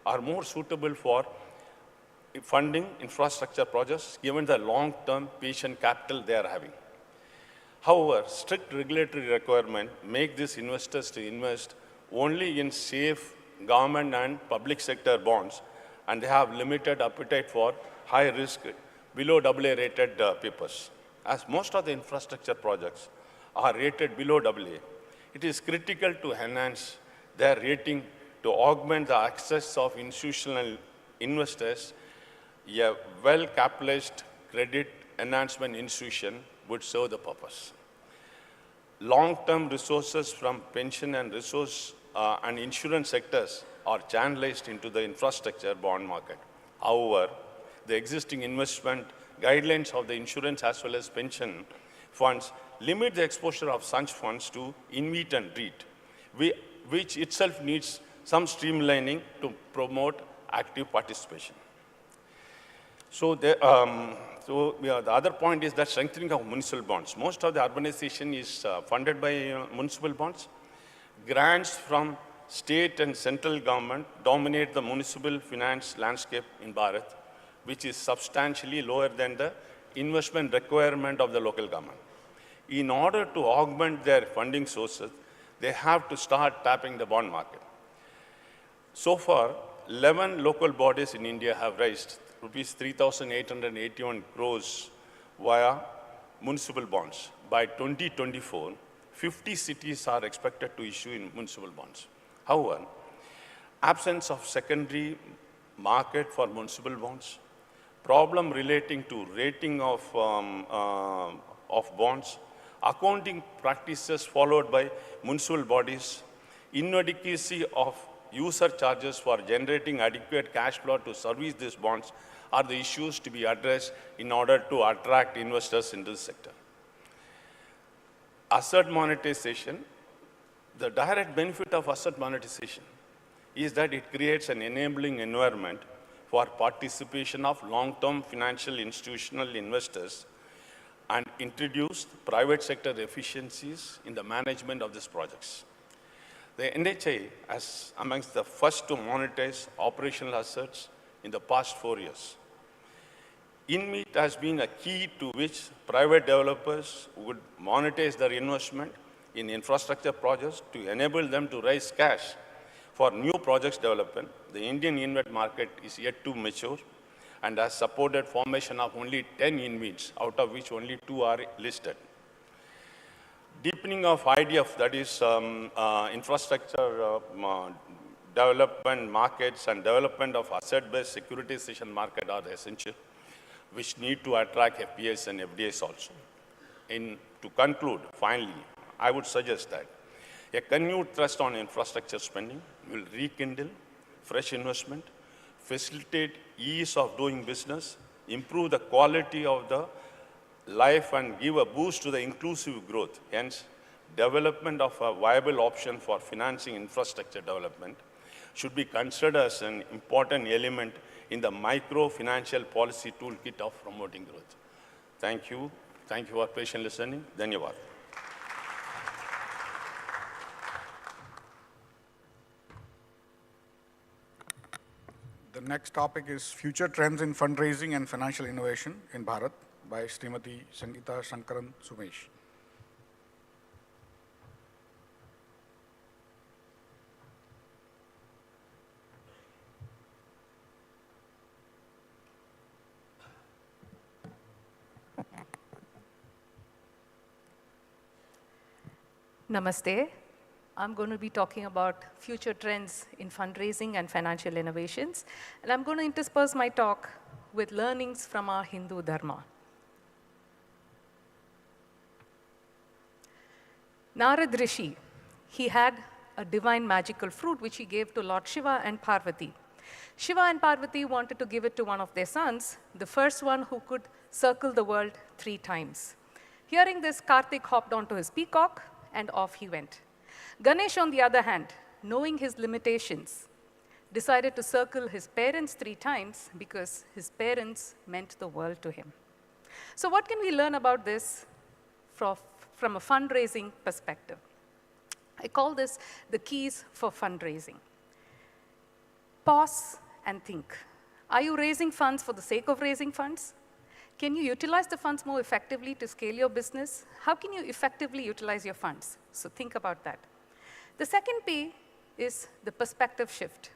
are more suitable for funding infrastructure projects given the long-term patient capital they are having. However, strict regulatory requirements make these investors to invest only in safe government and public sector bonds, and they have limited appetite for high risk, below AA rated papers. As most of the infrastructure projects are rated below AA, it is critical to enhance their rating to augment the access of institutional investors. A well-capitalized credit enhancement institution would serve the purpose. Long-term resources from pension and resource and insurance sectors are channelized into the infrastructure bond market. However, the existing investment guidelines of the insurance as well as pension funds limit the exposure of such funds to InvIT and REIT, which itself needs some streamlining to promote active participation. So, the other point is that strengthening of municipal bonds. Most of the urbanization is funded by municipal bonds. Grants from state and central government dominate the municipal finance landscape in Bharat, which is substantially lower than the investment requirement of the local government. In order to augment their funding sources, they have to start tapping the bond market. So far, 11 local bodies in India have raised rupees 3,881 crores via municipal bonds. By 2024, 50 cities are expected to issue in municipal bonds. However, absence of secondary market for municipal bonds, problem relating to rating of bonds, accounting practices followed by municipal bodies, inadequacy of user charges for generating adequate cash flow to service these bonds are the issues to be addressed in order to attract investors into the sector. Asset monetization, the direct benefit of asset monetization is that it creates an enabling environment for participation of long-term financial institutional investors and introduce private sector efficiencies in the management of these projects. The NHI is amongst the first to monetize operational assets in the past 4 years. InvIT has been a key to which private developers would monetize their investment in infrastructure projects to enable them to raise cash for new projects development. The Indian InvIT market is yet to mature and has supported formation of only 10 InvITs, out of which only 2 are listed. Deepening of IDF, that is infrastructure development markets and development of asset-based securitization market are essential, which need to attract FPIs and FDIs also. To conclude, finally, I would suggest that a continued thrust on infrastructure spending will rekindle fresh investment, facilitate ease of doing business, improve the quality of the life and give a boost to the inclusive growth. Hence, development of a viable option for financing infrastructure development should be considered as an important element in the micro-financial policy toolkit of promoting growth. Thank you. Thank you for patient listening. Dhanyavad. The next topic is Future Trends in Fundraising and Financial Innovation in Bharat by Srimati Sangeeta Shankaran Sumesh. Namaste. I'm going to be talking about future trends in fundraising and financial innovations, and I'm going to intersperse my talk with learnings from our Hindu Dharma. Narad Rishi, he had a divine magical fruit which he gave to Lord Shiva and Parvati. Shiva and Parvati wanted to give it to one of their sons, the first one who could circle the world 3 times. Hearing this, Karthik hopped onto his peacock and off he went. Ganesh, on the other hand, knowing his limitations, decided to circle his parents 3 times because his parents meant the world to him. So what can we learn about this from a fundraising perspective? I call this the keys for fundraising. Pause and think. Are you raising funds for the sake of raising funds? Can you utilize the funds more effectively to scale your business? How can you effectively utilize your funds? So think about that. The second P is the perspective shift.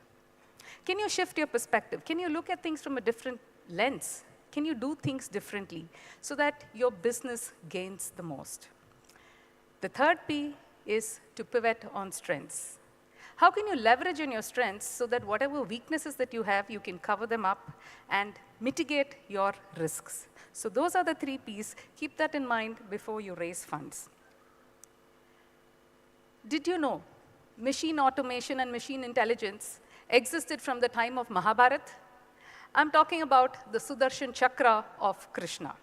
Can you shift your perspective? Can you look at things from a different lens? Can you do things differently so that your business gains the most? The third P is to pivot on strengths. How can you leverage on your strengths so that whatever weaknesses that you have, you can cover them up and mitigate your risks? So those are the three Ps. Keep that in mind before you raise funds. Did you know machine automation and machine intelligence existed from the time of Mahabharata? I'm talking about the Sudarshan Chakra of Krishna.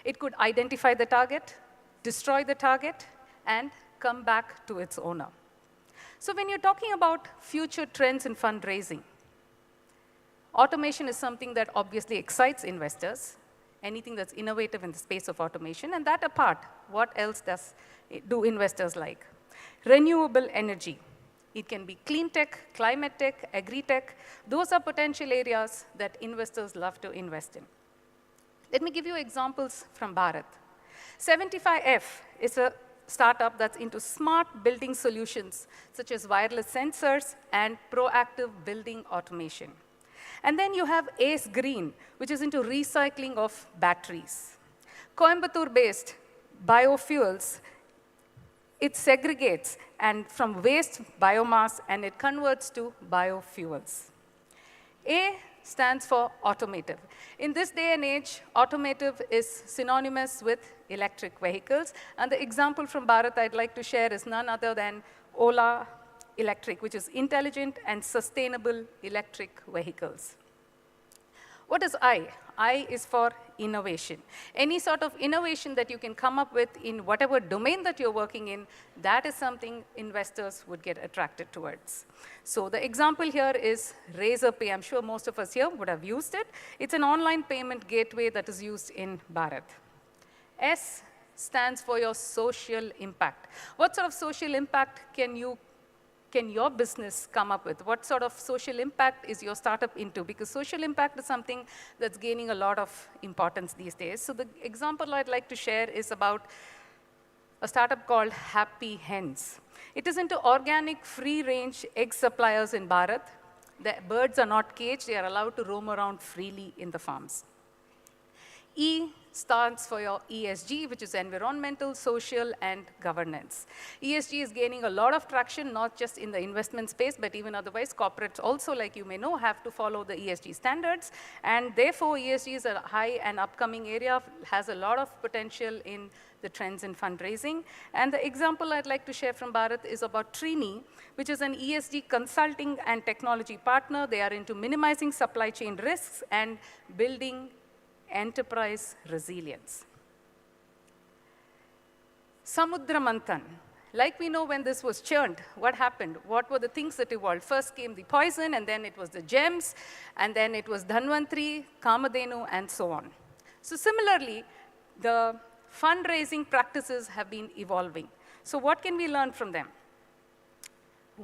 It could identify the target, destroy the target, and come back to its owner. So when you're talking about future trends in fundraising, automation is something that obviously excites investors, anything that's innovative in the space of automation. And that apart, what else do investors like? Renewable energy. It can be clean tech, climate tech, agri-tech. Those are potential areas that investors love to invest in. Let me give you examples from Bharat. 75F is a startup that's into smart building solutions, such as wireless sensors and proactive building automation. And then you have Ace Green, which is into recycling of batteries. Coimbatore-based biofuels, it segregates and from waste biomass, and it converts to biofuels. A stands for automotive. In this day and age, automotive is synonymous with electric vehicles. And the example from Bharat I'd like to share is none other than Ola Electric, which is intelligent and sustainable electric vehicles. What is I? I is for innovation. Any sort of innovation that you can come up with in whatever domain that you're working in, that is something investors would get attracted towards. So the example here is Razorpay. I'm sure most of us here would have used it. It's an online payment gateway that is used in Bharat. S stands for your social impact. What sort of social impact can your business come up with? What sort of social impact is your startup into? Because social impact is something that's gaining a lot of importance these days. So the example I'd like to share is about a startup called Happy Hens. It is into organic, free-range egg suppliers in Bharat. The birds are not caged. They are allowed to roam around freely in the farms. E stands for your ESG, which is environmental, social, and governance. ESG is gaining a lot of traction, not just in the investment space, but even otherwise. Corporates also, like you may know, have to follow the ESG standards. And therefore, ESG is a high and upcoming area, has a lot of potential in the trends in fundraising. And the example I'd like to share from Bharat is about Trini, which is an ESG consulting and technology partner. They are into minimizing supply chain risks and building enterprise resilience. Samudra Manthan. Like we know, when this was churned, what happened? What were the things that evolved? First came the poison, and then it was the gems, and then it was Dhanvantri, Kamadhenu, and so on. So similarly, the fundraising practices have been evolving. So what can we learn from them?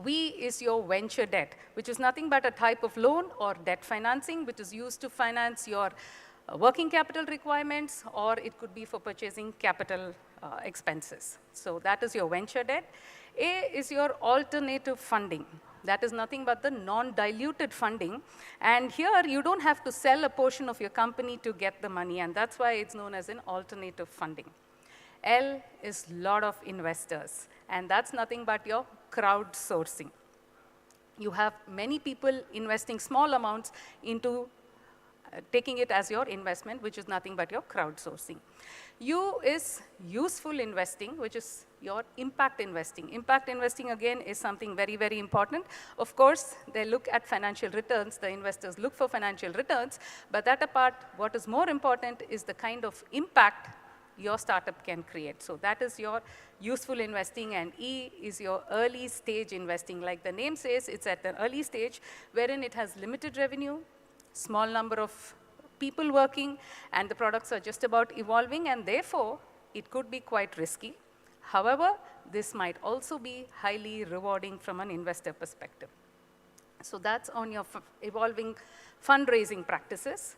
V is your venture debt, which is nothing but a type of loan or debt financing, which is used to finance your working capital requirements, or it could be for purchasing capital expenses. So that is your venture debt. A is your alternative funding. That is nothing but the non-diluted funding. And here, you don't have to sell a portion of your company to get the money, and that's why it's known as an alternative funding. L is lot of investors, and that's nothing but your crowdsourcing. You have many people investing small amounts into taking it as your investment, which is nothing but your crowdsourcing. U is useful investing, which is your impact investing. Impact investing, again, is something very, very important. Of course, they look at financial returns. The investors look for financial returns. But that apart, what is more important is the kind of impact your startup can create. So that is your useful investing. And E is your early stage investing. Like the name says, it's at an early stage wherein it has limited revenue, small number of people working, and the products are just about evolving, and therefore, it could be quite risky. However, this might also be highly rewarding from an investor perspective. So that's on your evolving fundraising practices.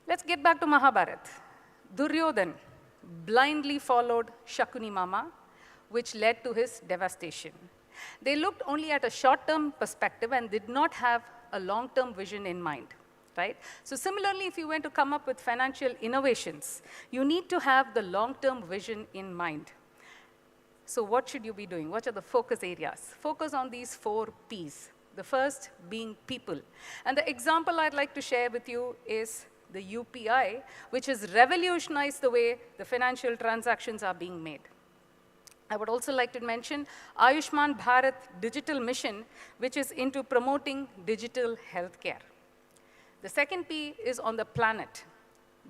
Let's get back to Mahabharata. Duryodhan blindly followed Shakuni Mama, which led to his devastation. They looked only at a short-term perspective and did not have a long-term vision in mind, right? So similarly, if you want to come up with financial innovations, you need to have the long-term vision in mind. So what should you be doing? What are the focus areas? Focus on these 4 Ps. The first being people. And the example I'd like to share with you is the UPI, which has revolutionized the way the financial transactions are being made. I would also like to mention Ayushman Bharat Digital Mission, which is into promoting digital healthcare. The second P is on the planet.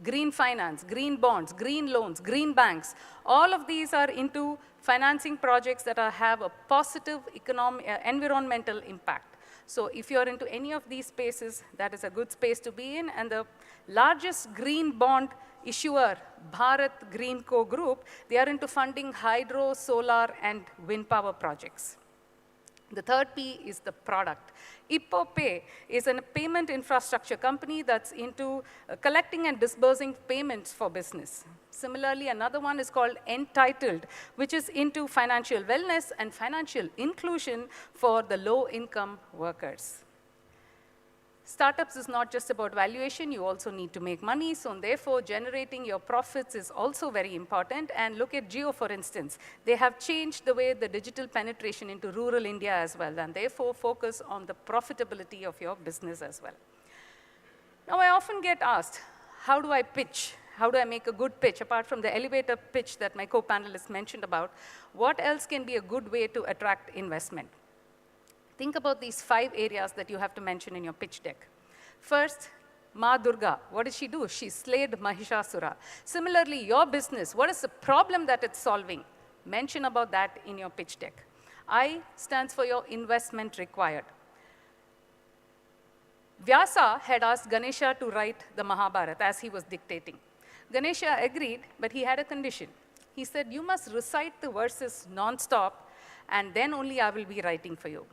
Green finance, green bonds, green loans, green banks, all of these are into financing projects that have a positive environmental impact. So if you're into any of these spaces, that is a good space to be in. And the largest green bond issuer, Bharat Green Co Group, they are into funding hydro, solar, and wind power projects. The third P is the product. IppoPay is a payment infrastructure company that's into collecting and disbursing payments for business. Similarly, another one is called Entitled, which is into financial wellness and financial inclusion for the low-income workers. Startups is not just about valuation, you also need to make money, so therefore generating your profits is also very important. And look at Jio, for instance. They have changed the way the digital penetration into rural India as well, and therefore focus on the profitability of your business as well. Now, I often get asked, how do I pitch? How do I make a good pitch? Apart from the elevator pitch that my co-panelists mentioned about, what else can be a good way to attract investment? Think about these 5 areas that you have to mention in your pitch deck. First, Ma Durga. What does she do? She slayed Mahishasura. Similarly, your business, what is the problem that it's solving? Mention about that in your pitch deck. I stands for your investment required. Vyasa had asked Ganesha to write the Mahabharata as he was dictating. Ganesha agreed, but he had a condition. He said, you must recite the verses non-stop, and then only I will be writing for you.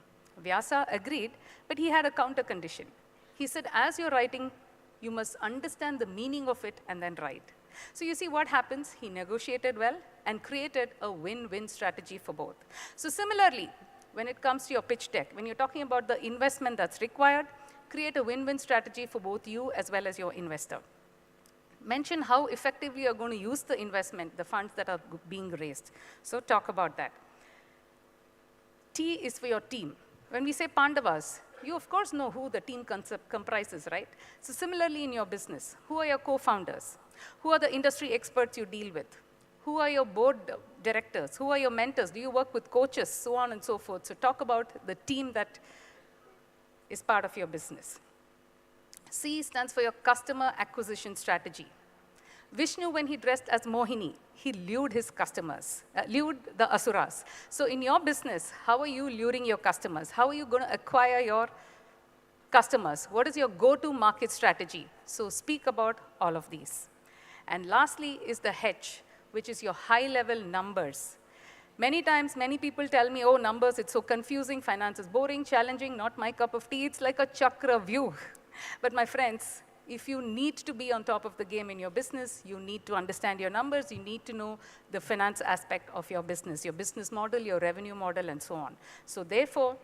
Vyasa agreed, but he had a counter condition. He said, as you're writing, you must understand the meaning of it and then write. So you see what happens? He negotiated well and created a win-win strategy for both. So similarly, when it comes to your pitch deck, when you're talking about the investment that's required, create a win-win strategy for both you as well as your investor. Mention how effectively you're going to use the investment, the funds that are being raised. So talk about that. T is for your team. When we say Pandavas, you of course know who the team concept comprises, right? So similarly in your business, who are your co-founders? Who are the industry experts you deal with? Who are your board directors? Who are your mentors? Do you work with coaches? So on and so forth. So talk about the team that is part of your business. C stands for your customer acquisition strategy. Vishnu, when he dressed as Mohini, he lured his customers, lured the asuras. So in your business, how are you luring your customers? How are you going to acquire your customers? What is your go-to market strategy? So speak about all of these. And lastly is the H, which is your high-level numbers. Many times, many people tell me, oh, numbers, it's so confusing, finance is boring, challenging, not my cup of tea, it's like a chakra view. But my friends, if you need to be on top of the game in your business, you need to understand your numbers, you need to know the finance aspect of your business model, your revenue model, and so on. So therefore,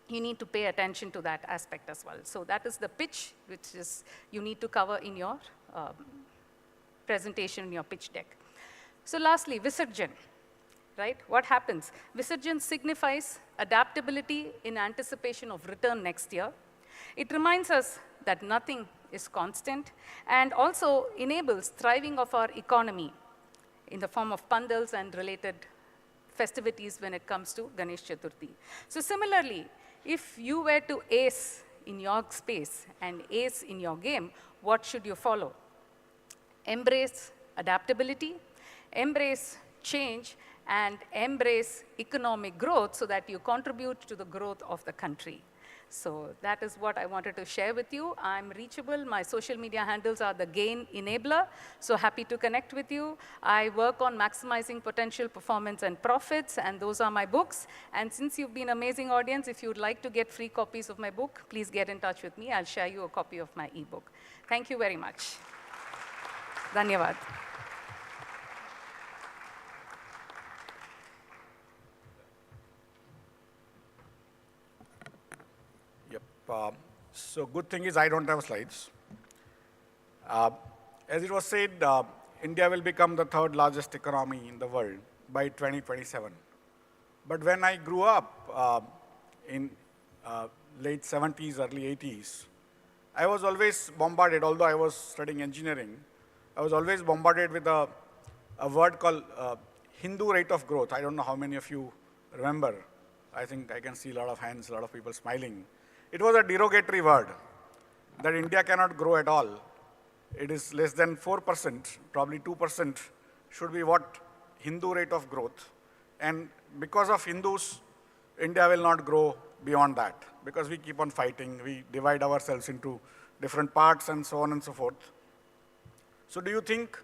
you need to pay attention to that aspect as well. So that is the pitch, which is you need to cover in your presentation, in your pitch deck. So lastly, Visarjan, right? What happens? Visarjan signifies adaptability in anticipation of return next year. It reminds us that nothing is constant and also enables thriving of our economy in the form of pandals and related festivities when it comes to Ganesh Chaturthi. So similarly, if you were to ace in your space and ace in your game, what should you follow? Embrace adaptability, embrace change, and embrace economic growth so that you contribute to the growth of the country. So that is what I wanted to share with you. I'm reachable. My social media handles are the Gain Enabler. So happy to connect with you. I work on maximizing potential, performance, and profits, and those are my books. And since you've been an amazing audience, if you'd like to get free copies of my book, please get in touch with me. I'll share you a copy of my ebook. Thank you very much. Dhanyavad. Yep. So good thing is I don't have slides. Uh, as it was said, India will become the third largest economy in the world by 2027. But when I grew up in late 70s, early 80s, I was always bombarded, although I was studying engineering, I was always bombarded with a word called Hindu rate of growth. I don't know how many of you remember. I think I can see a lot of hands, a lot of people smiling. It was a derogatory word that India cannot grow at all. It is less than 4%, probably 2% should be what Hindu rate of growth. And because of Hindus, India will not grow beyond that because we keep on fighting. We divide ourselves into different parts and so on and so forth. So do you think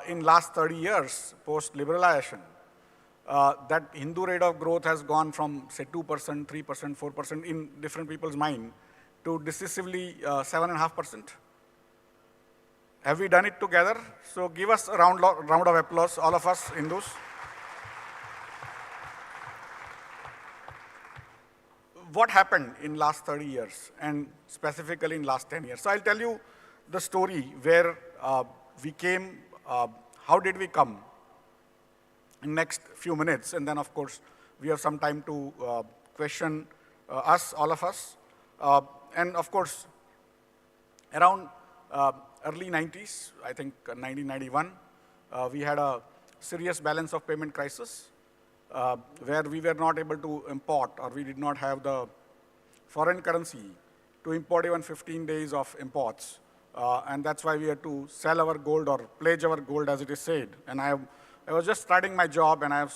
in last 30 years, post-liberalization, that Hindu rate of growth has gone from, say, 2%, 3%, 4% in different people's mind to decisively 7.5%? Have we done it together? So give us a round of applause, all of us Hindus. What happened in last 30 years and specifically in last 10 years? So I'll tell you the story where we came, how did we come in next few minutes, and then of course we have some time to question us, all of us. And of course, around early 90s, I think 1991, we had a serious balance of payment crisis where we were not able to import, or we did not have the foreign currency to import even 15 days of imports. And that's why we had to sell our gold or pledge our gold, as it is said. And I was just starting my job, and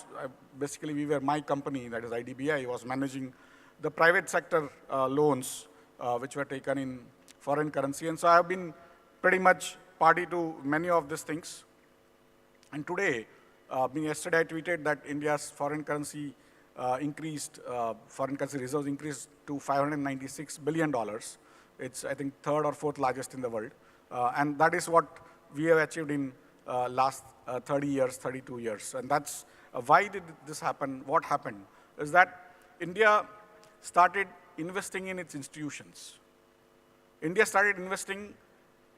basically my company, that is IDBI, was managing the private sector loans which were taken in foreign currency. And so I have been pretty much party to many of these things. And today, yesterday I tweeted that India's foreign currency foreign currency reserves increased to $596 billion. It's, I think, third or fourth largest in the world. And that is what we have achieved in last 30 years, 32 years. And that's why did this happen? What happened is that India started investing in its institutions. India started investing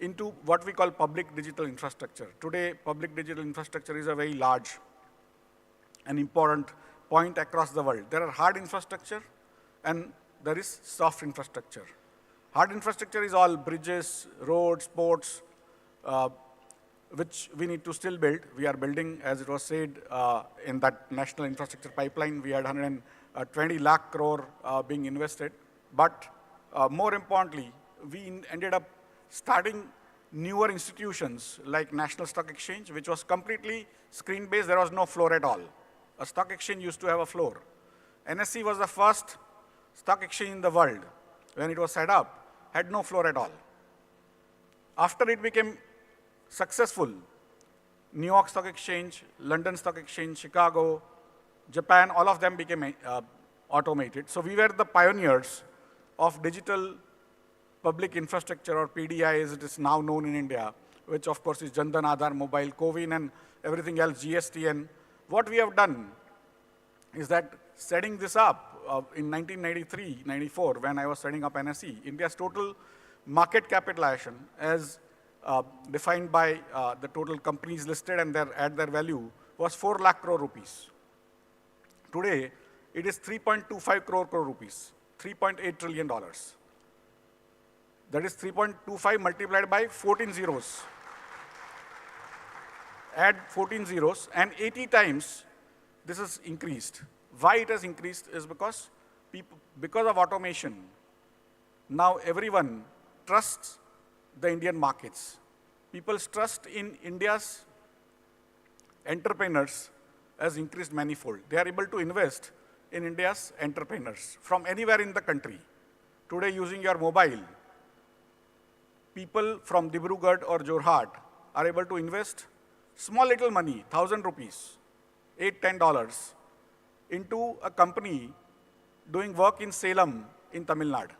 into what we call public digital infrastructure. Today, public digital infrastructure is a very large and important point across the world. There are hard infrastructure and there is soft infrastructure. Hard infrastructure is all bridges, roads, ports, which we need to still build. We are building, as it was said, in that national infrastructure pipeline, we had 120 lakh crore being invested. But more importantly, we ended up starting newer institutions like National Stock Exchange, which was completely screen-based. There was no floor at all. A stock exchange used to have a floor. NSE was the first stock exchange in the world. When it was set up, had no floor at all. After it became successful, New York Stock Exchange, London Stock Exchange, Chicago, Japan, all of them became automated. So we were the pioneers of digital public infrastructure, or PDI as it is now known in India, which of course is Jan Dhan, Aadhaar, Mobile, CoWIN, and everything else, GST. And what we have done is that setting this up in 1993-94, when I was setting up NSE, India's total market capitalization as defined by the total companies listed and at their value was 4 lakh crore rupees. Today, it is 3.25 crore rupees, $3.8 trillion. That is 3.25 multiplied by 14 zeros. Add 14 zeros, and 80 times this has increased. Why it has increased is because of automation. Now everyone trusts the Indian markets. People's trust in India's entrepreneurs has increased manifold. They are able to invest in India's entrepreneurs from anywhere in the country. today using your mobile, people from Dibrugarh or Jorhat are able to invest small little money, 1,000 rupees, $8, $10, into a company doing work in Salem in Tamil Nadu.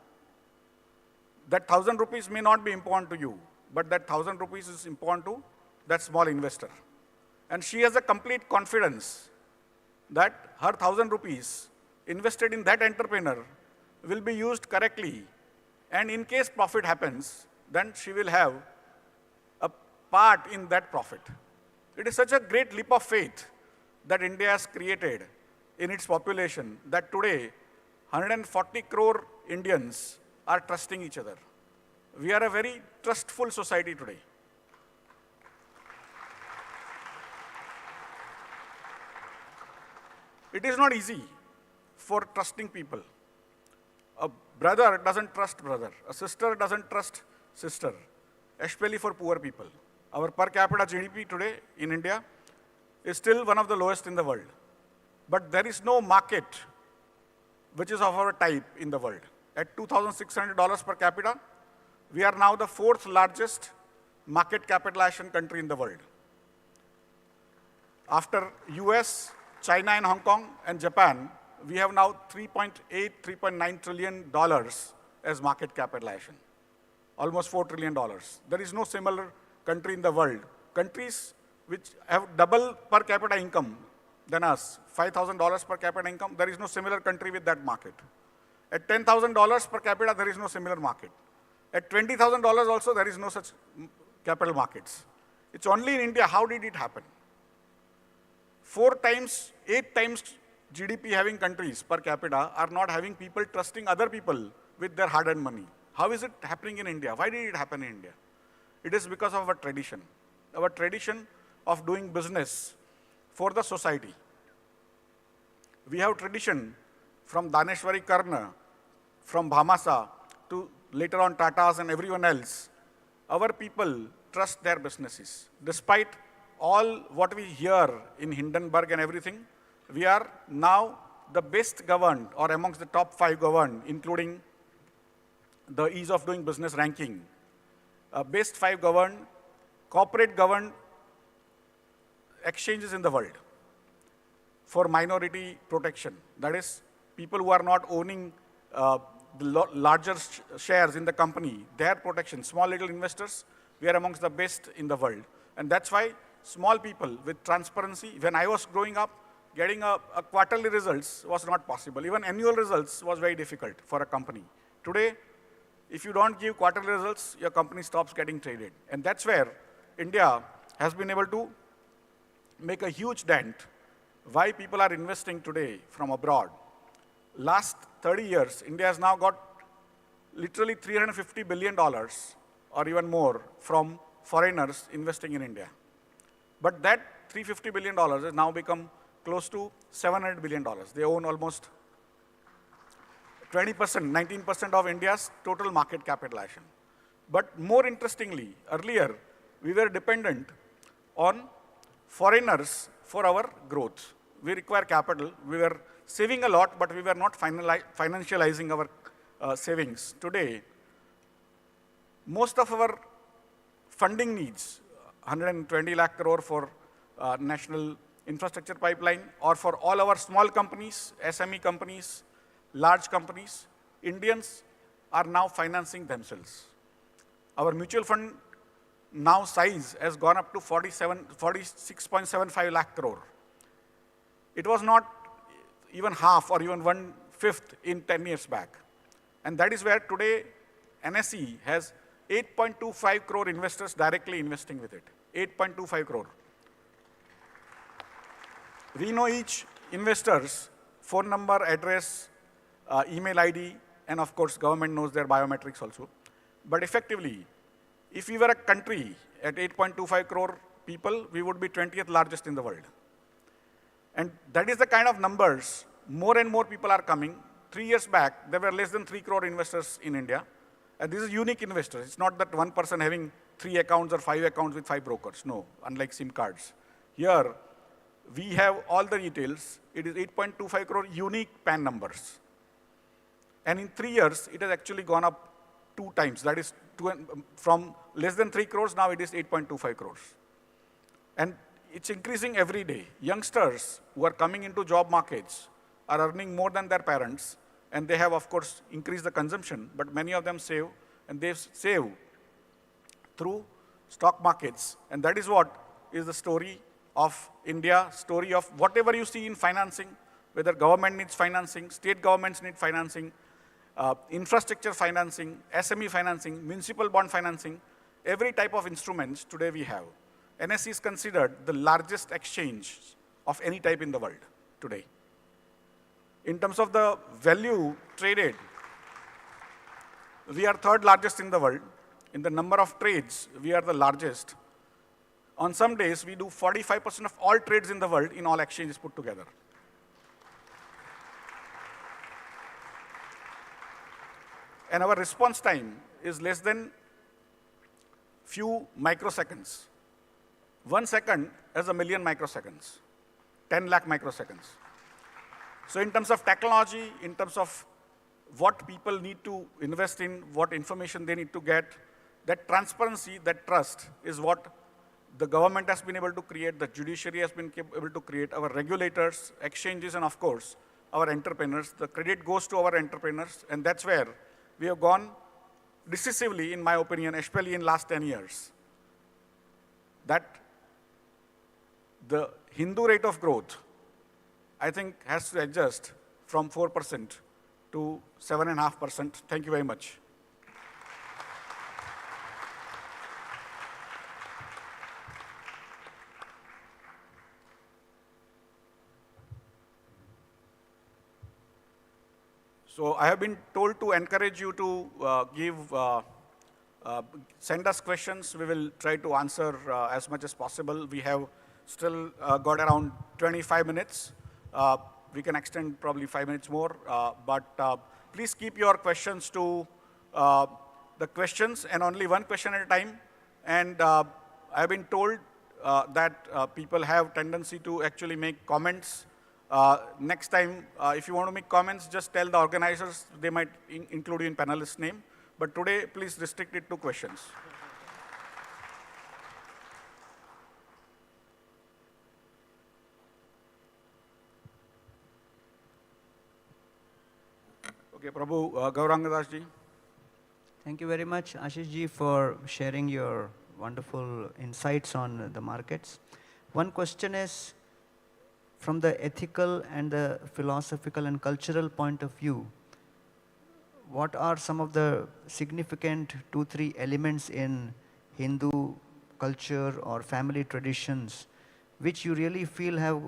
That 1,000 rupees may not be important to you, but that 1,000 rupees is important to that small investor. And she has a complete confidence that her 1,000 rupees invested in that entrepreneur will be used correctly. And in case profit happens, then she will have a part in that profit. It is such a great leap of faith that India has created in its population that today 140 crore Indians are trusting each other. We are a very trustful society today. It is not easy for trusting people. A brother doesn't trust brother. A sister doesn't trust sister, especially for poor people. Our per capita GDP today in India is still one of the lowest in the world. But there is no market which is of our type in the world. At $2,600 per capita, we are now the 4th largest market capitalization country in the world. After US, China and Hong Kong and Japan, we have now $3.8, $3.9 trillion as market capitalization. Almost $4 trillion. There is no similar country in the world. Countries which have double per capita income than us, $5,000 per capita income, there is no similar country with that market. At $10,000 per capita, there is no similar market. At $20,000 also, there is no such capital markets. It's only in India. How did it happen? 4 times, 8 times GDP having countries per capita are not having people trusting other people with their hard-earned money. How is it happening in India? Why did it happen in India? It is because of our tradition of doing business for the society. We have tradition from Daneshwari Karna, from Bhamasa to later on Tatas and everyone else. Our people trust their businesses. Despite all what we hear in Hindenburg and everything, we are now the best governed or amongst the top 5 governed, including the ease of doing business ranking. Best 5 governed, corporate governed exchanges in the world for minority protection. That is, people who are not owning the larger shares in the company, their protection, small little investors, we are amongst the best in the world. And that's why small people with transparency, when I was growing up, getting a quarterly results was not possible. Even annual results was very difficult for a company. Today, if you don't give quarterly results, your company stops getting traded. And that's where India has been able to make a huge dent. Why people are investing today from abroad. Last 30 years, India has now got literally $350 billion or even more from foreigners investing in India. But that $350 billion has now become close to $700 billion. They own almost 20%, 19% of India's total market capitalization. But more interestingly, earlier, we were dependent on foreigners for our growth. We require capital. We were saving a lot, but we were not financializing our savings. Today, most of our funding needs, 120 lakh crore for national infrastructure pipeline, or for all our small companies, SME companies, large companies, Indians are now financing themselves. Our mutual fund now size has gone up to 46.75 lakh crore. It was not even half or even 1/5 in 10 years back. And that is where today NSE has 8.25 crore investors directly investing with it. 8.25 crore. We know each investor's phone number, address, email ID, and of course, government knows their biometrics also. But effectively, if we were a country at 8.25 crore people, we would be 20th largest in the world. And that is the kind of numbers, more and more people are coming. 3 years back, there were less than 3 crore investors in India. And these are unique investors. It's not that one person having 3 accounts or 5 accounts with 5 brokers. No, unlike SIM cards. Here, we have all the details. It is 8.25 crore unique PAN numbers. And in 3 years, it has actually gone up 2 times. That is, from less than 3 crores, now it is 8.25 crores. And it's increasing every day. Youngsters who are coming into job markets are earning more than their parents, and they have, of course, increased the consumption, but many of them save, and they save through stock markets. And that is what is the story of India, story of whatever you see in financing, whether government needs financing, state governments need financing, infrastructure financing, SME financing, municipal bond financing, every type of instruments today we have. NSE is considered the largest exchange of any type in the world today. In terms of the value traded, we are third largest in the world. In the number of trades, we are the largest. On some days, we do 45% of all trades in the world in all exchanges put together. And our response time is less than few microseconds. 1 second has 1 million microseconds, 10 lakh microseconds. So in terms of technology, in terms of what people need to invest in, what information they need to get, that transparency, that trust is what the government has been able to create, the judiciary has been able to create, our regulators, exchanges, and of course, our entrepreneurs. The credit goes to our entrepreneurs, and that's where we have gone decisively, in my opinion, especially in last 10 years. That the Hindu rate of growth, I think, has to adjust from 4% to 7.5%. Thank you very much. So I have been told to encourage you to send us questions. We will try to answer as much as possible. We have still got around 25 minutes. We can extend probably 5 minutes more, but please keep your questions to the questions and only one question at a time. And I have been told that people have tendency to actually make comments. Next time, if you want to make comments, just tell the organizers. They might include you in panelist name. But today, please restrict it to questions. Okay, Prabhu, Gauranga ji. Thank you very much, Ashish ji, for sharing your wonderful insights on the markets. One question is, from the ethical and the philosophical and cultural point of view, what are some of the significant 2-3 elements in Hindu culture or family traditions which you really feel have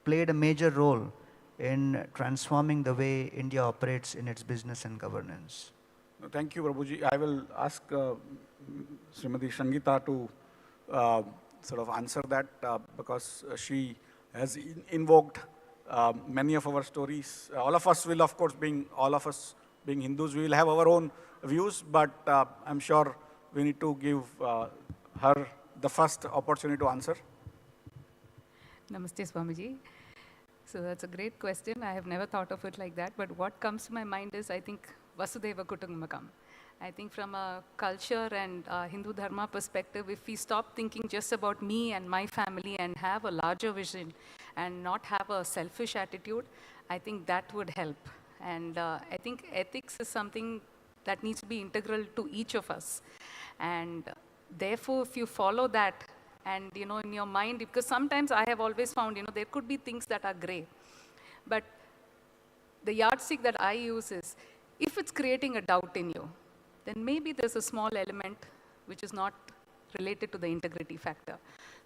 played a major role in transforming the way India operates in its business and governance? Thank you, Prabhuji. I will ask Srimati Sangeeta to sort of answer that because she has invoked many of our stories. All of us will, of course, being Hindus, we will have our own views, but I'm sure we need to give her the first opportunity to answer. Namaste, Swamiji. So that's a great question. I have never thought of it like that, but what comes to my mind is, I think, Vasudhaiva Kutumbakam. I think from a culture and Hindu Dharma perspective, if we stop thinking just about me and my family and have a larger vision and not have a selfish attitude, I think that would help. And I think ethics is something that needs to be integral to each of us. And therefore, if you follow that, and in your mind, because sometimes I have always found, there could be things that are gray. But the yardstick that I use is, if it's creating a doubt in you, then maybe there's a small element which is not related to the integrity factor.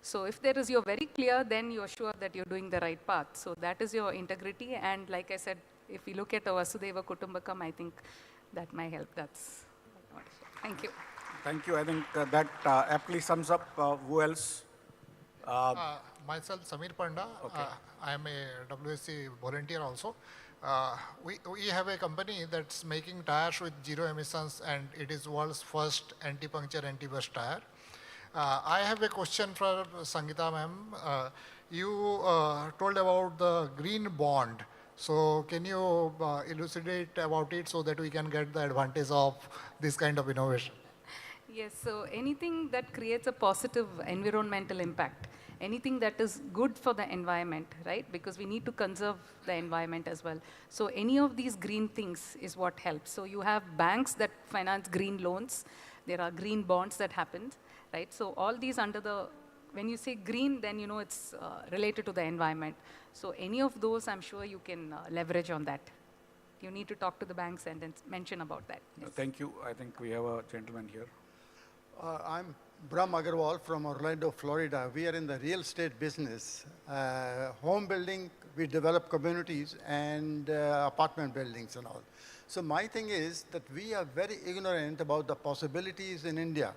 So if you're very clear, then you're sure that you're doing the right path. So that is your integrity. And like I said, if we look at the Vasudhaiva Kutumbakam, I think that might help. That's what I want to say. Thank you. Thank you. I think that aptly sums up. Who else? Myself, Samir Panda. Okay. I am a WSC volunteer also. We have a company that's making tires with zero emissions, and it is world's first anti-puncture, anti-burst tire. I have a question for Sangeeta ma'am. You told about the green bond. So can you elucidate about it so that we can get the advantage of this kind of innovation? Yes, so anything that creates a positive environmental impact, anything that is good for the environment, right? Because we need to conserve the environment as well. So any of these green things is what helps. So you have banks that finance green loans. There are green bonds that happen, right? So all these under the, when you say green, then you know it's related to the environment. So any of those, I'm sure you can leverage on that. You need to talk to the banks and then mention about that. Yes. Thank you. I think we have a gentleman here. I'm Brahm Agarwal from Orlando, Florida. We are in the real estate business. Home building, we develop communities and apartment buildings and all. So my thing is that we are very ignorant about the possibilities in India.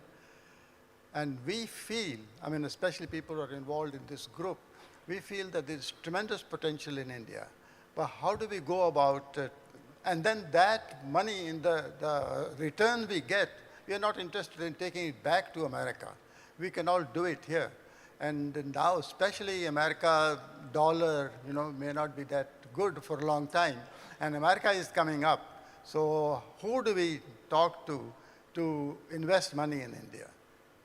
And we feel, I mean, especially people who are involved in this group, we feel that there's tremendous potential in India. But how do we go about it? And then that money in the return we get, we are not interested in taking it back to America. We can all do it here. And now, especially America, dollar, you know, may not be that good for a long time. And America is coming up. So who do we talk to invest money in India?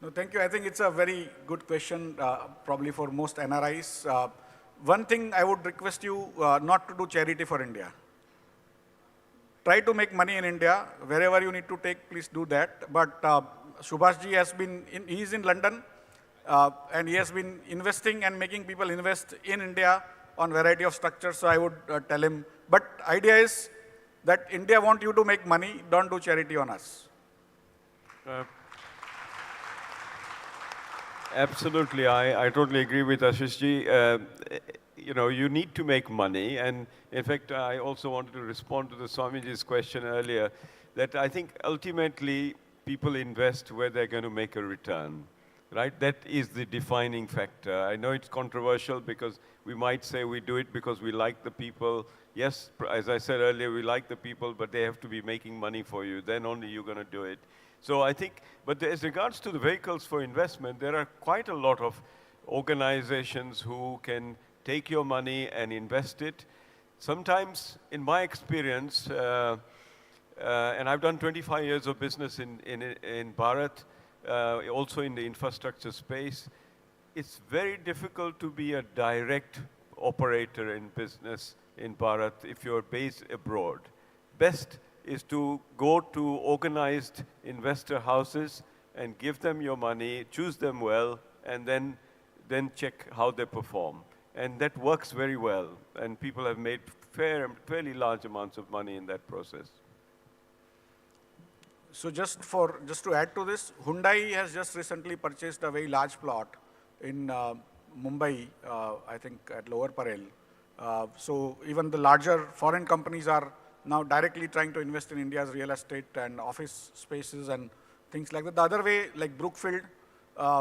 No, thank you. I think it's a very good question, probably for most NRIs. One thing I would request you not to do charity for India. Try to make money in India. Wherever you need to take, please do that. But Subhash ji has been, he's in London, and he has been investing and making people invest in India on variety of structures. So I would tell him, but idea is that India want you to make money, don't do charity on us. Absolutely, I totally agree with Ashish ji. You know, you need to make money, and in fact, I also wanted to respond to the Swamiji's question earlier, that I think ultimately people invest where they're going to make a return, right? That is the defining factor. I know it's controversial because we might say we do it because we like the people. Yes, as I said earlier, we like the people, but they have to be making money for you. Then only you're going to do it. So I think, but as regards to the vehicles for investment, there are quite a lot of organizations who can take your money and invest it. Sometimes, in my experience, and I've done 25 years of business in Bharat, also in the infrastructure space, it's very difficult to be a direct operator in business in Bharat if you're based abroad. Best is to go to organized investor houses and give them your money, choose them well, and then check how they perform. And that works very well, and people have made fairly large amounts of money in that process. So just to add to this, Hyundai has just recently purchased a very large plot in Mumbai, I think at Lower Parel. So even the larger foreign companies are now directly trying to invest in India's real estate and office spaces and things like that. The other way, like Brookfield,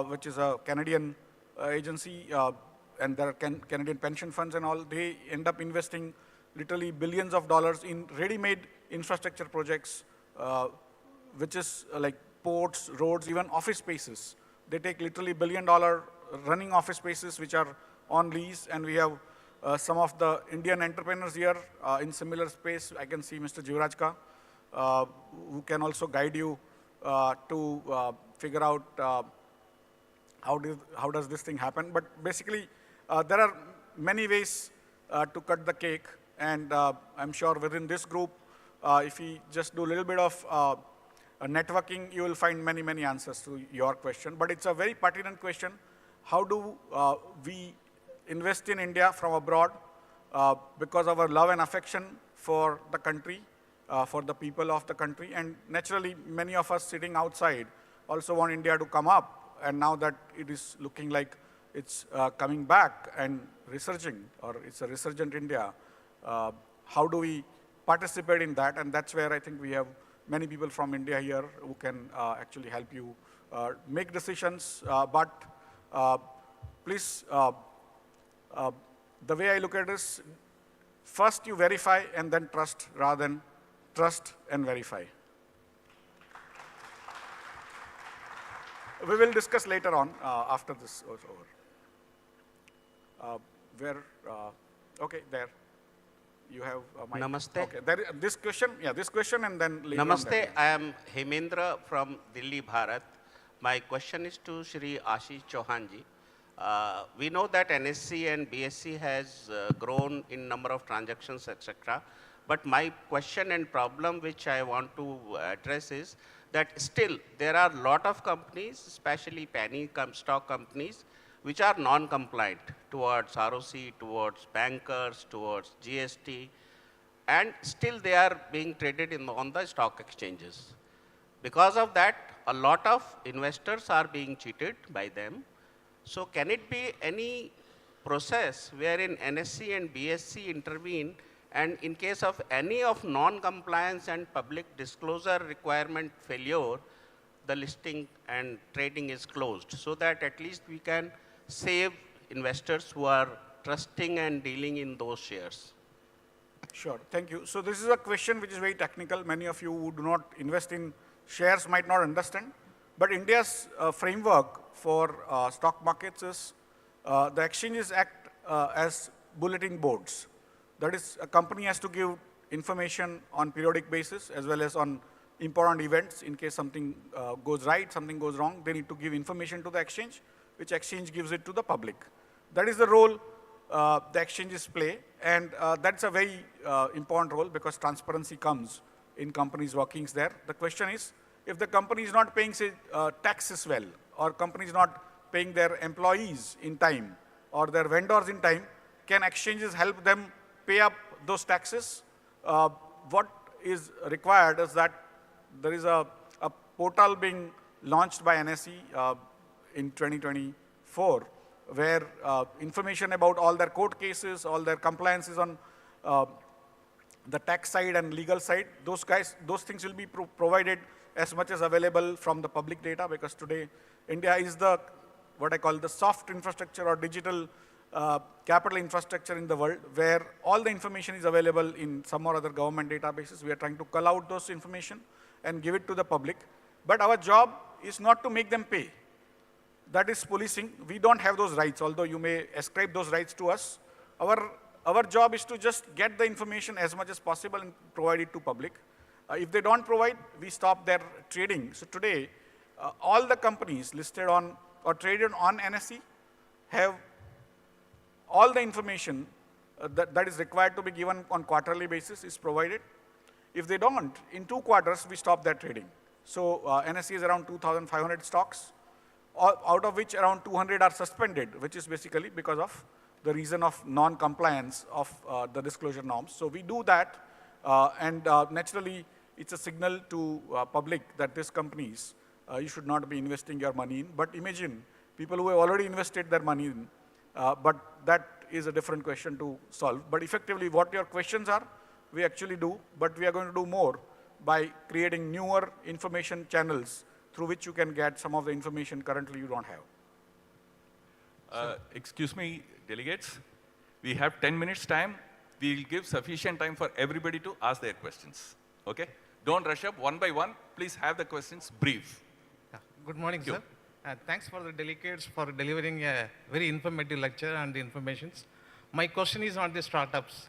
which is a Canadian agency, and there are Canadian pension funds and all, they end up investing literally billions of dollars in ready-made infrastructure projects, which is like ports, roads, even office spaces. They take literally $1 billion running office spaces which are on lease, and we have some of the Indian entrepreneurs here in similar space. I can see Mr. Jivraj who can also guide you to figure out how does this thing happen. But basically, there are many ways to cut the cake, and I'm sure within this group, if we just do a little bit of networking, you will find many, many answers to your question. But it's a very pertinent question. How do we invest in India from abroad because of our love and affection for the country, for the people of the country, and naturally, many of us sitting outside also want India to come up, and now that it is looking like it's coming back and resurging, or it's a resurgent India, how do we participate in that? And that's where I think we have many people from India here who can actually help you make decisions. But please, the way I look at it is, first you verify and then trust, rather than trust and verify. We will discuss later on after this is over. Okay, there. you have a mic. Namaste. Okay, this question and then later on Namaste, that. I am Hemendra from Delhi, Bharat. My question is to Shri Ashish Chauhanji. We know that NSC and BSC has grown in number of transactions, etc. But my question and problem which I want to address is that still there are a lot of companies, especially penny stock companies, which are non-compliant towards ROC, towards bankers, towards GST, and still they are being traded on the stock exchanges. Because of that, a lot of investors are being cheated by them. So can it be any process wherein NSC and BSC intervene, and in case of any of non-compliance and public disclosure requirement failure, the listing and trading is closed, so that at least we can save investors who are trusting and dealing in those shares? Sure, thank you. So this is a question which is very technical. Many of you who do not invest in shares might not understand. But India's framework for stock markets is the exchanges act as bulletin boards. That is, a company has to give information on periodic basis as well as on important events. In case something goes right, something goes wrong, they need to give information to the exchange, which exchange gives it to the public. That is the role the exchanges play, and that's a very important role because transparency comes in companies' workings there. The question is, if the company is not paying, say, taxes well, or company is not paying their employees in time, or their vendors in time, can exchanges help them pay up those taxes? What is required is that there is a portal being launched by NSE in 2024, where information about all their court cases, all their compliances on the tax side and legal side, those things will be provided as much as available from the public data, because today India is the, what I call the soft infrastructure or digital capital infrastructure in the world, where all the information is available in some or other government databases. We are trying to cull out those information and give it to the public. But our job is not to make them pay. That is policing. We don't have those rights, although you may ascribe those rights to us. Our job is to just get the information as much as possible and provide it to public. If they don't provide, we stop their trading. So today, all the companies listed on or traded on NSE have all the information that is required to be given on quarterly basis is provided. If they don't, in 2 quarters, we stop their trading. So NSE is around 2,500 stocks, out of which around 200 are suspended, which is basically because of the reason of non-compliance of the disclosure norms. So we do that, and naturally, it's a signal to public that these companies, you should not be investing your money in. But imagine people who have already invested their money in, but that is a different question to solve. But effectively, what your questions are, we actually do, but we are going to do more by creating newer information channels through which you can get some of the information currently you don't have. Excuse me, delegates. We have 10 minutes time. We will give sufficient time for everybody to ask their questions. Okay? Don't rush up one by one. Please have the questions brief. Yeah. Good morning, sir. Thanks for the delegates for delivering a very informative lecture and the informations. My question is on the startups.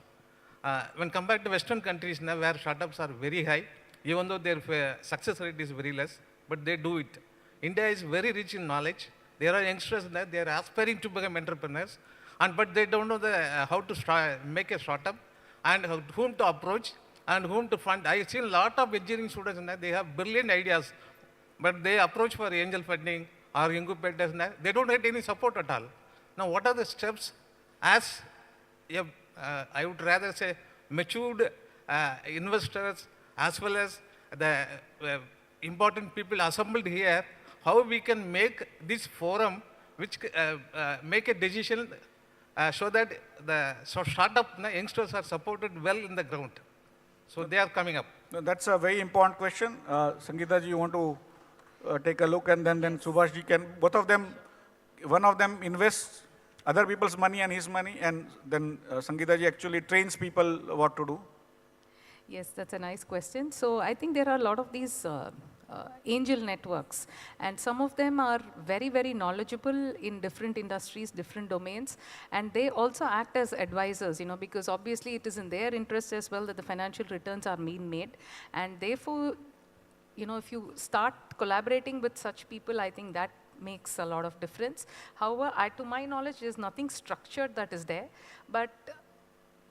When compared to Western countries now, where startups are very high, even though their success rate is very less, but they do it. India is very rich in knowledge. There are youngsters there, they are aspiring to become entrepreneurs, but they don't know how to make a startup and whom to approach and whom to fund. I've seen a lot of engineering students in there, they have brilliant ideas, but they approach for angel funding or incubators, they don't get any support at all. Now, what are the steps as I would rather say matured investors as well as the important people assembled here, how we can make this forum which make a decision so that the startup youngsters are supported well in the ground. So they are coming up. No, that's a very important question. Sangeeta ji, you want to take a look, and then Subhash ji can, both of them, one of them invests other people's money and his money, and then Sangeeta ji actually trains people what to do. Yes, that's a nice question. So I think there are a lot of these angel networks. And some of them are very, very knowledgeable in different industries, different domains. And they also act as advisors, because obviously it is in their interest as well that the financial returns are being made. And therefore, if you start collaborating with such people, I think that makes a lot of difference. However, to my knowledge, there's nothing structured that is there, but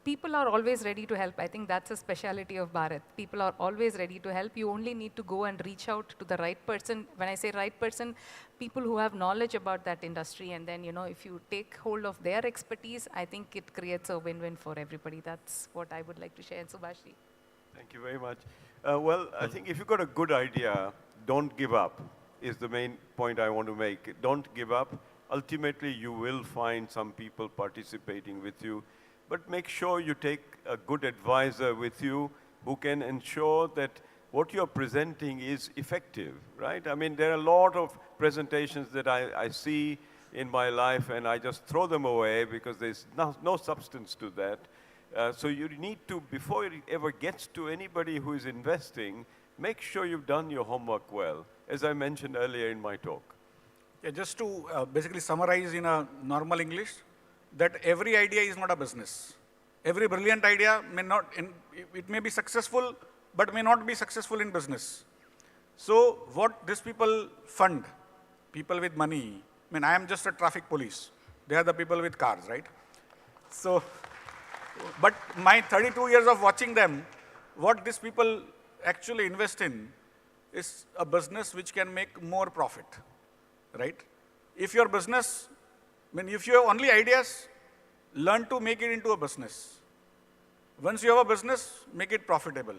people are always ready to help. I think that's a speciality of Bharat. People are always ready to help. You only need to go and reach out to the right person. When I say right person, people who have knowledge about that industry, and then, if you take hold of their expertise, I think it creates a win-win for everybody. That's what I would like to share. And Subhashi. Thank you very much. Well, I think if you've got a good idea, don't give up, is the main point I want to make. Don't give up. Ultimately, you will find some people participating with you, but make sure you take a good advisor with you who can ensure that what you're presenting is effective, right? I mean, there are a lot of presentations that I see in my life, and I just throw them away because there's no substance to that. So you need to, before it ever gets to anybody who is investing, make sure you've done your homework well, as I mentioned earlier in my talk. Yeah, just to basically summarize in a normal English, that every idea is not a business. Every brilliant idea it may be successful, but may not be successful in business. So what these people fund, people with money, I am just a traffic police. They are the people with cars, right? So, but my 32 years of watching them, what these people actually invest in is a business which can make more profit, right? If your business, if you have only ideas, learn to make it into a business. Once you have a business, make it profitable.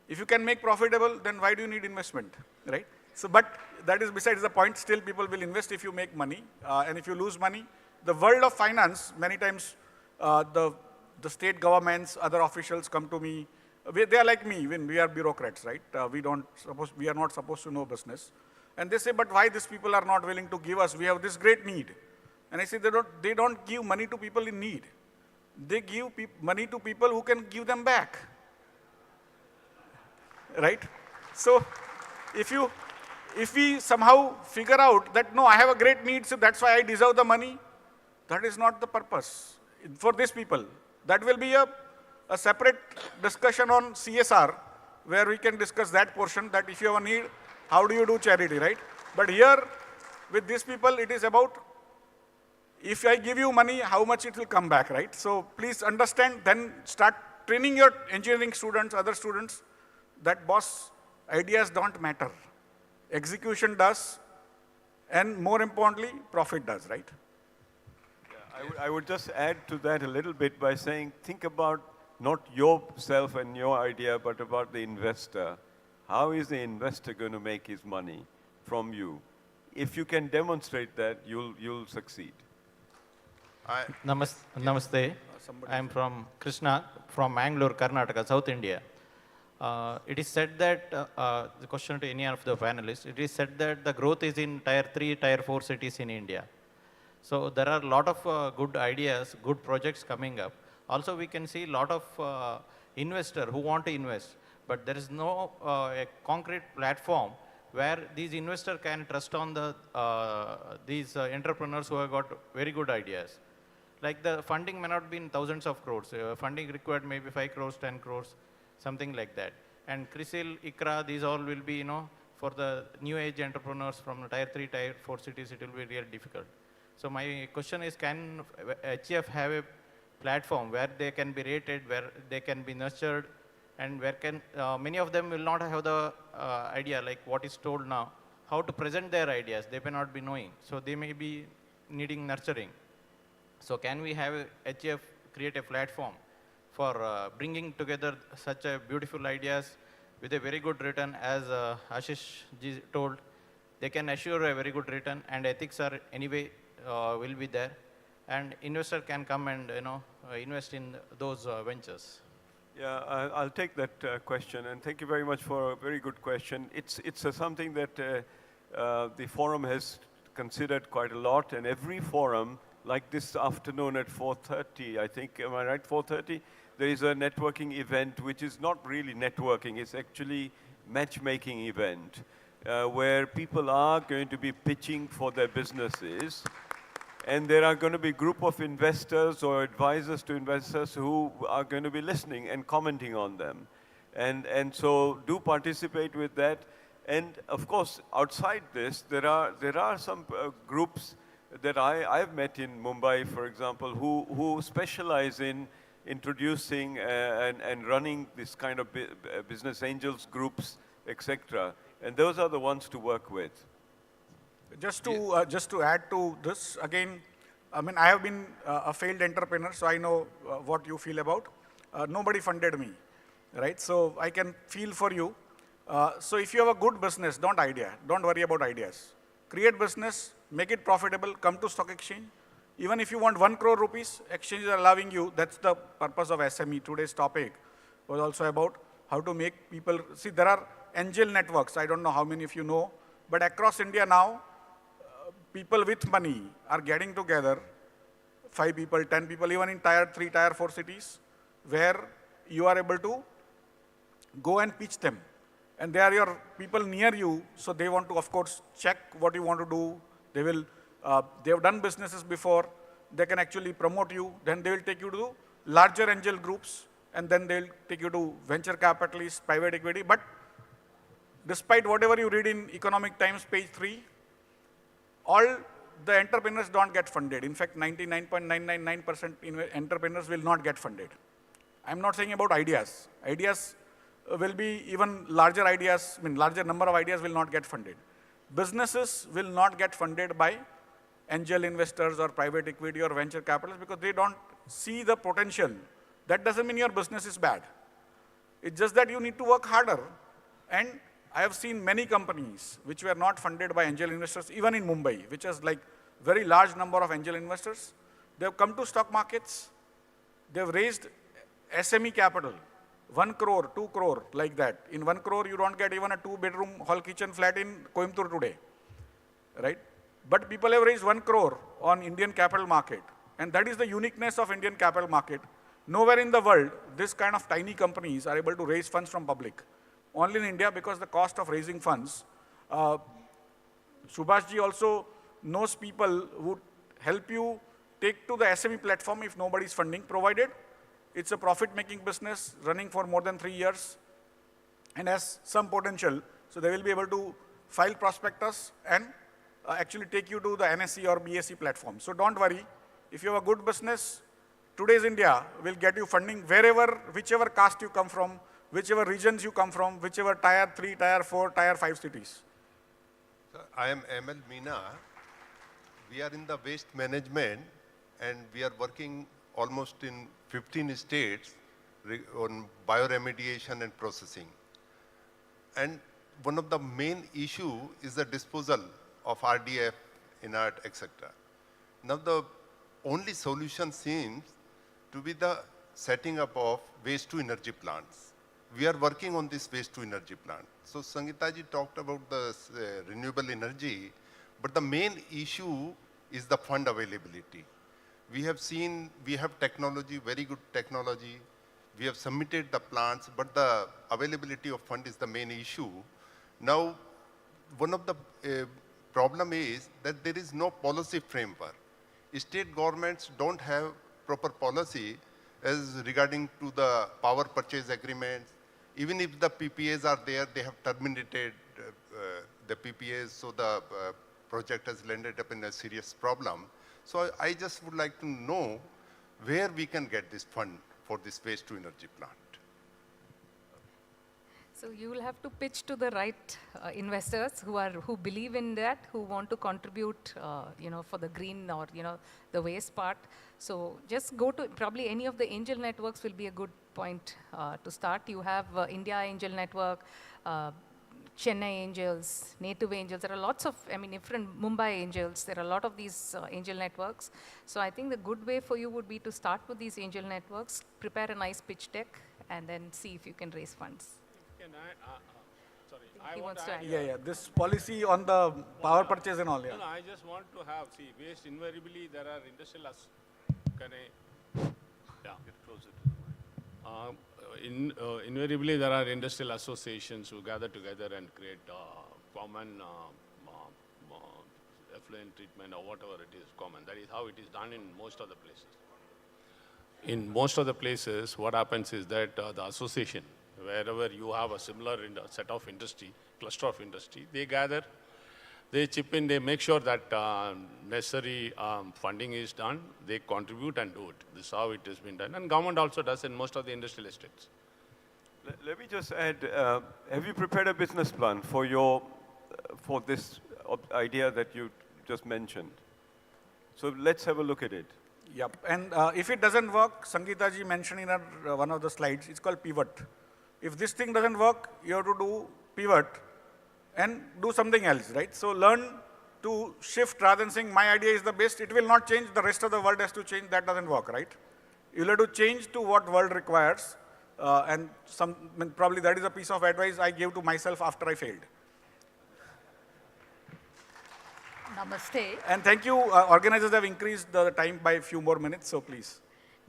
If you can make profitable, then why do you need investment, right? So, but that is besides the point. Still, people will invest if you make money, and if you lose money. The world of finance, many times, the state governments, other officials come to me. They are like me when we are bureaucrats, right? We are not supposed to know business. And they say, but why these people are not willing to give us? We have this great need. And I say, they don't give money to people in need. They give money to people who can give them back, right? So if we somehow figure out that, no, I have a great need, so that's why I deserve the money, that is not the purpose for these people. That will be a separate discussion on CSR, where we can discuss that portion, that if you have a need, how do you do charity, right? But here, with these people, it is about, if I give you money, how much it will come back, right? So please understand, then start training your engineering students, other students, that boss, ideas don't matter. Execution does, and more importantly, profit does, right? I would just add to that a little bit by saying, think about not yourself and your idea, but about the investor. How is the investor going to make his money from you? If you can demonstrate that, you'll succeed. Namaste. I am from Krishna, from Mangalore, Karnataka, South India. It is said that, the question to any of the panelists, it is said that the growth is in tier 3, tier 4 cities in India. So there are a lot of good ideas, good projects coming up. Also, we can see a lot of investors who want to invest, but there is no a concrete platform where these investors can trust on these entrepreneurs who have got very good ideas. Like the funding may not be in thousands of crores. Funding required maybe 5 crores, 10 crores, something like that. And CRISIL, ICRA, these all will be, for the new age entrepreneurs from tier 3, tier 4 cities, it will be really difficult. So my question is, can HF have a platform where they can be rated, where they can be nurtured, and where many of them will not have the idea like what is told now, how to present their ideas, they may not be knowing. So they may be needing nurturing. So can we have HF create a platform for bringing together such a beautiful ideas with a very good return, as Ashish ji told, they can assure a very good return, and ethics are anyway will be there, and investor can come and invest in those ventures. Yeah, I'll take that question, and thank you very much for a very good question. It's something that the forum has considered quite a lot, and every forum, like this afternoon at 4:30, I think, am I right, 4:30? There is a networking event which is not really networking, it's actually matchmaking event where people are going to be pitching for their businesses, and there are going to be a group of investors or advisors to investors who are going to be listening and commenting on them. And so do participate with that. And of course, outside this, there are some groups that I've met in Mumbai, for example, who specialize in introducing and running this kind of business angels groups, etc. And those are the ones to work with. Just to add to this, again, I mean, I have been a failed entrepreneur, so I know what you feel about. Nobody funded me, right? So I can feel for you. So if you have a good business, don't worry about ideas. Create business, make it profitable, come to stock exchange. Even if you want 1 crore rupees, exchanges are allowing you. That's the purpose of SME. Today's topic was also about how to make people, see, there are angel networks. I don't know how many of you know, but across India now, people with money are getting together, 5 people, 10 people, even in tier 3, tier 4 cities, where you are able to go and pitch them. And they are your people near you, so they want to, of course, check what you want to do. They have done businesses before. They can actually promote you. Then they will take you to larger angel groups, and then they'll take you to venture capitalists, private equity. But despite whatever you read in Economic Times, page 3, all the entrepreneurs don't get funded. In fact, 99.999% entrepreneurs will not get funded. I'm not saying about ideas. Ideas will be even larger ideas, I mean, larger number of ideas will not get funded. Businesses will not get funded by angel investors or private equity or venture capitalists because they don't see the potential. That doesn't mean your business is bad. It's just that you need to work harder. And I have seen many companies which were not funded by angel investors, even in Mumbai, which has like very large number of angel investors. They've come to stock markets. They've raised SME capital, 1 crore, 2 crore, like that. In 1 crore, you don't get even a 2-bedroom hall kitchen flat in Coimbatore today, right? But people have raised 1 crore on Indian capital market. And that is the uniqueness of Indian capital market. Nowhere in the world, this kind of tiny companies are able to raise funds from public. Only in India, because the cost of raising funds. Subhashji also knows people who help you take to the SME platform if nobody is funding, provided it's a profit-making business running for more than 3 years and has some potential. So they will be able to file prospectus and actually take you to the NSE or BSE platform. So don't worry. If you have a good business, today's India will get you funding wherever, whichever caste you come from, whichever regions you come from, whichever tier 3, tier 4, tier 5 cities. I am ML Meena. We are in the waste management and we are working almost in 15 states on bioremediation and processing. And one of the main issue is the disposal of RDF, inert, etc. Now the only solution seems to be the setting up of waste to energy plants. We are working on this waste to energy plant. So Sangeeta ji talked about the renewable energy, but the main issue is the fund availability. We have seen, we have technology, very good technology. We have submitted the plans, but the availability of fund is the main issue. Now, one of the problem is that there is no policy framework. State governments don't have proper policy as regarding to the power purchase agreements. Even if the PPAs are there, they have terminated the PPAs, so the project has landed up in a serious problem. So I just would like to know where we can get this fund for this waste to energy plant. So you will have to pitch to the right investors who believe in that, who want to contribute, for the green or the waste part. So just go to probably any of the angel networks will be a good point to start. You have India Angel Network, Chennai Angels, Native Angels. There are lots of, different Mumbai Angels. There are a lot of these angel networks. So I think the good way for you would be to start with these angel networks, prepare a nice pitch deck, and then see if you can raise funds. Can I, I want to add. Yeah, this policy on the power purchase and all, yeah. No, I just want to have, waste invariably there are industrial, can I, yeah. Get closer to the mic. Invariably, there are industrial associations who gather together and create common effluent treatment or whatever it is common. That is how it is done in most of the places. In most of the places, what happens is that the association, wherever you have a similar set of industry, cluster of industry, they gather, they chip in, they make sure that necessary funding is done, they contribute and do it. This is how it has been done. And government also does in most of the industrial estates. Let me just add, have you prepared a business plan for for this idea that you just mentioned? So let's have a look at it. Yep, and if it doesn't work, Sangeeta ji mentioned in her, one of the slides, it's called pivot. If this thing doesn't work, you have to do pivot and do something else, right? So learn to shift rather than saying my idea is the best, it will not change, the rest of the world has to change, that doesn't work, right? You'll have to change to what world requires, and probably that is a piece of advice I gave to myself after I failed. Namaste. And thank you, organizers have increased the time by a few more minutes, so please.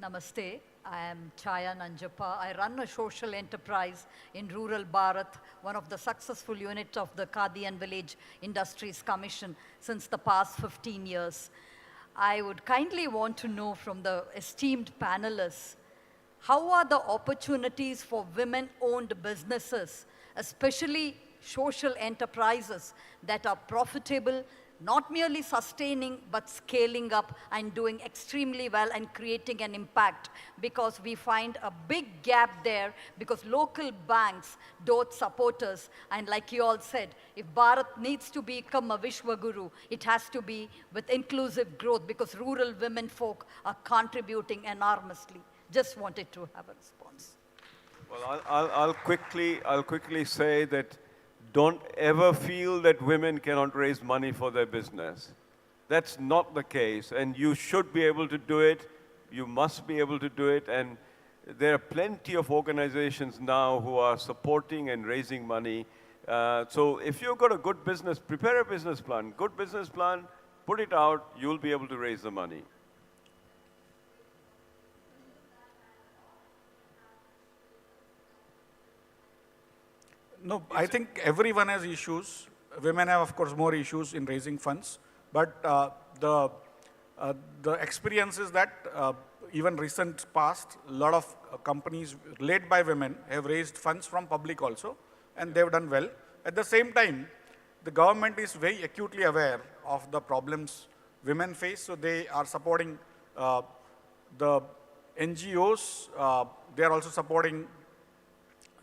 Namaste. I am Chaya Nanjappa. I run a social enterprise in rural Bharat, one of the successful units of the Khadi and Village Industries Commission since the past 15 years. I would kindly want to know from the esteemed panelists, how are the opportunities for women-owned businesses, especially social enterprises that are profitable, not merely sustaining, but scaling up and doing extremely well and creating an impact, because we find a big gap there because local banks don't support us. And like you all said, if Bharat needs to become a Vishwa Guru, it has to be with inclusive growth because rural women folk are contributing enormously. Just wanted to have a response. Well, I'll quickly say that don't ever feel that women cannot raise money for their business. That's not the case, and you should be able to do it. You must be able to do it, and there are plenty of organizations now who are supporting and raising money. So if you've got a good business, prepare a business plan. Good business plan, put it out, you'll be able to raise the money. No, I think everyone has issues. Women have, of course, more issues in raising funds. But the experience is that even recent past, a lot of companies led by women have raised funds from public also, and they've done well. At the same time, the government is very acutely aware of the problems women face, so they are supporting the NGOs. They are also supporting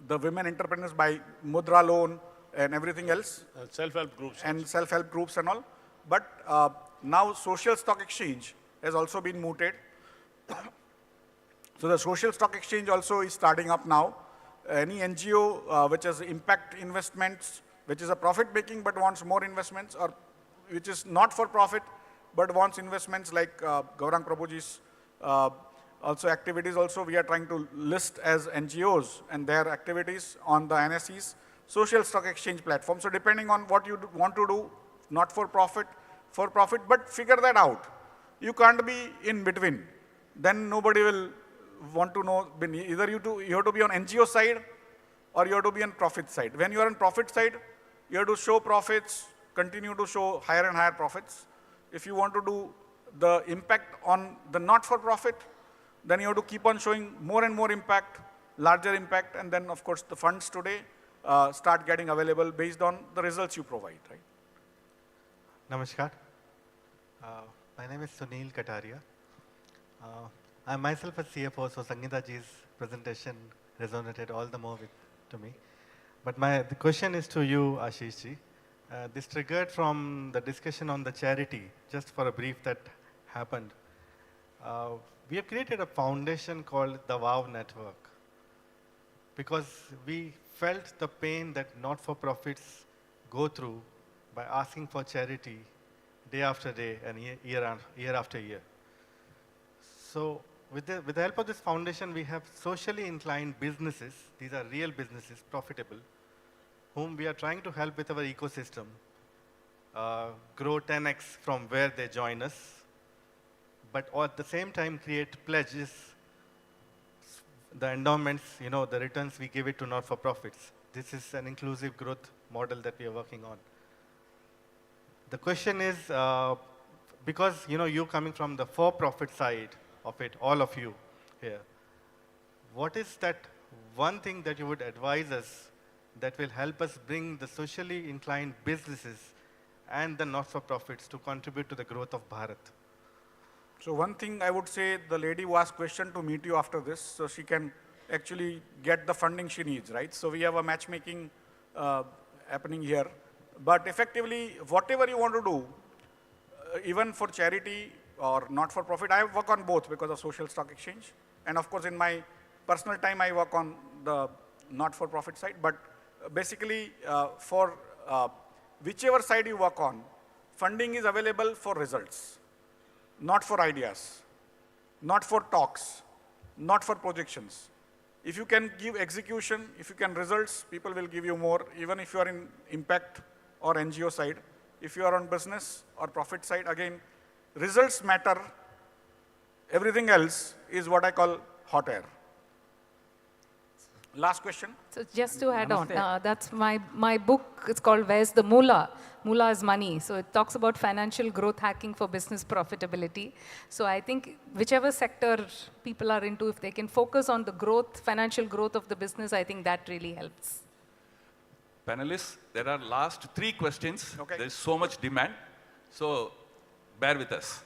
the women entrepreneurs by Mudra loan and everything else. Self-help groups. And self-help groups and all. But now social stock exchange has also been mooted. So the social stock exchange also is starting up now. Any NGO which has impact investments, which is a profit making but wants more investments, or which is not for profit but wants investments like Gaurang Prabhuji's also activities also we are trying to list as NGOs and their activities on the NSE's social stock exchange platform. So depending on what you want to do, not for profit, but figure that out. You can't be in between. Then nobody will want to know, either you have to be on NGO side or you have to be on profit side. When you are on profit side, you have to show profits, continue to show higher and higher profits. If you want to do the impact on the not-for-profit, then you have to keep on showing more and more impact, larger impact, and then of course the funds today start getting available based on the results you provide, right? Namaskar. My name is Sunil Kataria. I am myself a CFO, so Sangeeta ji's presentation resonated all the more to me. But the question is to you, Ashish ji. This triggered from the discussion on the charity, just for a brief that happened. We have created a foundation called the WOW Network because we felt the pain that not-for-profits go through by asking for charity day after day and year after year. So with the help of this foundation, we have socially inclined businesses, these are real businesses, profitable, whom we are trying to help with our ecosystem, grow 10x from where they join us, but at the same time create pledges the endowments, the returns we give it to not-for-profits. This is an inclusive growth model that we are working on. The question is, because you coming from the for-profit side of it, all of you here, what is that one thing that you would advise us that will help us bring the socially inclined businesses and the not-for-profits to contribute to the growth of Bharat? So one thing I would say, the lady who asked question to meet you after this, so she can actually get the funding she needs, right? So we have a matchmaking happening here. But effectively, whatever you want to do, even for charity or not-for-profit, I work on both because of social stock exchange. And of course, in my personal time, I work on the not-for-profit side. But basically, for whichever side you work on, funding is available for results. Not for ideas, not for talks, not for projections. If you can give execution, if you can results, people will give you more, even if you are in impact or NGO side. If you are on business or profit side, again, results matter. Everything else is what I call hot air. Last question. So just to add on, that's my book. It's called Where's the Moolah? Moolah is money. So it talks about financial growth hacking for business profitability. So I think whichever sector people are into, if they can focus on the growth, financial growth of the business, I think that really helps. Panelists, there are last 3 questions. Okay. There is so much demand. So bear with us.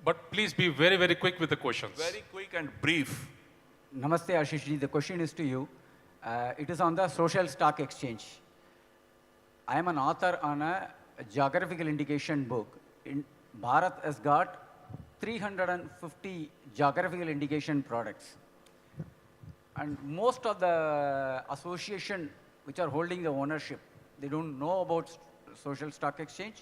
But please be very, very quick with the questions. Very quick and brief. Namaste, Ashish ji. The question is to you. It is on the social stock exchange. I am an author on a geographical indication book. Bharat has got 350 geographical indication products. And most of the association which are holding the ownership, they don't know about social stock exchange.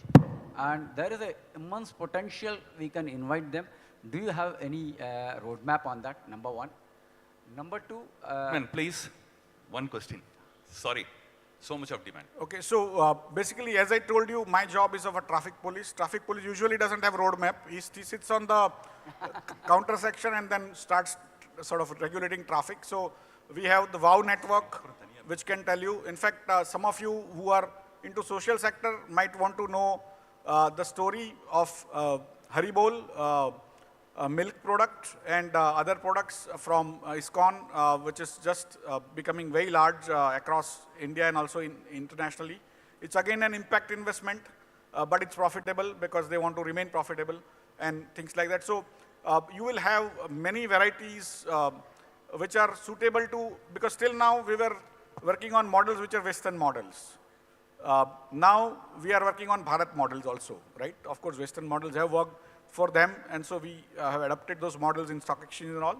And there is an immense potential. We can invite them. Do you have any roadmap on that? Number one. Number two. Please, one question. Sorry, so much of demand. Okay, so basically, as I told you, my job is of a traffic police. Traffic police usually doesn't have roadmap. He sits on the counter section and then starts sort of regulating traffic. So we have the WOW network, which can tell you. In fact, some of you who are into social sector might want to know the story of Haribol, milk product and other products from ISKCON, which is just becoming very large across India and also internationally. It's again an impact investment, but it's profitable because they want to remain profitable and things like that. So you will have many varieties which are suitable to, because till now we were working on models which are Western models. Now we are working on Bharat models also, right? Of course, Western models have worked for them, and so we have adopted those models in stock exchange and all.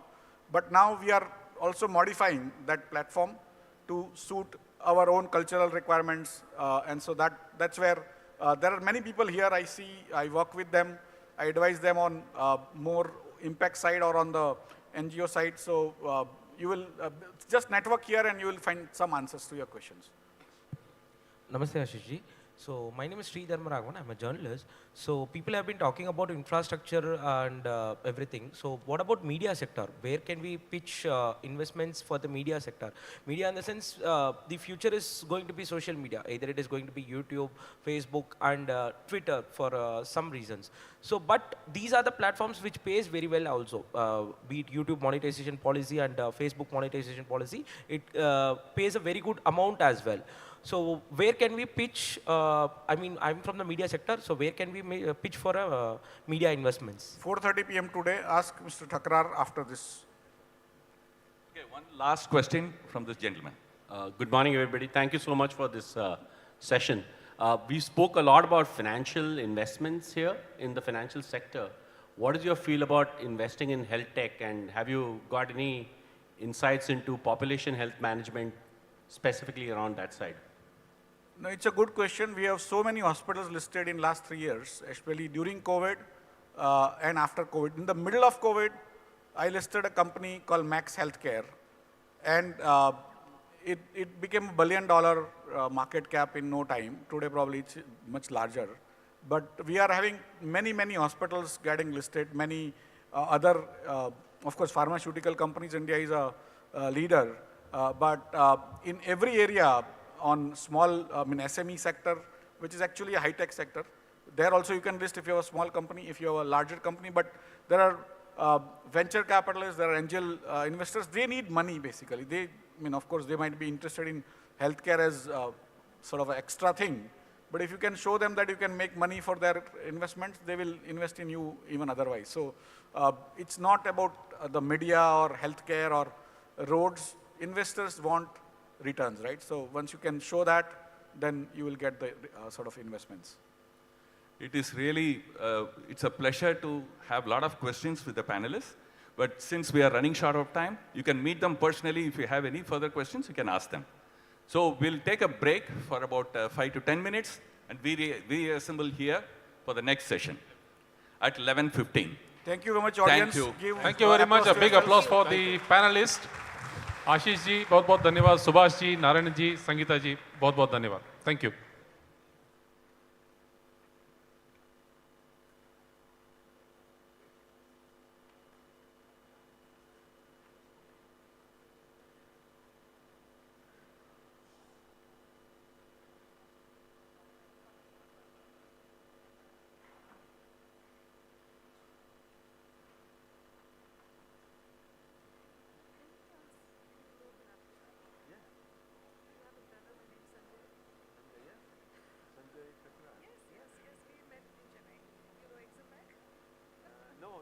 But now we are also modifying that platform to suit our own cultural requirements, and so that's where there are many people here I see, I work with them, I advise them on more impact side or on the NGO side. So you will just network here and you will find some answers to your questions. Namaste, Ashish ji. So my name is Sri Dharmaraghavan. I'm a journalist. So people have been talking about infrastructure and everything. So what about media sector? Where can we pitch investments for the media sector? Media in the sense, the future is going to be social media. Either it is going to be YouTube, Facebook, and Twitter for some reasons. So, but these are the platforms which pays very well also. Be it YouTube monetization policy and Facebook monetization policy, it pays a very good amount as well. So where can we pitch? I mean, I'm from the media sector, so where can we pitch for media investments? 4:30 p.m. today. Ask Mr. Thakrar after this. Okay, one last question from this gentleman. Good morning, everybody. Thank you so much for this session. We spoke a lot about financial investments here in the financial sector. What is your feel about investing in health tech, and have you got any insights into population health management specifically around that side? No, it's a good question. We have so many hospitals listed in last 3 years, especially during COVID and after COVID. In the middle of COVID, I listed a company called Max Healthcare, and it became $1 billion market cap in no time. Today, probably it's much larger. But we are having many, many hospitals getting listed, many other, of course, pharmaceutical companies. India is a leader. But in every area on small, SME sector, which is actually a high-tech sector, there also you can list if you have a small company, if you have a larger company, but there are venture capitalists, there are angel investors, they need money basically. Of course, they might be interested in healthcare as sort of an extra thing, but if you can show them that you can make money for their investments, they will invest in you even otherwise. So it's not about the media or healthcare or roads. Investors want returns, right? So once you can show that, then you will get the sort of investments. It is really, it's a pleasure to have a lot of questions with the panelists. But since we are running short of time, you can meet them personally. If you have any further questions, you can ask them. So we'll take a break for about 5 to 10 minutes, and we reassemble here for the next session at 11:15. Thank you very much, audience. Thank you. Thank you very much. A big applause for the panelists. Ashish ji बहुत बहुत धन्यवाद, सुभाष जी, नारायण जी, संगीता जी बहुत बहुत धन्यवाद. Thank you.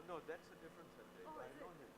No, that's a different Sanjay. I know him.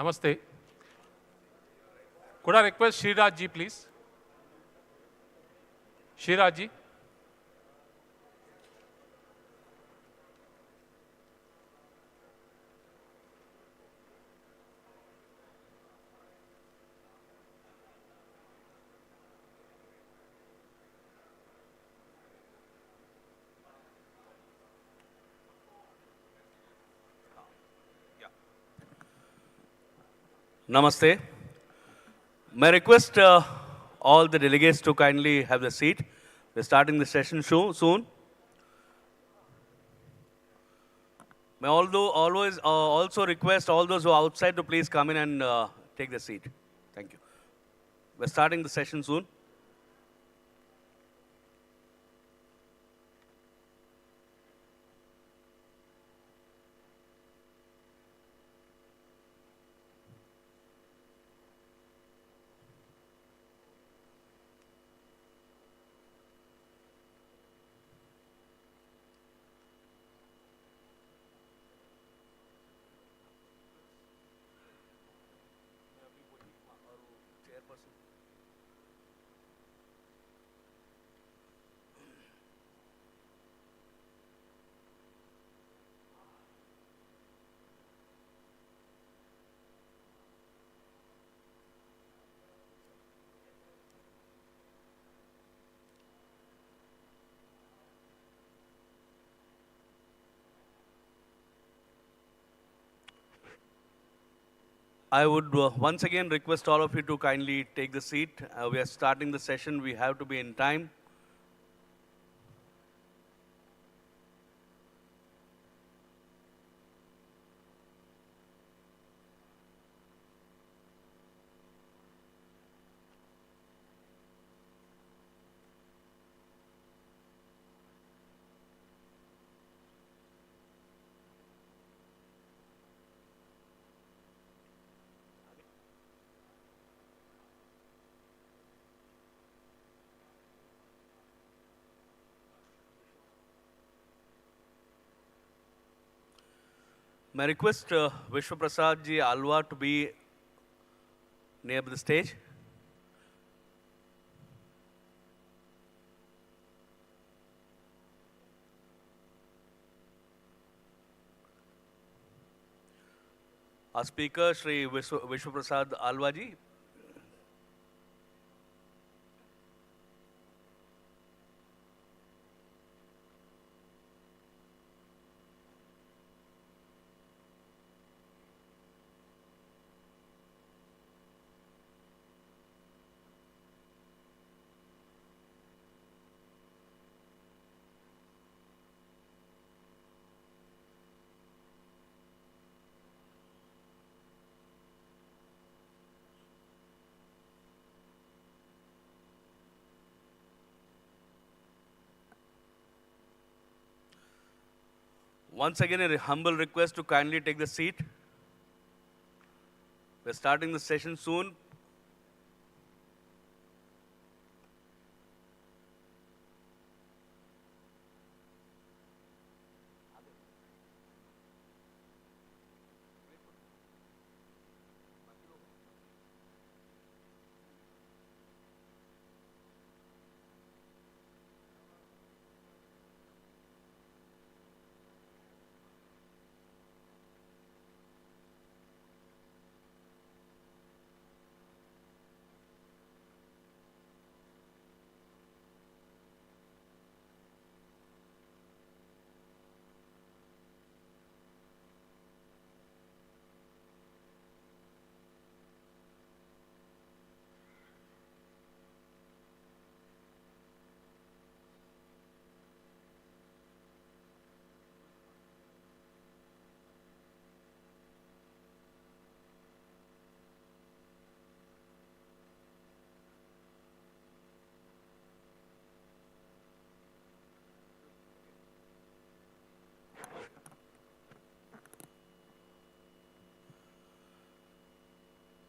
Namaste. Could I request Sriraj ji, please? Sriraj ji. Namaste. May I request all the delegates to kindly have the seat. We're starting the session soon. May always also request all those who are outside to please come in and take the seat. Thank you. We're starting the session soon. I would once again request all of you to kindly take the seat. We are starting the session. We have to be in time. May I request Vishwa ji Alwa to be near the stage. Our speaker, Shri Vishwa Alwa ji. Once again, a humble request to kindly take the seat. We're starting the session soon.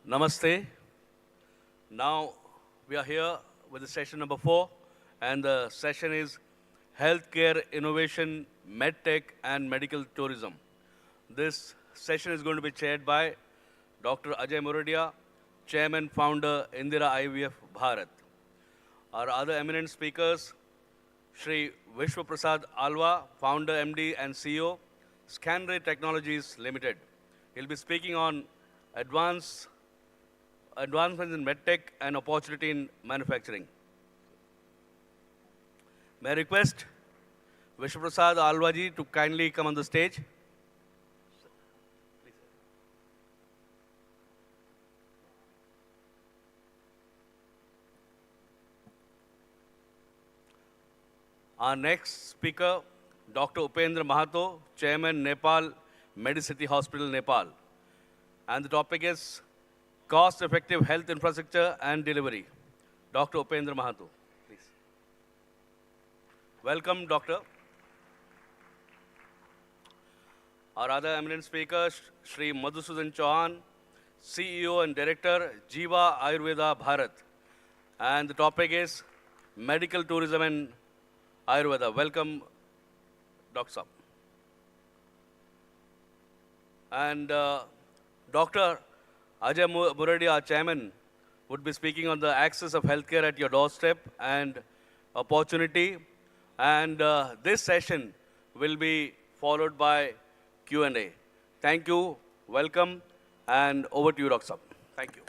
Namaste. Now we are here with the session number 4, and the session is Healthcare Innovation, MedTech and Medical Tourism. This session is going to be chaired by Dr. Ajay Muradia, Chairman, Founder, Indira IVF Bharat. Our other eminent speakers, Shri Vishwa Alwa, Founder, MD and CEO, Scanray Technologies Limited. He'll be speaking on advancements in medtech and opportunity in manufacturing. May I request Vishwa Alwaji to kindly come on the stage. Our next speaker, Dr. Upendra Mahato, Chairman, Nepal Medicity Hospital, Nepal. And the topic is cost-effective health infrastructure and delivery. Dr. Upendra Mahato, please. Welcome, Doctor. Our other eminent speaker, Shri Madhusudan Chauhan, CEO and Director, Jiva Ayurveda Bharat. And the topic is medical tourism and Ayurveda. Welcome, Dr. Saab. And Dr. Ajay Muradi, our chairman, would be speaking on the access of healthcare at your doorstep and opportunity. And this session will be followed by Q&A. Thank you, welcome, and over to you, Dr. Saab. Thank you.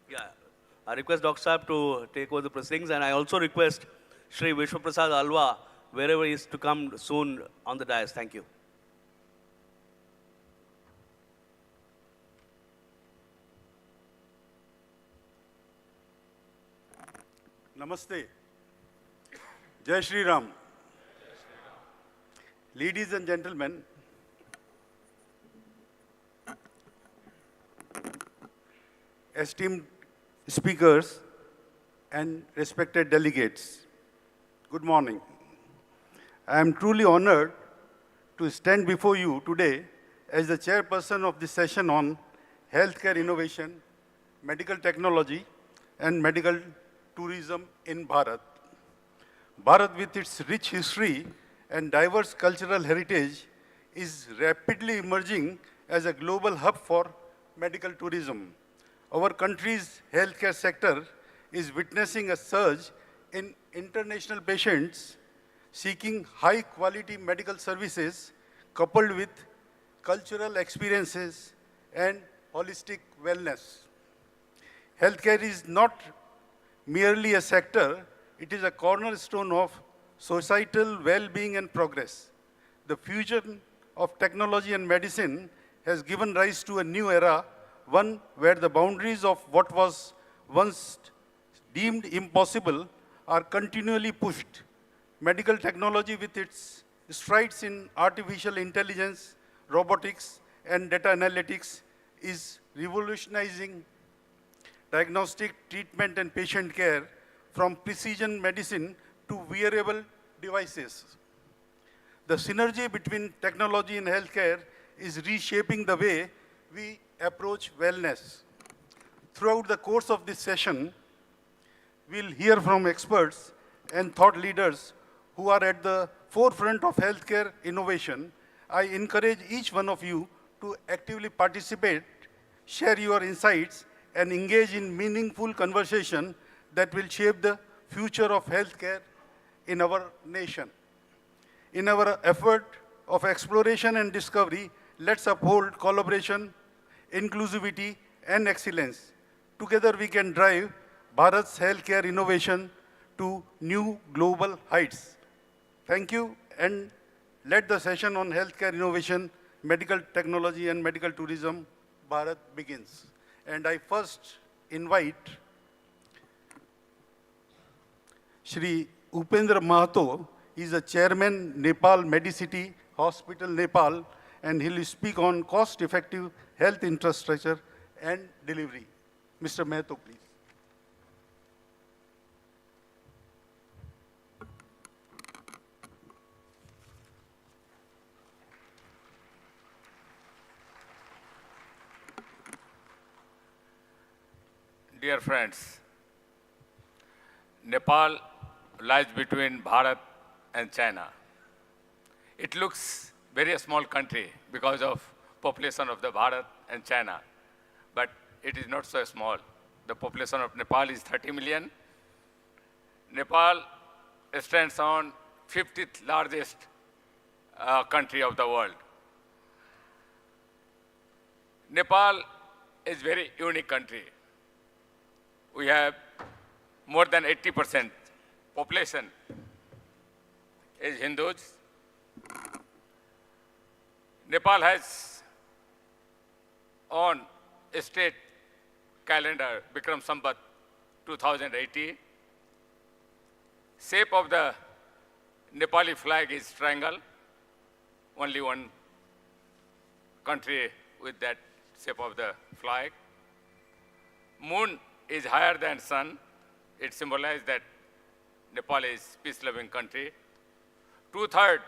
Yeah, I request Dr. Saab to take over the proceedings, and I also request Shri Vishwa Alwa, wherever he is, to come soon on the dais. Thank you. Namaste. Jai Shri Ram. Ladies and gentlemen, esteemed speakers and respected delegates, good morning. I am truly honored to stand before you today as the chairperson of this session on healthcare innovation, medical technology, and medical tourism in Bharat. Bharat, with its rich history and diverse cultural heritage, is rapidly emerging as a global hub for medical tourism. Our country's healthcare sector is witnessing a surge in international patients seeking high-quality medical services coupled with cultural experiences and holistic wellness. Healthcare is not merely a sector, it is a cornerstone of societal well-being and progress. The fusion of technology and medicine has given rise to a new era, one where the boundaries of what was once deemed impossible are continually pushed. Medical technology, with its strides in artificial intelligence, robotics, and data analytics, is revolutionizing diagnostic, treatment, and patient care, from precision medicine to wearable devices. The synergy between technology and healthcare is reshaping the way we approach wellness. Throughout the course of this session, we'll hear from experts and thought leaders who are at the forefront of healthcare innovation. I encourage each one of you to actively participate, share your insights, and engage in meaningful conversation that will shape the future of healthcare in our nation. In our effort of exploration and discovery, let's uphold collaboration, inclusivity, and excellence. Together we can drive Bharat's healthcare innovation to new global heights. Thank you, and let the session on healthcare innovation, medical technology, and medical tourism, Bharat begins. And I first invite Shri Upendra Mahato. He is the chairman, Nepal Medicity Hospital, Nepal, and he will speak on cost-effective health infrastructure and delivery. Mr. Mahato, please. Dear friends, Nepal lies between Bharat and China. It looks very small country because of population of the Bharat and China, but it is not so small. The population of Nepal is 30 million. Nepal stands on 50th largest country of the world. Nepal is very unique country. We have more than 80% population is Hindus. Nepal has on state calendar Bikram Sambat 2080. Shape of the Nepali flag is triangle. Only one country with that shape of the flag. Moon is higher than sun. It symbolizes that Nepal is peace-loving country. 2/3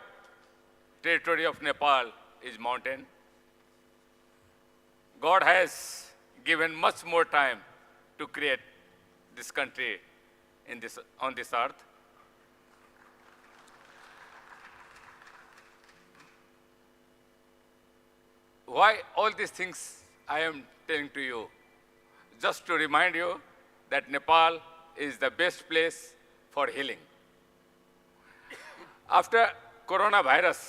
territory of Nepal is mountain. God has given much more time to create this country on this earth. Why all these things I am telling to you? Just to remind you that Nepal is the best place for healing. After coronavirus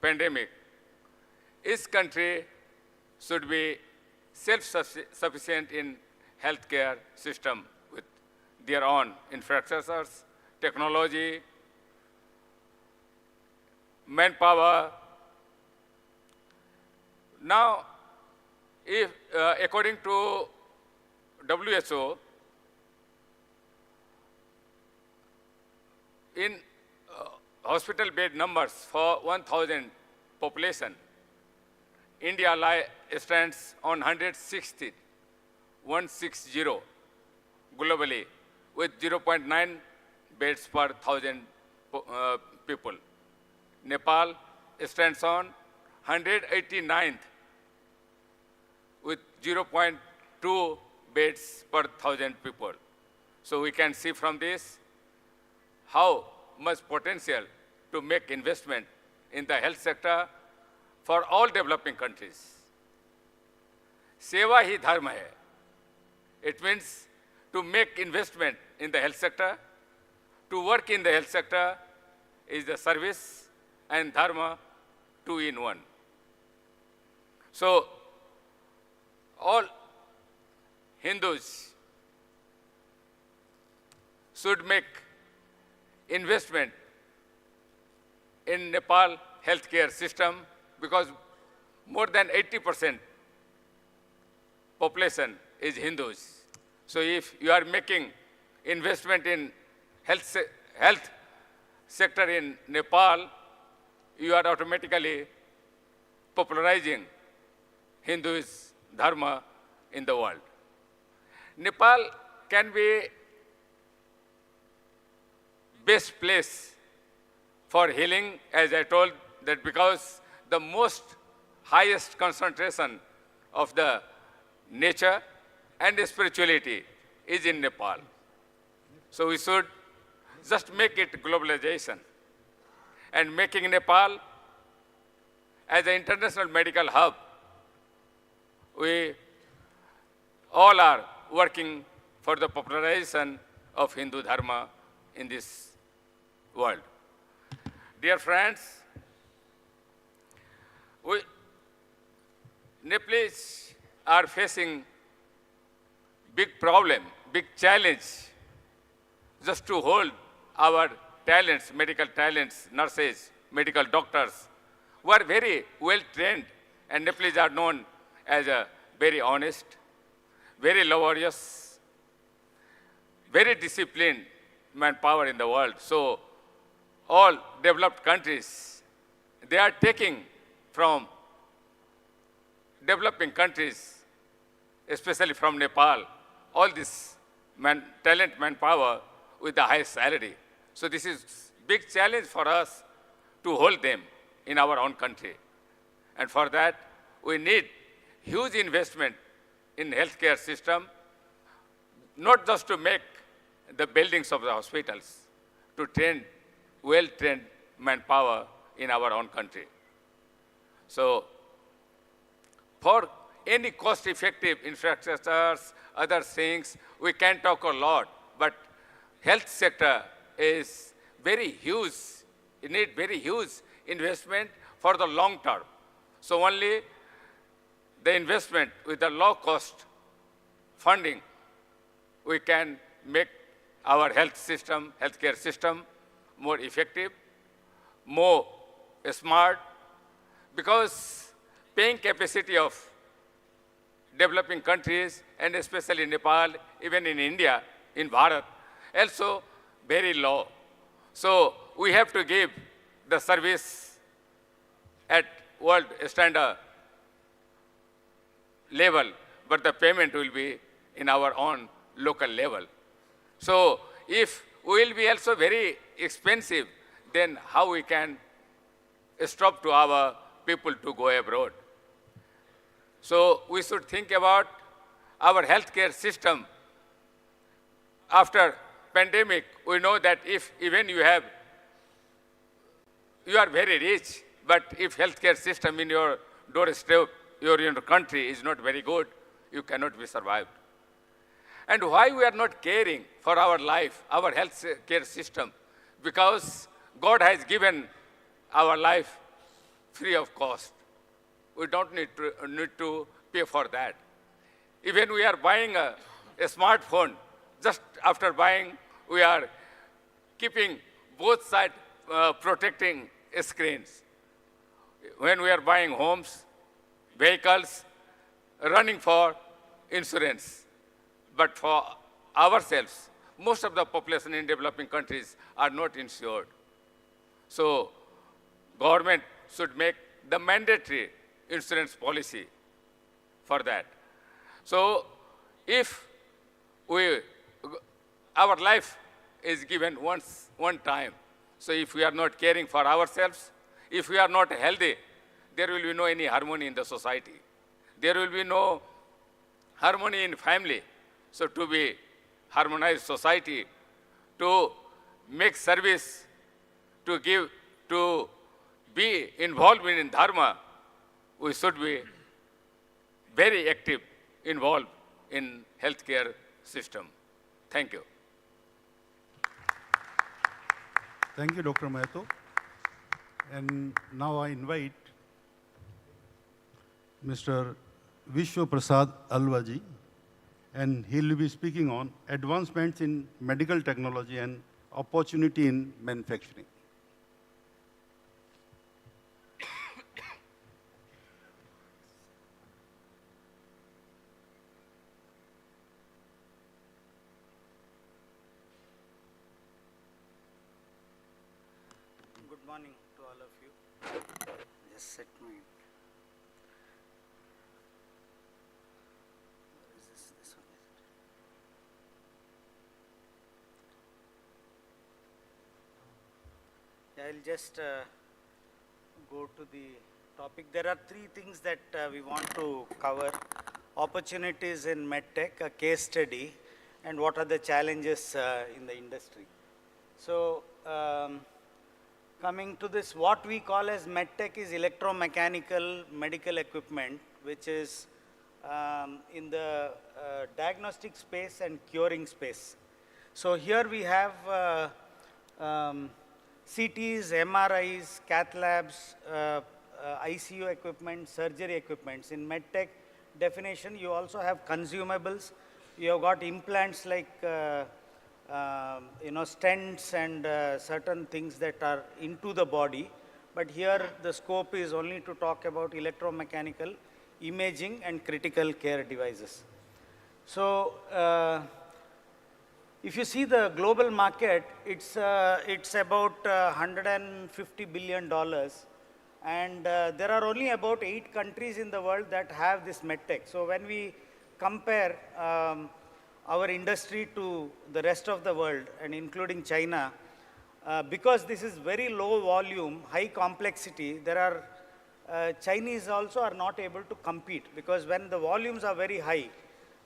pandemic, each country should be self-sufficient in healthcare system with their own infrastructures, technology, manpower. Now, if, according to WHO, in hospital bed numbers for 1,000 population, India stands on 160 globally with 0.9 beds per 1,000 people. Nepal stands on 189th with 0.2 beds per 1,000 people. So we can see from this how much potential to make investment in the health sector for all developing countries. Seva hi dharma hai. It means to make investment in the health sector, to work in the health sector is the service and dharma 2 in 1. So all Hindus should make investment in Nepal healthcare system because more than 80% population is Hindus. So if you are making investment in health sector in Nepal, you are automatically popularizing Hinduism dharma in the world. Nepal can be best place for healing, as I told, that because the most highest concentration of the nature and spirituality is in Nepal. So we should just make it globalization. And making Nepal as an international medical hub, we all are working for the popularization of Hindu dharma in this world. Dear friends, Nepalese are facing big problem, big challenge just to hold our talents, medical talents, nurses, medical doctors, who are very well trained, and Nepalese are known as a very honest, very laborious, very disciplined manpower in the world. So all developed countries, they are taking from developing countries, especially from Nepal, all this talent manpower with the highest salary. So this is big challenge for us to hold them in our own country. And for that, we need huge investment in healthcare system, not just to make the buildings of the hospitals, to train well-trained manpower in our own country. So, for any cost-effective infrastructures, other things, we can talk a lot, but health sector is very huge. It needs very huge investment for the long term. So only the investment with the low-cost funding, we can make our healthcare system more effective, more smart, because paying capacity of developing countries, and especially Nepal, even in India, in Bharat, also very low. So we have to give the service at world standard level, but the payment will be in our own local level. So if we will be also very expensive, then how we can stop to our people to go abroad? So we should think about our healthcare system. After pandemic, we know that if even you are very rich, but if healthcare system in your doorstep, your country is not very good, you cannot be survived. And why we are not caring for our life, our health care system? Because God has given our life free of cost. We don't need to pay for that. Even we are buying a smartphone, just after buying, we are keeping both sides protecting screens. When we are buying homes, vehicles, running for insurance. But for ourselves, most of the population in developing countries are not insured. So government should make the mandatory insurance policy for that. So if our life is given one time, so if we are not caring for ourselves, if we are not healthy, there will be no any harmony in the society. There will be no harmony in family. So to be harmonized society, to make service, to be involved in dharma, we should be very active, involved in healthcare system. Thank you. Thank you, Dr. Mahato. And now I invite Mr. Vishwa Prasad Alwaji, and he will be speaking on advancements in medical technology and opportunity in manufacturing. Good morning to all of you. Just set my. This one, is it? I'll just go to the topic. There are three things that we want to cover: opportunities in medtech, a case study, and what are the challenges in the industry. So. Coming to this, what we call as medtech is electromechanical medical equipment, which is in the diagnostic space and curing space. So here we have CTs, MRIs, cath labs, ICU equipment, surgery equipments. In medtech definition, you also have consumables. You have got implants like stents and certain things that are into the body. But here the scope is only to talk about electromechanical, imaging and critical care devices. So if you see the global market, it's about $150 billion. And there are only about 8 countries in the world that have this medtech. So when we compare our industry to the rest of the world, and including China, because this is very low volume, high complexity, there are Chinese also are not able to compete, because when the volumes are very high,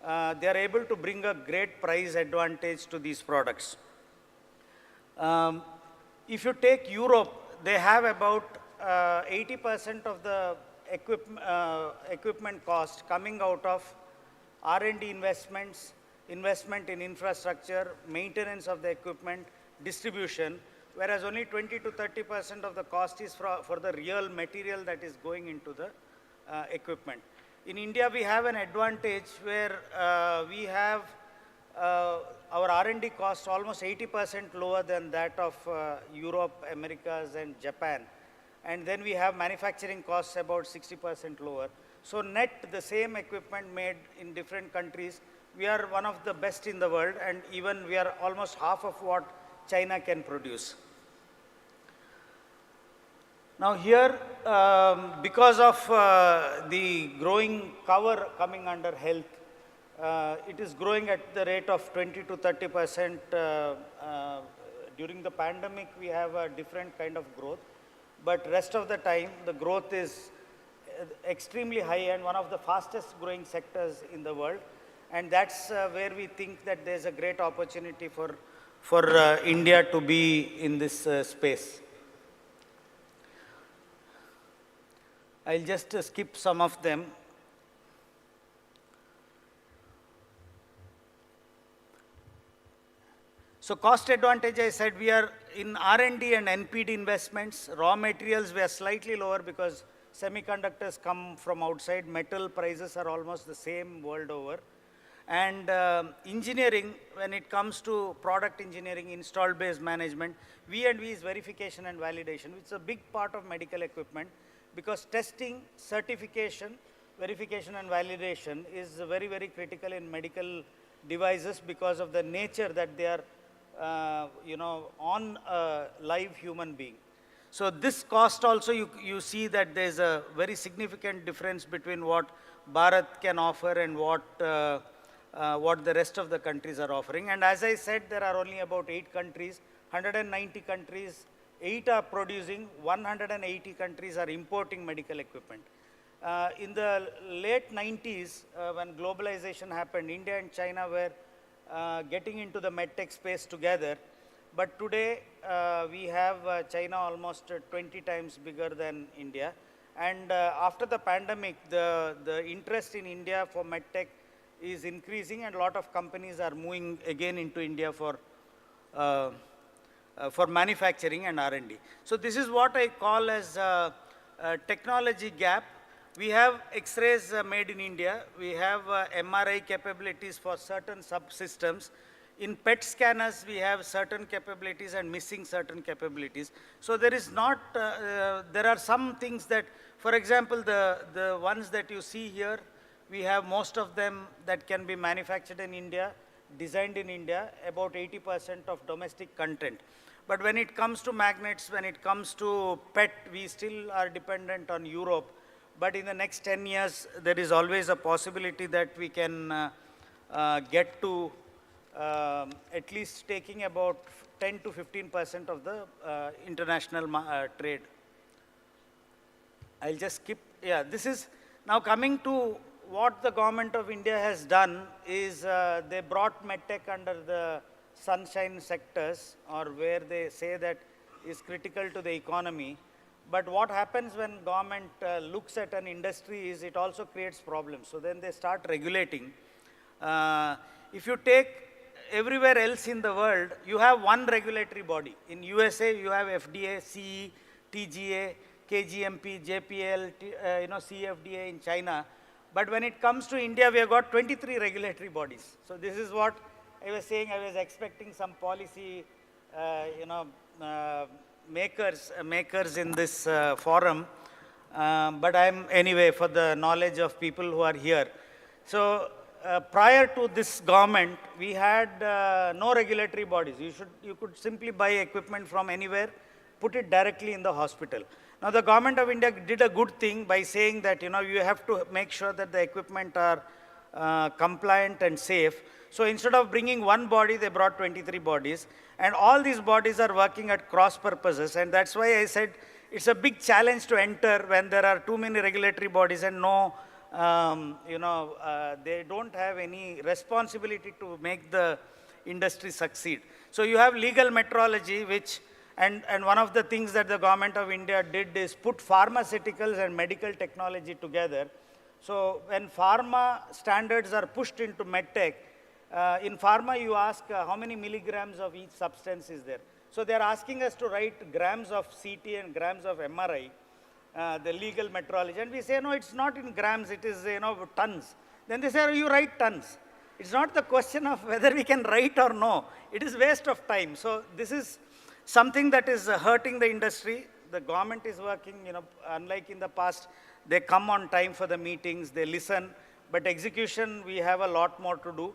they are able to bring a great price advantage to these products. If you take Europe, they have about 80% of the equipment cost coming out of R&D investments, investment in infrastructure, maintenance of the equipment, distribution, whereas only 20 to 30% of the cost is for the real material that is going into the equipment. In India, we have an advantage where we have our R&D cost almost 80% lower than that of Europe, Americas, and Japan. And then we have manufacturing costs about 60% lower. So net, the same equipment made in different countries, we are one of the best in the world, and even we are almost half of what China can produce. Now here, because of the growing cover coming under health, it is growing at the rate of 20 to 30%. During the pandemic, we have a different kind of growth, but rest of the time, the growth is extremely high and one of the fastest growing sectors in the world. And that's where we think that there's a great opportunity for India to be in this space. I'll just skip some of them. So cost advantage, I said we are in R&D and NPD investments. Raw materials, we are slightly lower because semiconductors come from outside. Metal prices are almost the same world over. And engineering, when it comes to product engineering, installed base management, V&V is verification and validation, which is a big part of medical equipment because testing, certification, verification and validation is very, very critical in medical devices because of the nature that they are on a live human being. So this cost also, you see that there's a very significant difference between what Bharat can offer and what the rest of the countries are offering. And as I said, there are only about 8 countries, 190 countries, 8 are producing, 180 countries are importing medical equipment. In the late 90s, when globalization happened, India and China were getting into the medtech space together. But today, we have China almost 20 times bigger than India. And after the pandemic, the interest in India for medtech is increasing and a lot of companies are moving again into India for manufacturing and R&D. So this is what I call as a technology gap. We have X-rays made in India. We have MRI capabilities for certain subsystems. In PET scanners, we have certain capabilities and missing certain capabilities. So there is not, there are some things that, for example, the ones that you see here, we have most of them that can be manufactured in India, designed in India, about 80% of domestic content. But when it comes to magnets, when it comes to PET, we still are dependent on Europe. But in the next 10 years, there is always a possibility that we can get to at least taking about 10 to 15% of the international trade. I'll just skip. Yeah, this is now coming to what the government of India has done is they brought medtech under the sunshine sectors, or where they say that is critical to the economy. But what happens when government looks at an industry is it also creates problems. So then they start regulating. If you take everywhere else in the world, you have one regulatory body. In USA, you have FDA, CE, TGA, KGMP, JPL, CFDA in China. But when it comes to India, we have got 23 regulatory bodies. So this is what I was saying. I was expecting some policy, makers in this forum. But I'm, anyway, for the knowledge of people who are here. So prior to this government, we had no regulatory bodies. You could simply buy equipment from anywhere, put it directly in the hospital. Now, the government of India did a good thing by saying that, you have to make sure that the equipment are compliant and safe. So instead of bringing one body, they brought 23 bodies. And all these bodies are working at cross purposes. And that's why I said it's a big challenge to enter when there are too many regulatory bodies and no they don't have any responsibility to make the industry succeed. So you have legal metrology, which, and one of the things that the government of India did is put pharmaceuticals and medical technology together. So when pharma standards are pushed into medtech, in pharma you ask how many milligrams of each substance is there. So they're asking us to write grams of CT and grams of MRI, the legal metrology. And we say, no, it's not in grams, it is, tons. Then they say, oh, you write tons. It's not the question of whether we can write or no. It is waste of time. So this is something that is hurting the industry. The government is working, unlike in the past, they come on time for the meetings, they listen, but execution, we have a lot more to do.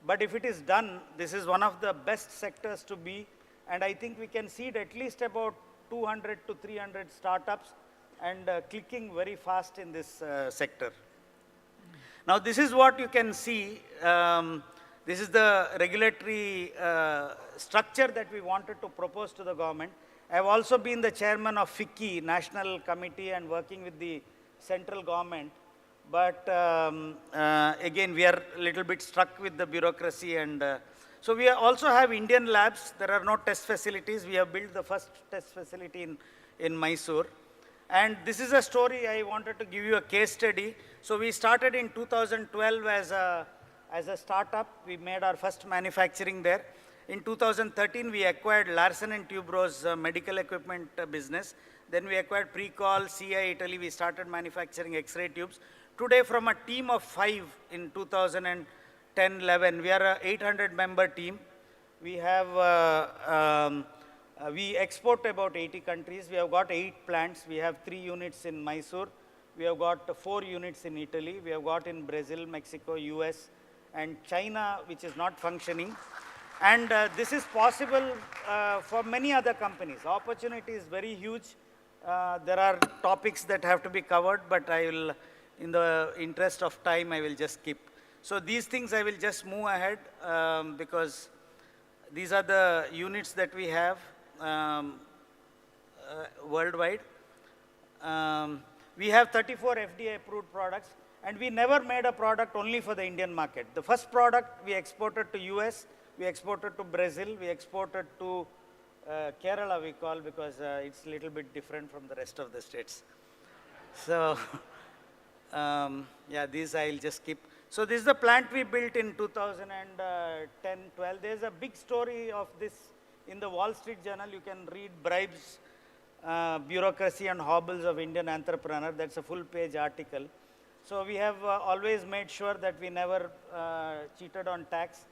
But if it is done, this is one of the best sectors to be, and I think we can see it at least about 200 to 300 startups and clicking very fast in this sector. Now, this is what you can see. This is the regulatory structure that we wanted to propose to the government. I have also been the chairman of FICCI, National Committee, and working with the central government. But again, we are a little bit stuck with the bureaucracy. And so we also have Indian labs. There are no test facilities. We have built the first test facility in Mysore. And this is a story I wanted to give you a case study. So we started in 2012 as a startup. We made our first manufacturing there. In 2013, we acquired Larsen & Toubro's medical equipment business. Then we acquired Precol, CI Italy. We started manufacturing X-ray tubes. Today, from a team of 5 in 2010-11, we are an 800-member team. We have, we export to about 80 countries. We have got 8 plants. We have 3 units in Mysore. We have got 4 units in Italy. We have got in Brazil, Mexico, US, and China, which is not functioning. And this is possible for many other companies. Opportunity is very huge. There are topics that have to be covered, but I will, in the interest of time, I will just skip. So these things I will just move ahead because these are the units that we have worldwide. We have 34 FDA-approved products, and we never made a product only for the Indian market. The first product we exported to US, we exported to Brazil, we exported to Kerala, we call, because it's a little bit different from the rest of the states. So, yeah, these I'll just skip. So this is the plant we built in 2010-12. There's a big story of this in the Wall Street Journal. You can read Bribes, Bureaucracy and Hobbles of Indian Entrepreneur. That's a full-page article. So we have always made sure that we never cheated on tax.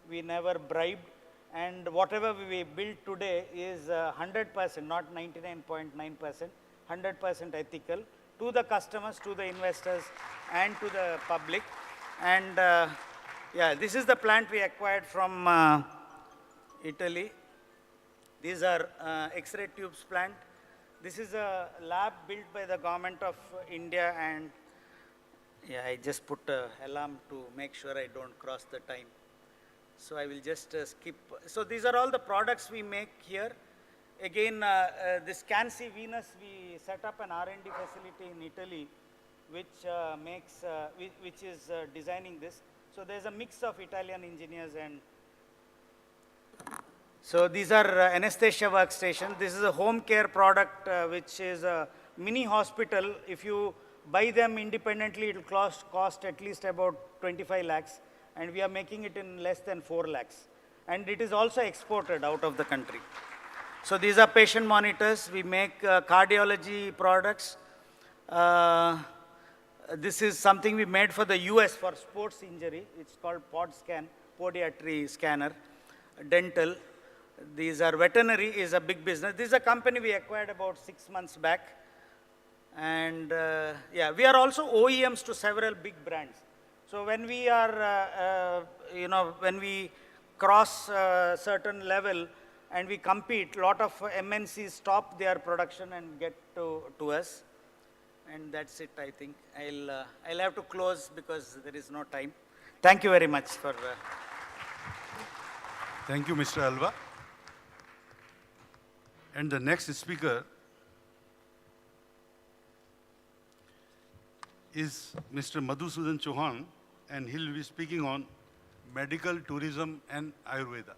We never bribed. And whatever we build today is 100%, not 99.9%, 100% ethical to the customers, to the investors, and to the public. And yeah, this is the plant we acquired from Italy. These are X-ray tubes plant. This is a lab built by the government of India, and yeah, I just put an alarm to make sure I don't cross the time. So I will just skip. So these are all the products we make here. Again, this CanC Venus, we set up an R&D facility in Italy, which which is designing this. So there's a mix of Italian engineers, and so these are anesthesia workstations. This is a home care product, which is a mini hospital. If you buy them independently, it will cost at least about 25 lakhs. And we are making it in less than 4 lakhs. And it is also exported out of the country. So these are patient monitors. We make cardiology products. This is something we made for the US for sports injury. It's called PodScan, podiatry scanner. Dental. These are veterinary is a big business. This is a company we acquired about 6 months back. And yeah, we are also OEMs to several big brands. So when we are, when we cross a certain level and we compete, a lot of MNCs stop their production and get to us. And that's it, I think. I'll have to close because there is no time. Thank you very much for... Thank you, Mr. Alva. And the next speaker is Mr. Madhusudan Chauhan, and he'll be speaking on medical tourism and Ayurveda.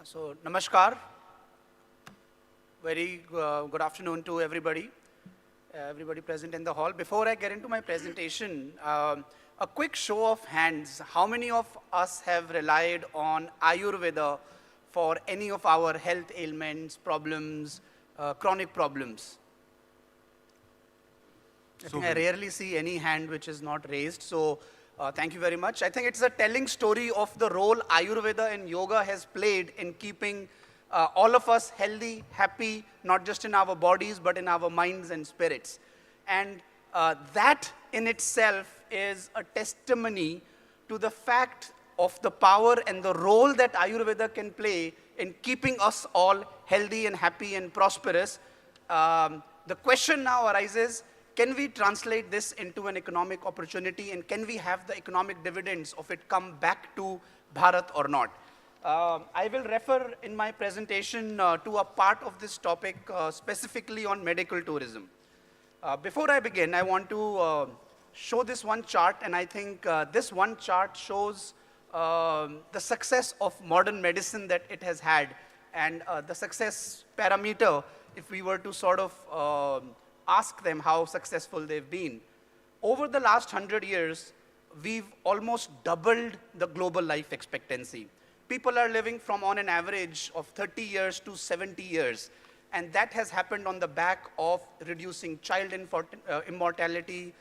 So, namaskar. Very good afternoon to everybody, everybody present in the hall. Before I get into my presentation, a quick show of hands. How many of us have relied on Ayurveda for any of our health ailments, problems, chronic problems? I think I rarely see any hand which is not raised. So thank you very much. I think it's a telling story of the role Ayurveda and yoga has played in keeping all of us healthy, happy, not just in our bodies, but in our minds and spirits. And that in itself is a testimony to the fact of the power and the role that Ayurveda can play in keeping us all healthy and happy and prosperous. The question now arises, can we translate this into an economic opportunity, and can we have the economic dividends of it come back to Bharat or not? I will refer in my presentation to a part of this topic specifically on medical tourism. Before I begin, I want to show this one chart, and I think this one chart shows the success of modern medicine that it has had, and the success parameter, if we were to sort of ask them how successful they've been. Over the last 100 years, we've almost doubled the global life expectancy. People are living from on an average of 30 years to 70 years. And that has happened on the back of reducing child immortality,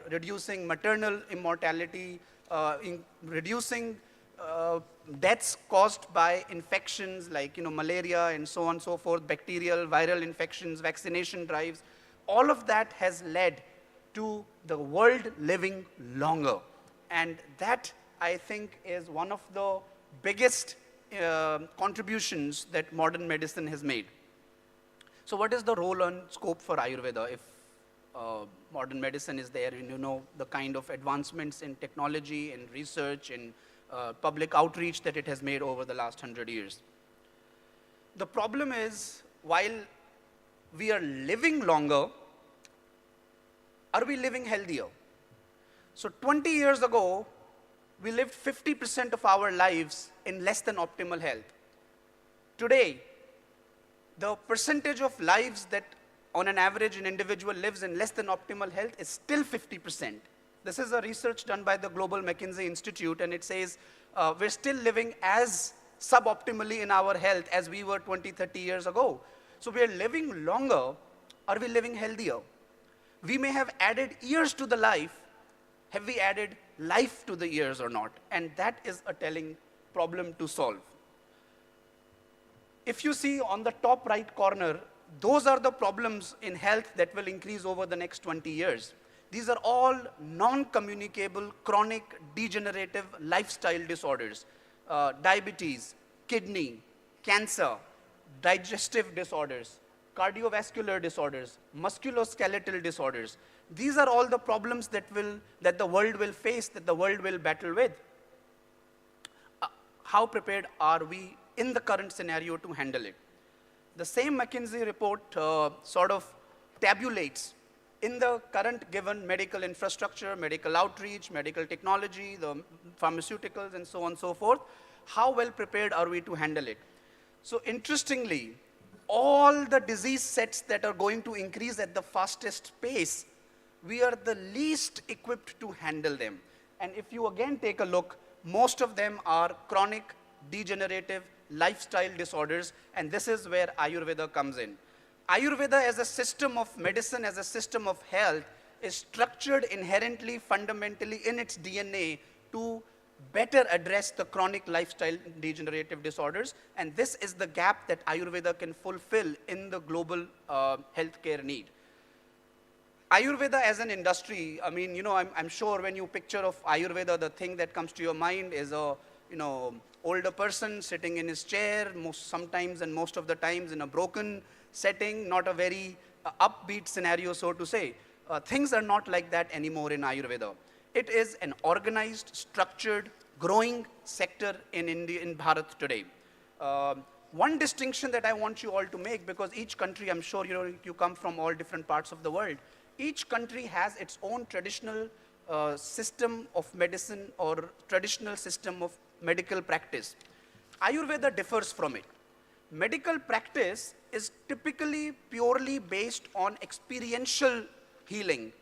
reducing maternal immortality, reducing deaths caused by infections like malaria and so on and so forth, bacterial, viral infections, vaccination drives. All of that has led to the world living longer. And that, I think, is one of the biggest contributions that modern medicine has made. So what is the role and scope for Ayurveda if modern medicine is there, and the kind of advancements in technology and research and public outreach that it has made over the last 100 years? The problem is, while we are living longer, are we living healthier? So 20 years ago, we lived 50% of our lives in less than optimal health. Today, the percentage of lives that on an average an individual lives in less than optimal health is still 50%. This is a research done by the Global McKinsey Institute, and it says we're still living as suboptimally in our health as we were 20, 30 years ago. So we are living longer. Are we living healthier? We may have added years to the life. Have we added life to the years or not? And that is a telling problem to solve. If you see on the top right corner, those are the problems in health that will increase over the next 20 years. These are all non-communicable, chronic, degenerative lifestyle disorders. Diabetes, kidney, cancer, digestive disorders, cardiovascular disorders, musculoskeletal disorders. These are all the problems that the world will face, that the world will battle with. How prepared are we in the current scenario to handle it? The same McKinsey report sort of tabulates in the current given medical infrastructure, medical outreach, medical technology, the pharmaceuticals, and so on and so forth, how well prepared are we to handle it? So interestingly, all the disease sets that are going to increase at the fastest pace, we are the least equipped to handle them. And if you again take a look, most of them are chronic, degenerative, lifestyle disorders, and this is where Ayurveda comes in. Ayurveda as a system of medicine, as a system of health, is structured inherently, fundamentally in its DNA to better address the chronic lifestyle degenerative disorders, and this is the gap that Ayurveda can fulfill in the global healthcare need. Ayurveda as an industry, I mean, I'm sure when you picture of Ayurveda, the thing that comes to your mind is a, older person sitting in his chair, sometimes and most of the times in a broken setting, not a very upbeat scenario, so to say. Things are not like that anymore in Ayurveda. It is an organized, structured, growing sector in India, in Bharat today. One distinction that I want you all to make, because each country, I'm sure you come from all different parts of the world, each country has its own traditional system of medicine or traditional system of medical practice. Ayurveda differs from it. Medical practice is typically purely based on experiential healing.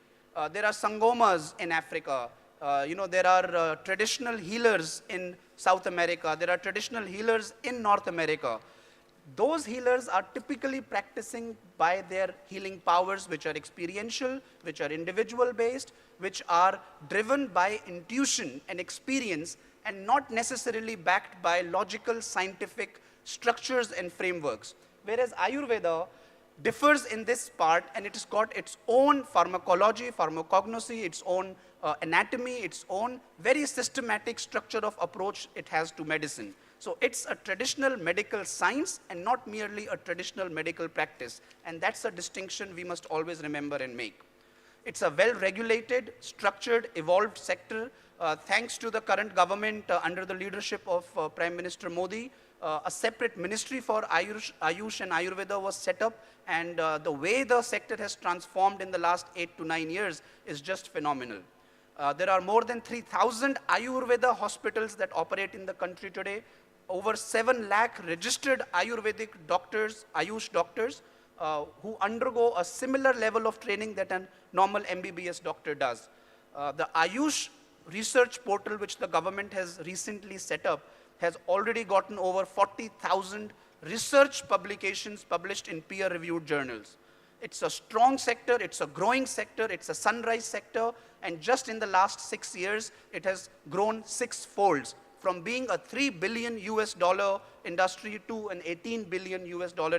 There are sangomas in Africa. There are traditional healers in South America. There are traditional healers in North America. Those healers are typically practicing by their healing powers, which are experiential, which are individual based, which are driven by intuition and experience, and not necessarily backed by logical, scientific structures and frameworks. Whereas Ayurveda differs in this part, and it has got its own pharmacology, pharmacognosy, its own anatomy, its own very systematic structure of approach it has to medicine. So it's a traditional medical science and not merely a traditional medical practice. And that's a distinction we must always remember and make. It's a well-regulated, structured, evolved sector. Thanks to the current government under the leadership of Prime Minister Modi, a separate ministry for Ayush and Ayurveda was set up, and the way the sector has transformed in the last 8 to 9 years is just phenomenal. There are more than 3,000 Ayurveda hospitals that operate in the country today, over 7 lakh registered Ayurvedic doctors, Ayush doctors, who undergo a similar level of training that a normal MBBS doctor does. The Ayush research portal, which the government has recently set up, has already gotten over 40,000 research publications published in peer-reviewed journals. It's a strong sector, it's a growing sector, it's a sunrise sector, and just in the last 6 years, it has grown 6-fold, from being a $3 billion industry to an $18 billion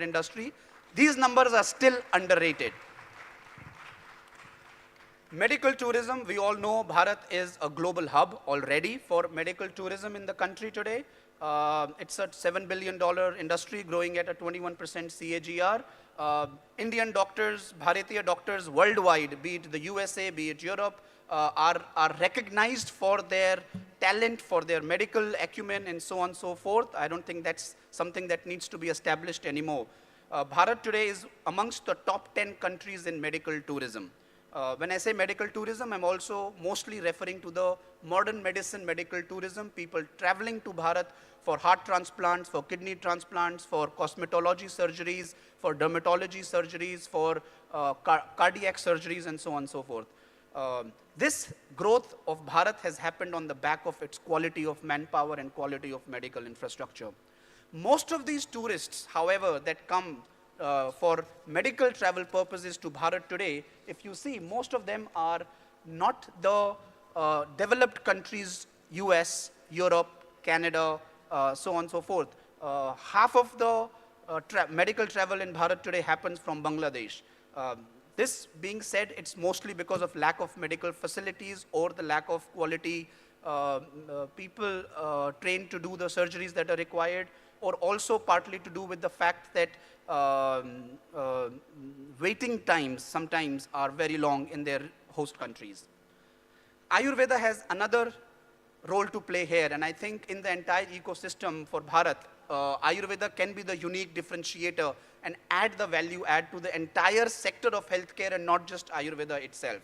industry. These numbers are still underrated. Medical tourism, we all know Bharat is a global hub already for medical tourism in the country today. It's a $7 billion industry growing at a 21% CAGR. Indian doctors, Bharatiya doctors worldwide, be it the USA, be it Europe, are recognized for their talent, for their medical acumen, and so on and so forth. I don't think that's something that needs to be established anymore. Bharat today is amongst the top 10 countries in medical tourism. When I say medical tourism, I'm also mostly referring to the modern medicine medical tourism, people traveling to Bharat for heart transplants, for kidney transplants, for cosmetology surgeries, for dermatology surgeries, for cardiac surgeries, and so on and so forth. This growth of Bharat has happened on the back of its quality of manpower and quality of medical infrastructure. Most of these tourists, however, that come for medical travel purposes to Bharat today, if you see, most of them are not the developed countries, US, Europe, Canada, so on and so forth. Half of the medical travel in Bharat today happens from Bangladesh. This being said, it's mostly because of lack of medical facilities or the lack of quality people trained to do the surgeries that are required, or also partly to do with the fact that waiting times sometimes are very long in their host countries. Ayurveda has another role to play here, and I think in the entire ecosystem for Bharat, Ayurveda can be the unique differentiator and add the value add to the entire sector of healthcare and not just Ayurveda itself.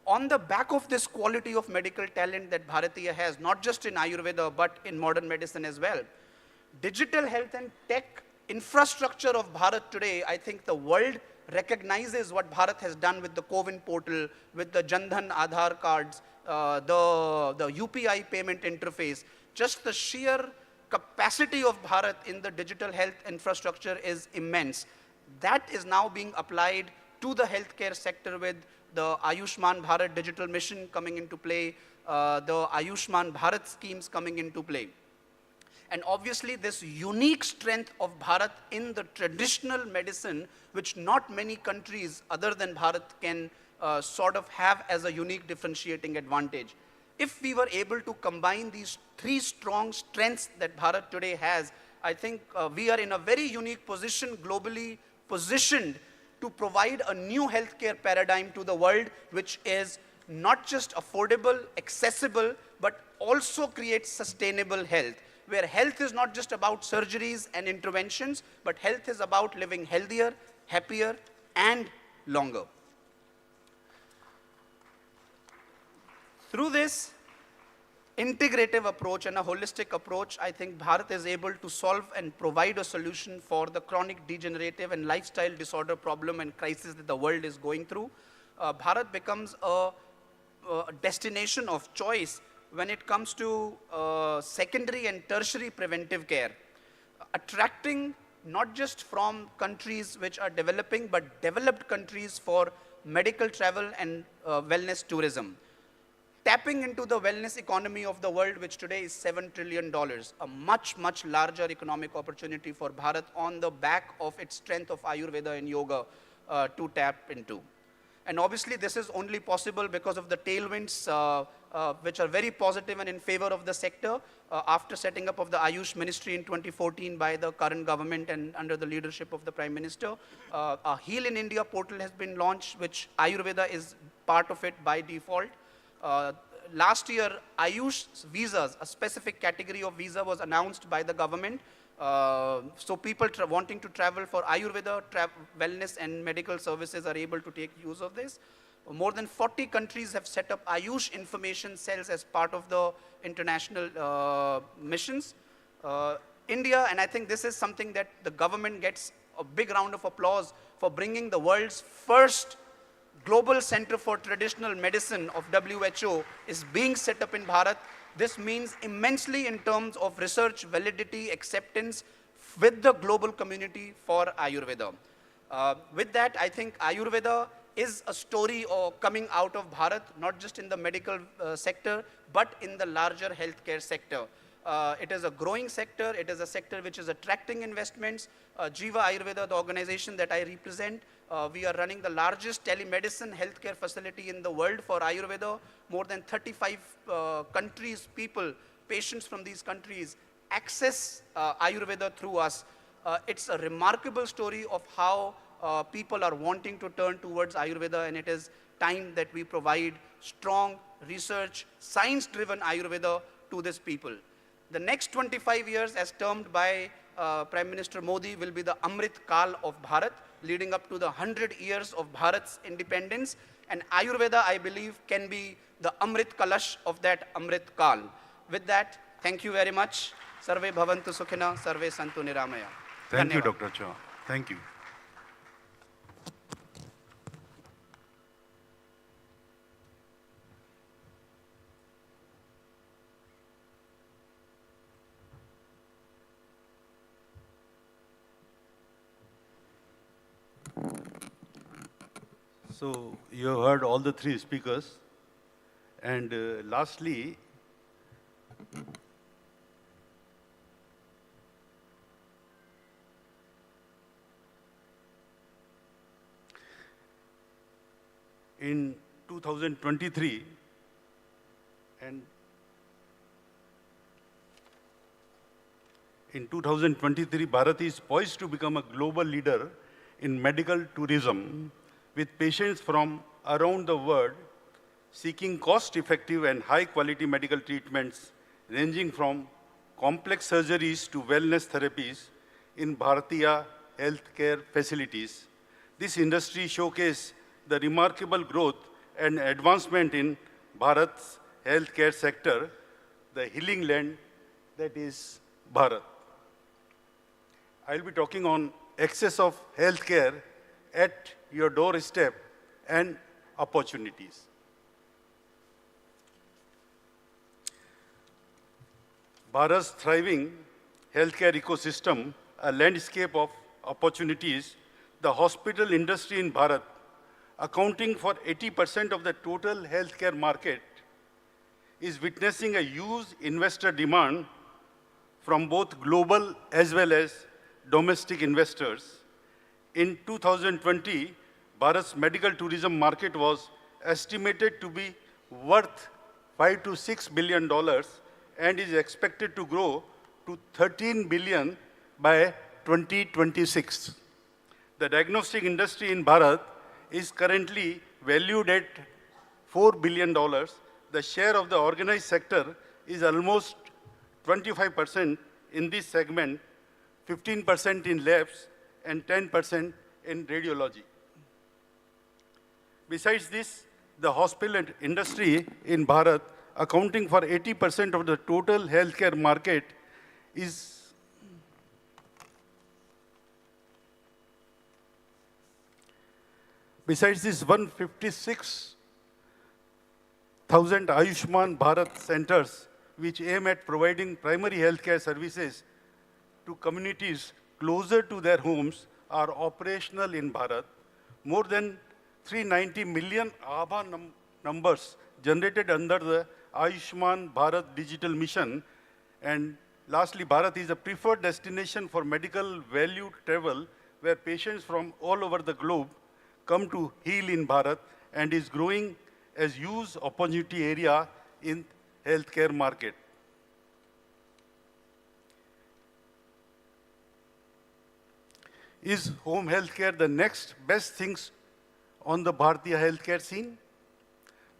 On the back of this quality of medical talent that Bharatiya has, not just in Ayurveda, but in modern medicine as well, digital health and tech infrastructure of Bharat today, I think the world recognizes what Bharat has done with the CoWIN portal, with the Jandhan Aadhaar cards, the UPI payment interface. Just the sheer capacity of Bharat in the digital health infrastructure is immense. That is now being applied to the healthcare sector with the Ayushman Bharat digital mission coming into play, the Ayushman Bharat schemes coming into play. And obviously this unique strength of Bharat in the traditional medicine, which not many countries other than Bharat can sort of have as a unique differentiating advantage. If we were able to combine these three strong strengths that Bharat today has, I think we are in a very unique position, globally positioned, to provide a new healthcare paradigm to the world, which is not just affordable, accessible, but also create sustainable health, where health is not just about surgeries and interventions, but health is about living healthier, happier, and longer. Through this integrative approach and a holistic approach, I think Bharat is able to solve and provide a solution for the chronic degenerative and lifestyle disorder problem and crisis that the world is going through. Bharat becomes a destination of choice when it comes to secondary and tertiary preventive care, attracting not just from countries which are developing, but developed countries for medical travel and wellness tourism. Tapping into the wellness economy of the world, which today is $7 trillion, a much, much larger economic opportunity for Bharat on the back of its strength of Ayurveda and yoga to tap into. And obviously, this is only possible because of the tailwinds, which are very positive and in favor of the sector. After setting up of the Ayush Ministry in 2014 by the current government and under the leadership of the Prime Minister, a Heal in India portal has been launched, which Ayurveda is part of it by default. Last year, Ayush visas, a specific category of visa was announced by the government. So people wanting to travel for Ayurveda, wellness and medical services are able to take use of this. More than 40 countries have set up Ayush information cells as part of the international missions. India, and I think this is something that the government gets a big round of applause for, bringing the world's first Global Center for Traditional Medicine of WHO is being set up in Bharat. This means immensely in terms of research, validity, acceptance with the global community for Ayurveda. With that, I think Ayurveda is a story of coming out of Bharat, not just in the medical sector, but in the larger healthcare sector. It is a growing sector. It is a sector which is attracting investments. Jiva Ayurveda, the organization that I represent, we are running the largest telemedicine healthcare facility in the world for Ayurveda. More than 35 countries, patients from these countries access Ayurveda through us. It's a remarkable story of how people are wanting to turn towards Ayurveda, and it is time that we provide strong research, science-driven Ayurveda to these people. The next 25 years, as termed by Prime Minister Modi, will be the Amrit Kal of Bharat, leading up to the 100 years of Bharat's independence. And Ayurveda, I believe, can be the Amrit Kalash of that Amrit Kal. With that, thank you very much. Sarve Bhavantu Sukhina, Sarve Santu Niramaya. Thank you, Dr. Chauhan. Thank you. So you have heard all the three speakers. And lastly, in 2023, and in 2023, Bharat is poised to become a global leader in medical tourism, with patients from around the world seeking cost-effective and high-quality medical treatments ranging from complex surgeries to wellness therapies in Bharatiya healthcare facilities. This industry showcases the remarkable growth and advancement in Bharat's healthcare sector, the healing land that is Bharat. I'll be talking on access of healthcare at your doorstep and opportunities. Bharat's thriving healthcare ecosystem, a landscape of opportunities, the hospital industry in Bharat, accounting for 80% of the total healthcare market, is witnessing a huge investor demand from both global as well as domestic investors. In 2020, Bharat's medical tourism market was estimated to be worth $5 to $6 billion and is expected to grow to $13 billion by 2026. The diagnostic industry in Bharat is currently valued at $4 billion. The share of the organized sector is almost 25% in this segment, 15% in labs, and 10% in radiology. Besides this, the hospital industry in Bharat, accounting for 80% of the total healthcare market, is besides this 156,000 Ayushman Bharat centers, which aim at providing primary healthcare services to communities closer to their homes, are operational in Bharat. More than 390 million Aadhaar numbers generated under the Ayushman Bharat digital mission. And lastly, Bharat is a preferred destination for medical value travel, where patients from all over the globe come to heal in Bharat, and is growing as huge opportunity area in healthcare market. Is home healthcare the next best things on the Bharatiya healthcare scene?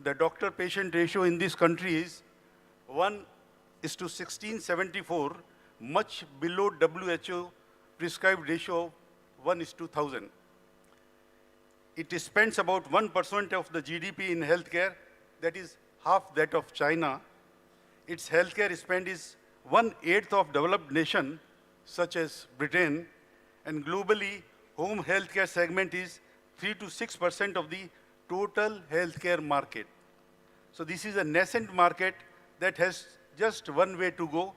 The doctor-patient ratio in this country is 1:1674, much below WHO prescribed ratio of 1:1000. It spends about 1% of the GDP in healthcare, that is half that of China. Its healthcare spend is 1/8 of developed nations such as Britain, and globally, home healthcare segment is 3 to 6% of the total healthcare market. So this is a nascent market that has just one way to go,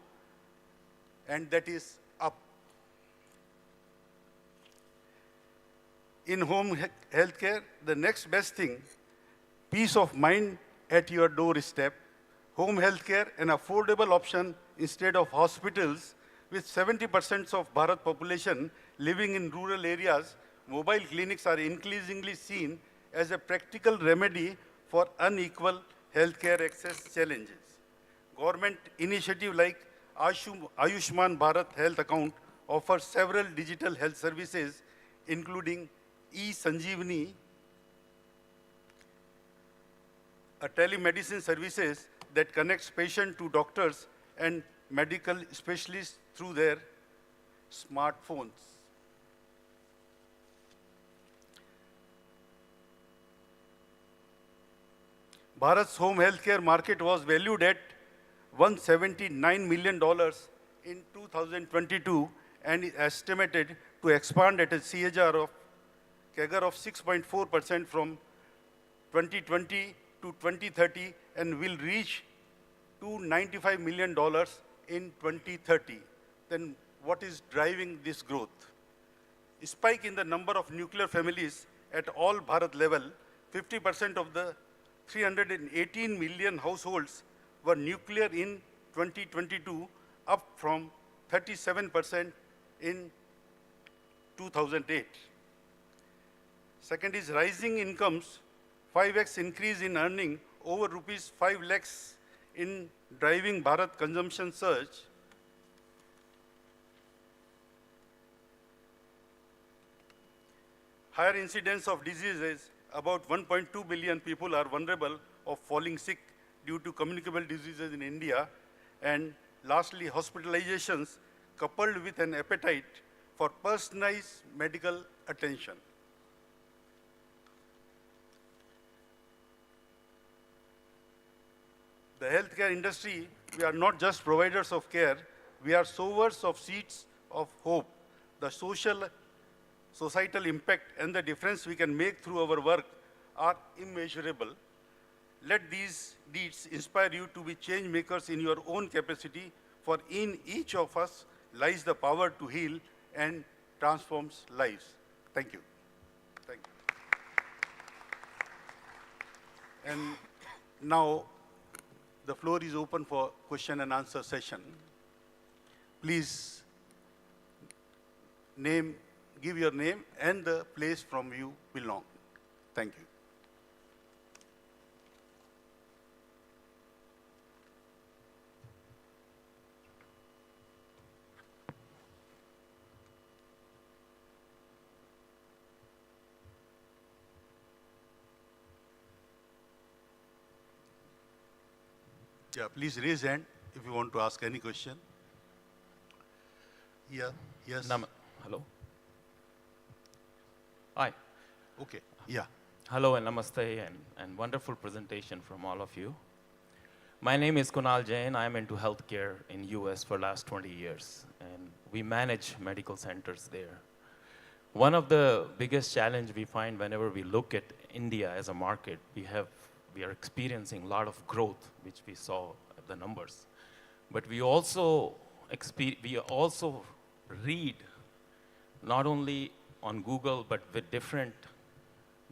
and that is up. In home healthcare, the next best thing, peace of mind at your doorstep. Home healthcare, an affordable option instead of hospitals. With 70% of Bharat population living in rural areas, mobile clinics are increasingly seen as a practical remedy for unequal healthcare access challenges. Government initiative like Ayushman Bharat Health Account offers several digital health services, including e-Sanjeevani, a telemedicine services that connects patients to doctors and medical specialists through their smartphones. Bharat's home healthcare market was valued at $179 million in 2022 and is estimated to expand at a CAGR of 6.4% from 2020 to 2030 and will reach $295 million in 2030. Then what is driving this growth? A spike in the number of nuclear families at all Bharat level. 50% of the 318 million households were nuclear in 2022, up from 37% in 2008. Second is rising incomes, 5x increase in earning over rupees 5 lakhs in driving Bharat consumption surge. Higher incidence of diseases, about 1.2 billion people are vulnerable of falling sick due to communicable diseases in India. And lastly, hospitalizations coupled with an appetite for personalized medical attention. The healthcare industry, we are not just providers of care, we are sowers of seeds of hope. The societal impact and the difference we can make through our work are immeasurable. Let these deeds inspire you to be change makers in your own capacity, for in each of us lies the power to heal and transforms lives. Thank you. Thank you. And now the floor is open for question and answer session. Please give your name and the place from you belong. Thank you. Yeah, please raise hand. if you want to ask any question. Yeah, yes. Hello. Hi. Okay, yeah. Hello and namaste and wonderful presentation from all of you. My name is Kunal Jain. I'm into healthcare in US for last 20 years, and we manage medical centers there. One of the biggest challenge we find whenever we look at India as a market, we are experiencing a lot of growth, which we saw at the numbers. But we also read not only on Google, but with different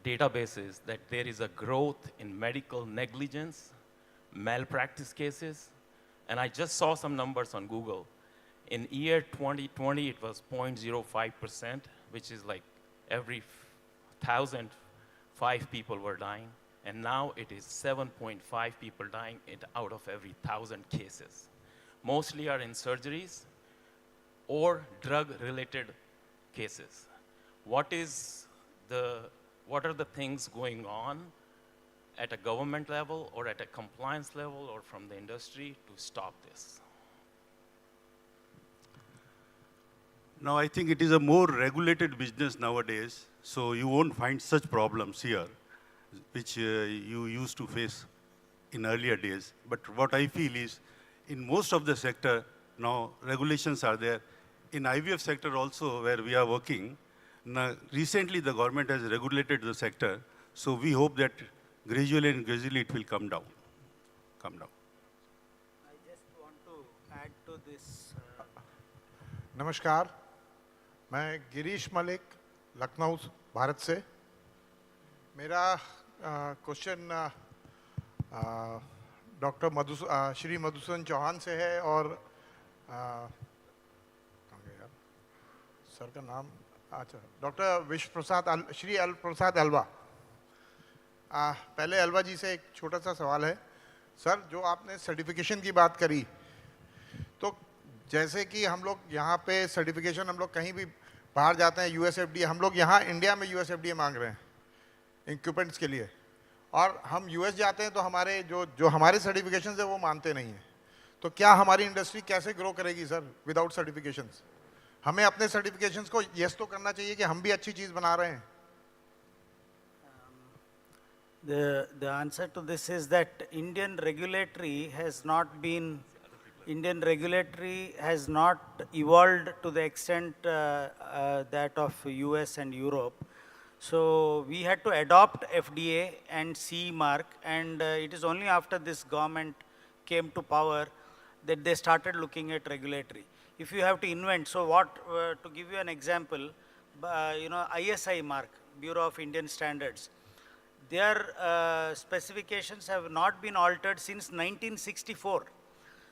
databases, that there is a growth in medical negligence, malpractice cases, and I just saw some numbers on Google. In year 2020, it was 0.05%, which is like every 1,000, 5 people were dying, and now it is 7.5 people dying out of every 1,000 cases. Mostly are in surgeries or drug-related cases. What are the things going on at a government level or at a compliance level or from the industry to stop this? Now, I think it is a more regulated business nowadays, so you won't find such problems here, which you used to face in earlier days. But what I feel is, in most of the sector, now regulations are there. In IVF sector also, where we are working, now, recently the government has regulated the sector, so we hope that gradually it will come down. I just want to add to this. नमस्कार, मैं गिरीश मलिक, लखनऊ, भारत से. मेरा question doctor Shri Madhusudan Chauhan से है और sir का नाम अच्छा डॉक्टर विश्व प्रसाद श्री अल प्रसाद अलवा. पहले अलवा जी से एक छोटा सा सवाल है सर, जो आपने सर्टिफिकेशन की बात करी, तो जैसे कि हम लोग यहाँ पे सर्टिफिकेशन हम लोग कहीं भी बाहर जाते हैं यूएसएफडीए, हम लोग यहाँ इंडिया में यूएसएफडीए मांग रहे हैं इक्विपमेंट्स के लिए, और हम यूएस जाते हैं तो हमारे जो हमारे सर्टिफिकेशन है वो मानते नहीं हैं. तो क्या हमारी इंडस्ट्री कैसे ग्रो करेगी सर विदाउट सर्टिफिकेशंस? हमें अपने सर्टिफिकेशंस को यस तो करना चाहिए कि हम भी अच्छी चीज़ बना रहे हैं. The answer to this is that Indian regulatory has not evolved to the extent that of US and Europe. So we had to adopt FDA and CE mark, and it is only after this government came to power that they started looking at regulatory. If you have to invent, so what, to give you an example, ISI mark, Bureau of Indian Standards, their specifications have not been altered since 1964.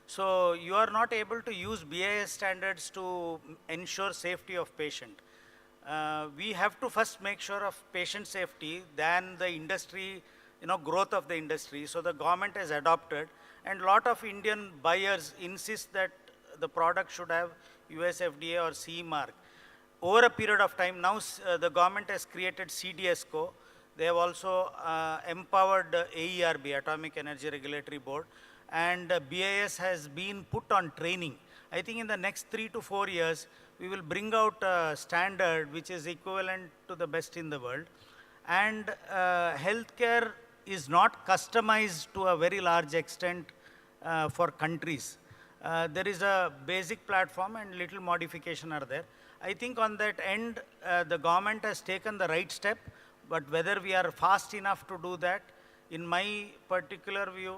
So you are not able to use BIS standards to ensure safety of patient. We have to first make sure of patient safety than the industry, growth of the industry. So the government has adopted, and a lot of Indian buyers insist that the product should have US FDA or CE mark. Over a period of time, now the government has created CDSCO. They have also empowered AERB, Atomic Energy Regulatory Board, and BIS has been put on training. I think in the next 3 to 4 years, we will bring out a standard which is equivalent to the best in the world. And healthcare is not customized to a very large extent for countries. There is a basic platform and little modification are there. I think on that end, the government has taken the right step, but whether we are fast enough to do that, in my particular view,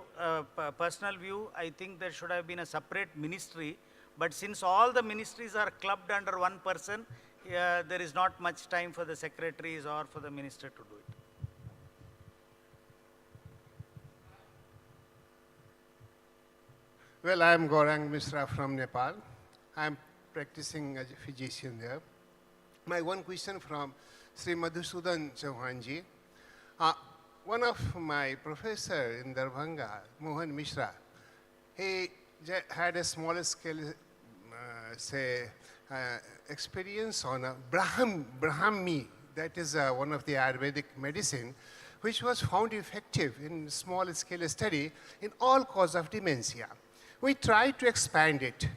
personal view, I think there should have been a separate ministry. But since all the ministries are clubbed under one person, there is not much time for the secretaries or for the minister to do it. Well, I am Gaurang Misra from Nepal. I am practicing as a physician there. My one question from Sri Madhusudan Chauhanji. One of my professor in Darbhanga, Mohan Mishra, he had a small scale, experience on a Brahmi, that is one of the Ayurvedic medicine, which was found effective in small scale study in all cause of dementia. We tried to expand it.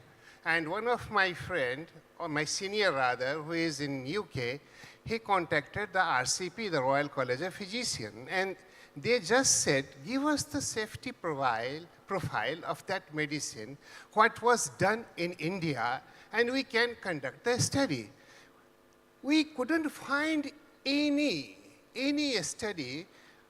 And one of my friend, or my senior rather, who is in UK, he contacted the RCP, the Royal College of Physicians, and they just said, give us the safety profile of that medicine, what was done in India, and we can conduct the study. We couldn't find any study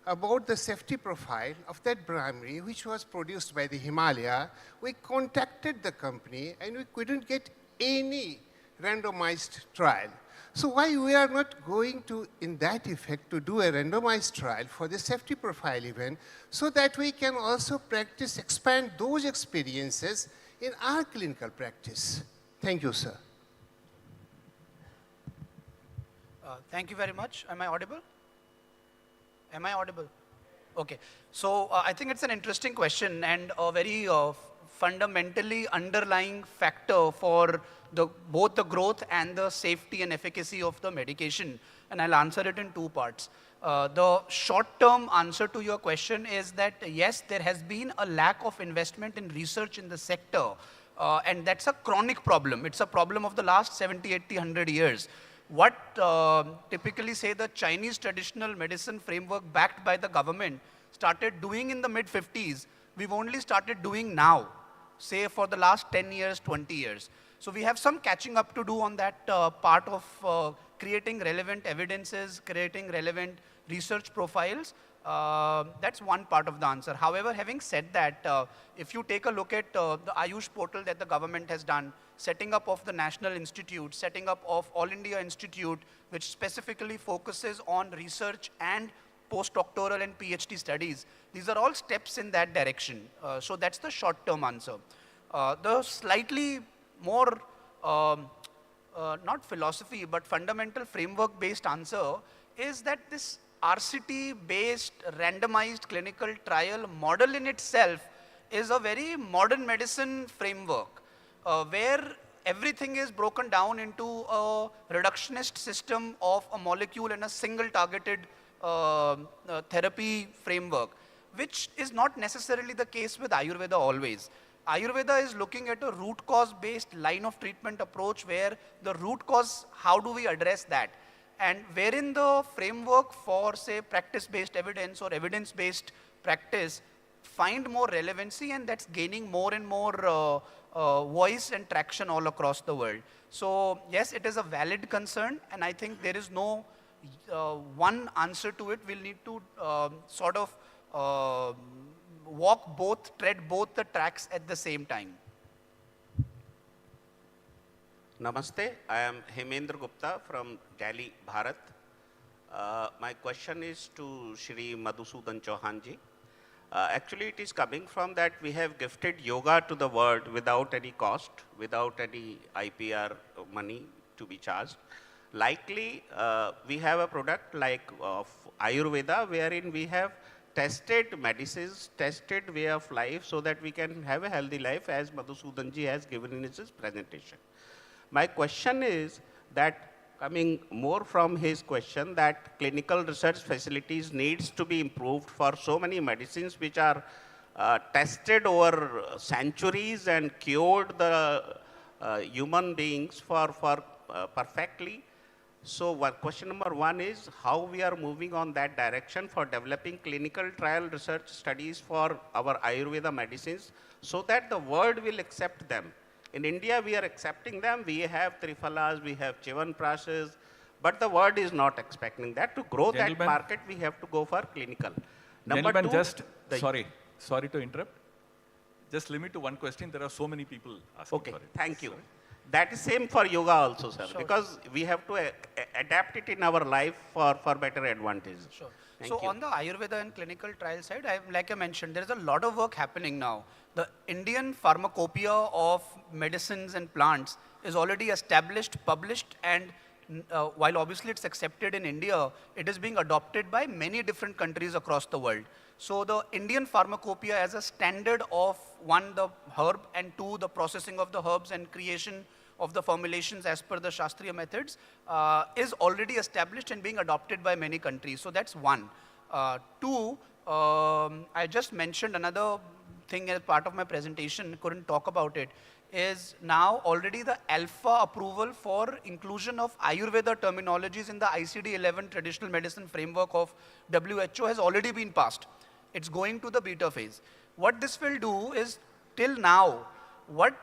about the safety profile of that Brahmi, which was produced by the Himalaya. We contacted the company and we couldn't get any randomized trial. So why we are not going to, in that effect, to do a randomized trial for the safety profile event, so that we can also practice, expand those experiences in our clinical practice? Thank you, sir. Thank you very much. Am I audible? Am I audible? Okay. So I think it's an interesting question and a very fundamentally underlying factor for both the growth and the safety and efficacy of the medication. And I'll answer it in two parts. The short-term answer to your question is that yes, there has been a lack of investment in research in the sector. And that's a chronic problem. It's a problem of the last 70, 80, 100 years. What typically say the Chinese traditional medicine framework backed by the government started doing in the mid-50s, we've only started doing now, say for the last 10 years, 20 years. So we have some catching up to do on that part of creating relevant evidences, creating relevant research profiles. That's one part of the answer. However, having said that, if you take a look at the Ayush portal that the government has done, setting up of the National Institute, setting up of All India Institute, which specifically focuses on research and postdoctoral and PhD studies. These are all steps in that direction. So that's the short-term answer. The slightly more, not philosophy, but fundamental framework-based answer is that this RCT-based randomized clinical trial model in itself is a very modern medicine framework where everything is broken down into a reductionist system of a molecule and a single targeted therapy framework, which is not necessarily the case with Ayurveda always. Ayurveda is looking at a root cause based line of treatment approach where the root cause, how do we address that? And wherein the framework for say practice-based evidence or evidence-based practice find more relevancy, and that's gaining more and more voice and traction all across the world. So yes, it is a valid concern, and I think there is no one answer to it. We'll need to sort of tread both the tracks at the same time. Namaste, I am Hemendra Gupta from Delhi, Bharat. My question is to Shri Madhusudan Chauhanji. Actually, it is coming from that we have gifted yoga to the world without any cost, without any IPR money to be charged. Likely, we have a product like of Ayurveda, wherein we have tested medicines, tested way of life, so that we can have a healthy life, as Madhusudanji has given in his presentation. My question is that, coming more from his question, that clinical research facilities needs to be improved for so many medicines which are tested over centuries and cured the human beings for perfectly. So question number one is how we are moving on that direction for developing clinical trial research studies for our Ayurveda medicines so that the world will accept them. In India, we are accepting them. We have Trifalas, we have Chyawanprashas, but the world is not expecting that. To grow that market, we have to go for clinical. Number two, sorry to interrupt. Just limit to one question. There are so many people asking for it. Thank you. That is same for yoga also, sir, because we have to adapt it in our life for better advantage. Sure. So on the Ayurveda and clinical trial side, like I mentioned, there is a lot of work happening now. The Indian pharmacopoeia of medicines and plants is already established, published, and while obviously it's accepted in India, it is being adopted by many different countries across the world. So the Indian pharmacopoeia as a standard of one, the herb, and two, the processing of the herbs and creation of the formulations as per the Shastriya methods is already established and being adopted by many countries. So that's one. Two, I just mentioned another thing as part of my presentation, couldn't talk about it, is now already the alpha approval for inclusion of Ayurveda terminologies in the ICD-11 traditional medicine framework of WHO has already been passed. It's going to the beta phase. What this will do is, till now, what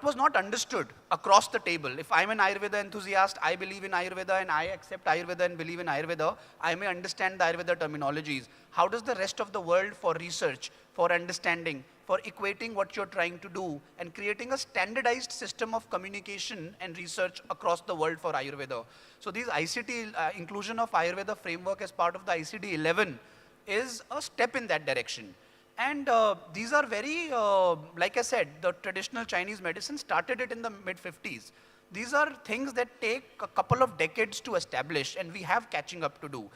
was not understood across the table. If I'm an Ayurveda enthusiast, I believe in Ayurveda and I accept Ayurveda and believe in Ayurveda, I may understand the Ayurveda terminologies. How does the rest of the world for research, for understanding, for equating what you're trying to do and creating a standardized system of communication and research across the world for Ayurveda? So these ICT, inclusion of Ayurveda framework as part of the ICD-11 is a step in that direction. And these are very, like I said, the traditional Chinese medicine started it in the mid-50s. These are things that take a couple of decades to establish, and we have catching up to do.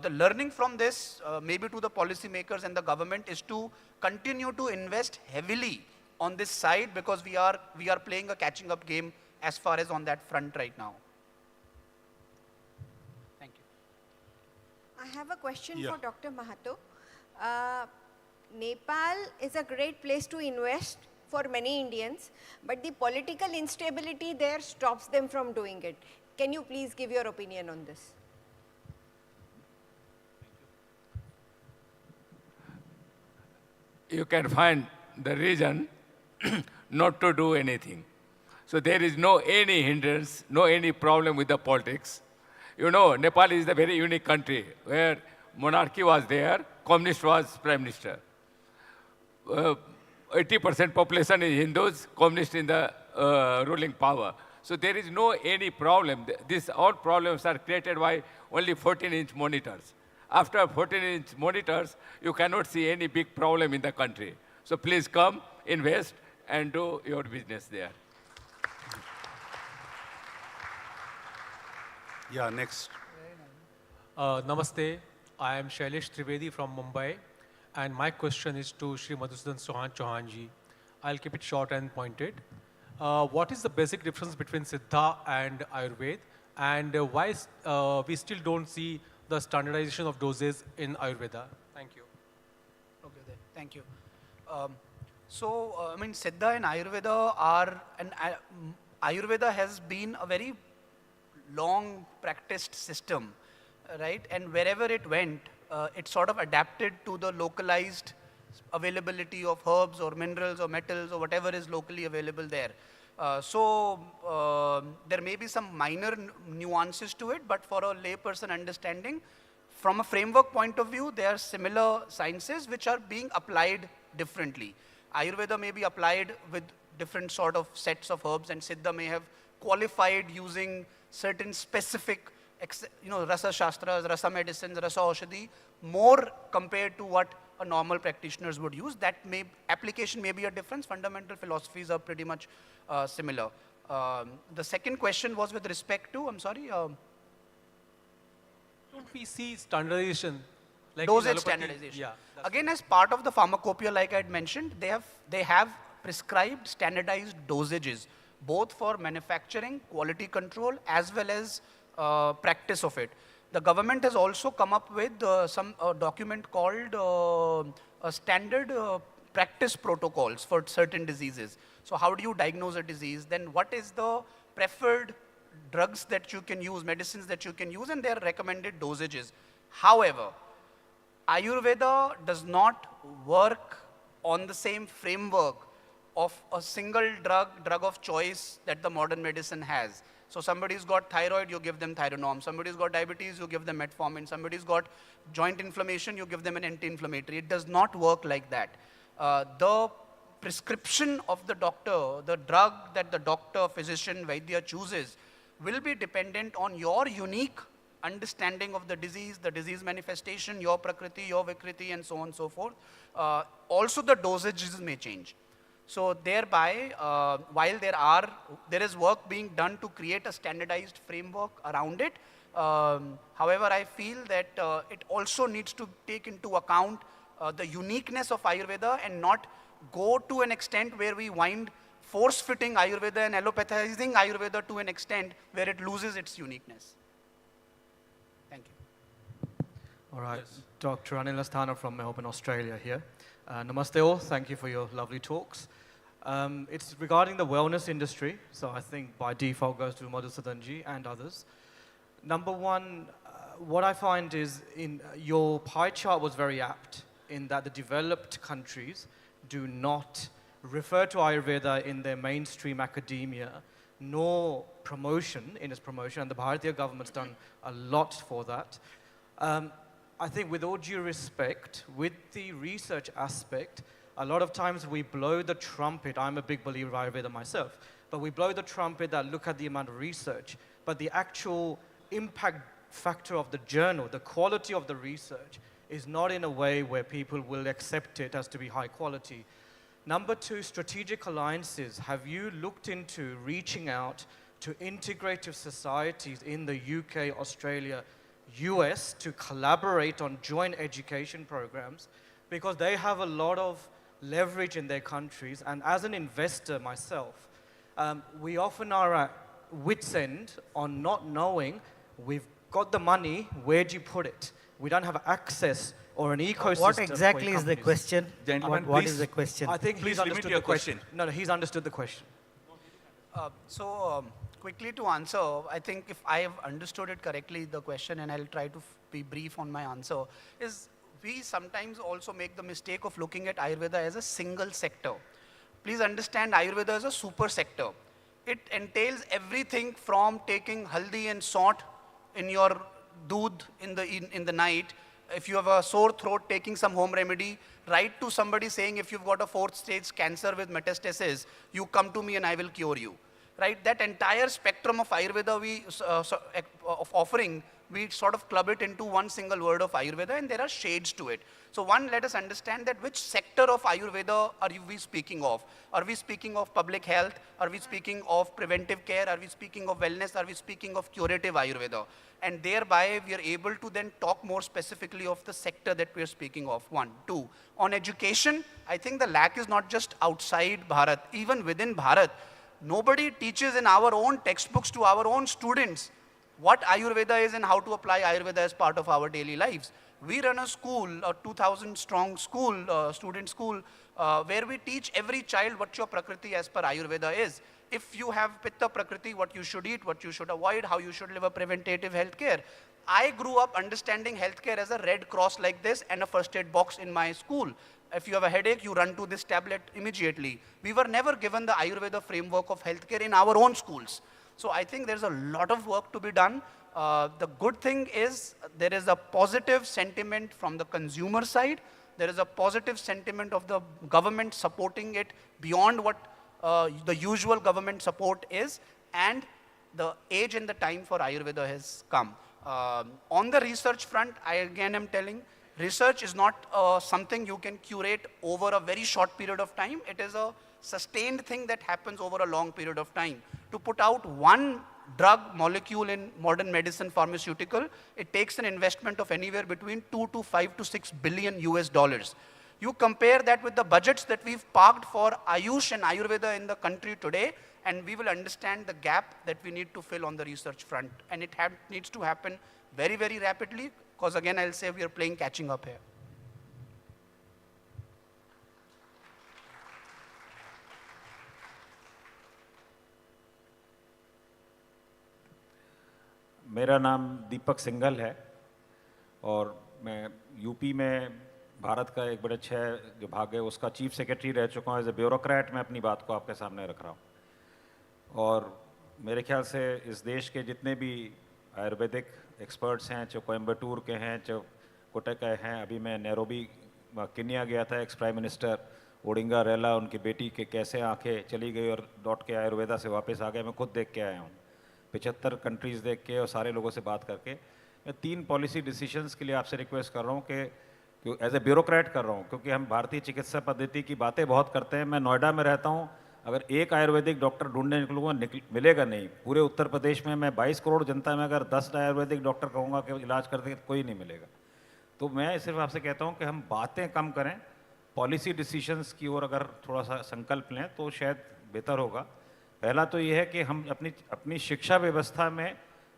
The learning from this, maybe to the policymakers and the government, is to continue to invest heavily on this side, because we are playing a catching up game as far as on that front right now. Thank you. I have a question for Dr. Mahato. Nepal is a great place to invest for many Indians, but the political instability there stops them from doing it. Can you please give your opinion on this? You can find the reason not to do anything. So there is no any hindrance, no any problem with the politics. You know, Nepal is a very unique country where monarchy was there, communist was prime minister. 80% population is Hindus, communist in the ruling power. So there is no any problem. All problems are created by only 14-inch monitors. After 14-inch monitors, you cannot see any big problem in the country. So please come, invest, and do your business there. Yeah, next. Namaste. I am Shailesh Trivedi from Mumbai. And my question is to Shri Madhusudan Chauhan ji. I'll keep it short and pointed. What is the basic difference between Siddha and Ayurveda? And why we still don't see the standardization of doses in Ayurveda? Thank you. Okay, thank you. I mean, Siddha and Ayurveda are, and Ayurveda has been a very long practiced system, right? And wherever it went, it sort of adapted to the localized availability of herbs or minerals or metals or whatever is locally available there. There may be some minor nuances to it, but for a layperson understanding, from a framework point of view, they are similar sciences which are being applied differently. Ayurveda may be applied with different sort of sets of herbs, and Siddha may have qualified using certain specific rasa shastras, rasa medicines, rasa aushadhi, more compared to what a normal practitioners would use. That application may be a difference. Fundamental philosophies are pretty much similar. The second question was with respect to, I'm sorry? Don't we see standardization? Like dosage standardization. Yeah, again, as part of the pharmacopoeia, like I had mentioned, they have prescribed standardized dosages, both for manufacturing, quality control, as well as practice of it. The government has also come up with some document called standard practice protocols for certain diseases. So how do you diagnose a disease? Then what is the preferred drugs that you can use, medicines that you can use, and their recommended dosages. However, Ayurveda does not work on the same framework of a single drug of choice that the modern medicine has. So somebody's got thyroid, you give them Tyronorm. Somebody's got diabetes, you give them metformin. Somebody's got joint inflammation, you give them an anti-inflammatory. It does not work like that. The prescription of the doctor, the drug that the doctor, physician, Vaidya chooses will be dependent on your unique understanding of the disease manifestation, your prakriti, your vikriti, and so on and so forth. Also the dosages may change. So thereby, while there is work being done to create a standardized framework around it, however, I feel that it also needs to take into account the uniqueness of Ayurveda and not go to an extent where we wind force-fitting Ayurveda and allopathizing Ayurveda to an extent where it loses its uniqueness. Thank you. All right, Dr. Anil Asthana from Melbourne, Australia here. Namaste all, thank you for your lovely talks. It's regarding the wellness industry, so I think by default goes to Madhusudanji and others. Number one, what I find is in your pie chart was very apt in that the developed countries do not refer to Ayurveda in their mainstream academia, nor promotion, in its promotion, and the Bharatiya government's done a lot for that. I think with all due respect, with the research aspect, a lot of times we blow the trumpet. I'm a big believer of Ayurveda myself, but we blow the trumpet that look at the amount of research, but the actual impact factor of the journal, the quality of the research, is not in a way where people will accept it as to be high quality. Number two, strategic alliances. Have you looked into reaching out to integrative societies in the UK, Australia, US to collaborate on joint education programs? Because they have a lot of leverage in their countries, and as an investor myself, we often are at wit's end on not knowing we've got the money, where do you put it? We don't have access or an ecosystem. What exactly is the question? Gentlemen, what please, is the question? I think please he's limit understood your the question. question. No, he's understood the question. Quickly to answer, I think if I have understood it correctly, the question, and I'll try to be brief on my answer, is we sometimes also make the mistake of looking at Ayurveda as a single sector. Please understand, Ayurveda is a super sector. It entails everything from taking haldi and salt in your doodh in the night, if you have a sore throat, taking some home remedy, right to somebody saying if you've got a 4th stage cancer with metastasis, you come to me and I will cure you. Right? That entire spectrum of Ayurveda of offering, we sort of club it into one single word of Ayurveda, and there are shades to it. So one, let us understand that which sector of Ayurveda are we speaking of? Are we speaking of public health? Are we speaking of preventive care? Are we speaking of wellness? Are we speaking of curative Ayurveda? And thereby, we are able to then talk more specifically of the sector that we are speaking of, one. Two, on education, I think the lack is not just outside Bharat, even within Bharat. Nobody teaches in our own textbooks to our own students what Ayurveda is and how to apply Ayurveda as part of our daily lives. We run a school, a 2,000 strong school, student school, where we teach every child what your Prakriti as per Ayurveda is. If you have Pitta Prakriti, what you should eat, what you should avoid, how you should live a preventative healthcare. I grew up understanding healthcare as a red cross like this and a first aid box in my school. If you have a headache, you run to this tablet immediately. We were never given the Ayurveda framework of healthcare in our own schools. So I think there's a lot of work to be done. The good thing is there is a positive sentiment from the consumer side. There is a positive sentiment of the government supporting it beyond what the usual government support is. And the age and the time for Ayurveda has come. On the research front, I again am telling, research is not something you can curate over a very short period of time. It is a sustained thing that happens over a long period of time. To put out one drug molecule in modern medicine pharmaceutical, it takes an investment of anywhere between 2 to 5 to 6 billion US dollars. You compare that with the budgets that we've parked for Ayush and Ayurveda in the country today, and we will understand the gap that we need to fill on the research front. And it needs to happen very, very rapidly, because again, I'll say we are playing catching up here. मेरा नाम दीपक सिंघल है और मैं UP में भारत का एक बड़े अच्छे जो भाग है उसका चीफ सेक्रेटरी रह चुका हूँ। एज ए ब्यूरोक्रेट मैं अपनी बात को आपके सामने रख रहा हूँ और मेरे ख्याल से इस देश के जितने भी आयुर्वेदिक एक्सपर्ट्स हैं, चाहे कोयम्बटूर के हैं, चाहे कोटक के हैं, अभी मैं नैरोबी केन्या गया था, एक्स प्राइम मिनिस्टर ओडिंगा रेला, उनकी बेटी के कैसे आंखें चली गई और लौट के आयुर्वेदा से वापस आ गए, मैं खुद देख के आया हूँ। 75 कंट्रीज़ देख के और सारे लोगों से बात करके मैं 3 पॉलिसी डिसीजंस के लिए आपसे रिक्वेस्ट कर रहा हूँ कि एज ए ब्यूरोक्रेट कर रहा हूँ, क्योंकि हम भारतीय चिकित्सा पद्धति की बातें बहुत करते हैं। मैं नोएडा में रहता हूँ, अगर एक आयुर्वेदिक डॉक्टर ढूंढने निकलूँगा मिलेगा नहीं। पूरे उत्तर प्रदेश में मैं 22 करोड़ जनता में अगर 10 आयुर्वेदिक डॉक्टर कहूँगा कि इलाज करते कोई नहीं मिलेगा। तो मैं सिर्फ आपसे कहता हूँ कि हम बातें कम करें, पॉलिसी डिसीजंस की ओर अगर थोड़ा सा संकल्प लें तो शायद बेहतर होगा। पहला तो ये है कि हम अपनी शिक्षा व्यवस्था में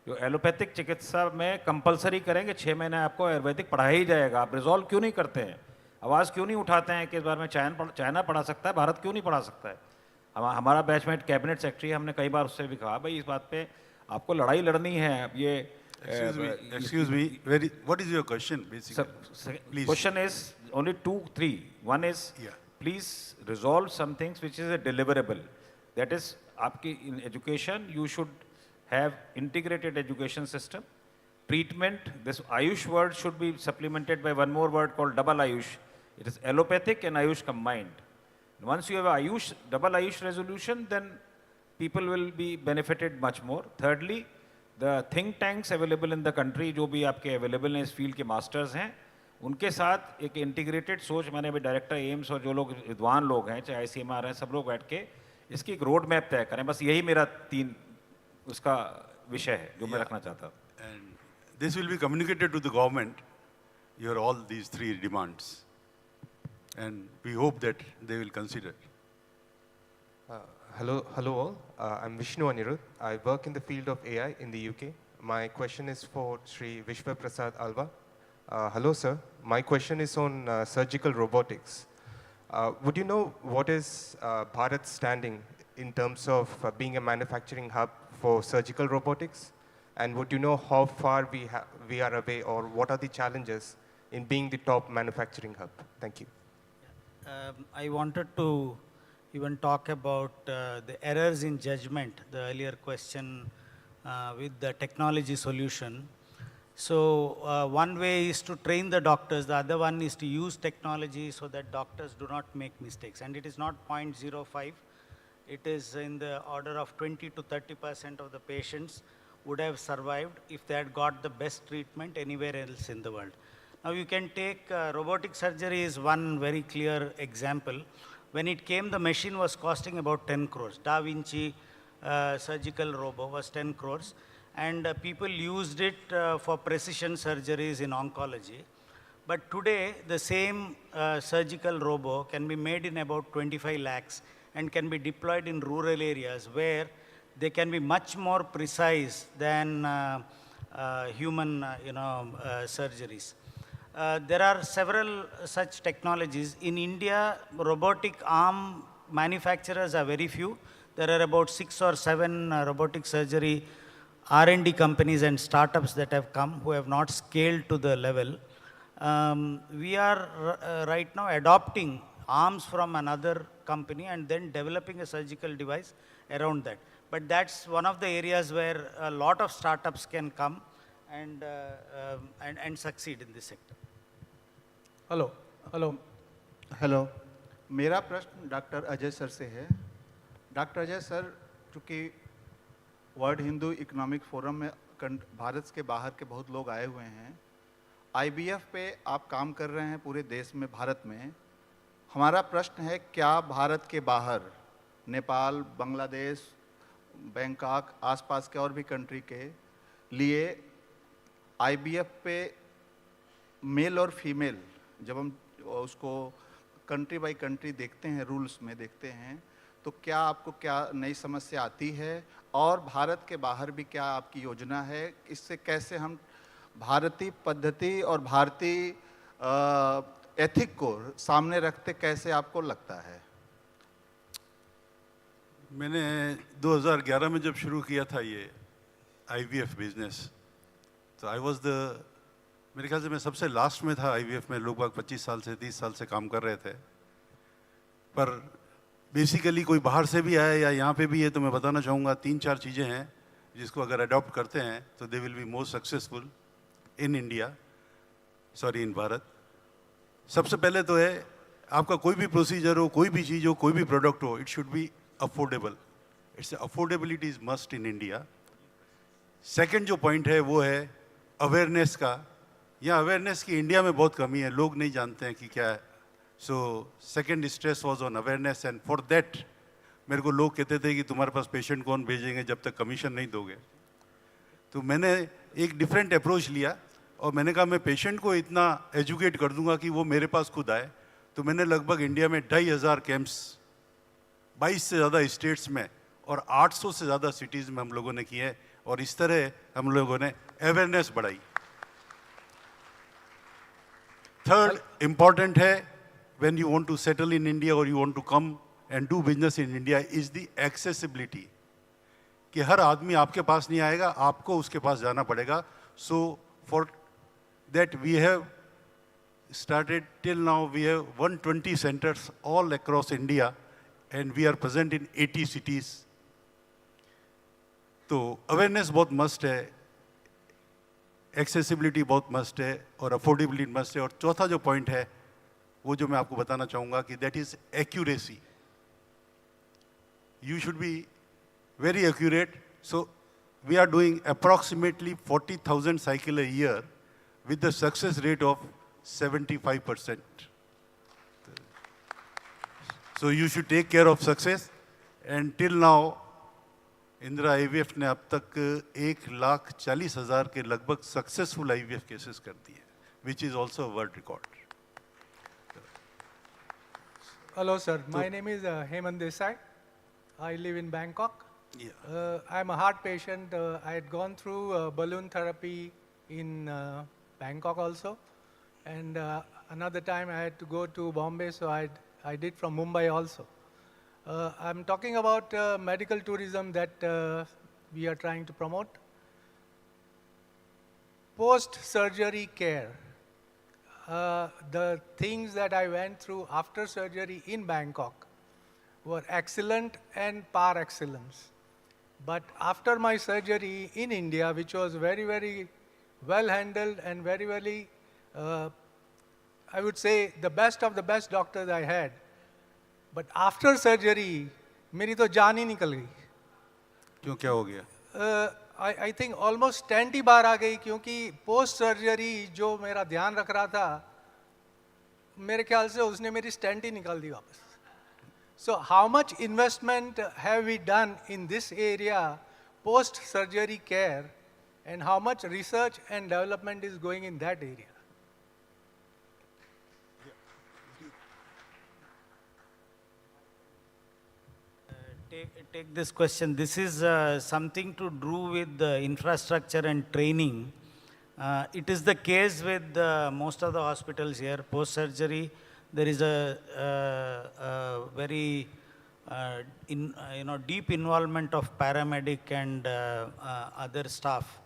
जो एलोपैथिक चिकित्सा में कंपलसरी करेंगे 6 महीने आपको आयुर्वेदिक पढ़ाया ही जाएगा, आप रिजॉल्व क्यों नहीं करते हैं? आवाज़ क्यों नहीं उठाते हैं कि इस बार में चाइना पढ़ा सकता है, भारत क्यों नहीं पढ़ा सकता है? हमारा बैचमेट कैबिनेट सेक्रेटरी, हमने कई बार उससे भी कहा भाई इस बात पे आपको लड़ाई लड़नी है। अब ये excuse me, what is your question basically? Please. Question is only 2, 3. One is please resolve some things which is a deliverable. That is, आपकी in education you should have integrated education system. Treatment, this Ayush word should be supplemented by one more word called double Ayush. It is allopathic and Ayush combined. Once you have a Ayush, double Ayush resolution, then people will be benefited much more. Thirdly, the think tanks available in the country, जो भी आपके available हैं इस field के masters हैं, उनके साथ एक integrated सोच, मैंने अभी डायरेक्टर एम्स और जो लोग विद्वान लोग हैं, चाहे ICMR हैं, सब लोग बैठ के इसकी एक रोड मैप तय करें। बस यही मेरा 3 उसका विषय है जो मैं रखना चाहता हूँ। And this will be communicated to the government, your all these 3 demands. And we hope that they will consider. Hello all. I'm Vishnu Anirudh. I work in the field of AI in the UK. My question is for Sri Vishwa Prasad Alva. Hello, sir. My question is on surgical robotics. Would you know what is Bharat's standing in terms of being a manufacturing hub for surgical robotics? And would you know how far we are away, or what are the challenges in being the top manufacturing hub? Thank you. I wanted to even talk about the errors in judgment, the earlier question with the technology solution. So one way is to train the doctors, the other one is to use technology so that doctors do not make mistakes. And it is not 0.05, it is in the order of 20 to 30% of the patients would have survived if they had got the best treatment anywhere else in the world. Now you can take robotic surgery is one very clear example. When it came, the machine was costing about 10 crores. Da Vinci surgical robo was 10 crores. And people used it for precision surgeries in oncology. But today, the same surgical robo can be made in about 25 lakhs and can be deployed in rural areas where they can be much more precise than human surgeries. There are several such technologies. In India, robotic arm manufacturers are very few. There are about 6 or 7 robotic surgery R&D companies and startups that have come who have not scaled to the level. We are right now adopting arms from another company and then developing a surgical device around that. But that's one of the areas where a lot of startups can come and succeed in this sector. Hello, मेरा प्रश्न doctor Ajay sir से है। Doctor Ajay sir, चूँकि world Hindu economic forum में भारत के बाहर के बहुत लोग आए हुए हैं, IVF पे आप काम कर रहे हैं पूरे देश में, भारत में। हमारा प्रश्न है, क्या भारत के बाहर नेपाल, बांग्लादेश, बैंकॉक, आसपास के और भी कंट्री के लिए IVF पे मेल और फीमेल, जब हम उसको कंट्री बाय कंट्री देखते हैं, रूल्स में देखते हैं, तो क्या आपको क्या नई समस्या आती है, और भारत के बाहर भी क्या आपकी योजना है? इससे कैसे हम भारतीय पद्धति और भारतीय एथिक को सामने रखते, कैसे आपको लगता है? मैंने 2011 में जब शुरू किया था ये IVF बिजनेस, तो मेरे ख्याल से मैं सबसे लास्ट में था IVF में। लोग 25 साल से 30 साल से काम कर रहे थे, पर बेसिकली कोई बाहर से भी आया या यहाँ पे भी है, तो मैं बताना चाहूँगा 3-4 चीज़ें हैं जिसको अगर अडॉप्ट करते हैं तो they will be more successful in India, sorry इन भारत। सबसे पहले तो है, आपका कोई भी प्रोसीजर हो, कोई भी चीज़ हो, कोई भी प्रोडक्ट हो, it should be affordable. It's affordability is must in India. Second जो पॉइंट है वो है अवेयरनेस का। यहाँ अवेयरनेस की इंडिया में बहुत कमी है, लोग नहीं जानते हैं कि क्या है। So second stress was on awareness, and for that मेरे को लोग कहते थे कि तुम्हारे पास पेशेंट कौन भेजेंगे जब तक कमीशन नहीं दोगे। तो मैंने एक डिफरेंट अप्रोच लिया और मैंने कहा मैं पेशेंट को इतना एजुकेट कर दूंगा कि वो मेरे पास खुद आए। तो मैंने लगभग इंडिया में 2500 कैंप्स 22 से ज़्यादा स्टेट्स में और 800 से ज़्यादा सिटीज़ में हम लोगों ने किए हैं, और इस तरह हम लोगों ने अवेयरनेस बढ़ाई। थर्ड इम्पॉर्टेंट है, when you want to settle in India or you want to come and do business in India, is the accessibility. कि हर आदमी आपके पास नहीं आएगा, आपको उसके पास जाना पड़ेगा. So for that we have started, till now we have 120 centers all across India and we are present in 80 cities. तो awareness बहुत must है, accessibility बहुत must है और affordability must है. और चौथा जो point है वो जो मैं आपको बताना चाहूँगा कि that is accuracy. You should be very accurate. So we are doing approximately 40,000 cycles a year with the success rate of 75%. So you should take care of success. And till now, Indira IVF ने अब तक 1,40,000 के लगभग successful IVF cases कर दिए, which is also a world record. Hello, sir. My name is Hemant Desai. I live in Bangkok. Yeah. I'm a heart patient. I had gone through balloon therapy in Bangkok also. And another time I had to go to Bombay, so I did from Mumbai also. I'm talking about medical tourism that we are trying to promote. Post-surgery care. The things that I went through after surgery in Bangkok were excellent and par excellence. But after my surgery in India, which was very, very well handled and very, very, I would say, the best of the best doctors I had. But after surgery, मेरी तो जान ही निकल गई. क्यों, क्या हो गया? I think almost 10 बार आ गई, क्योंकि पोस्ट सर्जरी जो मेरा ध्यान रख रहा था, मेरे ख्याल से उसने मेरी स्टेंट ही निकाल दी वापस. So how much investment have we done in this area, post surgery care, and how much research and development is going in that area? Take this question. This is something to do with the infrastructure and training. It is the case with most of the hospitals here. Post-surgery, there is a very deep involvement of paramedic and other staff.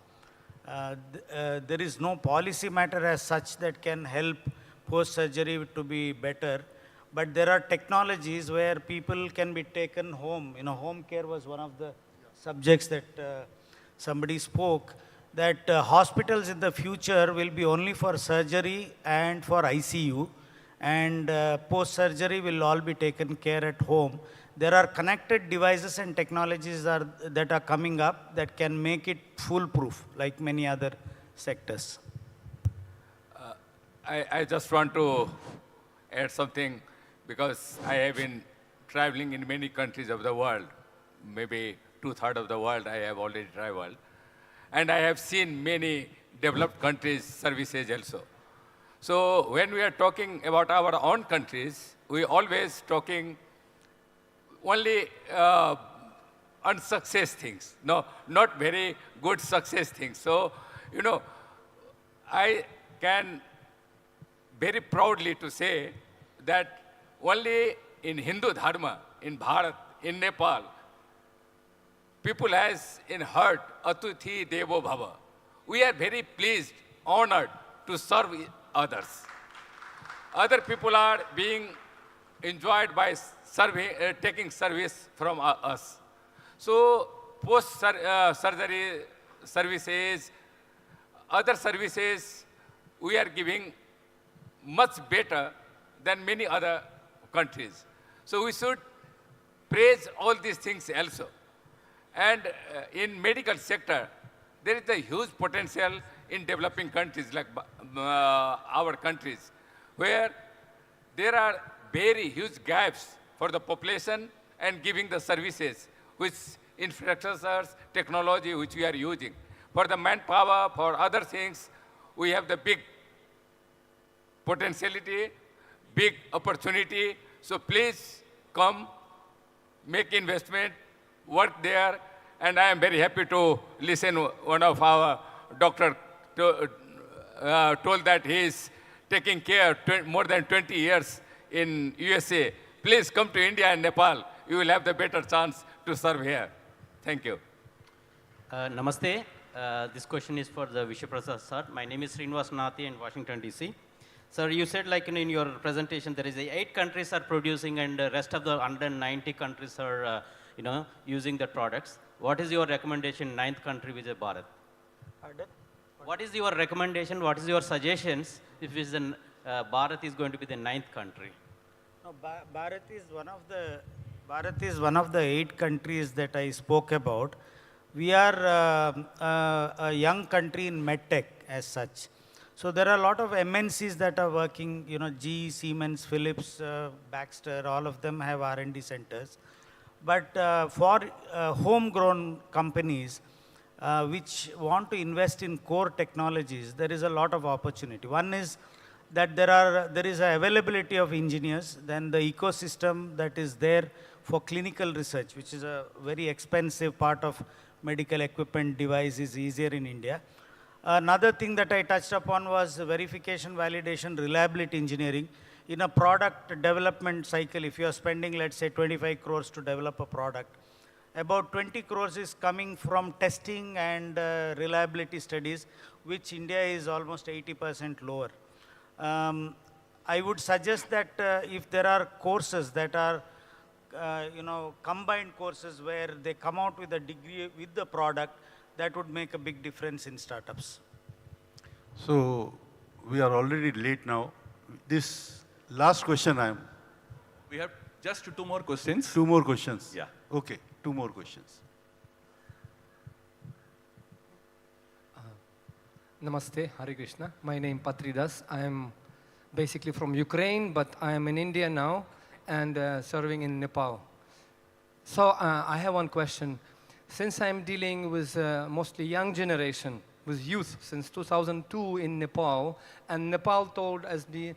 There is no policy matter as such that can help post-surgery to be better. But there are technologies where people can be taken home. Home care was one of the subjects that somebody spoke, that hospitals in the future will be only for surgery and for ICU, and post-surgery will all be taken care at home. There are connected devices and technologies that are coming up that can make it foolproof, like many other sectors. I just want to add something, because I have been traveling in many countries of the world. Maybe 2/3 of the world I have already traveled. And I have seen many developed countries' services also. So when we are talking about our own countries, we always talking only unsuccess things. No, not very good success things. So, I can very proudly to say that only in Hindu Dharma, in Bharat, in Nepal, people has heard Atithi Devo Bhava. We are very pleased, honored to serve others. Other people are being enjoyed by taking service from us. So post-surgery services, other services, we are giving much better than many other countries. So we should praise all these things also. And in medical sector, there is a huge potential in developing countries like our countries, where there are very huge gaps for the population and giving the services, which infrastructures, technology which we are using. For the manpower, for other things, we have the big potentiality, big opportunity. So please come, make investment, work there, And I am very happy to listen one of our doctor told that he is taking care more than 20 years in USA. Please come to India and Nepal. You will have the better chance to serve here. Thank you. Namaste. This question is for the Vishwa Prasad sir. My name is Srinivas Nathi in Washington, D.C. Sir, you said like in your presentation there is 8 countries are producing and the rest of the 190 countries are using the products. What is your recommendation, 9th country, which is Bharat? Pardon? What is your recommendation, what is your suggestions if Bharat is going to be the 9th country? No, Bharat is one of the 8 countries that I spoke about. We are a young country in medtech as such. So there are a lot of MNCs that are working, GE, Siemens, Philips, Baxter, all of them have R&D centers. But for homegrown companies which want to invest in core technologies, there is a lot of opportunity. One is that there is a availability of engineers, then the ecosystem that is there for clinical research, which is a very expensive part of medical equipment device, is easier in India. Another thing that I touched upon was verification, validation, reliability engineering. In a product development cycle, if you are spending, let's say, 25 crores to develop a product, about 20 crores is coming from testing and reliability studies, which India is almost 80% lower. I would suggest that if there are courses that are, combined courses where they come out with a degree with the product, that would make a big difference in startups. So we are already late now. This last question We have just 2 more questions. 2 more questions? Yeah. Okay, 2 more questions. Namaste, Hare Krishna. My name is Patridas. I am basically from Ukraine, but I am in India now and serving in Nepal. So I have one question. Since I'm dealing with mostly young generation, with youth since 2002 in Nepal, and Nepal told us the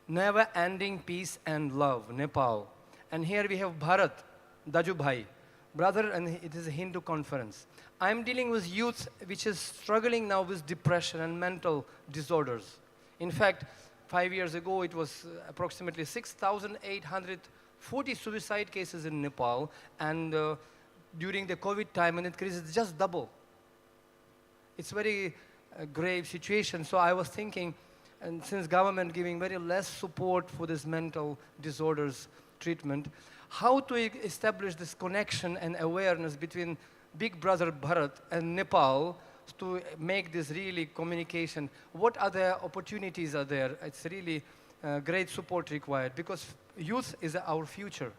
never-ending peace and love, Nepal. And here we have Bharat, Daju Bhai, brother, and it is a Hindu conference. I'm dealing with youth which is struggling now with depression and mental disorders. In fact, 5 years ago, it was approximately 6,840 suicide cases in Nepal, and during the COVID time, and it increases just double. It's very grave situation. So I was thinking, and since government giving very less support for this mental disorders treatment, how to establish this connection and awareness between Big Brother Bharat and Nepal to make this really communication? What other opportunities are there? It's really great support required because youth is our future.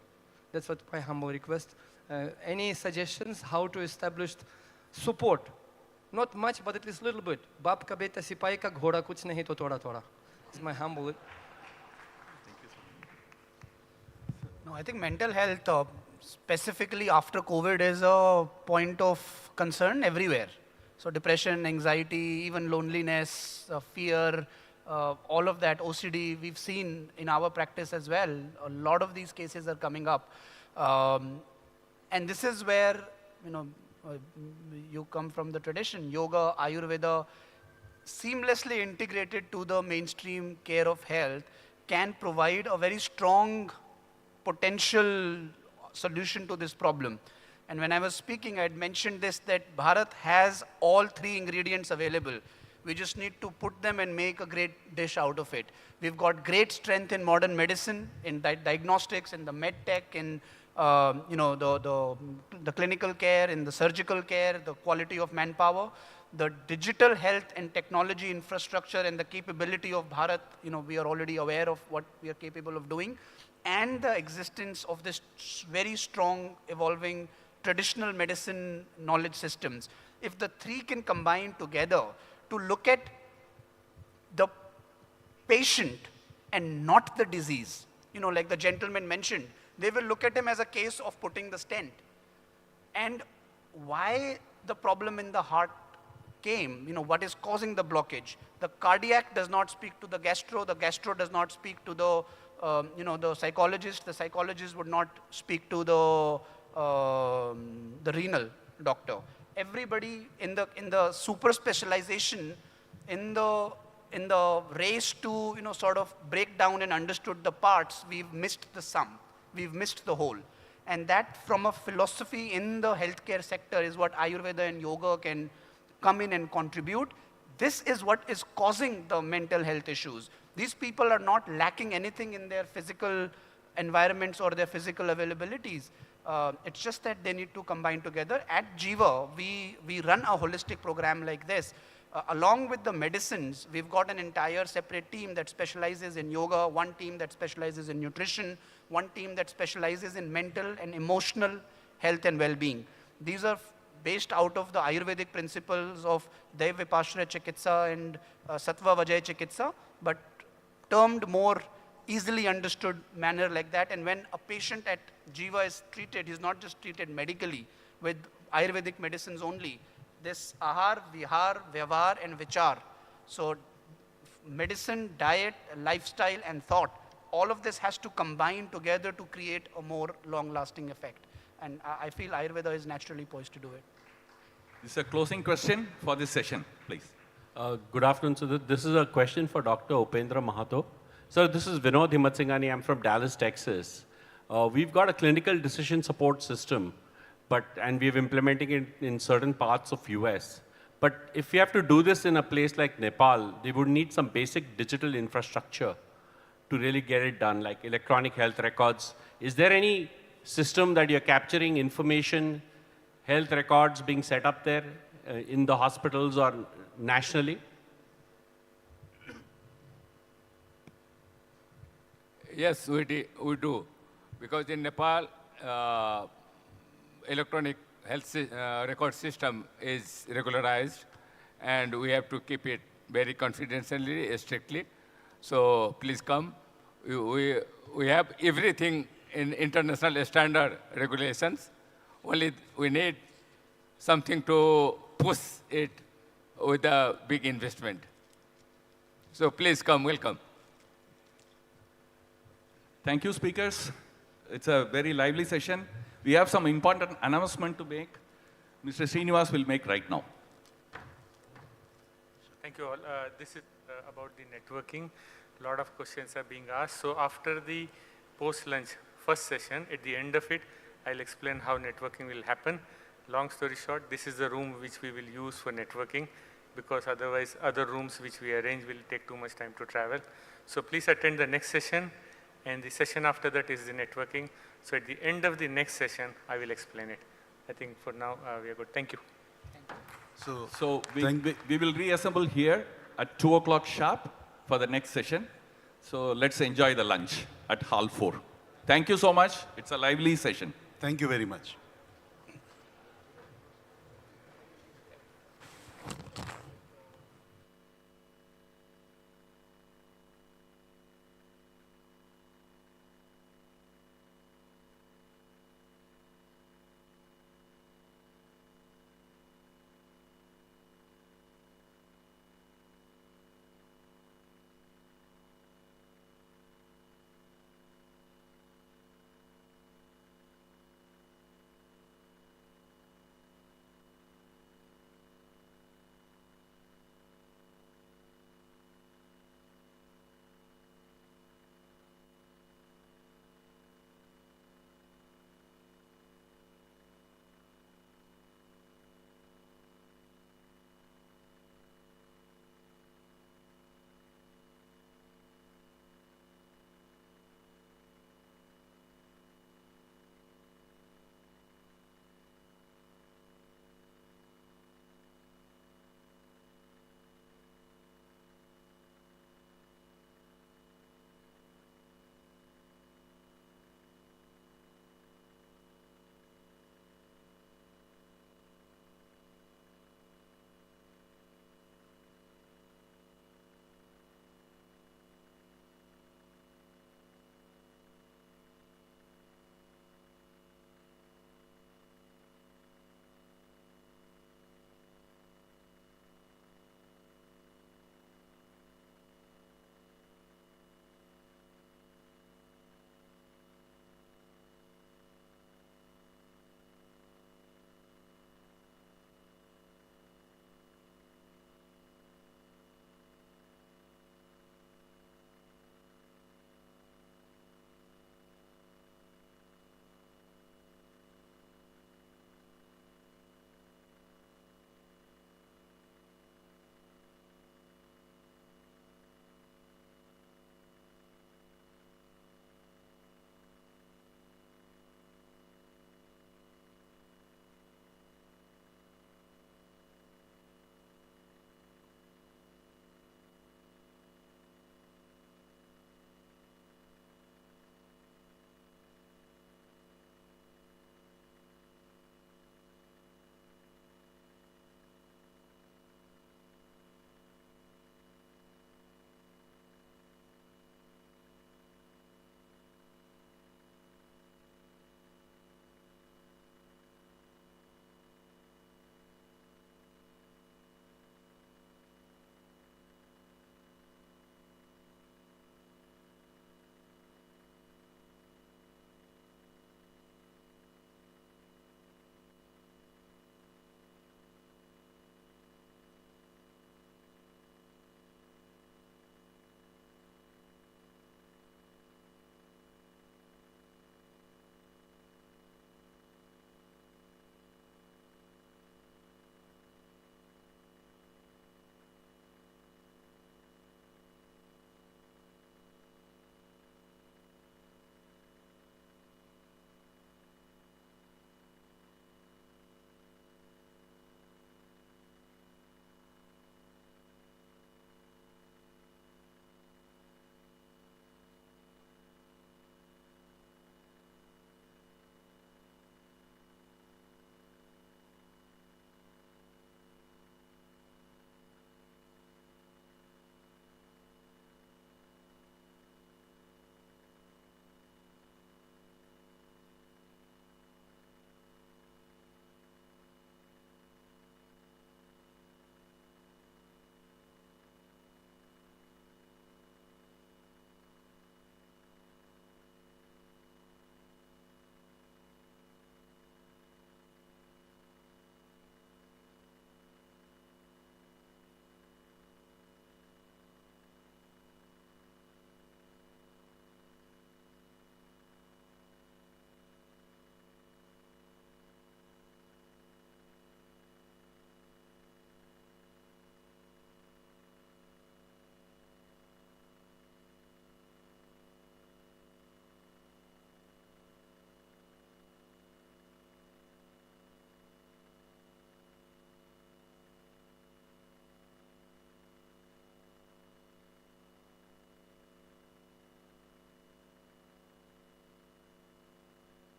That's what my humble request. Any suggestions how to establish support? Not much, but at least a little bit. Baap ka beta sipai ka ghoda kuch nahi to thoda thoda. It's my humble. No, I think mental health, specifically after COVID, is a point of concern everywhere. So depression, anxiety, even loneliness, fear, all of that, OCD, we've seen in our practice as well. A lot of these cases are coming up. And this is where, you come from the tradition, yoga, Ayurveda, seamlessly integrated to the mainstream care of health can provide a very strong potential solution to this problem. And when I was speaking, I had mentioned this, that Bharat has all 3 ingredients available. We just need to put them and make a great dish out of it. We've got great strength in modern medicine, in diagnostics, in the med tech, in the clinical care, in the surgical care, the quality of manpower, the digital health and technology infrastructure and the capability of Bharat, we are already aware of what we are capable of doing, and the existence of this very strong, evolving traditional medicine knowledge systems. If the 3 can combine together to look at the patient and not the disease, like the gentleman mentioned, they will look at him as a case of putting the stent. And why the problem in the heart came, what is causing the blockage. The cardiac does not speak to the gastro does not speak to the, the psychologist would not speak to the renal. doctor. Everybody in the super specialization, in the race to sort of break down and understood the parts, we've missed the sum, we've missed the whole. And that from a philosophy in the healthcare sector is what Ayurveda and yoga can come in and contribute. This is what is causing the mental health issues. These people are not lacking anything in their physical environments or their physical availabilities. It's just that they need to combine together. At Jiva, we run a holistic program like this. Along with the medicines, we've got an entire separate team that specializes in yoga, one team that specializes in nutrition, one team that specializes in mental and emotional health and well-being. These are based out of the Ayurvedic principles of Dev Vipashya Chikitsa and Sattva Vajay Chikitsa, but termed more easily understood manner like that. And when a patient at Jiva is treated, he's not just treated medically with Ayurvedic medicines only. This ahar, vihar, vyavahar, and vichar. So medicine, diet, lifestyle, and thought, all of this has to combine together to create a more long-lasting effect. And I feel Ayurveda is naturally poised to do it. This is a closing question for this session, please. Good afternoon. So this is a question for Dr. Upendra Mahato. So this is Vinod Himatsinghani. I'm from Dallas, Texas. We've got a clinical decision support system, and we're implementing it in certain parts of US. But if we have to do this in a place like Nepal, they would need some basic digital infrastructure to really get it done, like electronic health records. Is there any system that you're capturing information, health records being set up there in the hospitals or nationally? Yes, we do. Because in Nepal, electronic health record system is regularized, and we have to keep it very confidentially, strictly. So please come. We have everything in international standard regulations. Only we need something to push it with a big investment. So please come, welcome. Thank you, speakers. It's a very lively session. We have some important announcement to make. Mr. Srinivas will make right now. Thank you all. This is about the networking. A lot of questions are being asked. So after the post-lunch first session, at the end of it, I'll explain how networking will happen. Long story short, this is the room which we will use for networking, because otherwise other rooms which we arrange will take too much time to travel. So please attend the next session, and the session after that is the networking. So at the end of the next session, I will explain it. I think for now, we are good. Thank you. So we will reassemble here at 2 o'clock sharp for the next session. So let's enjoy the lunch at Hall 4. Thank you so much. It's a lively session. Thank you very much.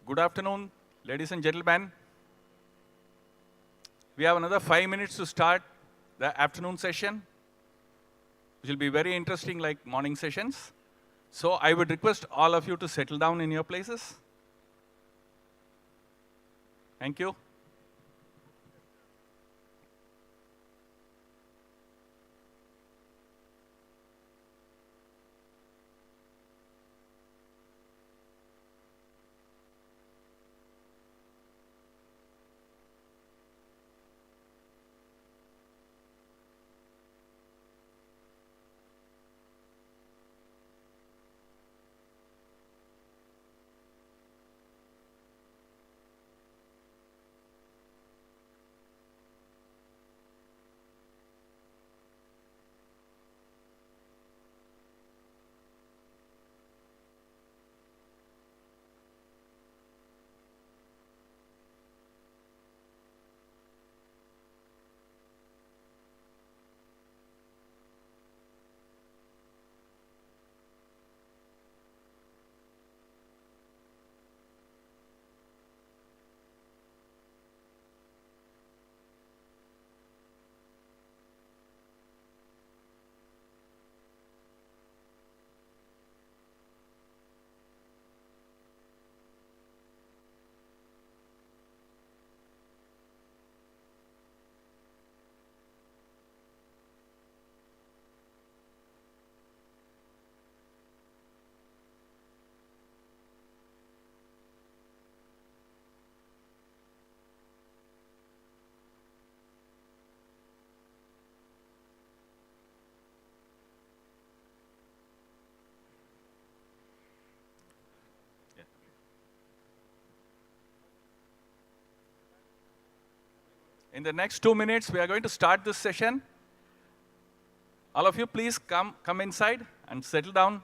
Good afternoon, ladies and gentlemen. We have another 5 minutes to start the afternoon session, which will be very interesting like morning sessions. So I would request all of you to settle down in your places. Thank you. In the next 2 minutes, we are going to start this session. All of you, please come inside and settle down.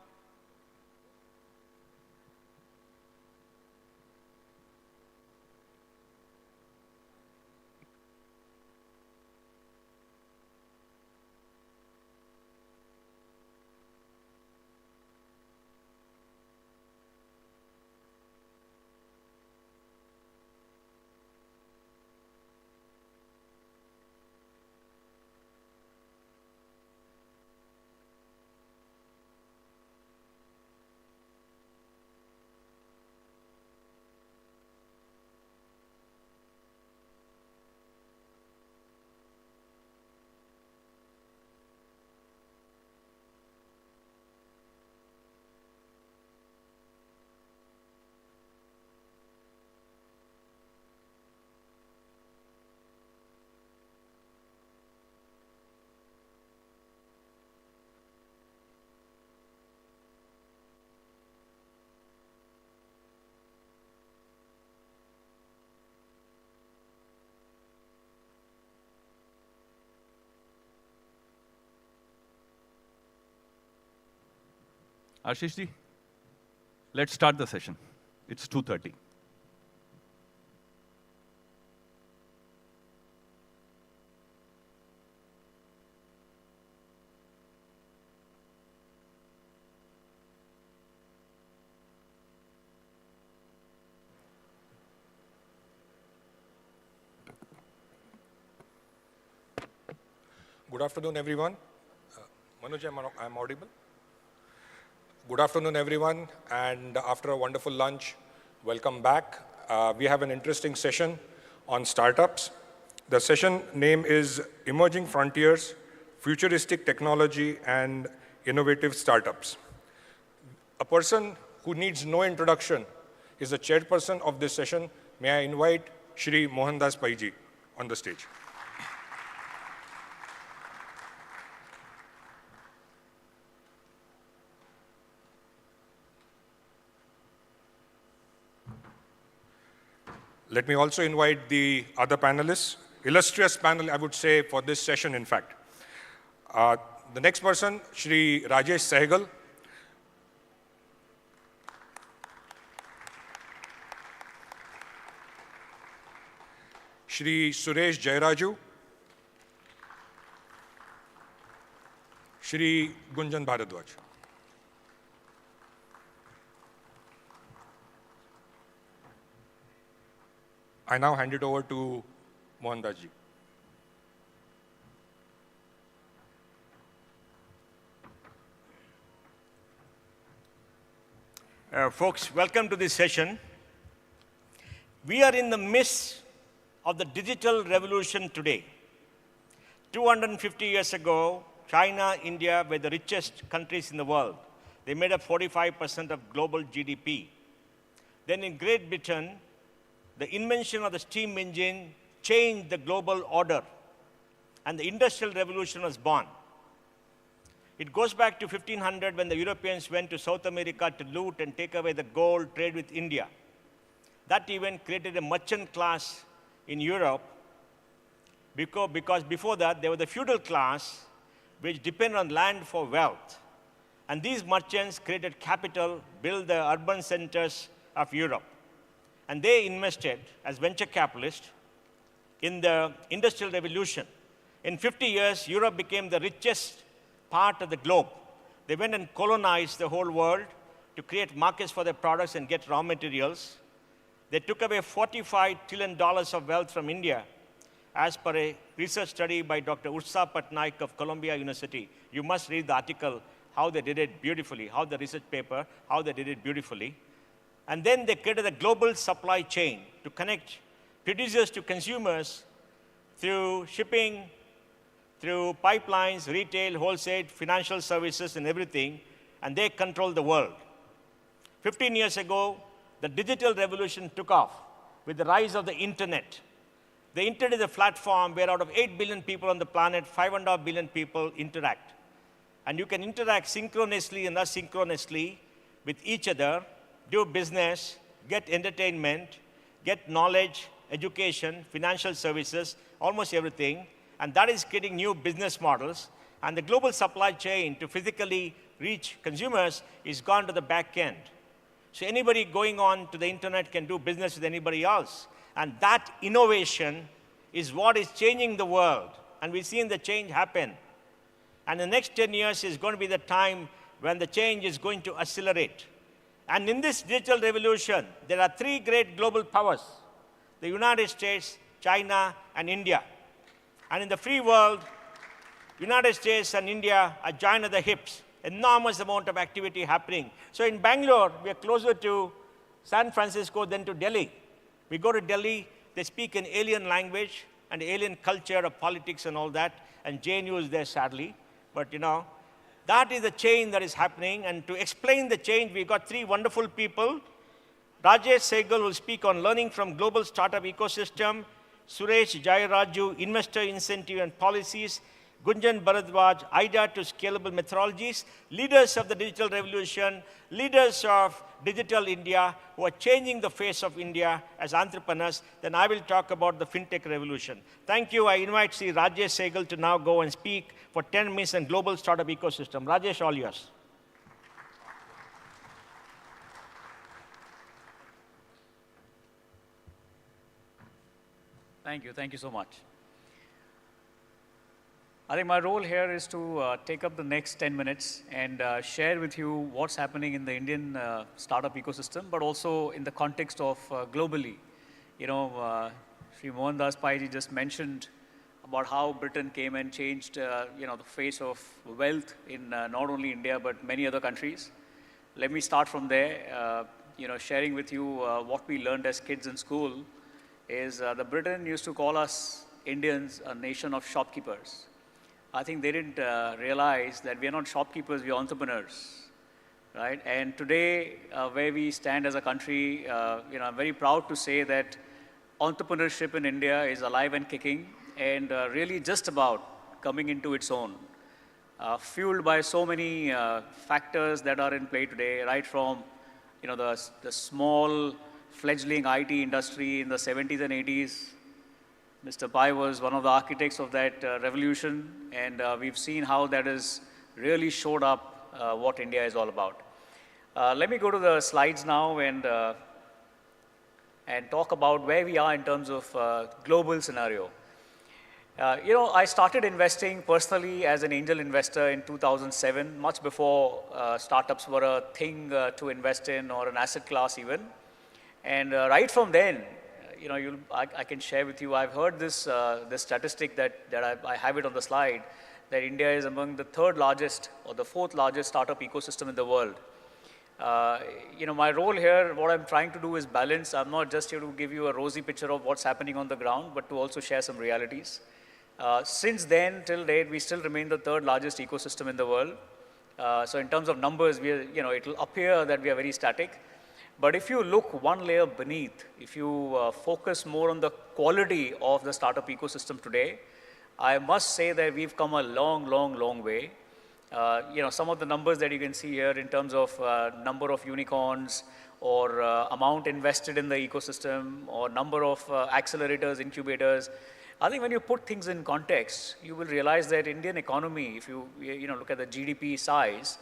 Ashish ji, let's start the session. It's 2:30. Good afternoon, everyone. Manoj, I'm audible? Good afternoon, everyone, and after a wonderful lunch, welcome back. We have an interesting session on startups. The session name is Emerging Frontiers, Futuristic Technology and Innovative Startups. A person who needs no introduction is the chairperson of this session. May I invite Shri Mohandas Paiji on the stage. Let me also invite the other panelists, illustrious panel, I would say, for this session, in fact. The next person, Shri Rajesh Sehgal. Shri Suresh Jairaju. Shri Gunjan Bharadwaj. I now hand it over to Mohandas ji. Folks, welcome to this session. We are in the midst of the digital revolution today. 250 years ago, China, India were the richest countries in the world. They made up 45% of global GDP. Then in Great Britain, the invention of the steam engine changed the global order, and the Industrial Revolution was born. It goes back to 1500 when the Europeans went to South America to loot and take away the gold, trade with India. That event created a merchant class in Europe because before that there was the feudal class which depended on land for wealth. And these merchants created capital, built the urban centers of Europe. And they invested as venture capitalists in the Industrial Revolution. In 50 years, Europe became the richest part of the globe. They went and colonized the whole world to create markets for their products and get raw materials. They took away $45 trillion of wealth from India, as per a research study by Dr. Ursa Patnaik of Columbia University. You must read the article, how they did it beautifully, how the research paper, how they did it beautifully. And then they created a global supply chain to connect producers to consumers through shipping, through pipelines, retail, wholesale, financial services, and everything, and they control the world. 15 years ago, the digital revolution took off with the rise of the internet. The internet is a platform where out of 8 billion people on the planet, 5.5 billion people interact. And you can interact synchronously and asynchronously with each other, do business, get entertainment, get knowledge, education, financial services, almost everything. And that is creating new business models. And the global supply chain to physically reach consumers is gone to the back end. So anybody going on to the internet can do business with anybody else. And that innovation is what is changing the world. And we've seen the change happen. And the next 10 years is going to be the time when the change is going to accelerate. And in this digital revolution, there are three great global powers: the United States, China, and India. And in the free world, United States and India are joined at the hips. Enormous amount of activity happening. So in Bangalore, we are closer to San Francisco than to Delhi. We go to Delhi, they speak an alien language and alien culture of politics and all that, and JNU is there sadly. But you know, that is the change that is happening. And to explain the change, we got three wonderful people. Rajesh Sehgal will speak on learning from global startup ecosystem. Suresh Jayaraju, investor incentive and policies. Gunjan Bharadwaj, idea to scalable methodologies. Leaders of the digital revolution, leaders of digital India who are changing the face of India as entrepreneurs. Then I will talk about the fintech revolution. Thank you. I invite Sri Rajesh Sehgal to now go and speak for 10 minutes on global startup ecosystem. Rajesh, all yours. Thank you so much. I think my role here is to take up the next 10 minutes and share with you what's happening in the Indian startup ecosystem, but also in the context of globally. You know, Sri Mohandas Pai ji just mentioned about how Britain came and changed, you know, the face of wealth in not only India, but many other countries. Let me start from there, you know, sharing with you what we learned as kids in school is the Britain used to call us Indians a nation of shopkeepers. I think they didn't realize that we are not shopkeepers, we are entrepreneurs, right? And today, where we stand as a country, you know, I'm very proud to say that entrepreneurship in India is alive and kicking and really just about coming into its own, fueled by so many factors that are in play today, right from, you know, the small fledgling IT industry in the 70s and 80s. Mr. Pai was one of the architects of that revolution, and we've seen how that has really showed up what India is all about. Let me go to the slides now and talk about where we are in terms of global scenario. You know, I started investing personally as an angel investor in 2007, much before startups were a thing to invest in or an asset class even. And right from then, I can share with you. I've heard this statistic that I have it on the slide, that India is among the third largest or the fourth largest startup ecosystem in the world. My role here, what I'm trying to do is balance. I'm not just here to give you a rosy picture of what's happening on the ground, but to also share some realities. Since then, till date, we still remain the third largest ecosystem in the world. So in terms of numbers, it'll appear that we are very static. But if you look one layer beneath, if you focus more on the quality of the startup ecosystem today, I must say that we've come a long, long, long way. Some of the numbers that you can see here in terms of number of unicorns or amount invested in the ecosystem or number of accelerators, incubators. I think when you put things in context, you will realize that Indian economy, if you look at the GDP size,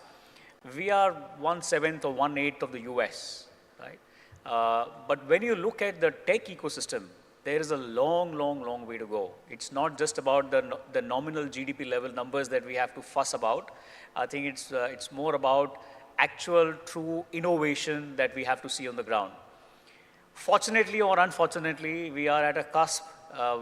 we are 1/7 or 1/8 of the US, right? But when you look at the tech ecosystem, there is a long, long, long way to go. It's not just about the nominal GDP level numbers that we have to fuss about. I think it's more about actual, true innovation that we have to see on the ground. Fortunately or unfortunately, we are at a cusp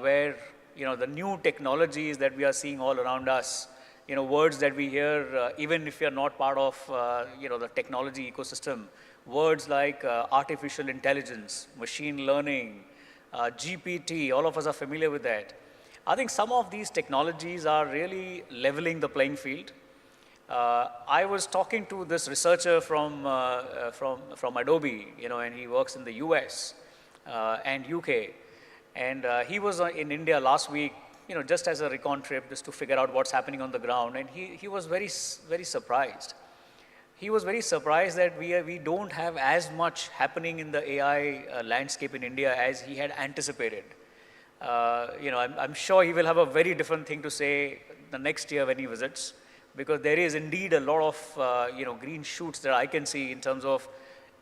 where the new technologies that we are seeing all around us, words that we hear, even if you're not part of the technology ecosystem, words like artificial intelligence, machine learning, GPT, all of us are familiar with that. I think some of these technologies are really leveling the playing field. I was talking to this researcher from Adobe, and he works in the US and UK. And he was in India last week, just as a recon trip, just to figure out what's happening on the ground. And he was very, very surprised. He was very surprised that we don't have as much happening in the AI landscape in India as he had anticipated. I'm sure he will have a very different thing to say the next year when he visits, because there is indeed a lot of green shoots that I can see in terms of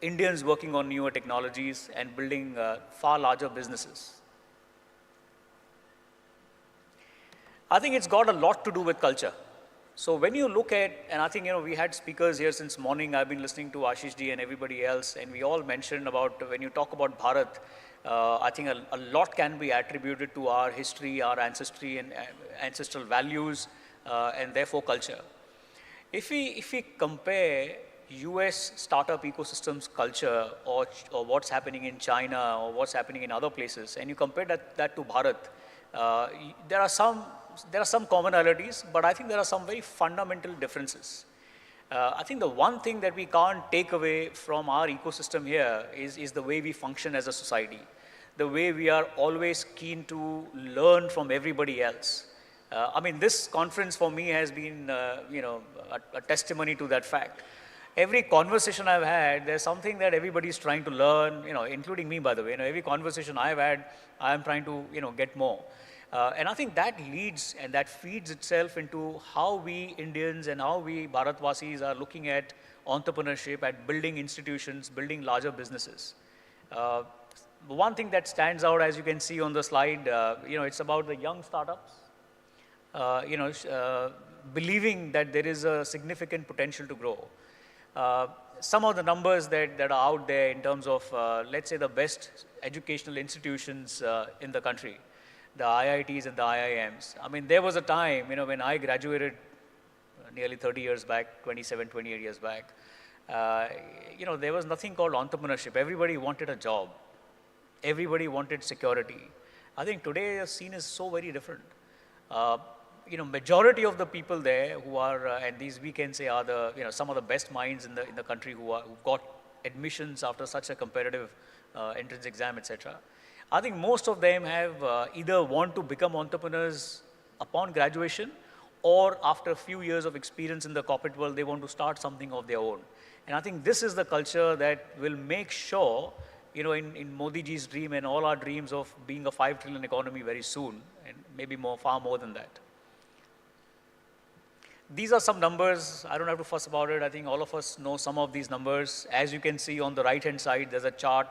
Indians working on newer technologies and building far larger businesses. I think it's got a lot to do with culture. So when you look at, and I think, we had speakers here since morning. I've been listening to Ashish ji and everybody else, and we all mentioned about, when you talk about Bharat, I think a lot can be attributed to our history, our ancestry and ancestral values, and therefore culture. If we compare US startup ecosystems culture or what's happening in China or what's happening in other places, and you compare that to Bharat, there are some commonalities, but I think there are some very fundamental differences. I think the one thing that we can't take away from our ecosystem here is the way we function as a society, the way we are always keen to learn from everybody else. This conference for me has been, a testimony to that fact. Every conversation I've had, there's something that everybody's trying to learn, including me, by the way. Every conversation I've had, I'm trying to, get more. And I think that leads and that feeds itself into how we Indians and how we Bharatvasis are looking at entrepreneurship, at building institutions, building larger businesses. One thing that stands out, as you can see on the slide, it's about the young startups, believing that there is a significant potential to grow. Some of the numbers that are out there in terms of, let's say, the best educational institutions in the country, the IITs and the IIMs. There was a time, when I graduated nearly 30 years back, 27, 28 years back, there was nothing called entrepreneurship. Everybody wanted a job. Everybody wanted security. I think today the scene is so very different. Majority of the people there who are, and these we can say are the, some of the best minds in the country who got admissions after such a competitive entrance exam, etc. I think most of them have either want to become entrepreneurs upon graduation, or after a few years of experience in the corporate world, they want to start something of their own. And I think this is the culture that will make sure, in Modi ji's dream and all our dreams of being a 5 trillion economy very soon, and maybe far more than that. These are some numbers. I don't have to fuss about it. I think all of us know some of these numbers. As you can see on the right-hand side, there's a chart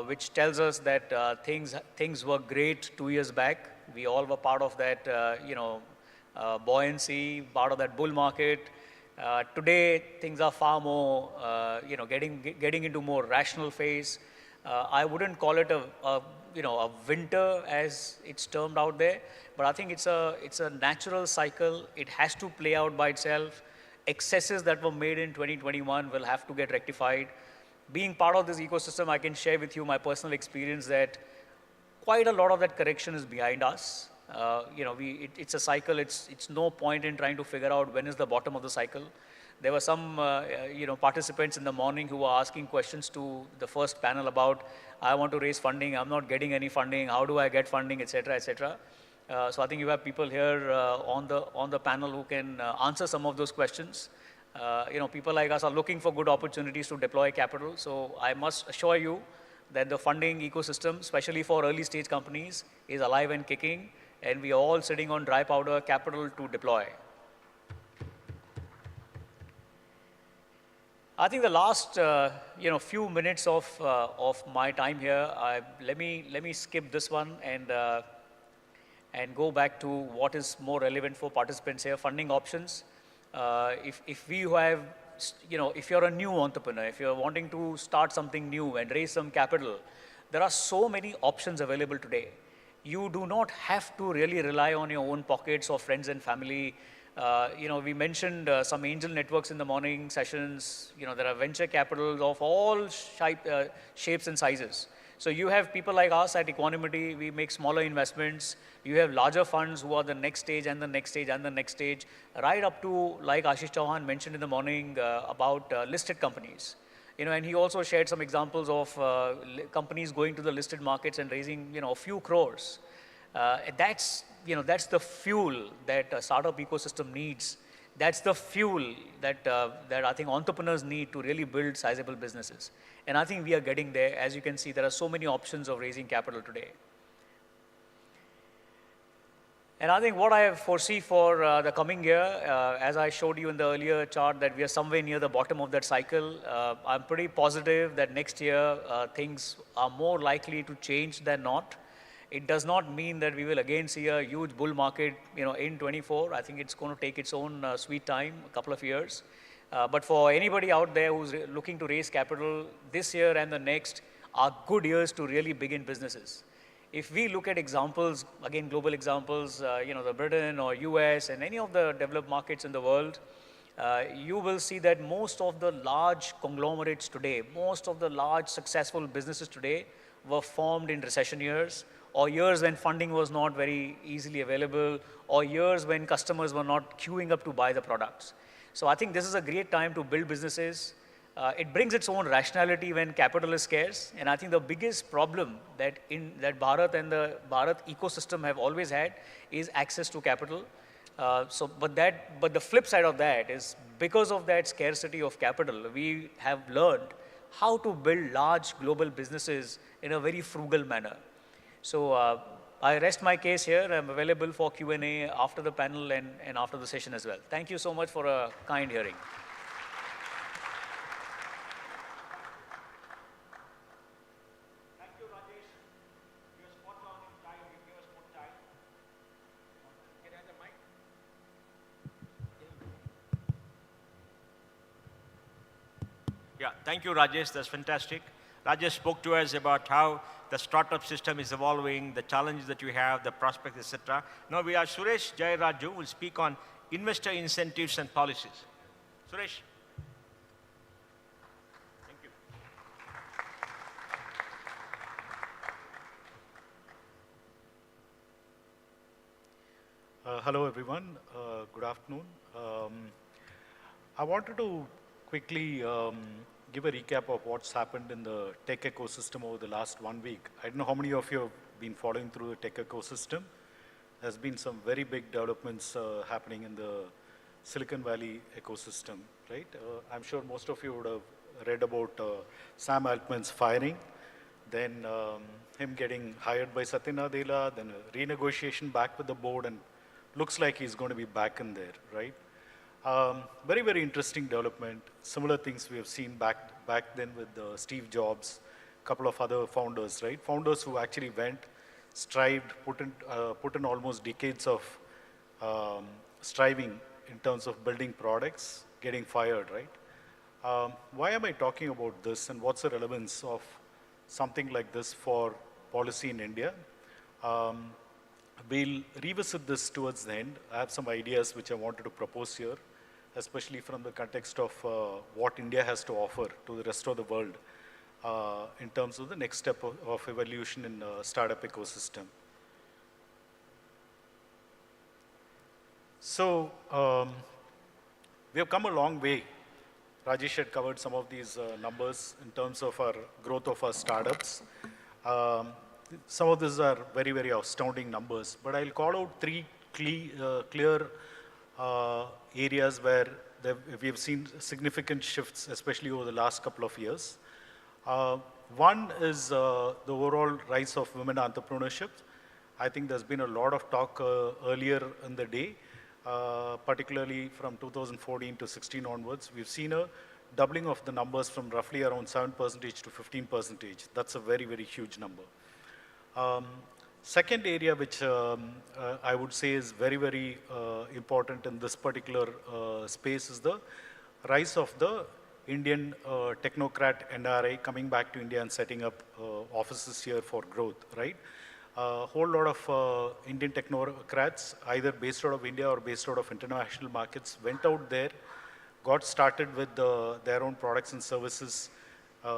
which tells us that things were great 2 years back. We all were part of that, buoyancy, part of that bull market. Today, things are far more, getting into more rational phase. I wouldn't call it a winter as it's termed out there, but I think it's a natural cycle. It has to play out by itself. Excesses that were made in 2021 will have to get rectified. Being part of this ecosystem, I can share with you my personal experience that quite a lot of that correction is behind us. It's a cycle. It's no point in trying to figure out when is the bottom of the cycle. There were some, participants in the morning who were asking questions to the first panel about, I want to raise funding, I'm not getting any funding, how do I get funding, etc., etc. So I think you have people here on the panel who can answer some of those questions. People like us are looking for good opportunities to deploy capital. So I must assure you that the funding ecosystem, especially for early stage companies, is alive and kicking, and we are all sitting on dry powder capital to deploy. I think the last few minutes of my time here, let me skip this one and go back to what is more relevant for participants here. Funding options. If you're a new entrepreneur, if you're wanting to start something new and raise some capital, there are so many options available today. You do not have to really rely on your own pockets or friends and family. We mentioned some angel networks in the morning sessions. There are venture capitals of all shapes and sizes. So you have people like us at Equanimity, we make smaller investments. You have larger funds who are the next stage and the next stage and the next stage, right up to, like Ashish Chauhan mentioned in the morning, about listed companies. And he also shared some examples of companies going to the listed markets and raising, a few crores. That's the fuel that a startup ecosystem needs. That's the fuel that I think entrepreneurs need to really build sizable businesses. And I think we are getting there. As you can see, there are so many options of raising capital today. And I think what I foresee for the coming year, as I showed you in the earlier chart, that we are somewhere near the bottom of that cycle. I'm pretty positive that next year things are more likely to change than not. It does not mean that we will again see a huge bull market, in 24. I think it's going to take its own sweet time, a couple of years. But for anybody out there who's looking to raise capital, this year and the next are good years to really begin businesses. If we look at examples, again, global examples, the Britain or US and any of the developed markets in the world, you will see that most of the large conglomerates today, most of the large successful businesses today were formed in recession years, or years when funding was not very easily available, or years when customers were not queuing up to buy the products. So I think this is a great time to build businesses. It brings its own rationality when capital is scarce, and I think the biggest problem that Bharat and the Bharat ecosystem have always had is access to capital. But the flip side of that is, because of that scarcity of capital, we have learned how to build large global businesses in a very frugal manner. So I rest my case here. I'm available for Q&A after the panel and after the session as well. Thank you so much for a kind hearing. Yeah, thank you, Rajesh. That's fantastic. Rajesh spoke to us about how the startup system is evolving, the challenges that you have, the prospects, etc. Now we have Suresh Jayaraju who will speak on investor incentives and policies. Suresh. Thank you. Hello, everyone. Good afternoon. I wanted to quickly give a recap of what's happened in the tech ecosystem over the last 1 week. I don't know how many of you have been following through the tech ecosystem. There's been some very big developments happening in the Silicon Valley ecosystem, right? I'm sure most of you would have read about Sam Altman's firing, then him getting hired by Satya Nadella, then a renegotiation back with the board, and looks like he's going to be back in there, right? Very, very interesting development. Similar things we have seen back then with Steve Jobs, a couple of other founders, right? Founders who actually went, strived, put in almost decades of striving in terms of building products, getting fired, right? Why am I talking about this, and what's the relevance of something like this for policy in India. We'll revisit this towards the end. I have some ideas which I wanted to propose here, especially from the context of what India has to offer to the rest of the world in terms of the next step of evolution in startup ecosystem. So we have come a long way. Rajesh had covered some of these numbers in terms of our growth of our startups. Some of these are very, very astounding numbers, but I'll call out three clear areas where we have seen significant shifts, especially over the last couple of years. One is the overall rise of women entrepreneurship. I think there's been a lot of talk earlier in the day, particularly from 2014 to 16 onwards. We've seen a doubling of the numbers from roughly around 7% to 15%. That's a very, very huge number. Second area which I would say is very, very important in this particular space is the rise of the Indian technocrat NRI coming back to India and setting up offices here for growth, right? A whole lot of Indian technocrats, either based out of India or based out of international markets, went out there, got started with their own products and services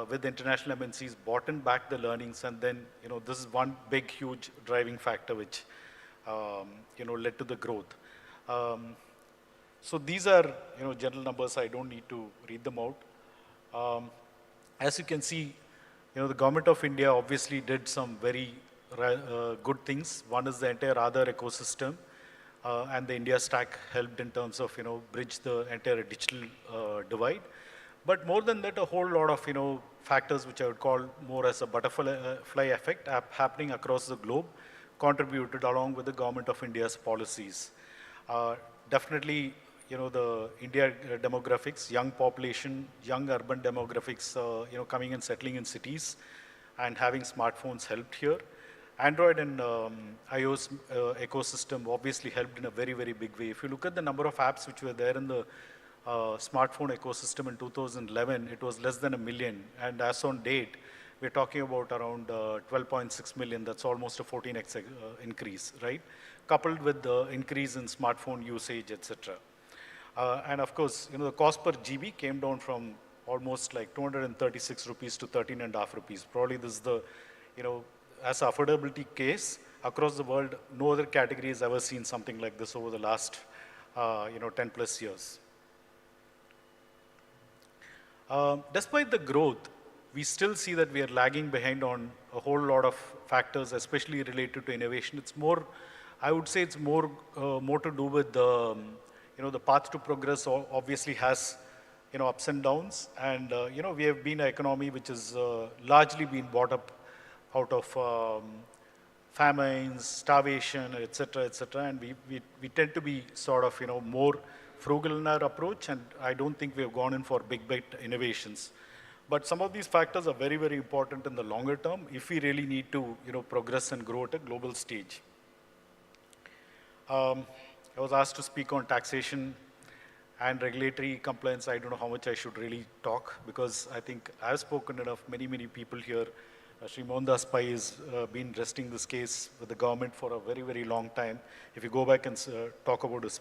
with international MNCs, bought in back the learnings, and then, this is one big, huge driving factor which, led to the growth. So these are, general numbers. I don't need to read them out. As you can see, the government of India obviously did some very good things. One is the entire Aadhaar ecosystem, and the India stack helped in terms of, bridge the entire digital divide. But more than that, a whole lot of, factors which I would call more as a butterfly effect happening across the globe contributed along with the government of India's policies. Definitely, the India demographics, young population, young urban demographics, coming and settling in cities and having smartphones helped here. Android and iOS ecosystem obviously helped in a very, very big way. If you look at the number of apps which were there in the smartphone ecosystem in 2011, it was less than 1 million. And as on date, we're talking about around 12.6 million. That's almost a 14x increase, right? Coupled with the increase in smartphone usage, etc. And of course, the cost per GB came down from almost like 236 rupees to 13.5 rupees. Probably this is the, as affordability case across the world, no other category has ever seen something like this over the last, 10 plus years. Despite the growth, we still see that we are lagging behind on a whole lot of factors, especially related to innovation. It's more, I would say it's more to do with the, the path to progress obviously has, ups and downs. And, we have been an economy which has largely been brought up out of famines, starvation, etc., and we tend to be sort of, more frugal in our approach, and I don't think we have gone in for big bet innovations. But some of these factors are very, very important in the longer term if we really need to, progress and grow at a global stage. I was asked to speak on taxation and regulatory compliance. I don't know how much I should really talk because I think I've spoken enough. Many, many people here. Sri Mohandas Pai has been resting this case with the government for a very, very long time. If you go back and talk about his,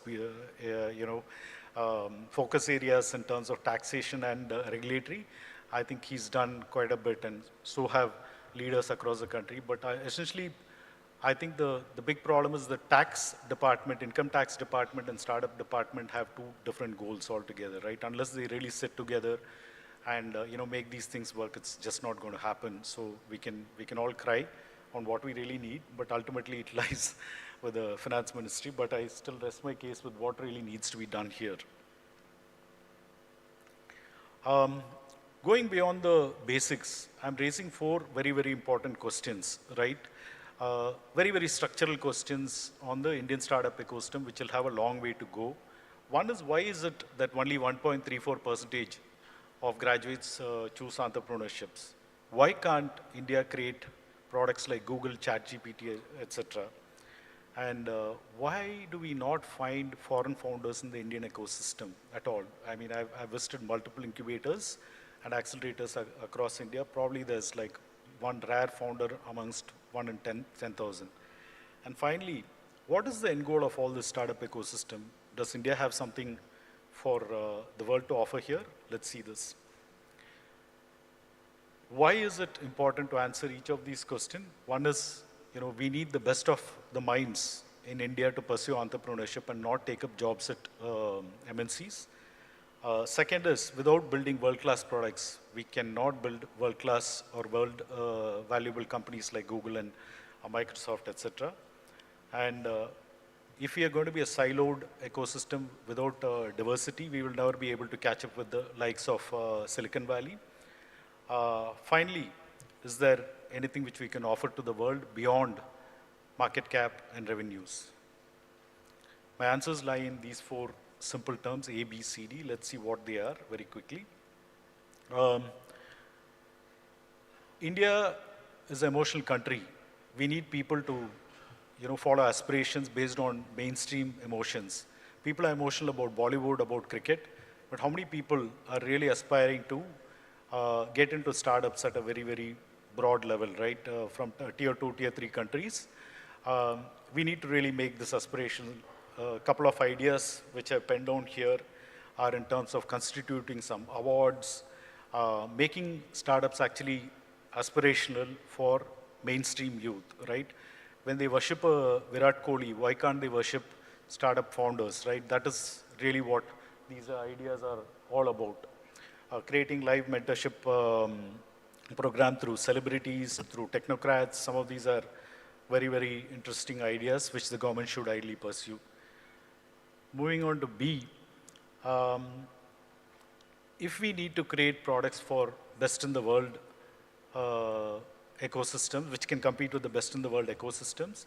focus areas in terms of taxation and regulatory, I think he's done quite a bit, and so have leaders across the country. But essentially, I think the big problem is the tax department, income tax department and startup department have two different goals altogether, right? Unless they really sit together and make these things work, it's just not going to happen. So we can all cry on what we really need, but ultimately it lies with the finance ministry. But I still rest my case with what really needs to be done here. Going beyond the basics, I'm raising 4 very, very important questions, right? Very, very structural questions on the Indian startup ecosystem, which will have a long way to go. One is, why is it that only 1.34% of graduates choose entrepreneurships? Why can't India create products like Google, ChatGPT, etc.? And why do we not find foreign founders in the Indian ecosystem at all? I mean, I've visited multiple incubators and accelerators across India. Probably there's like one rare founder amongst 1 in 10,000. And finally, what is the end goal of all this startup ecosystem? Does India have something for the world to offer here? Let's see this. Why is it important to answer each of these questions? One is, we need the best of the minds in India to pursue entrepreneurship and not take up jobs at MNCs. Second is, without building world-class products, we cannot build world-class or world valuable companies like Google and Microsoft, etc. And if we are going to be a siloed ecosystem without diversity, we will never be able to catch up with the likes of Silicon Valley. Finally, is there anything which we can offer to the world beyond market cap and revenues? My answers lie in these 4 simple terms, A, B, C, D. Let's see what they are very quickly. India is an emotional country. We need people to follow aspirations based on mainstream emotions. People are emotional about Bollywood, about cricket, but how many people are really aspiring to get into startups at a very, very broad level, right? From tier 2, tier 3 countries. We need to really make this aspirational. A couple of ideas which I've penned down here are in terms of constituting some awards, making startups actually aspirational for mainstream youth, right? When they worship Virat Kohli, why can't they worship startup founders, right? That is really what these ideas are all about. Creating live mentorship program through celebrities, through technocrats. Some of these are very, very interesting ideas which the government should ideally pursue. Moving on to B, if we need to create products for best in the world ecosystems, which can compete with the best in the world ecosystems,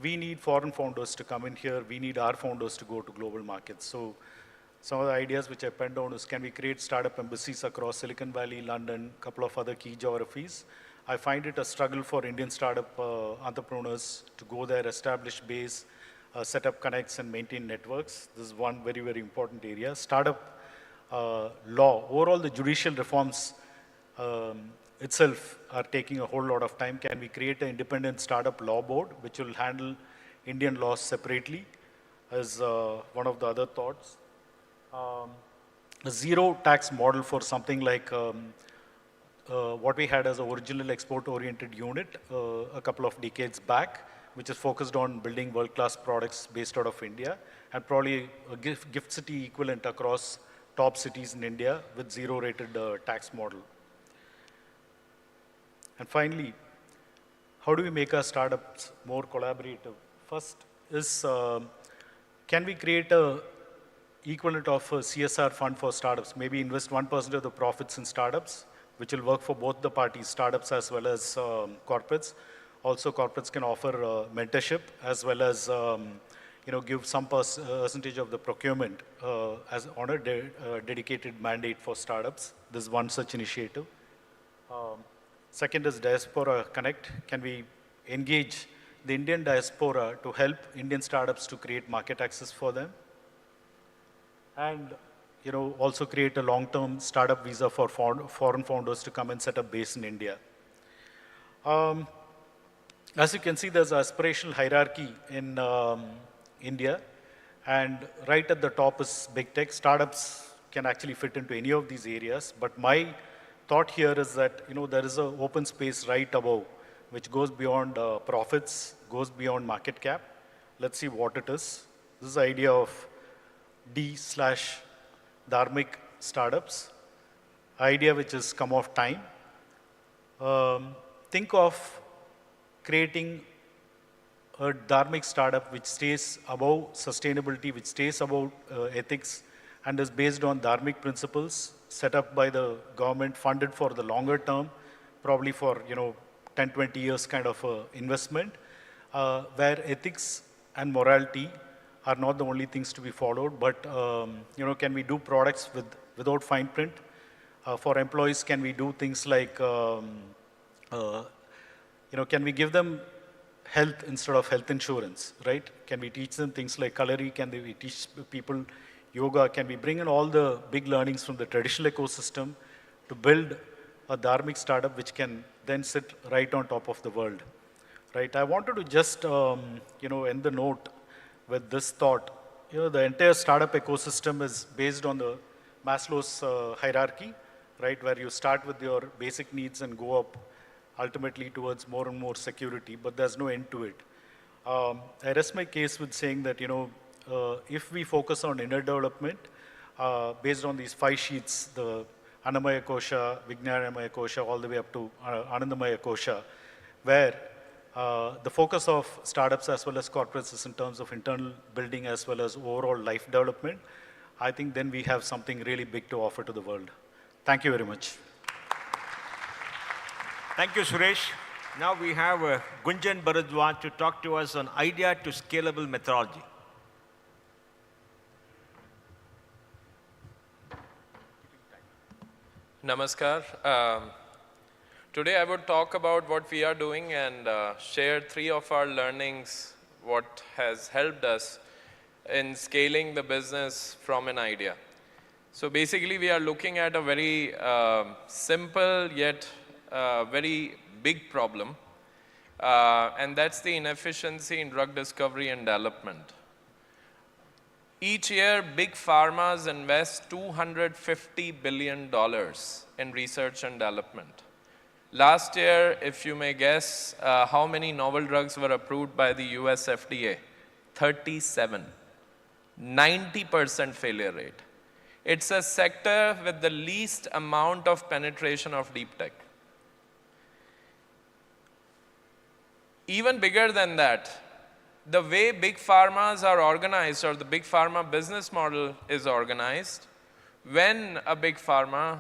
we need foreign founders to come in here. We need our founders to go to global markets. So some of the ideas which I penned down is, can we create startup embassies across Silicon Valley, London, a couple of other key geographies. I find it a struggle for Indian startup entrepreneurs to go there, establish base, set up connects and maintain networks. This is one very, very important area. Startup law, overall the judicial reforms itself are taking a whole lot of time. Can we create an independent startup law board which will handle Indian laws separately as one of the other thoughts. A zero tax model for something like what we had as an original export-oriented unit a couple of decades back, which is focused on building world-class products based out of India, and probably a gift city equivalent across top cities in India with zero-rated tax model. And finally, how do we make our startups more collaborative? First is, can we create a equivalent of a CSR fund for startups? Maybe invest 1% of the profits in startups, which will work for both the parties, startups as well as corporates. Also, corporates can offer mentorship as well as give some percentage of the procurement as on a dedicated mandate for startups. This is one such initiative. Second is Diaspora Connect. Can we engage the Indian diaspora to help Indian startups to create market access for them? And also create a long-term startup visa for foreign founders to come and set up base in India. As you can see, there's an aspirational hierarchy in India, and right at the top is big tech. Startups can actually fit into any of these areas, but my thought here is that there is an open space right above, which goes beyond profits, goes beyond market cap. Let's see what it is. This is the idea of D/Dharmic startups, idea which has come of time. Think of creating a dharmic startup which stays above sustainability, which stays above ethics, and is based on dharmic principles, set up by the government, funded for the longer term, probably for 10, 20 years kind of investment, where ethics and morality are not the only things to be followed, but can we do products without fine print? For employees, can we do things like, can we give them health instead of health insurance, right? Can we teach them things like culinary? Can we teach people yoga? Can we bring in all the big learnings from the traditional ecosystem to build a dharmic startup which can then sit right on top of the world. Right? I wanted to just, end the note with this thought. The entire startup ecosystem is based on the Maslow's hierarchy, right, where you start with your basic needs and go up ultimately towards more and more security, but there's no end to it. I rest my case with saying that, if we focus on inner development, based on these 5 sheets, the Annamaya Kosha, Vijnanamaya Kosha, all the way up to Anandamaya Kosha, where the focus of startups as well as corporates is in terms of internal building as well as overall life development, I think then we have something really big to offer to the world. Thank you very much. Thank you, Suresh. Now we have Gunjan Bharadwaj to talk to us on idea to scalable methodology. Namaskar. Today I would talk about what we are doing and share 3 of our learnings, what has helped us in scaling the business from an idea. So basically we are looking at a very simple yet very big problem, and that's the inefficiency in drug discovery and development. Each year, big pharmas invest $250 billion in research and development. Last year, if you may guess, how many novel drugs were approved by the US FDA? 37. 90% failure rate. It's a sector with the least amount of penetration of deep tech. Even bigger than that, the way big pharmas are organized, or the big pharma business model is organized, when a big pharma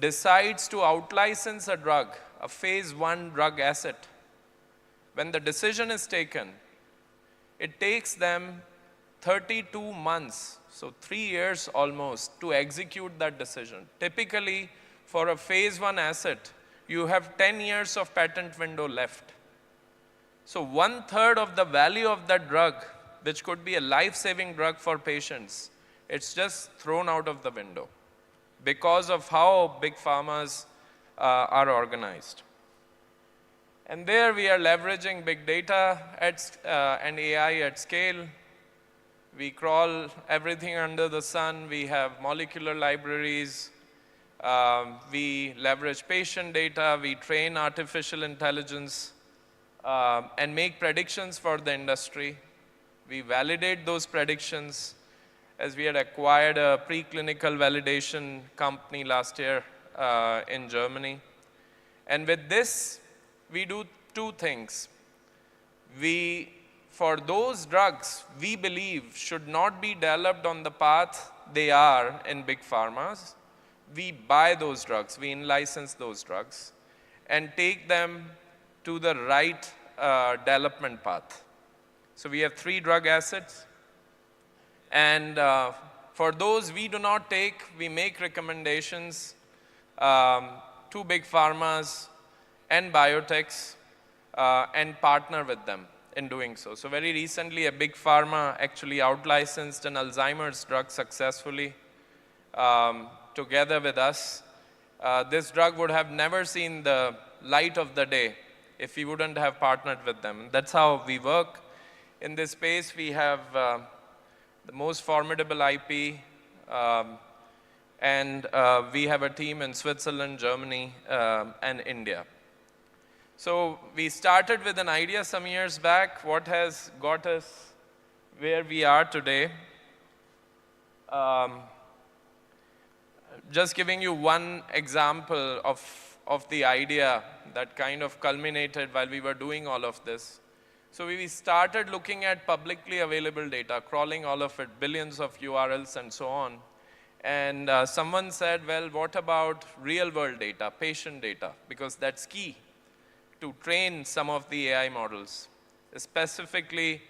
decides to out-license a drug, a phase 1 drug asset, when the decision is taken, it takes them 32 months, so 3 years almost, to execute that decision. Typically, for a phase 1 asset, you have 10 years of patent window left. So 1/3 of the value of that drug, which could be a life-saving drug for patients, it's just thrown out of the window because of how big pharmas are organized. And there we are leveraging big data and AI at scale. We crawl everything under the sun. We have molecular libraries. We leverage patient data. We train artificial intelligence. And make predictions for the industry. We validate those predictions, as we had acquired a preclinical validation company last year in Germany. And with this, we do 2 things. For those drugs we believe should not be developed on the path they are in big pharmas, we buy those drugs, we in-license those drugs, and take them to the right development path. So we have 3 drug assets, and for those we do not take, we make recommendations to big pharmas and biotechs and partner with them in doing so. So very recently, a big pharma actually out-licensed an Alzheimer's drug successfully together with us. This drug would have never seen the light of the day if we wouldn't have partnered with them. That's how we work. In this space, we have the most formidable IP, and we have a team in Switzerland, Germany, and India. So we started with an idea some years back. What has got us where we are today? Just giving you one example of the idea that kind of culminated while we were doing all of this. So we started looking at publicly available data, crawling all of it, billions of URLs and so on. And someone said, well, what about real world data, patient data? Because that's key to train some of the AI models, specifically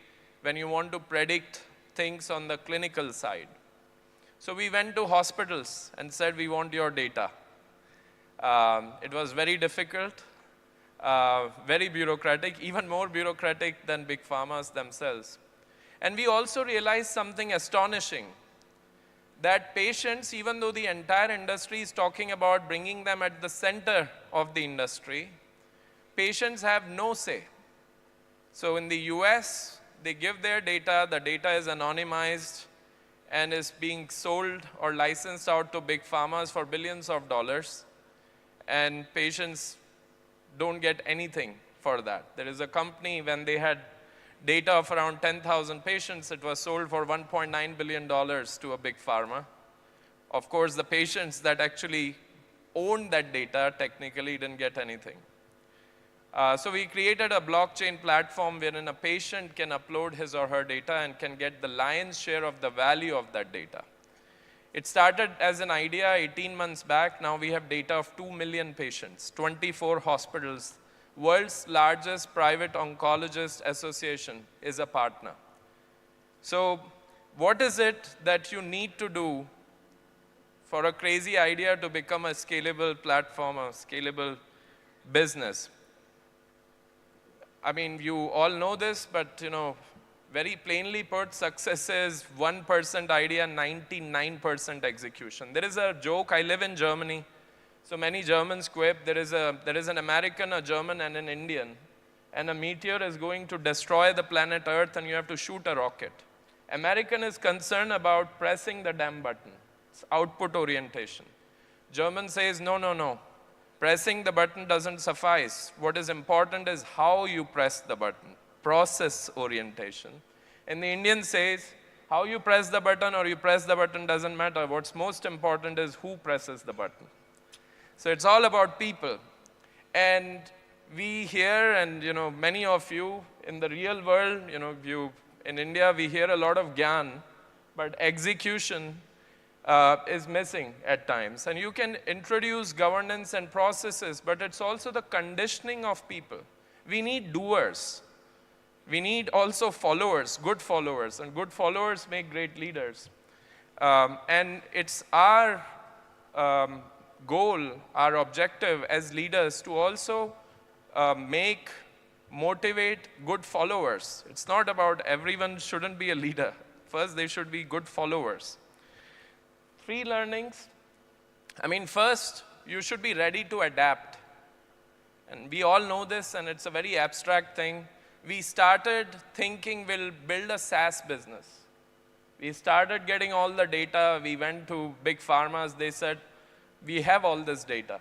when you want to predict things on the clinical side. So we went to hospitals and said, we want your data. It was very difficult, very bureaucratic, even more bureaucratic than big pharmas themselves. And we also realized something astonishing, that patients, even though the entire industry is talking about bringing them at the center of the industry, patients have no say. So in the US, they give their data, the data is anonymized and is being sold or licensed out to big pharmas for billions of dollars, and patients don't get anything for that. There is a company, when they had data of around 10,000 patients, it was sold for $1.9 billion to a big pharma. Of course, the patients that actually owned that data technically didn't get anything. So we created a blockchain platform wherein a patient can upload his or her data and can get the lion's share of the value of that data. It started as an idea 18 months back. Now we have data of 2 million patients, 24 hospitals. World's largest private oncologist association is a partner. So what is it that you need to do for a crazy idea to become a scalable platform, a scalable business? I mean, you all know this, but very plainly put, success is 1% idea, 99% execution. There is a joke. I live in Germany, so many Germans quip. There is an American, a German, and an Indian, and a meteor is going to destroy the planet Earth, and you have to shoot a rocket. American is concerned about pressing the damn button. It's output orientation. German says, no, no, no. Pressing the button doesn't suffice. What is important is how you press the button, process orientation. And the Indian says, how you press the button or you press the button doesn't matter. What's most important is who presses the button. So it's all about people. And we hear, and many of you in the real world, in India, we hear a lot of gyan, but execution is missing at times. And you can introduce governance and processes, but it's also the conditioning of people. We need doers. We need also followers, and good followers make great leaders. And it's our goal, our objective as leaders to also motivate good followers. It's not about everyone shouldn't be a leader. First, they should be good followers. 3 learnings. I mean, first, you should be ready to adapt. And we all know this, and it's a very abstract thing. We started thinking we'll build a SaaS business. We started getting all the data. We went to big pharmas. They said, we have all this data.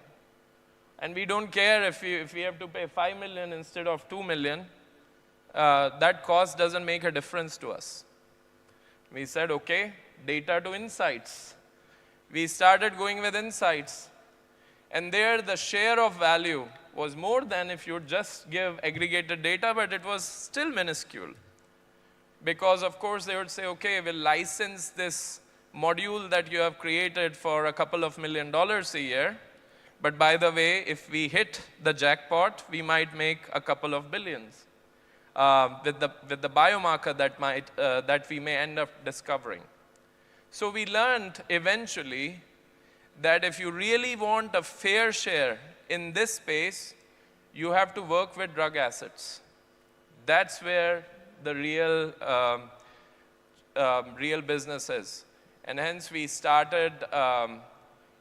And we don't care if we have to pay 5 million instead of 2 million. That cost doesn't make a difference to us. We said, okay, data to insights. We started going with insights. And there, the share of value was more than if you just give aggregated data, but it was still minuscule. Because, of course, they would say, okay, we'll license this module that you have created for a couple of $1 million a year. But by the way, if we hit the jackpot, we might make a couple of billions with the biomarker that we may end up discovering. So we learned eventually that if you really want a fair share in this space, you have to work with drug assets. That's where the real business is. And hence we started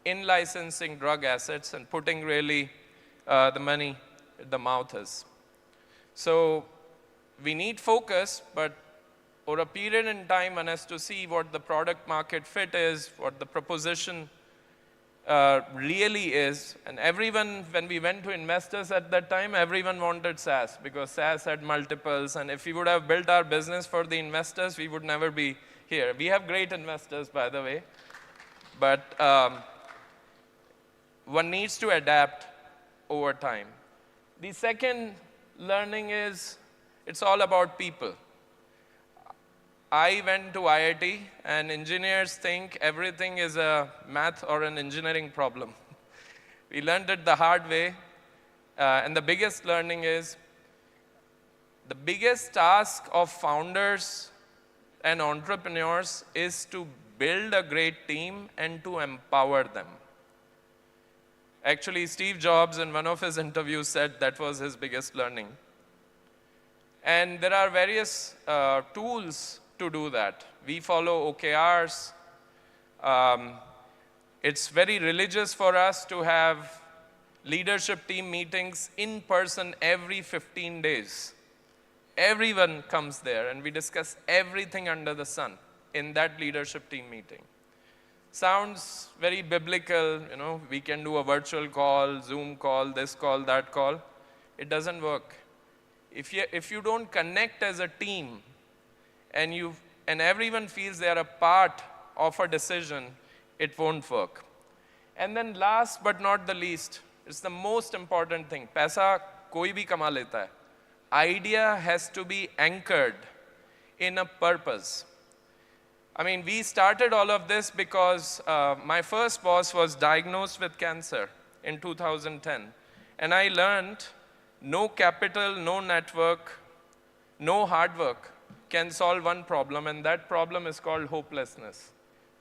in licensing drug assets and putting really the money where the mouth is. So we need focus, but over a period in time, one has to see what the product market fit is, what the proposition really is. And everyone, when we went to investors at that time, everyone wanted SaaS because SaaS had multiples. And if we would have built our business for the investors, we would never be here. We have great investors, by the way. But one needs to adapt over time. The second learning is it's all about people. I went to IIT, and engineers think everything is a math or an engineering problem. We learned it the hard way, and the biggest learning is the biggest task of founders and entrepreneurs is to build a great team and to empower them. Actually, Steve Jobs in one of his interviews said that was his biggest learning. And there are various tools to do that. We follow OKRs. It's very religious for us to have leadership team meetings in person every 15 days. Everyone comes there and we discuss everything under the sun in that leadership team meeting. Sounds very biblical, you know, we can do a virtual call, Zoom call, this call, that call. It doesn't work. If you don't connect as a team and everyone feels they are a part of a decision, it won't work. And then last but not the least, it's the most important thing. Paisa koi bhi kama leta hai. Idea has to be anchored in a purpose. I mean, we started all of this because my first boss was diagnosed with cancer in 2010. And I learned no capital, no network, no hard work can solve one problem, and that problem is called hopelessness.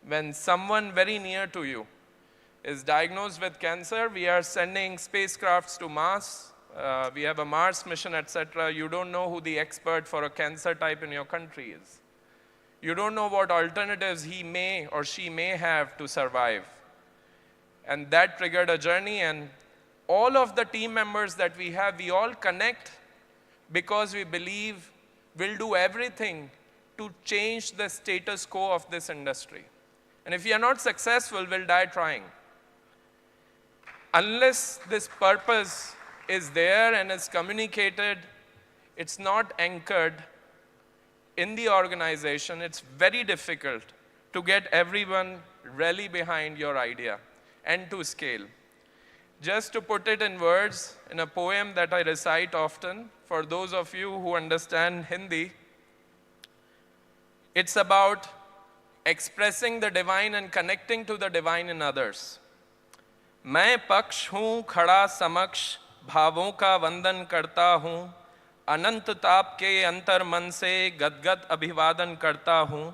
When someone very near to you is diagnosed with cancer, we are sending spacecrafts to Mars. We have a Mars mission, etc. You don't know who the expert for a cancer type in your country is. You don't know what alternatives he may or she may have to survive. And that triggered a journey, and all of the team members that we have, we all connect because we believe we'll do everything to change the status quo of this industry. And if we are not successful, we'll die trying. Unless this purpose is there and is communicated, it's not anchored in the organization, it's very difficult to get everyone really behind your idea and to scale. Just to put it in words, in a poem that I recite often, for those of you who understand Hindi, it's about expressing the divine and connecting to the divine in others. मैं पक्ष हूँ खड़ा समक्ष भावों का वंदन करता हूँ अनंत ताप के अंतर मन से गदगद अभिवादन करता हूँ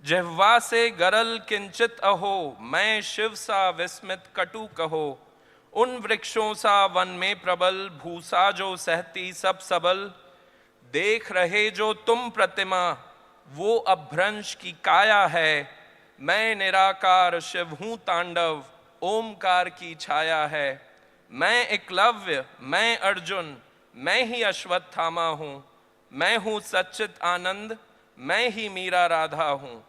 जिह्वा से गरल किंचित अहो मैं शिव सा विस्मित कटु कहो उन वृक्षों सा वन में प्रबल भूसा जो सहती सब सबल देख रहे जो तुम प्रतिमा वो अभ्रंश की काया है मैं निराकार शिव हूँ तांडव ओमकार की छाया है मैं एकलव्य मैं अर्जुन मैं ही अश्वत्थामा हूँ मैं हूँ सच्चित आनंद मैं ही मीरा राधा हूँ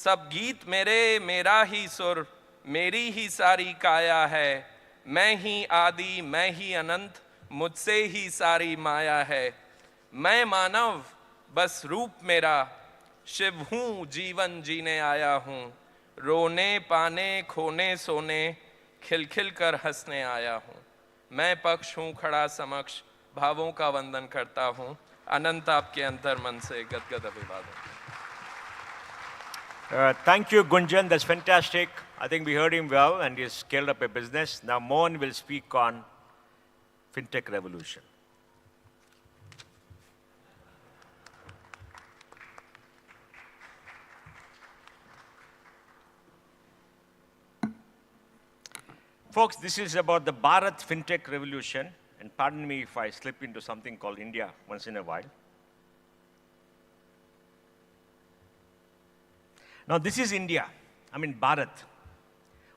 सब गीत मेरे मेरा ही सुर मेरी ही सारी काया है मैं ही आदि मैं ही अनंत मुझसे ही सारी माया है मैं मानव बस रूप मेरा शिव हूँ जीवन जीने आया हूँ रोने पाने खोने सोने खिलखिल कर हंसने आया हूँ मैं पक्ष हूँ खड़ा समक्ष भावों का वंदन करता हूँ अनंत आपके अंतर मन से गदगद अभिवादन. Thank you, Gunjan. That's fantastic. I think we heard him well, and he's scaled up a business. Now, Mohan will speak on fintech revolution. Folks, this is about the Bharat fintech revolution. And pardon me if I slip into something called India once in a while. Now, this is India. I mean, Bharat.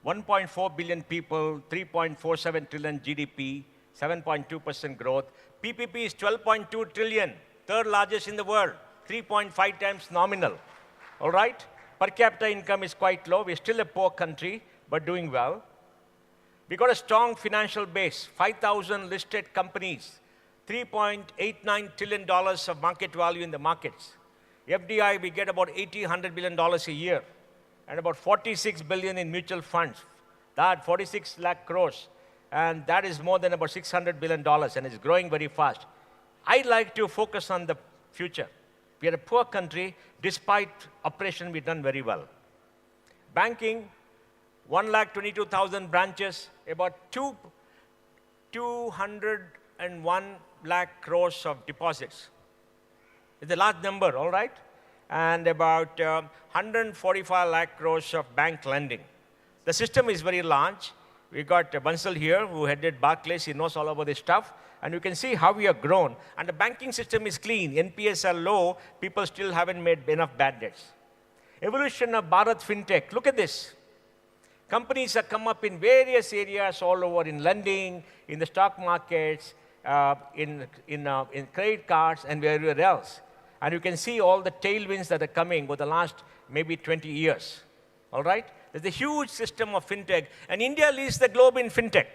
1.4 billion people, 3.47 trillion GDP, 7.2% growth. PPP is 12.2 trillion, third largest in the world, 3.5 times nominal. All right? Per capita income is quite low. We're still a poor country, but doing well. We got a strong financial base, 5,000 listed companies, $3.89 trillion of market value in the markets. FDI, we get about $100 billion a year, and about 46 billion in mutual funds. That 46 lakh crores, and that is more than about $600 billion, and it's growing very fast. I'd like to focus on the future. We are a poor country, despite operation we've done very well. Banking, 122,000 branches, about 201 lakh crores of deposits. It's a large number, all right? And about 145 lakh crores of bank lending. The system is very large. We got Bansal here, who headed Barclays. He knows all about this stuff. And you can see how we have grown. And the banking system is clean. NPS are low. People still haven't made enough bad debts. Evolution of Bharat FinTech. Look at this. Companies have come up in various areas all over, in lending, in the stock markets, in credit cards, and everywhere else. And you can see all the tailwinds that are coming over the last maybe 20 years. All right? There's a huge system of fintech, and India leads the globe in fintech.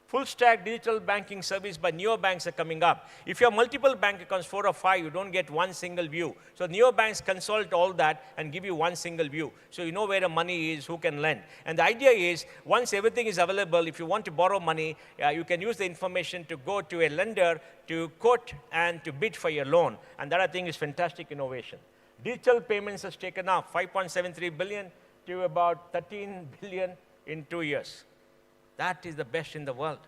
Full stack digital banking service by neobanks are coming up. If you have multiple bank accounts, 4 or 5, you don't get one single view. So neobanks consult all that and give you one single view. So you know where the money is, who can lend. And the idea is, once everything is available, if you want to borrow money, you can use the information to go to a lender to quote and to bid for your loan. And that, I think, is fantastic innovation. Digital payments has taken off, 5.73 billion to about 13 billion in 2 years. That is the best in the world.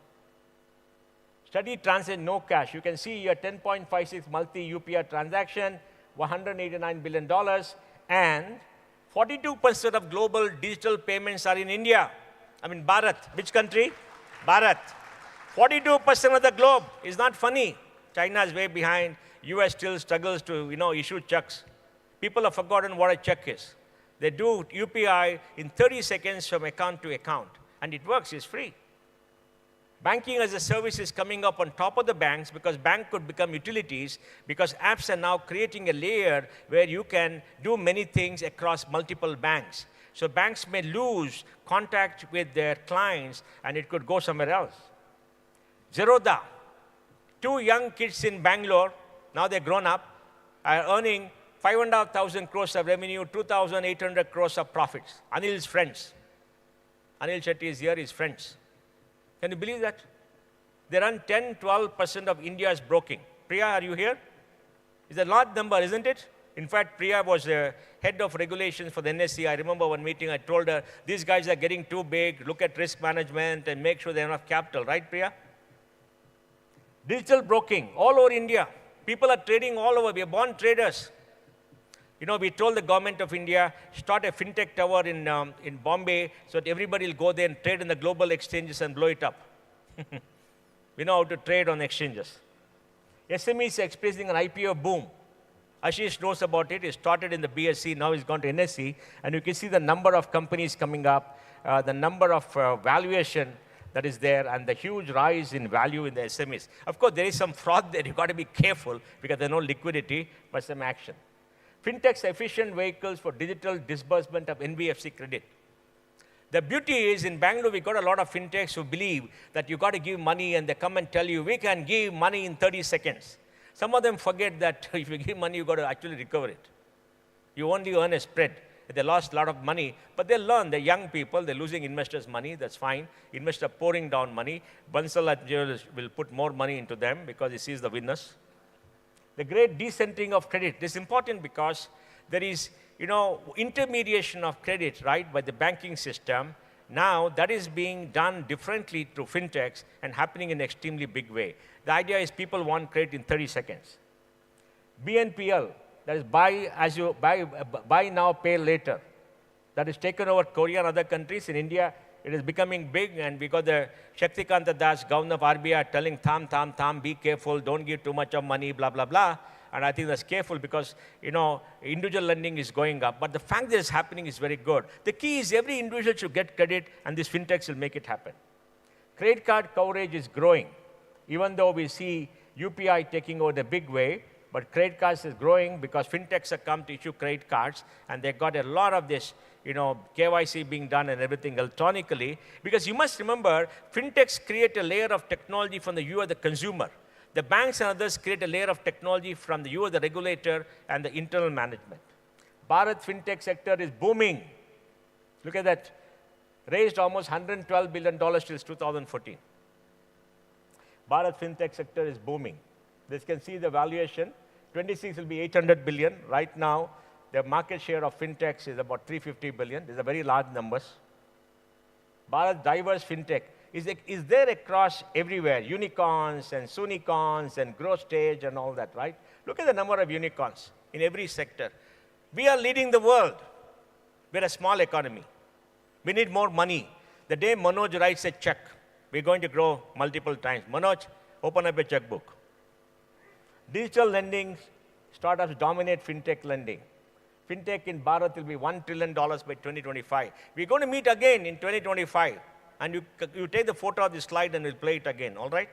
Study transit, no cash. You can see your 10.56 multi-UPI transaction, $189 billion, and 42% of global digital payments are in India. I mean, Bharat. Which country? Bharat. 42% of the globe. Is not funny. China is way behind. US still struggles to, issue checks. People have forgotten what a check is. They do UPI in 30 seconds from account to account. And it works, it's free. Banking as a service is coming up on top of the banks because banks could become utilities, because apps are now creating a layer where you can do many things across multiple banks. So banks may lose contact with their clients and it could go somewhere else. Zerodha, 2 young kids in Bangalore, now they're grown up, are earning 5,500 crores of revenue, 2,800 crores of profits. Anil's friends. Anil Shetty is here, his friends. Can you believe that? They run 10-12% of India's broking. Priya, are you here? It's a large number, isn't it? In fact, Priya was the head of regulations for the NSE. I remember one meeting, I told her, these guys are getting too big, look at risk management and make sure they have enough capital. Right, Priya? Digital broking, all over India. People are trading all over. We are born traders. We told the government of India, start a fintech tower in Bombay so that everybody will go there and trade in the global exchanges and blow it up. We know how to trade on exchanges. SMEs are experiencing an IPO boom. Ashish knows about it. He started in the BSE, now he's gone to NSE. And you can see the number of companies coming up, the number of valuation that is there, and the huge rise in value in the SMEs. Of course, there is some fraud there. You've got to be careful because there's no liquidity, but some action. Fintech's efficient vehicles for digital disbursement of NBFC credit. The beauty is, in Bangalore, we got a lot of fintechs who believe that you got to give money and they come and tell you, we can give money in 30 seconds. Some of them forget that if you give money, you got to actually recover it. You only earn a spread. They lost a lot of money, but they learn. They're young people. They're losing investors' money. That's fine. Investors are pouring down money. Bansal will put more money into them because he sees the winners. The great decentering of credit. This is important because there is, intermediation of credit, right, by the banking system. Now, that is being done differently through fintechs and happening in an extremely big way. The idea is people want credit in 30 seconds. BNPL, that is buy now, pay later. That is taken over Korea and other countries. In India, it is becoming big, and we got the Shaktikanta Das, governor of RBI, telling tham, be careful, don't give too much of money, blah, blah, blah. And I think that's careful because, individual lending is going up. But the fact that it's happening is very good. The key is every individual should get credit, and these fintechs will make it happen. Credit card coverage is growing. Even though we see UPI taking over the big way, but credit cards is growing because fintechs have come to issue credit cards, and they got a lot of this, KYC being done and everything electronically. Because you must remember, fintechs create a layer of technology from the view of the consumer. The banks and others create a layer of technology from the view of the regulator and the internal management. Bharat fintech sector is booming. Look at that. Raised almost $112 billion since 2014. Bharat fintech sector is booming. This can see the valuation. 26 will be 800 billion. Right now, the market share of fintechs is about 350 billion. These are very large numbers. Bharat diverse fintech is there across everywhere. Unicorns and sunicorns and growth stage and all that, right? Look at the number of unicorns in every sector. We are leading the world. We're a small economy. We need more money. The day Manoj writes a check, we're going to grow multiple times. Manoj, open up a checkbook. Digital lending, startups dominate fintech lending. FinTech in Bharat will be $1 trillion by 2025. We're going to meet again in 2025. And you take the photo of this slide and we'll play it again, all right?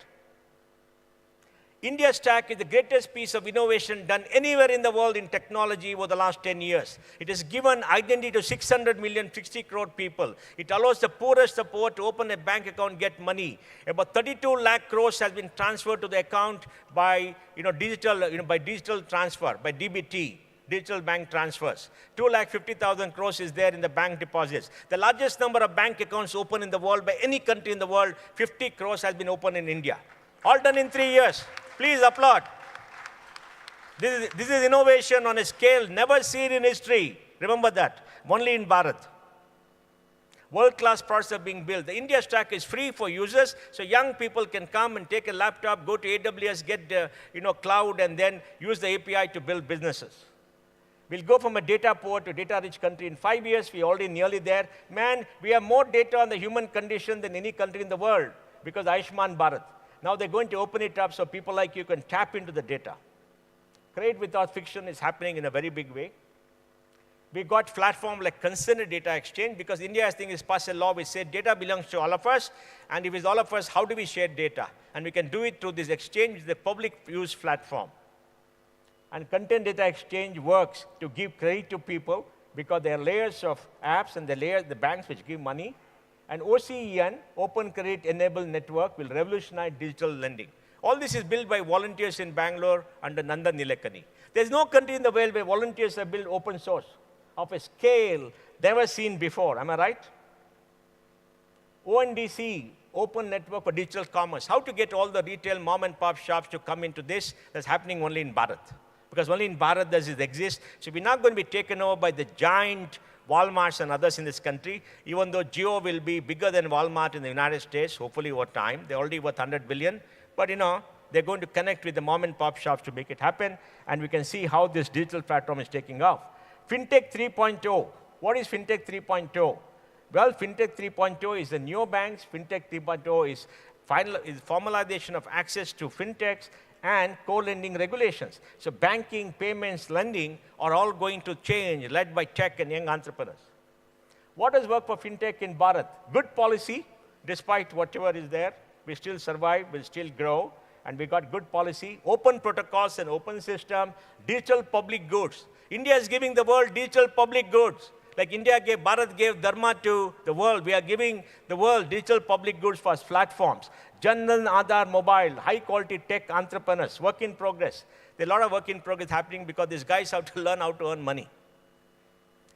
India Stack is the greatest piece of innovation done anywhere in the world in technology over the last 10 years. It has given identity to 600 million, 60 crore people. It allows the poorest of poor to open a bank account, get money. About 32 lakh crores has been transferred to the account by, digital transfer, by DBT. Digital bank transfers. 250,000 crores is there in the bank deposits. The largest number of bank accounts open in the world by any country in the world, 50 crores has been opened in India. All done in 3 years. Please applaud. This is innovation on a scale never seen in history. Remember that. Only in Bharat. World-class products are being built. The India Stack is free for users, so young people can come and take a laptop, go to AWS, get cloud, and then use the API to build businesses. We'll go from a data poor to data-rich country in 5 years. We're already nearly there. Man, we have more data on the human condition than any country in the world because Ayushman Bharat. Now they're going to open it up so people like you can tap into the data. Create without fiction is happening in a very big way. We got platform like Consented Data Exchange because India, I think, has passed a law which said data belongs to all of us. And if it's all of us, how do we share data? And we can do it through this exchange, which is the public use platform. And Content Data Exchange works to give credit to people because there are layers of apps and the banks which give money. And OCEN, Open Credit Enabled Network, will revolutionize digital lending. All this is built by volunteers in Bangalore under Nandan Nilekani. There's no country in the world where volunteers have built open source of a scale never seen before. Am I right? ONDC, Open Network for Digital Commerce. How to get all the retail mom and pop shops to come into this? That's happening only in Bharat. Because only in Bharat does it exist. So we're not going to be taken over by the giant Walmarts and others in this country, even though Jio will be bigger than Walmart in the United States, hopefully over time. They're already worth 100 billion. But they're going to connect with the mom and pop shops to make it happen. And we can see how this digital platform is taking off. FinTech 3.0. What is FinTech 3.0? Well, FinTech 3.0 is the neobanks. FinTech 3.0 is formalization of access to FinTechs and co-lending regulations. So banking, payments, lending are all going to change, led by tech and young entrepreneurs. What does work for FinTech in Bharat? Good policy, despite whatever is there. We still survive, we'll still grow, and we got good policy. Open protocols and open system, digital public goods. India is giving the world digital public goods. Like Bharat gave Dharma to the world. We are giving the world digital public goods for platforms. Jandan Aadhaar Mobile, high-quality tech entrepreneurs, work in progress. There's a lot of work in progress happening because these guys have to learn how to earn money.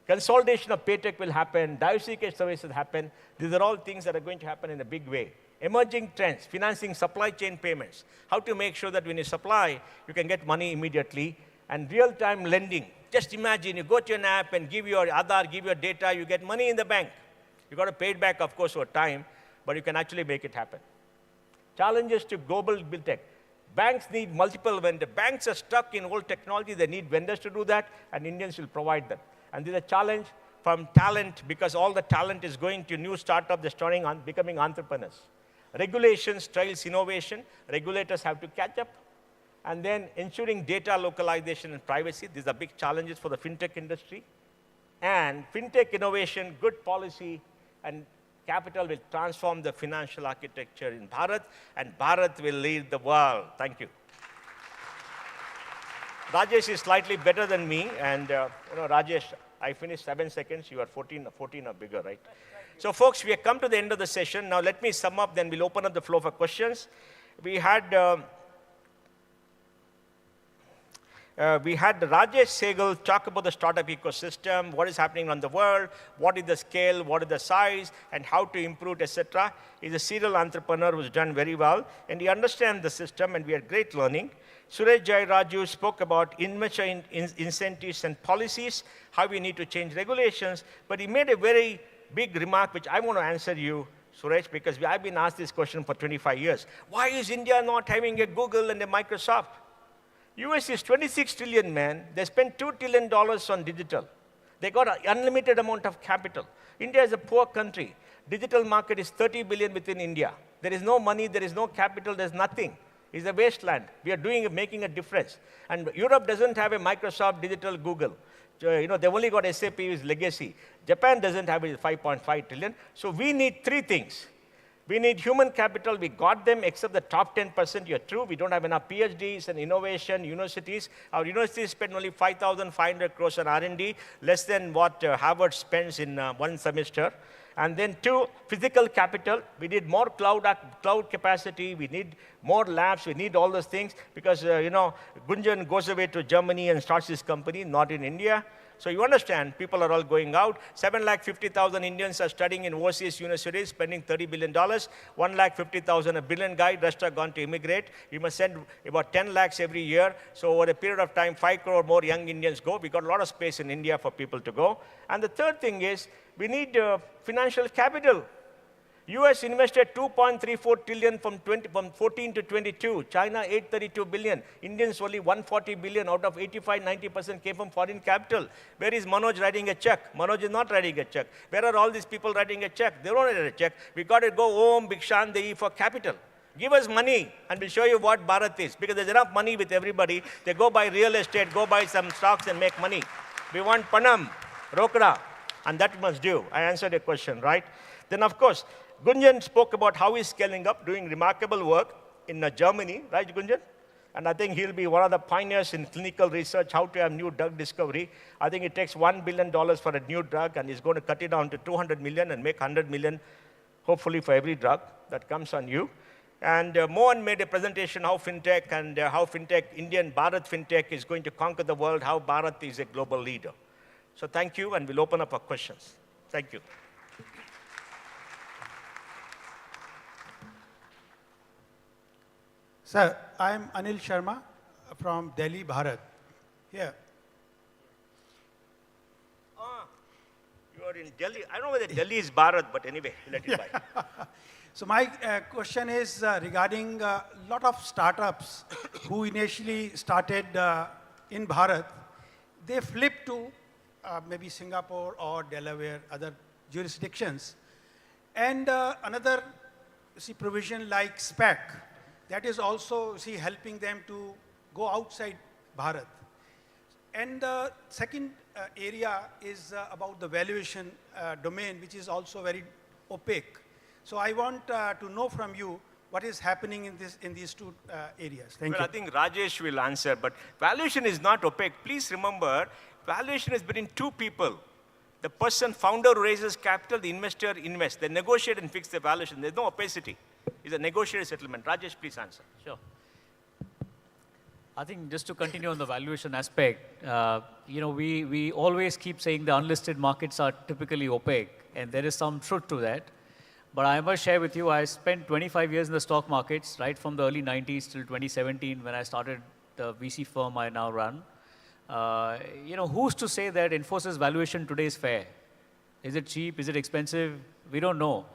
Consolidation of paytech will happen. Diversification services happen. These are all things that are going to happen in a big way. Emerging trends, financing supply chain payments. How to make sure that when you supply, you can get money immediately. And real-time lending. Just imagine, you go to an app and give your Aadhaar, give your data, you get money in the bank. You've got to pay it back, of course, over time, but you can actually make it happen. Challenges to global big tech. Banks need multiple vendors. Banks are stuck in old technology. They need vendors to do that, and Indians will provide them. And there's a challenge from talent, because all the talent is going to new startups, they're starting on becoming entrepreneurs. Regulations trails innovation. Regulators have to catch up. And then ensuring data localization and privacy. These are big challenges for the fintech industry. And fintech innovation, good policy, and capital will transform the financial architecture in Bharat, and Bharat will lead the world. Thank you. Rajesh is slightly better than me, and Rajesh, I finished 7 seconds. You are 14 or bigger, right? So folks, we have come to the end of the session. Now let me sum up, then we'll open up the floor for questions. We had Rajesh Sehgal talk about the startup ecosystem, what is happening around the world, what is the scale, what is the size, and how to improve, etc. He's a serial entrepreneur who's done very well, and he understands the system, and we had great learning. Suresh Jai Raju spoke about immature incentives and policies, how we need to change regulations, but he made a very big remark, which I want to answer you, Suresh, because I've been asked this question for 25 years. Why is India not having a Google and a Microsoft? US is 26 trillion, man. They spent $2 trillion on digital. They got an unlimited amount of capital. India is a poor country. Digital market is 30 billion within India. There is no money, there is no capital, there's nothing. It's a wasteland. We are making a difference. And Europe doesn't have a Microsoft, digital, Google. they've only got SAP as legacy. Japan doesn't have it, 5.5 trillion. So we need three things. We need human capital. We got them, except the top 10%. You're true. We don't have enough PhDs and innovation universities. Our universities spend only 5,500 crores on R&D, less than what Harvard spends in one semester. And then two, physical capital. We need more cloud capacity. We need more labs. We need all those things because, Gunjan goes away to Germany and starts his company, not in India. So you understand, people are all going out. 750,000 Indians are studying in overseas universities, spending $30 billion. 150,000, a billion guy, rest are gone to immigrate. You must send about 10 lakhs every year. So over a period of time, 5 crore more young Indians go. We got a lot of space in India for people to go. And the third thing is, we need financial capital. US invested 2.34 trillion from 14 to 22. China 832 billion. Indians only 140 billion out of 85-90% came from foreign capital. Where is Manoj writing a check? Manoj is not writing a check. Where are all these people writing a check? They don't write a check. We got to go Om Bhikshan Dehi for capital. Give us money and we'll show you what Bharat is. Because there's enough money with everybody. They go buy real estate, go buy some stocks and make money. We want Panam, Rokra, and that we must do. I answered your question, right? Then of course, Gunjan spoke about how he's scaling up, doing remarkable work in Germany, right, Gunjan? And I think he'll be one of the pioneers in clinical research, how to have new drug discovery. I think it takes $1 billion for a new drug, and he's going to cut it down to 200 million and make 100 million, hopefully, for every drug that comes on you. And Mohan made a presentation how fintech and how fintech, Indian Bharat fintech is going to conquer the world, how Bharat is a global leader. So thank you, and we'll open up for questions. Thank you. Sir, I'm Anil Sharma from Delhi, Bharat. Here. You are in Delhi. I don't know whether Delhi is Bharat, but anyway, let it by. So my question is regarding a lot of startups who initially started in Bharat. They flipped to maybe Singapore or Delaware, other jurisdictions. And another provision like SPAC, that is also helping them to go outside Bharat. And the second area is about the valuation domain, which is also very opaque. So I want to know from you what is happening in these two areas. Thank you. I think Rajesh will answer, but valuation is not opaque. Please remember, valuation is between two people. The founder raises capital, the investor invests. They negotiate and fix the valuation. There's no opacity. It's a negotiated settlement. Rajesh, please answer. Sure. I think just to continue on the valuation aspect, we always keep saying the unlisted markets are typically opaque, and there is some truth to that. But I must share with you, I spent 25 years in the stock markets, right from the early 90s till 2017 when I started the VC firm I now run. Who's to say that Infosys valuation today is fair? Is it cheap? Is it expensive? We don't know.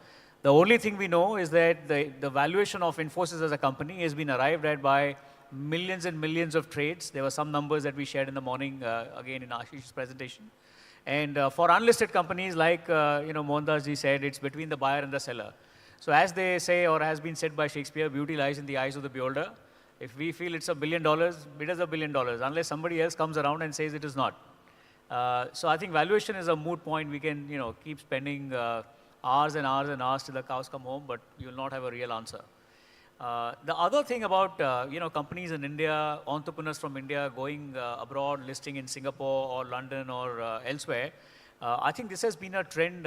The only thing we know is that the valuation of Infosys as a company has been arrived at by millions and millions of trades. There were some numbers that we shared in the morning, again in Ashish's presentation. And for unlisted companies, like Mohandas ji said, it's between the buyer and the seller. So as they say, or has been said by Shakespeare, beauty lies in the eyes of the beholder. If we feel it's $1 billion, it is $1 billion, unless somebody else comes around and says it is not. So I think valuation is a moot point. We can keep spending hours and hours and hours till the cows come home, but you will not have a real answer. The other thing about companies in India, entrepreneurs from India going abroad, listing in Singapore or London or elsewhere, I think this has been a trend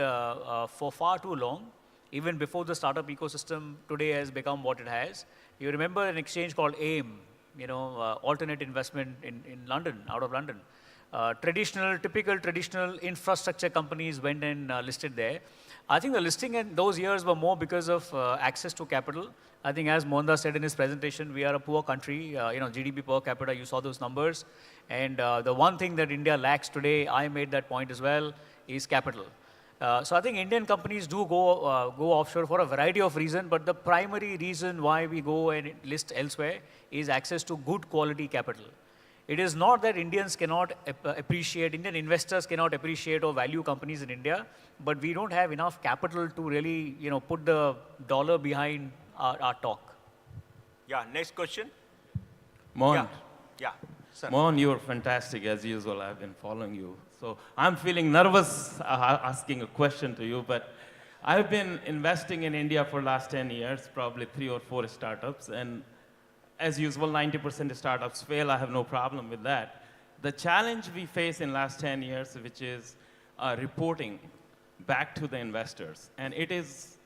for far too long. Even before the startup ecosystem today has become what it has. You remember an exchange called AIM, alternate investment in London, out of London. Typical traditional infrastructure companies went and listed there. I think the listing in those years were more because of access to capital. I think as Mohandas said in his presentation, we are a poor country, GDP per capita, you saw those numbers. And the one thing that India lacks today, I made that point as well, is capital. So I think Indian companies do go offshore for a variety of reasons, but the primary reason why we go and list elsewhere is access to good quality capital. It is not that Indians cannot appreciate, Indian investors cannot appreciate or value companies in India, but we don't have enough capital to really, put the dollar behind our talk. Yeah, next question. Mohan. Yeah. Mohan, you're fantastic as usual. I've been following you. So I'm feeling nervous asking a question to you, but I've been investing in India for the last 10 years, probably 3 or 4 startups, and as usual, 90% of startups fail. I have no problem with that. The challenge we face in last 10 years, which is reporting back to the investors, and it is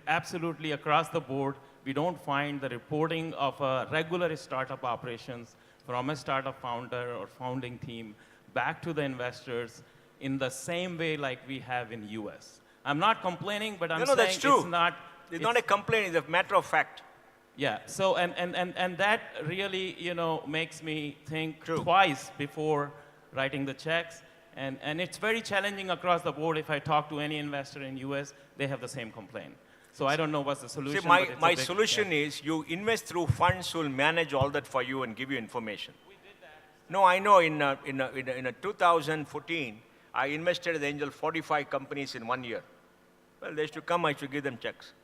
absolutely across the board. We don't find the reporting of a regular startup operations from a startup founder or founding team back to the investors in the same way like we have in US. I'm not complaining, but I'm saying that's true. it's not... It's not a complaint, it's a matter of fact. Yeah, so, and that really, makes me think twice before writing the checks. And it's very challenging across the board. If I talk to any investor in US, they have the same complaint. So I don't know what's the solution. See, my solution is you invest through funds who will manage all that for you and give you information. We did that. No, I know in 2014, I invested as an angel 45 companies in 1 year. Well, they used to come, I should give them checks.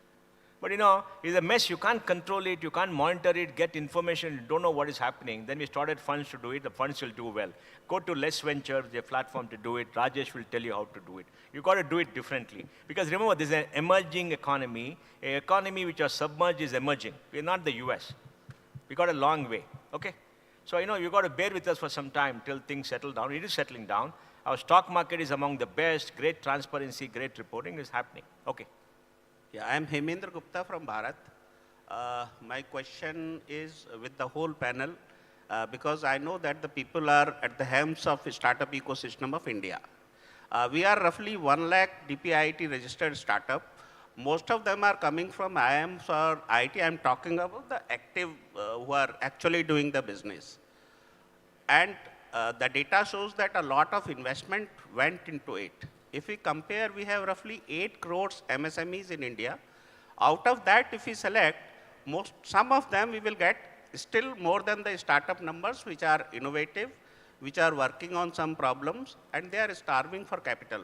But it's a mess. You can't control it, you can't monitor it, get information, you don't know what is happening. Then we started funds to do it, the funds will do well. Go to Less Ventures, their platform to do it. Rajesh will tell you how to do it. You've got to do it differently. Because remember, this is an emerging economy. An economy which is submerged is emerging. We're not the US. We got a long way, okay? So, you've got to bear with us for some time till things settle down. It is settling down. Our stock market is among the best. Great transparency, great reporting is happening. Okay. Yeah, I am Hemendra Gupta from Bharat. My question is with the whole panel, because I know that the people are at the helms of the startup ecosystem of India. We are roughly 1 lakh DPIIT registered startup. Most of them are coming from IIMs or IT. I'm talking about the active who are actually doing the business. And the data shows that a lot of investment went into it. If we compare, we have roughly 8 crores MSMEs in India. Out of that, if we select, some of them we will get still more than the startup numbers, which are innovative, which are working on some problems, and they are starving for capital.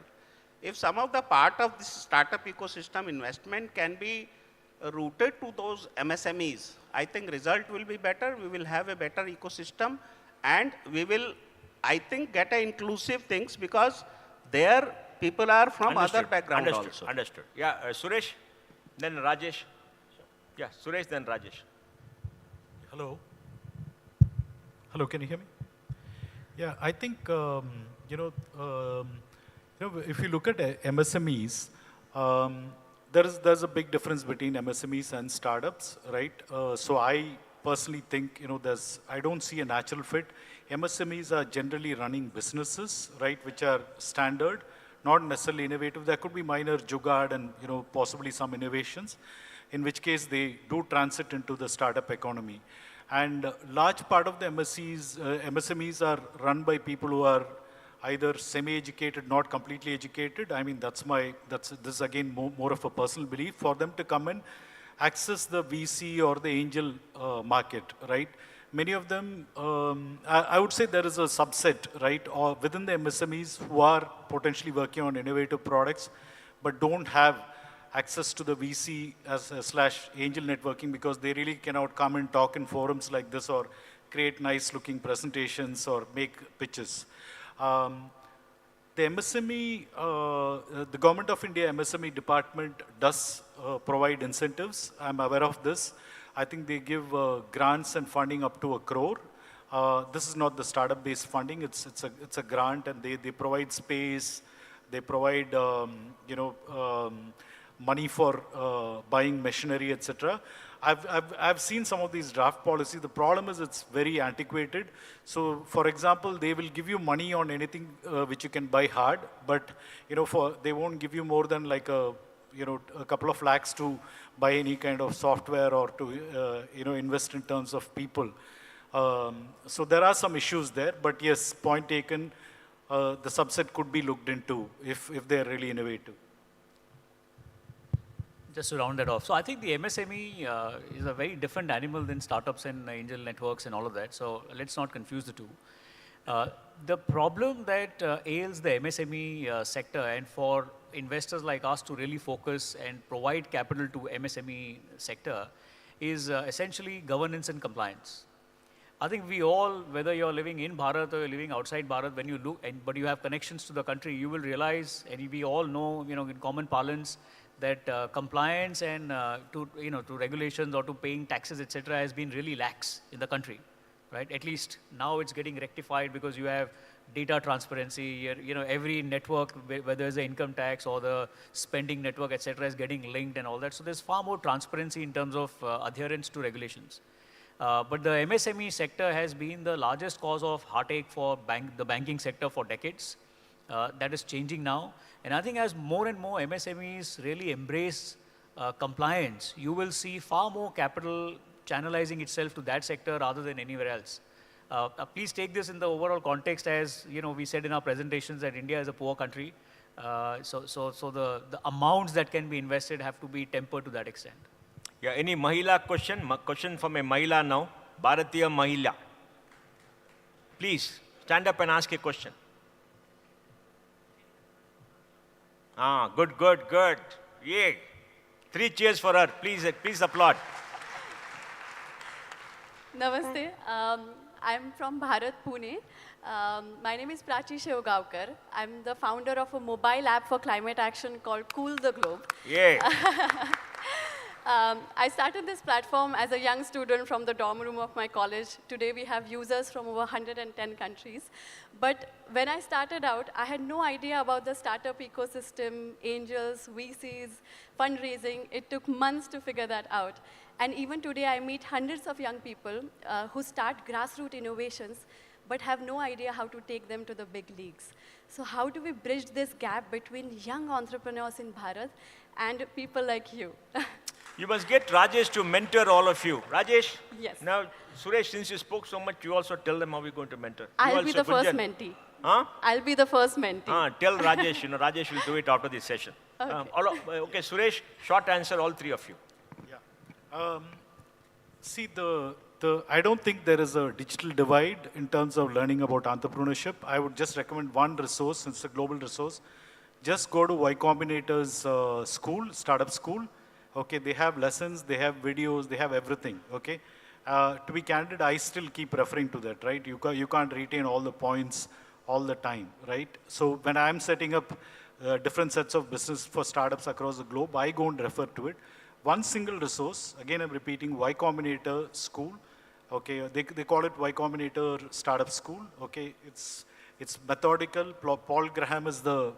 If some of the part of this startup ecosystem investment can be routed to those MSMEs, I think result will be better. We will have a better ecosystem, and we will, I think, get a inclusive things because there people are from other backgrounds also. Understood. Yeah, Suresh, then Rajesh. Yeah, Suresh, then Rajesh. Hello. Hello, can you hear me? Yeah, I think, if you look at MSMEs, there's a big difference between MSMEs and startups, right? So I personally think, I don't see a natural fit. MSMEs are generally running businesses, right, which are standard, not necessarily innovative. There could be minor jugaad and, possibly some innovations, in which case they do transit into the startup economy. And large part of the MSMEs are run by people who are either semi-educated, not completely educated. I mean, this is again more of a personal belief for them to come and access the VC or the angel market, right? Many of them, I would say there is a subset, right, or within the MSMEs who are potentially working on innovative products, but don't have access to the VC slash angel networking because they really cannot come and talk in forums like this or create nice looking presentations or make pitches. The MSME, the Government of India MSME department does provide incentives. I'm aware of this. I think they give grants and funding up to 1 crore. This is not the startup-based funding. It's a grant, and they provide space. They provide money for buying machinery, etc. I've seen some of these draft policies. The problem is it's very antiquated. So, for example, they will give you money on anything which you can buy hard, but they won't give you more than like a couple of lakhs to buy any kind of software or to invest in terms of people. So there are some issues there, but yes, point taken. The subset could be looked into if they are really innovative. Just to round that off. So I think the MSME is a very different animal than startups and angel networks and all of that. So let's not confuse the two. The problem that ails the MSME sector, and for investors like us to really focus and provide capital to MSME sector, is essentially governance and compliance. I think we all, whether you're living in Bharat or you're living outside Bharat, when you look, but you have connections to the country, you will realize, and we all know, in common parlance, that compliance and to regulations or to paying taxes, etc., has been really lax in the country, right? At least now it's getting rectified because you have data transparency. Every network, whether it's the income tax or the spending network, etc., is getting linked and all that. So there's far more transparency in terms of adherence to regulations. But the MSME sector has been the largest cause of heartache for the banking sector for decades. That is changing now. And I think as more and more MSMEs really embrace compliance, you will see far more capital channelizing itself to that sector rather than anywhere else. Please take this in the overall context as, we said in our presentations that India is a poor country. So the amounts that can be invested have to be tempered to that extent. Yeah, any Mahila question? Question from a Mahila now. Bharatiya Mahila. Please, stand up and ask a question. Good. Yay. 3 cheers for her. Please applaud. Namaste. I'm from Bharat, Pune. My name is Prachi Shevgaonkar. I'm the founder of a mobile app for climate action called Cool the Globe. Yeah. I started this platform as a young student from the dorm room of my college. Today we have users from over 110 countries. But when I started out, I had no idea about the startup ecosystem, angels, VCs, fundraising. It took months to figure that out. And even today, I meet hundreds of young people who start grassroots innovations, but have no idea how to take them to the big leagues. So how do we bridge this gap between young entrepreneurs in Bharat and people like you? You must get Rajesh to mentor all of you. Rajesh? Yes. Now, Suresh, since you spoke so much, you also tell them how we're going to mentor. I'll be the first mentee. Huh? I'll be the first mentee. Tell Rajesh, Rajesh will do it after this session. Okay. Okay, Suresh, short answer, all 3 of you. See, I don't think there is a digital divide in terms of learning about entrepreneurship. I would just recommend one resource, since it's a global resource. Just go to Y Combinator's school, startup school. Okay, they have lessons, they have videos, they have everything. Okay, to be candid, I still keep referring to that, right? You can't retain all the points all the time, right? So when I'm setting up different sets of business for startups across the globe, I go and refer to it. One single resource, again I'm repeating, Y Combinator School. Okay, they call it Y Combinator Startup School. Okay, it's methodical. Paul Graham is the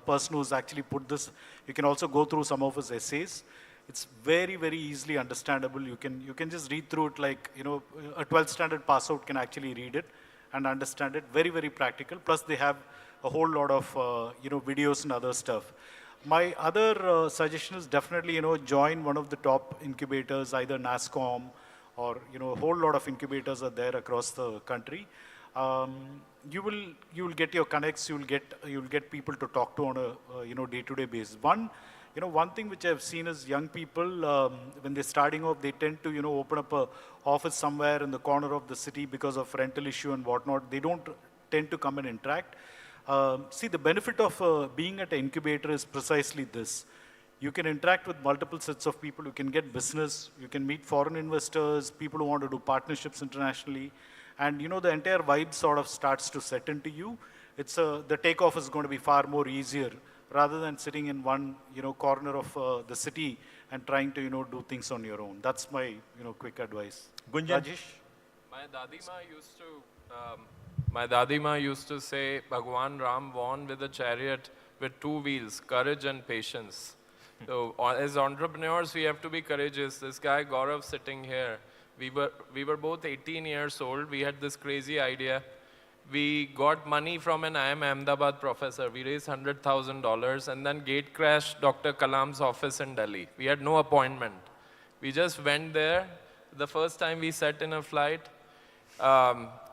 person who's actually put this. You can also go through some of his essays. It's very, very easily understandable. You can just read through it like, a 12th standard pass out can actually read it and understand it. Very, very practical. Plus they have a whole lot of, videos and other stuff. My other suggestion is definitely, join one of the top incubators, either NASCOM or, a whole lot of incubators are there across the country. You will get your connects, you'll get people to talk to on a, day-to-day basis. One thing which I've seen is young people, when they're starting off, they tend to, open up a office somewhere in the corner of the city because of rental issue and whatnot. They don't tend to come and interact. See, the benefit of being at an incubator is precisely this. You can interact with multiple sets of people. You can get business. You can meet foreign investors, people who want to do partnerships internationally. And, the entire vibe sort of starts to set into you. The takeoff is going to be far more easier rather than sitting in one, corner of the city and trying to, do things on your own. That's my, quick advice. Gunjan? Rajesh? My Dadima used to say, Bhagwan Ram won with a chariot with 2 wheels, courage and patience. So as entrepreneurs, we have to be courageous. This guy, Gaurav, sitting here, we were both 18 years old. We had this crazy idea. We got money from an IIM Ahmedabad professor. We raised $100,000 and then gate crashed Dr. Kalam's office in Delhi. We had no appointment. We just went there. The first time we sat in a flight,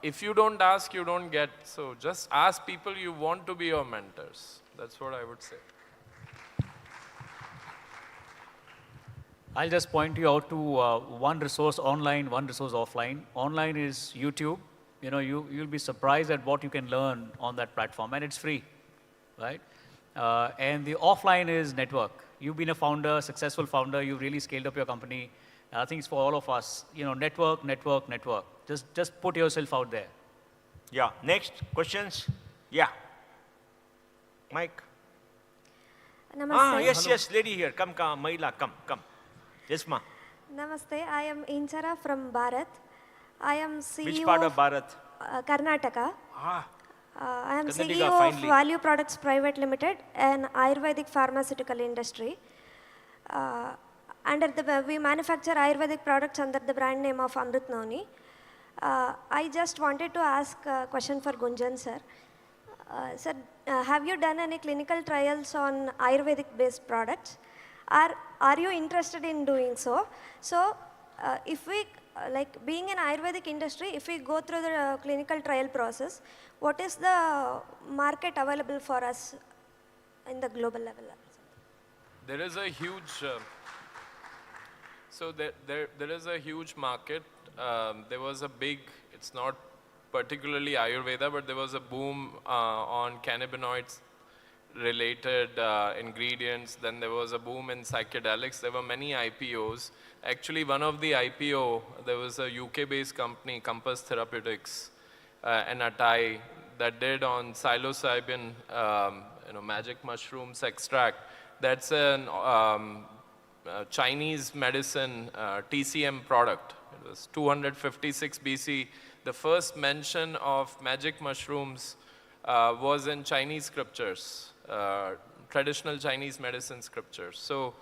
if you don't ask, you don't get. So just ask people you want to be your mentors. That's what I would say. I'll just point you out to one resource online, one resource offline. Online is YouTube. You'll be surprised at what you can learn on that platform, and it's free, right? And the offline is network. You've been a founder, successful founder. You've really scaled up your company. I think it's for all of us. You know, network, network, network. Just put yourself out there. Yeah. Next questions. Yeah. Mike. Namaste. Yes, lady here. Come, Maila, come. Yes, ma. Namaste. I am Inchara from Bharat. I am CEO Which part of Bharat? Karnataka. I am Karnataka, CEO of finally. Value Products Private Limited, an Ayurvedic pharmaceutical industry. We manufacture Ayurvedic products under the brand name of Amrit Noni. I just wanted to ask a question for Gunjan sir. Sir, have you done any clinical trials on Ayurvedic-based products? Are you interested in doing so? So, if we, like being in Ayurvedic industry, if we go through the clinical trial process, what is the market available for us in the global level? There is a huge, there is a huge market. There was a big, it's not particularly Ayurveda, but there was a boom on cannabinoids related ingredients. Then there was a boom in psychedelics. There were many IPOs. Actually, one of the IPO, there was a UK-based company, Compass Therapeutics, and Atai, that did on psilocybin, magic mushrooms extract. That's an Chinese medicine TCM product. It was 256 BC. The first mention of magic mushrooms was in Chinese scriptures, traditional Chinese medicine scriptures. So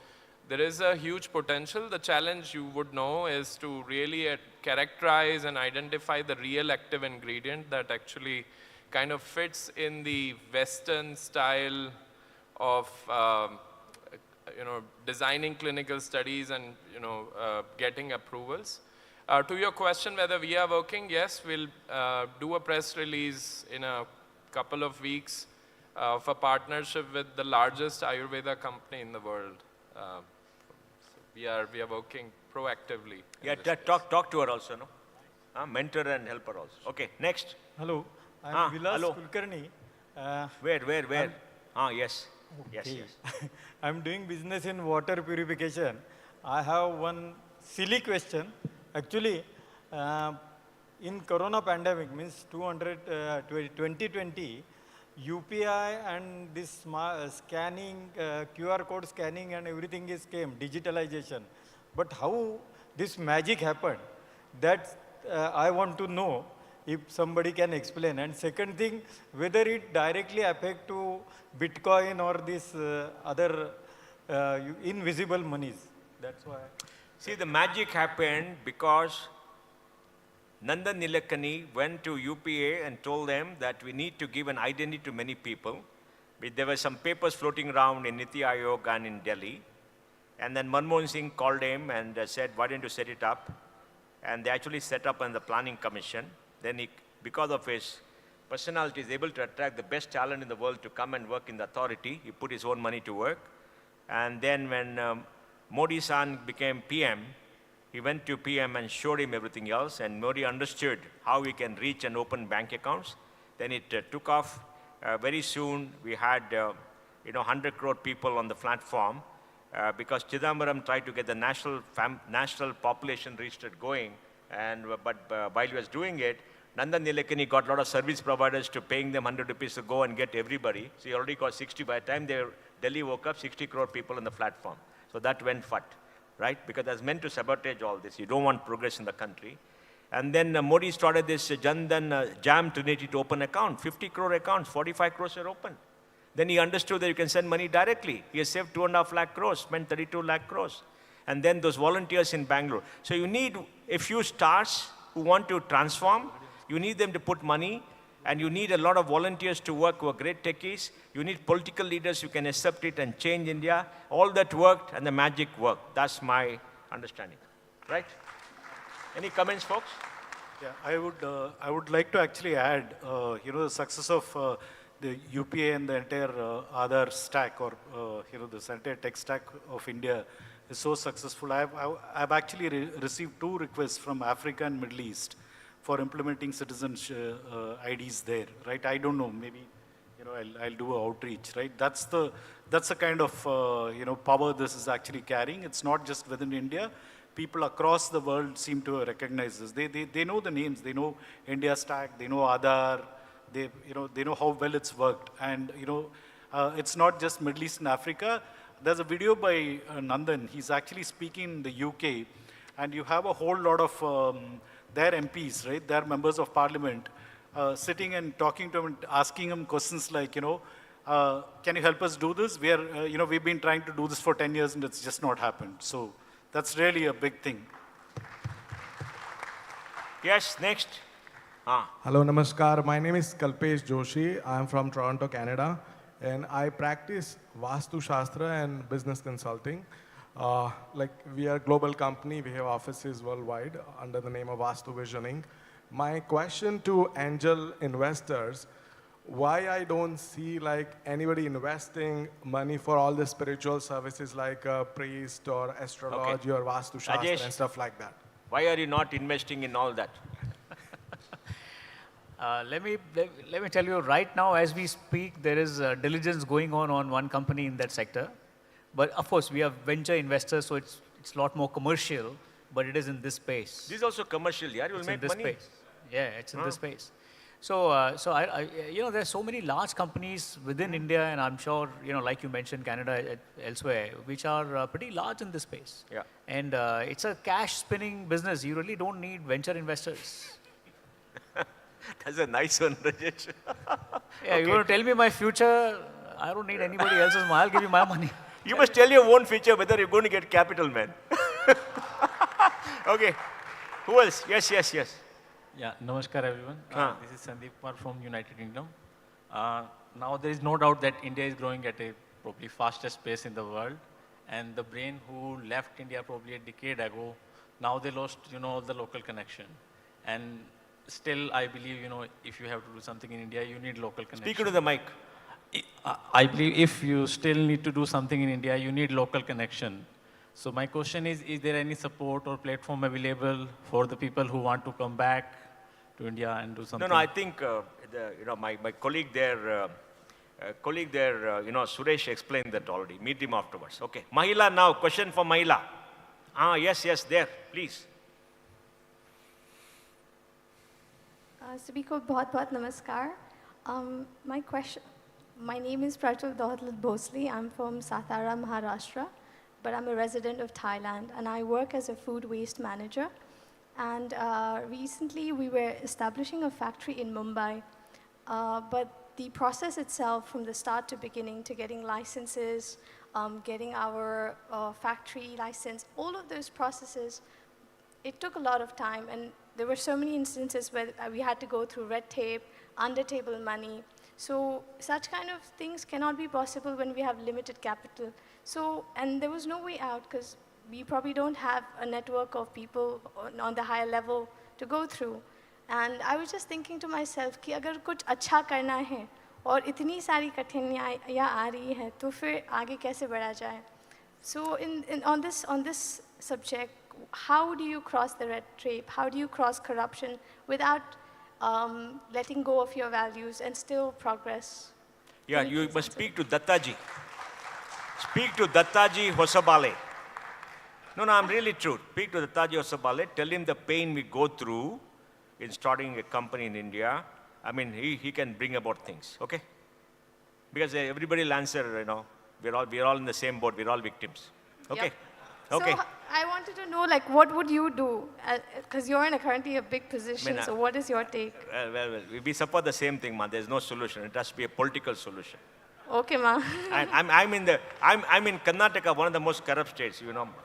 there is a huge potential. The challenge, you would know, is to really characterize and identify the real active ingredient that actually kind of fits in the Western style of designing clinical studies and getting approvals. To your question whether we are working, yes, we'll do a press release in a couple of weeks of a partnership with the largest Ayurveda company in the world. So we are working proactively. Yeah, talk to her also, no? Mentor and help her also. Okay, next. Hello, I'm Vilas hello. Kulkarni. Where? Yes. Okay. I'm doing business in water purification. I have one silly question. Actually, in Corona pandemic, means 2020, UPI and this scanning, QR code scanning and everything came, digitalization. But how this magic happened, that I want to know if somebody can explain. And second thing, whether it directly affect to Bitcoin or this other invisible monies. That's why. See, the magic happened because Nandan Nilekani went to UPA and told them that we need to give an identity to many people. There were some papers floating around in Niti Aayog and in Delhi. And then Manmohan Singh called him and said, why don't you set it up? And they actually set up on the planning commission. Then he, because of his personality, is able to attract the best talent in the world to come and work in the authority. He put his own money to work. And then when Modi-san became PM, he went to PM and showed him everything else, and Modi understood how we can reach and open bank accounts. Then it took off. Very soon, we had 100 crore people on the platform because Chidambaram tried to get the national population register going, but while he was doing it, Nandan Nilekani got a lot of service providers to paying them 100 rupees to go and get everybody. So he already got 60. By the time Delhi woke up, 60 crore people on the platform. So that went fat, right? Because that's meant to sabotage all this. You don't want progress in the country. And then Modi started this Jandan Jam Trinity to open account. 50 crore accounts, 45 crores are open. Then he understood that you can send money directly. He has saved 2.5 lakh crores, spent 32 lakh crores. And then those volunteers in Bangalore. So you need a few stars who want to transform. You need them to put money. And you need a lot of volunteers to work who are great techies. You need political leaders who can accept it and change India. All that worked and the magic worked. That's my understanding. Right? Any comments, folks? Yeah, I would like to actually add, the success of the UPA and the entire Aadhaar stack or, this entire tech stack of India is so successful. I've actually received 2 requests from Africa and Middle East for implementing citizenship IDs there, right? I don't know, maybe, I'll do an outreach, right? That's the kind of, power this is actually carrying. It's not just within India. people across the world seem to recognize this. They know the names. They know India Stack. They know Aadhaar. They know how well it's worked. And, it's not just Middle East and Africa. There's a video by Nandan. He's actually speaking in the UK. And you have a whole lot of their MPs, right? Their members of parliament sitting and talking to him and asking him questions like, can you help us do this? We are, we've been trying to do this for 10 years and it's just not happened. So that's really a big thing. Yes, next. Hello, namaskar. My name is Kalpesh Joshi. I'm from Toronto, Canada, and I practice Vastu Shastra and business consulting. We are a global company. We have offices worldwide under the name of Vastu Visioning. My question to angel investors, why I don't see anybody investing money for all the spiritual services like a priest or astrology or Vastu Shastra Rajesh, and stuff like that? Why are you not investing in all that? Let me tell you, right now as we speak, there is diligence going on one company in that sector. But of course, we are venture investors, so it's a lot more commercial, but it is in this space. This is also commercial, yeah? You'll make money. Space. Yeah, it's in this space. So, there's so many large companies within India, and I'm sure, like you mentioned, Canada, elsewhere, which are pretty large in this space. Yeah. And it's a cash spinning business. You really don't need venture investors. That's a nice one, Rajesh. Yeah, you want to tell me my future? I don't need anybody else's money. I'll give you my money. You must tell your own future whether you're going to get capital, man. Okay. Who else? Yes. Yeah, namaskar everyone. This is Sandeep Kumar from United Kingdom. Now there is no doubt that India is growing at a probably fastest pace in the world. And the brain who left India probably a decade ago, now they lost, the local connection. And still, I believe, if you have to do something in India, you need local connection. Speak into the mic. I believe if you still need to do something in India, you need local connection. So my question is there any support or platform available for the people who want to come back to India and do something? No, I think, my colleague there, Suresh explained that already. Meet him afterwards. Okay. Mahila now, question for Mahila. Yes, there, please. सभी को बहुत-बहुत नमस्कार. My name is Prajwal Dahdlat Bhosle. I'm from Satara, Maharashtra, but I'm a resident of Thailand, and I work as a food waste manager. And recently, we were establishing a factory in Mumbai, but the process itself, from the start to beginning, to getting licenses, getting our factory license, all of those processes, it took a lot of time, and there were so many instances where we had to go through red tape, under-table money. So such kind of things cannot be possible when we have limited capital. So, and there was no way out because we probably don't have a network of people on the higher level to go through. And I was just thinking to myself कि अगर कुछ अच्छा करना है और इतनी सारी कठिनाइयाँ आ रही हैं तो फिर आगे कैसे बढ़ा जाए? So on this subject, how do you cross the red tape? How do you cross corruption without letting go of your values and still progress? Yeah, you must speak to Dattaji. Speak to Dattaji Hosabale. No, I'm really true. Speak to Dattaji Hosabale. Tell him the pain we go through in starting a company in India. I mean, he can bring about things, okay? Because everybody will answer, we're all in the same boat. We're all victims. Okay? Yep. Okay. So I wanted to know, what would you do? Because you're in currently a big position, so what is your take? Well, we support the same thing, man. There's no solution. It has to be a political solution. Okay, ma. I'm in Karnataka, one of the most corrupt states,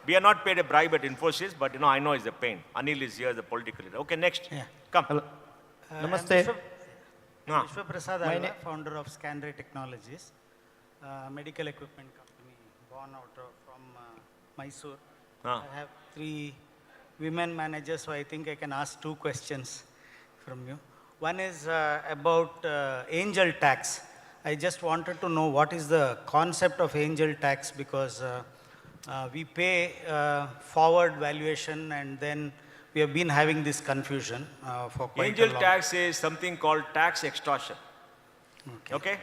We are not paid a bribe at Infosys, but, I know it's the pain. Anil is here, the political leader. Okay, next. Yeah. Come. Hello. Namaste. Vishwa Prasad, founder of Scanray Technologies, medical equipment company born out from Mysore. I have 3 women managers, so I think I can ask 2 questions from you. One is about angel tax. I just wanted to know what is the concept of angel tax, because we pay forward valuation and then we have been having this confusion for quite Angel a long tax is something called tax extortion. Okay?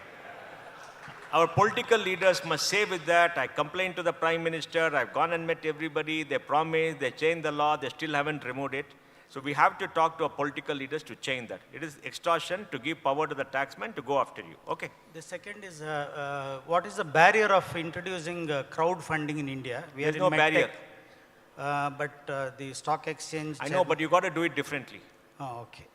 Our political leaders must say with that, I complained to the Prime Minister, I've gone and met everybody, they promised, they changed the law, they still haven't removed it. So we have to talk to our political leaders to change that. It is extortion to give power to the taxman to go after you. Okay. The second is, what is the barrier of introducing crowdfunding in India? There's no barrier. But the stock exchange... I know, but you got to do it differently. Oh, okay.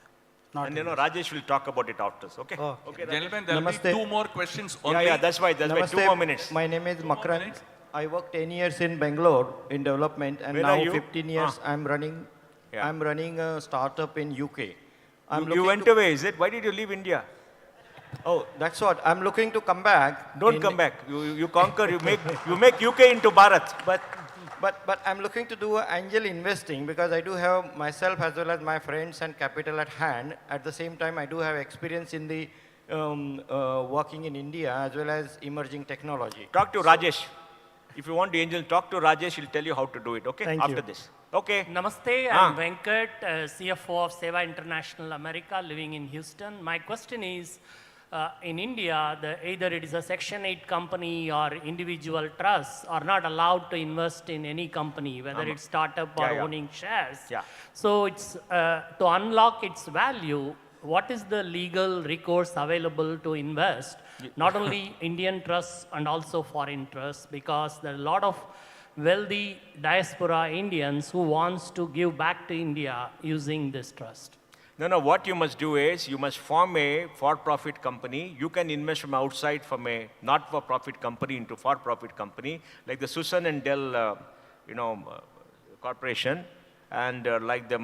And you know, Rajesh will talk about it after us, okay? Oh, Okay, Gentlemen, there will be 2 more questions only. Yeah, that's why 2 more minutes. My name is Makran. I worked 10 years in Bangalore in development, and Where are now you? 15 years I'm running a startup in UK. You went away, is it? Why did you leave India? Oh, that's what. I'm looking to come back. Don't come back. You conquer, you make UK into Bharat. But I'm looking to do angel investing because I do have myself as well as my friends and capital at hand. At the same time, I do have experience in the working in India as well as emerging technology. Talk to Rajesh. If you want the angel, talk to Rajesh. He'll tell you how to do it, okay? Thank After you. this. Okay. Namaste, I'm Venkat, CFO of Seva International America, living in Houston. My question is, in India, either it is a Section 8 company or individual trusts are not allowed to invest in any company, whether it's startup or owning shares. Yeah. So it's to unlock its value, what is the legal recourse available to invest? Not only Indian trusts and also foreign trusts, because there are a lot of wealthy diaspora Indians who wants to give back to India using this trust. No, what you must do is, you must form a for-profit company. You can invest from outside from a not-for-profit company into for-profit company, like the Susan and Dell, corporation, and like the,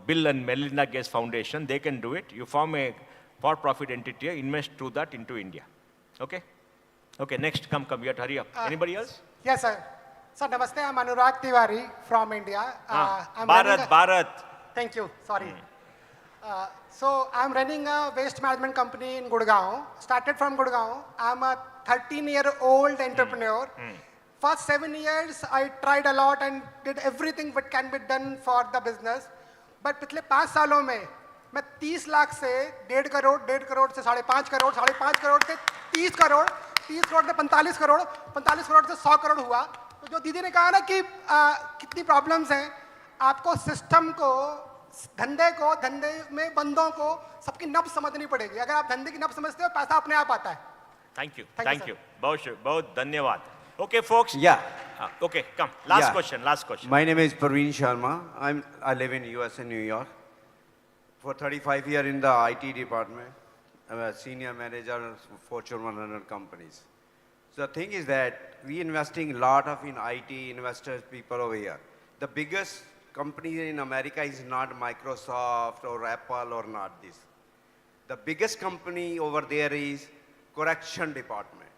Bill and Melinda Gates Foundation, they can do it. You form a for-profit entity, invest through that into India. Okay? Okay, next, come, you have to hurry up. Anybody else? Yes, sir. Sir, namaste, I'm Anurag Tiwari from India. I'm Bharat. Thank you, sorry. So I'm running a waste management company in Gurgaon. Started from Gurgaon. I'm a 13-year-old entrepreneur. First 7 years, I tried a lot and did everything what can be done for the business. But पिछले 5 सालों में मैं 30 लाख से 1.5 करोड़, 1.5 करोड़ से 5.5 करोड़, 5.5 करोड़ से 30 करोड़, 30 करोड़ से 45 करोड़, 45 करोड़ से 100 करोड़ हुआ. तो जो दीदी ने कहा ना कि कितनी प्रॉब्लम्स हैं, आपको सिस्टम को, धंधे में बंदों को सबकी नब्ज समझनी पड़ेगी. अगर आप धंधे की नब्ज समझते हो, पैसा अपने आप आता है. Thank you. बहुत धन्यवाद. Okay, folks. Okay, come. Last question. My name is Parveen Sharma. I live in US in New York. For 35 years in the IT department. I'm a senior manager of Fortune 100 companies. So the thing is that we investing a lot of in IT investors, people over here. The biggest company in America is not Microsoft or Apple or not this. The biggest company over there is correction department.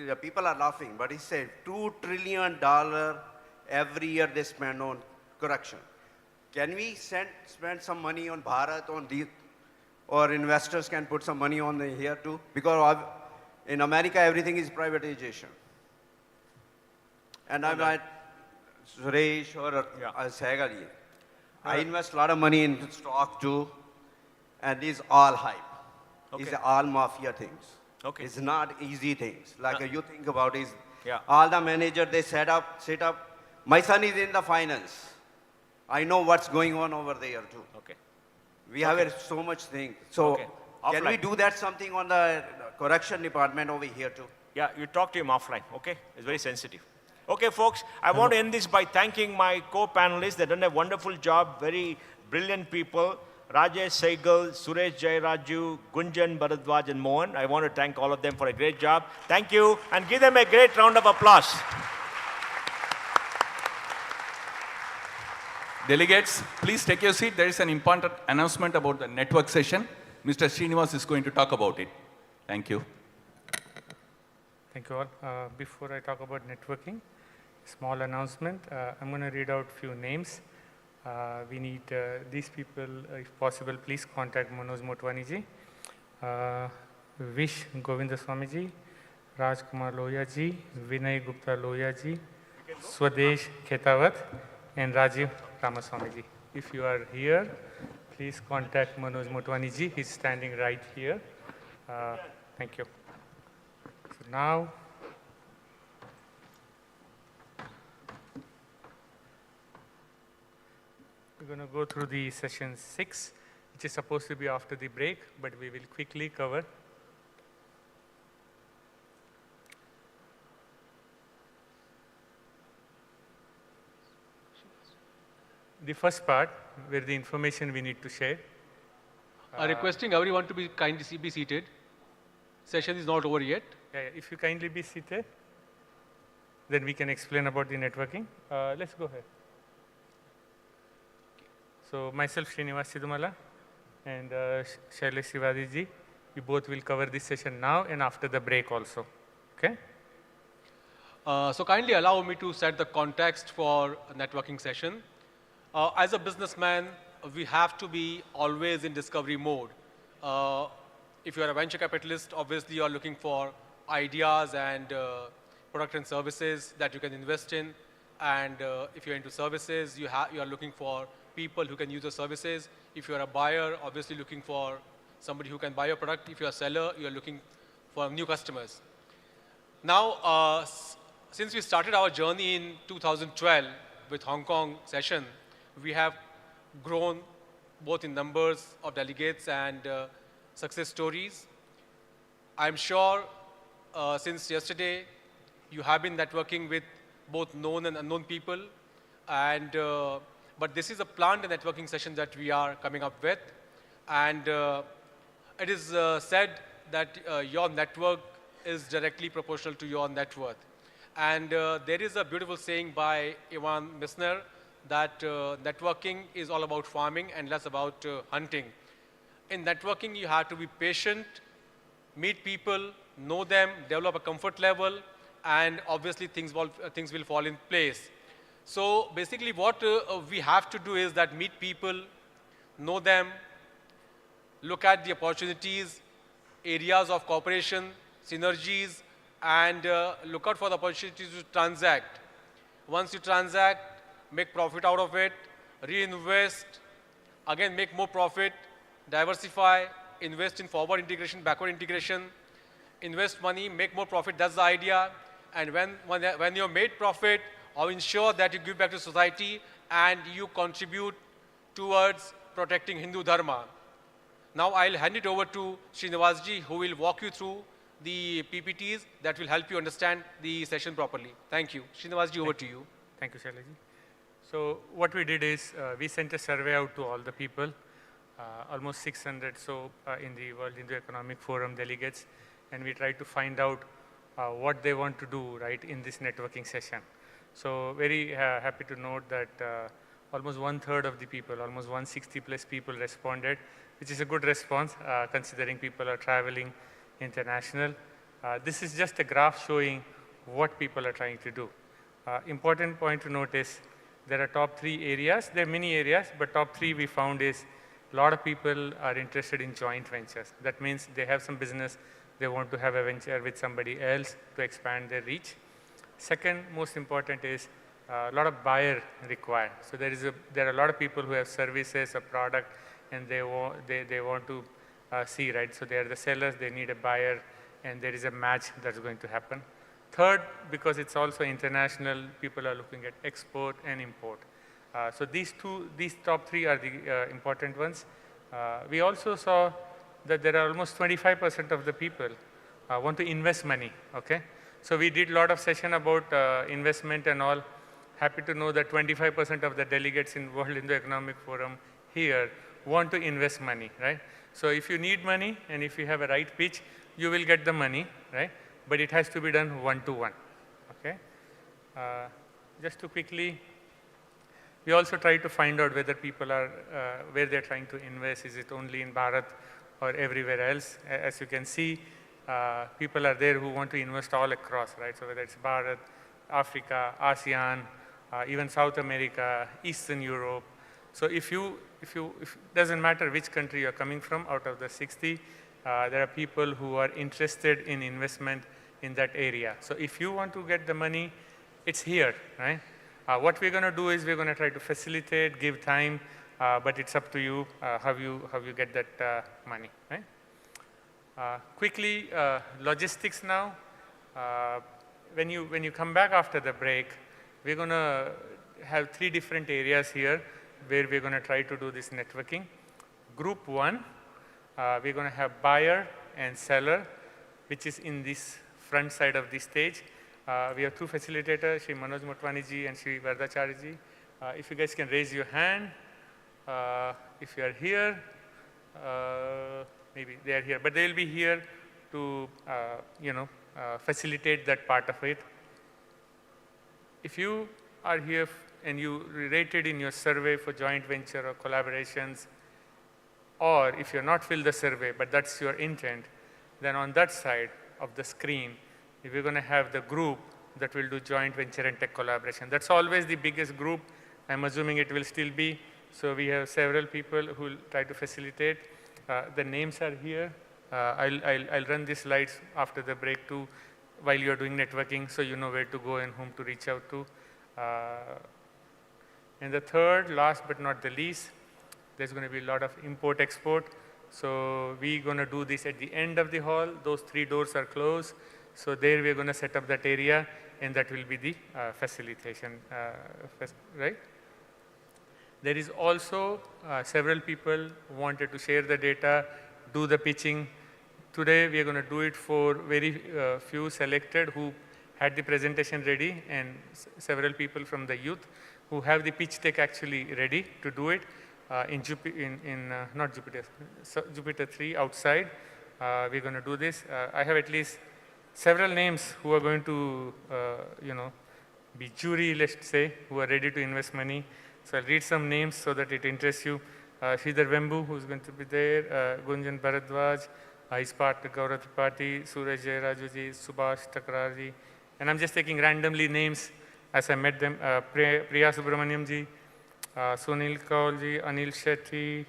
The people are laughing, but he said $2 trillion every year they spend on correction. Can we spend some money on Bharat, on these, or investors can put some money on here too? Because in America, everything is privatization. And I'm like Suresh or Sehgal. I invest a lot of money in stock too, and these all hype. These are all mafia things. It's not easy things. Like you think about is all the managers they sit up. My son is in the finance. I know what's going on over there too. We have so much thing. So can we do that something on the correction department over here too? Yeah, you talk to him offline, okay? It's very sensitive. Okay, folks, I want to end this by thanking my co-panelists. They've done a wonderful job, very brilliant people. Rajesh Sehgal, Suresh Jairaju, Gunjan Bharadwaj, and Mohan. I want to thank all of them for a great job. Thank you, and give them a great round of applause. Delegates, please take your seat. There is an important announcement about the network session. Mr. Srinivas is going to talk about it. Thank you. Thank you all. Before I talk about networking, small announcement. I'm going to read out a few names. We need these people, if possible, please contact Manoj Motwani ji, Vish Govindaswamy ji, Raj Kumar Lohia ji, Vinay Gupta Lohia ji, Swadesh Khetawat, and Rajiv Ramaswamy ji. If you are here, please contact Manoj Motwani ji. He's standing right here. Thank you. So now, we're going to go through the session 6, which is supposed to be after the break, but we will quickly cover. The first part, where the information we need to share. Requesting everyone to be kindly be seated. Session is not over yet. If you kindly be seated, then we can explain about the networking. Let's go ahead. So myself, Srinivas Sidumala, and Shailesh Shivadi ji, we both will cover this session now and after the break also. Okay? So kindly allow me to set the context for a networking session. As a businessman, we have to be always in discovery mode. If you are a venture capitalist, obviously you are looking for ideas and products and services that you can invest in. And if you're into services, you are looking for people who can use the services. If you're a buyer, obviously looking for somebody who can buy your product. If you're a seller, you're looking for new customers. Now, since we started our journey in 2012 with Hong Kong session, we have grown both in numbers of delegates and success stories. I'm sure since yesterday, you have been networking with both known and unknown people. And, but this is a planned networking session that we are coming up with. And it is said that your network is directly proportional to your net worth. And there is a beautiful saying by Ivan Misner that networking is all about farming and less about hunting. In networking, you have to be patient, meet people, know them, develop a comfort level, and obviously things will fall in place. So basically what we have to do is that meet people, know them, look at the opportunities, areas of cooperation, synergies, and look out for the opportunities to transact. Once you transact, make profit out of it, reinvest, again make more profit, diversify, invest in forward integration, backward integration, invest money, make more profit, that's the idea. And when you've made profit, I'll ensure that you give back to society and you contribute towards protecting Hindu Dharma. Now I'll hand it over to Srinivas ji, who will walk you through the PPTs that will help you understand the session properly. Thank you. Srinivas ji, over to you. Thank you, Shailesh ji. So what we did is we sent a survey out to all the people, almost 600 in the World Hindu Economic Forum delegates, and we tried to find out what they want to do right in this networking session. So very happy to note that almost 1/3 of the people, almost 160 plus people responded, which is a good response considering people are traveling international. This is just a graph showing what people are trying to do. Important point to notice, there are top 3 areas. There are many areas, but top 3 we found is a lot of people are interested in joint ventures. That means they have some business, they want to have a venture with somebody else to expand their reach. Second most important is a lot of buyer required. So there are a lot of people who have services, a product, and they want to see, right? So they are the sellers, they need a buyer, and there is a match that's going to happen. Third, because it's also international, people are looking at export and import. So these top 3 are the important ones. We also saw that there are almost 25% of the people want to invest money, okay? So we did a lot of session about investment and all. Happy to know that 25% of the delegates in World Hindu Economic Forum here want to invest money, right? So if you need money and if you have a right pitch, you will get the money, right? But it has to be done one-to-one, okay? Just to quickly, we also try to find out whether people are, where they're trying to invest. Is it only in Bharat or everywhere else? As you can see, people are there who want to invest all across, right? So whether it's Bharat, Africa, ASEAN, even South America, Eastern Europe. So if doesn't matter which country you're coming from, out of the 60, there are people who are interested in investment in that area. So if you want to get the money, it's here, right? What we're going to do is we're going to try to facilitate, give time, but it's up to you how you get that money, right? Quickly, logistics now. When you come back after the break, we're going to have 3 different areas here where we're going to try to do this networking. Group 1, we're going to have buyer and seller, which is in this front side of the stage. We have 2 facilitators, Shri Manoj Motwani ji and Shri Vardachari ji. If you guys can raise your hand, if you are here, maybe they are here, but they will be here to, facilitate that part of it. If you are here and you rated in your survey for joint venture or collaborations, or if you're not filled the survey, but that's your intent, then on that side of the screen, we're going to have the group that will do joint venture and tech collaboration. That's always the biggest group. I'm assuming it will still be. So we have several people who will try to facilitate. The names are here. I'll run these slides after the break too, while you're doing networking, so you know where to go and whom to reach out to. And the third, last but not the least, there's going to be a lot of import-export. So we're going to do this at the end of the hall. Those 3 doors are closed. So there we're going to set up that area, and that will be the facilitation, right? There is also several people who wanted to share the data, do the pitching. Today we are going to do it for very few selected who had the presentation ready, and several people from the youth who have the pitch deck actually ready to do it in Jupiter 3 outside. We're going to do this. I have at least several names who are going to, be jury, let's say, who are ready to invest money. So I'll read some names so that it interests you. Sridhar Vembu, who's going to be there, Gunjan Bharadwaj, his partner Gaurav Tripathi, Suraj Jayarajuji, Subhash Takrarji, and I'm just taking randomly names as I met them, Priya Subramaniam ji, Sunil Kaul ji, Anil Shetty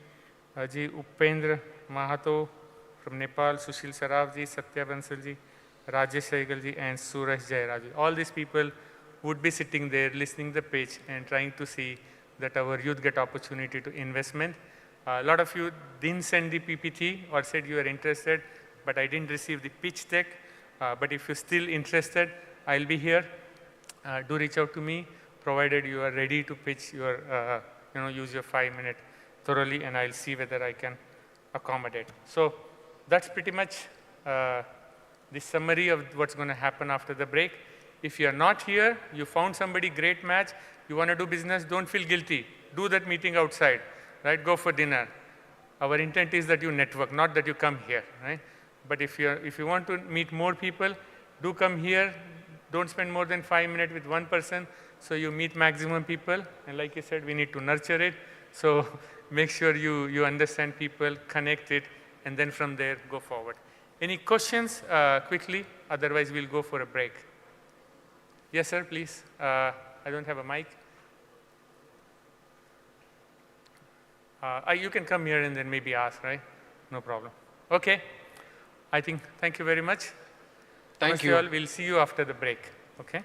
ji, Upendra Mahato from Nepal, Sushil Saraf ji, Satya Bansal ji, Rajesh Saigal ji, and Suraj Jayaraju. All these people would be sitting there listening the pitch and trying to see that our youth get opportunity to investment. A lot of you didn't send the PPT or said you are interested, but I didn't receive the pitch deck. But if you're still interested, I'll be here. Do reach out to me, provided you are ready to pitch your, use your 5-minute thoroughly, and I'll see whether I can accommodate. So that's pretty much the summary of what's going to happen after the break. If you are not here, you found somebody great match, you want to do business, don't feel guilty. Do that meeting outside, right? Go for dinner. Our intent is that you network, not that you come here, right? But if you want to meet more people, do come here. Don't spend more than 5 minutes with one person, so you meet maximum people. And like you said, we need to nurture it. So make sure you understand people, connect it, and then from there, go forward. Any questions quickly? Otherwise, we'll go for a break. Yes, sir, please. I don't have a mic. You can come here and then maybe ask, right? No problem. Okay. Thank you very much. Thank you. All. We'll see you after the break. Okay.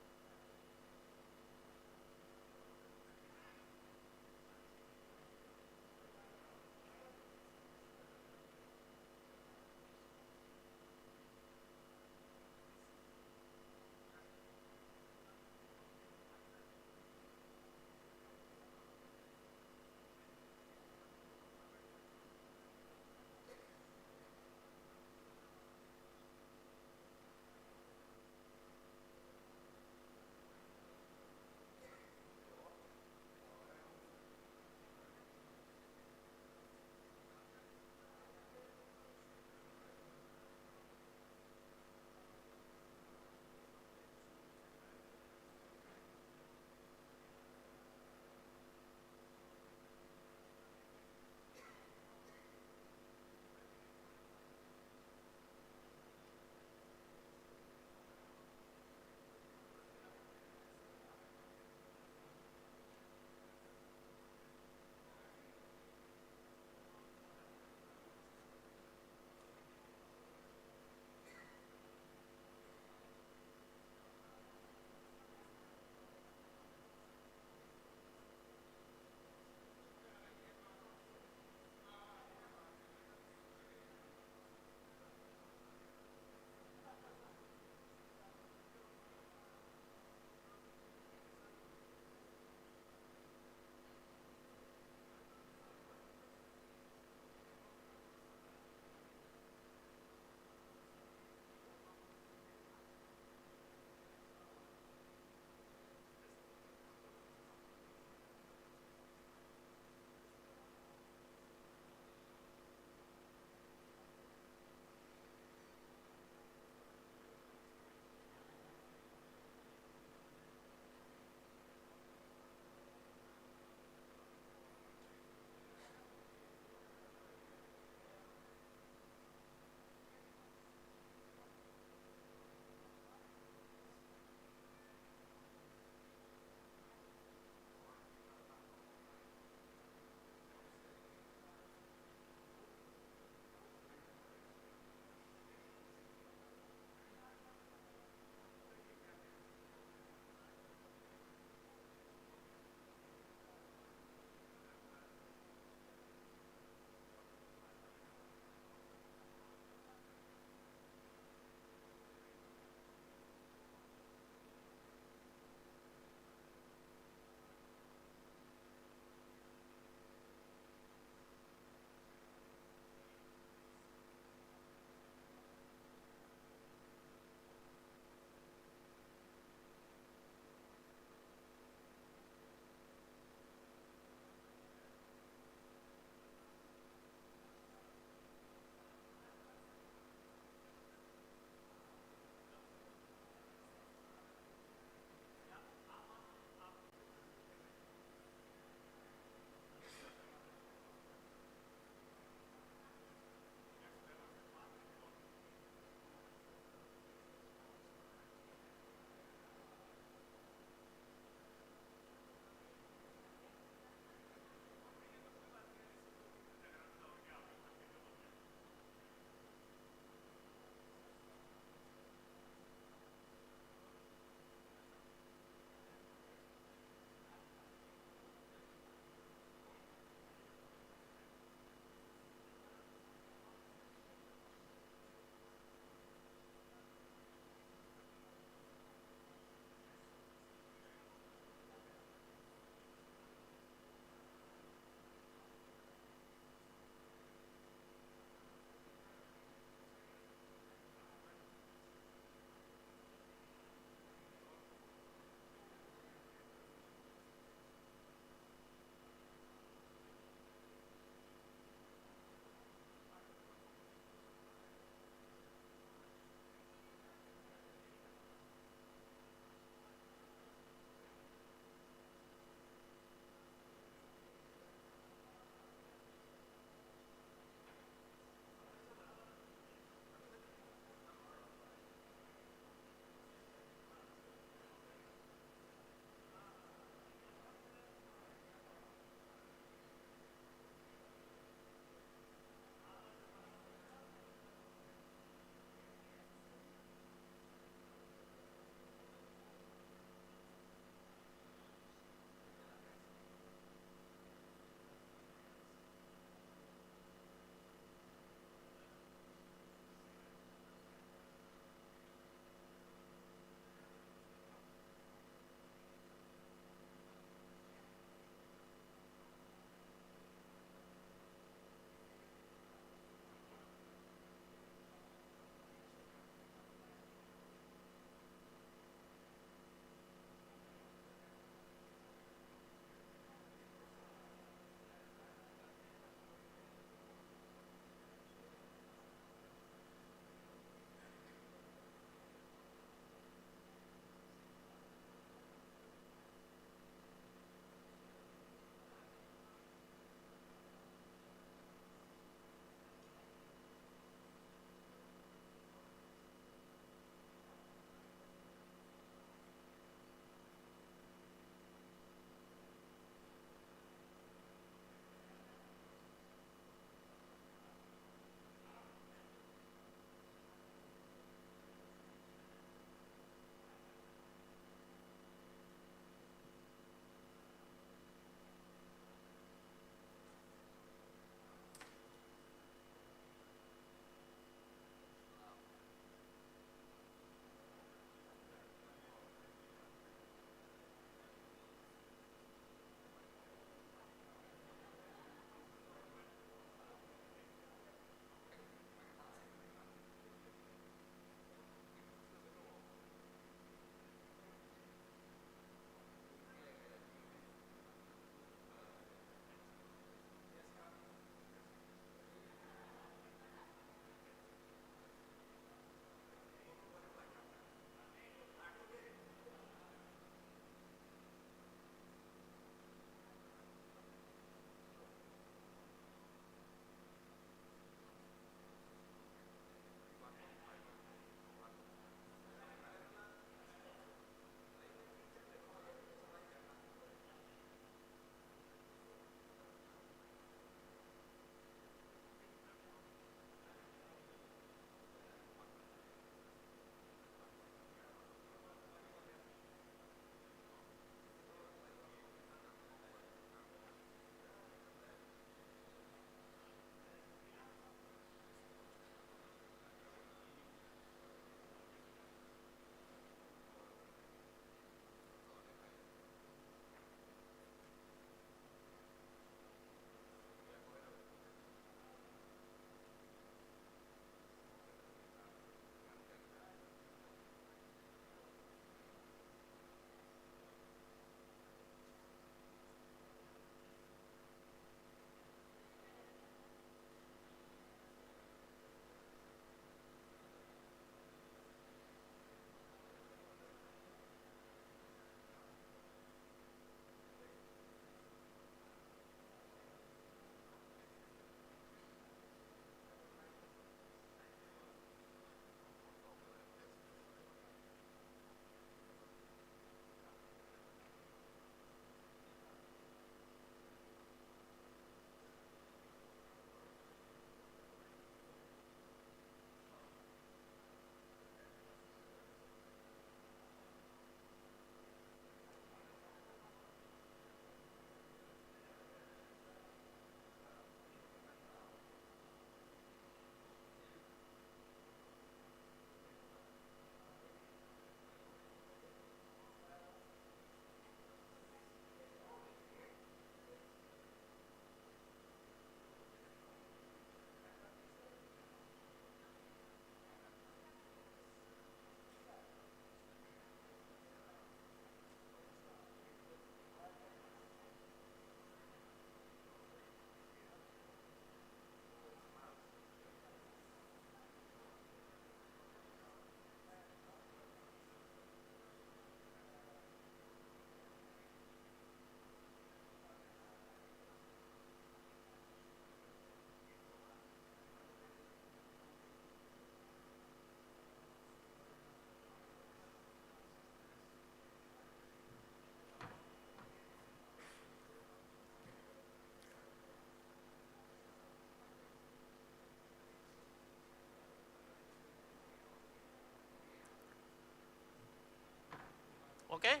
Okay?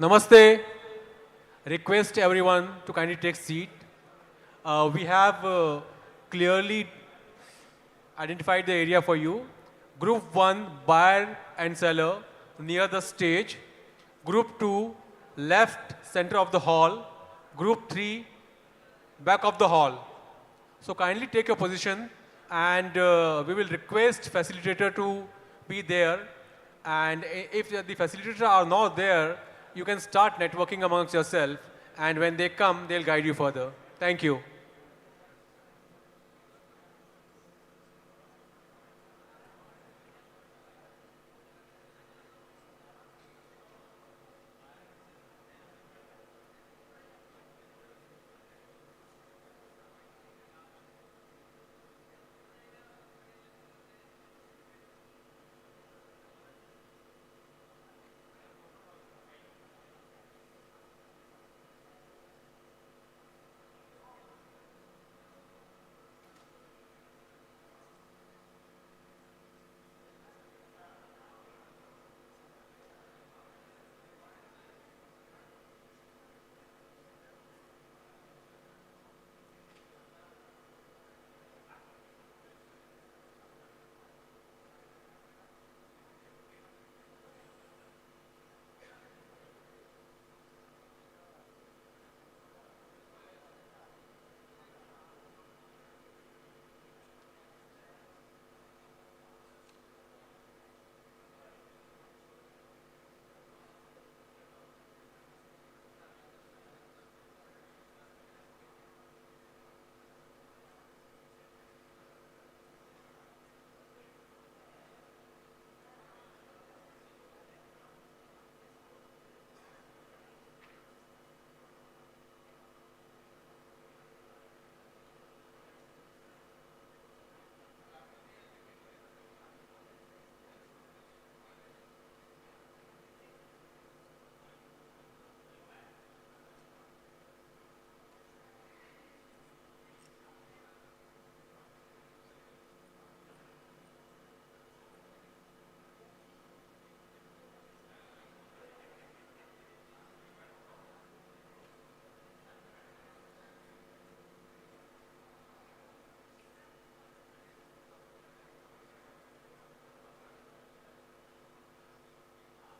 Namaste. Request everyone to kindly take seat. We have clearly identified the area for you. Group 1, buyer and seller near the stage. Group 2, left center of the hall. Group 3, back of the hall. So kindly take your position, and we will request facilitator to be there. And if the facilitator are not there, you can start networking amongst yourself, and when they come, they'll guide you further. Thank you.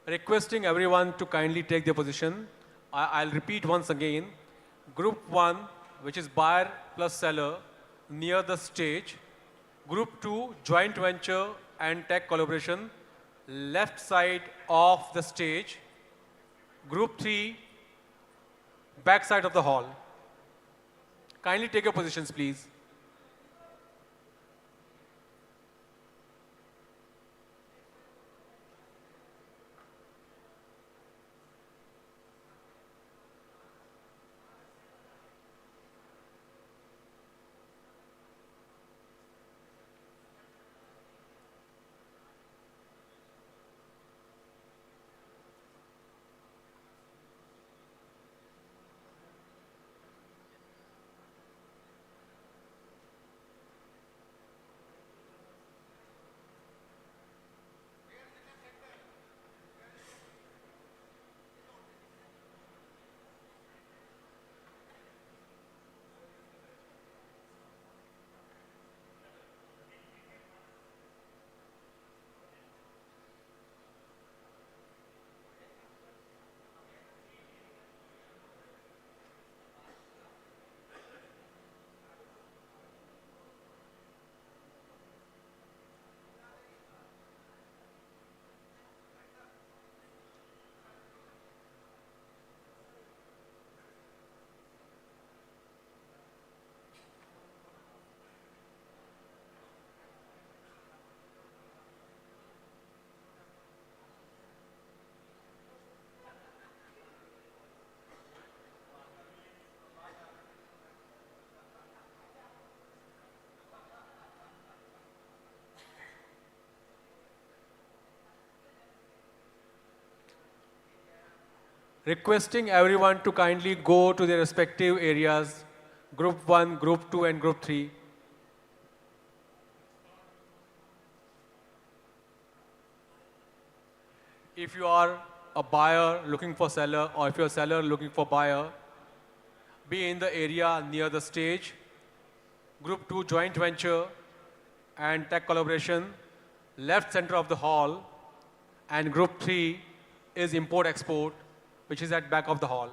Requesting everyone to kindly take their position. I'll repeat once again. Group 1, which is buyer plus seller, near the stage. Group 2, joint venture and tech collaboration, left side of the stage. Group 3, back side of the hall. Kindly take your positions, please. Requesting everyone to kindly go to their respective areas, Group 1, Group 2, and Group 3. If you are a buyer looking for seller, or if you're a seller looking for buyer, be in the area near the stage. Group 2, joint venture and tech collaboration, left center of the hall. And group 3 is import-export, which is at back of the hall.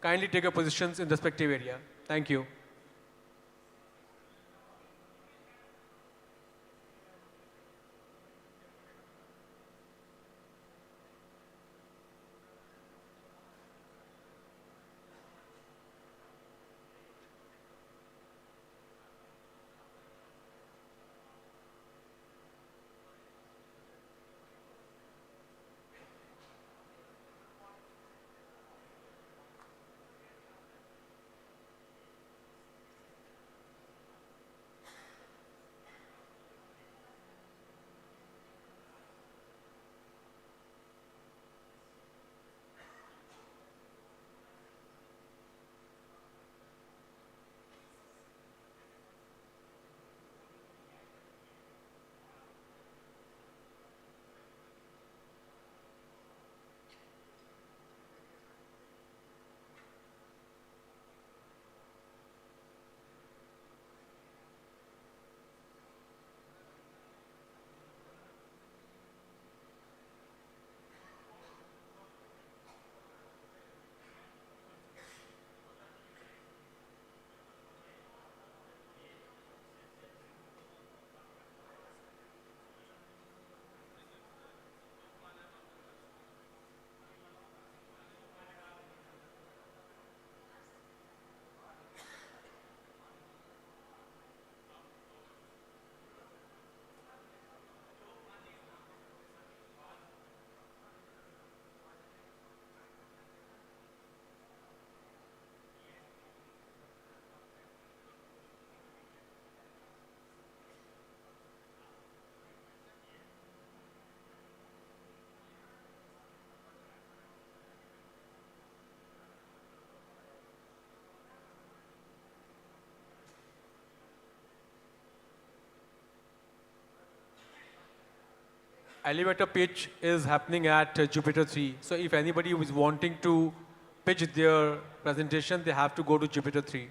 Kindly take your positions in the respective area. Thank you. Elevator pitch is happening at Jupiter 3. So if anybody who is wanting to pitch their presentation, they have to go to Jupiter 3.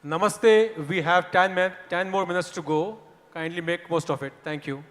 Namaste. We have 10 more minutes to go. Kindly make most of it. Thank you.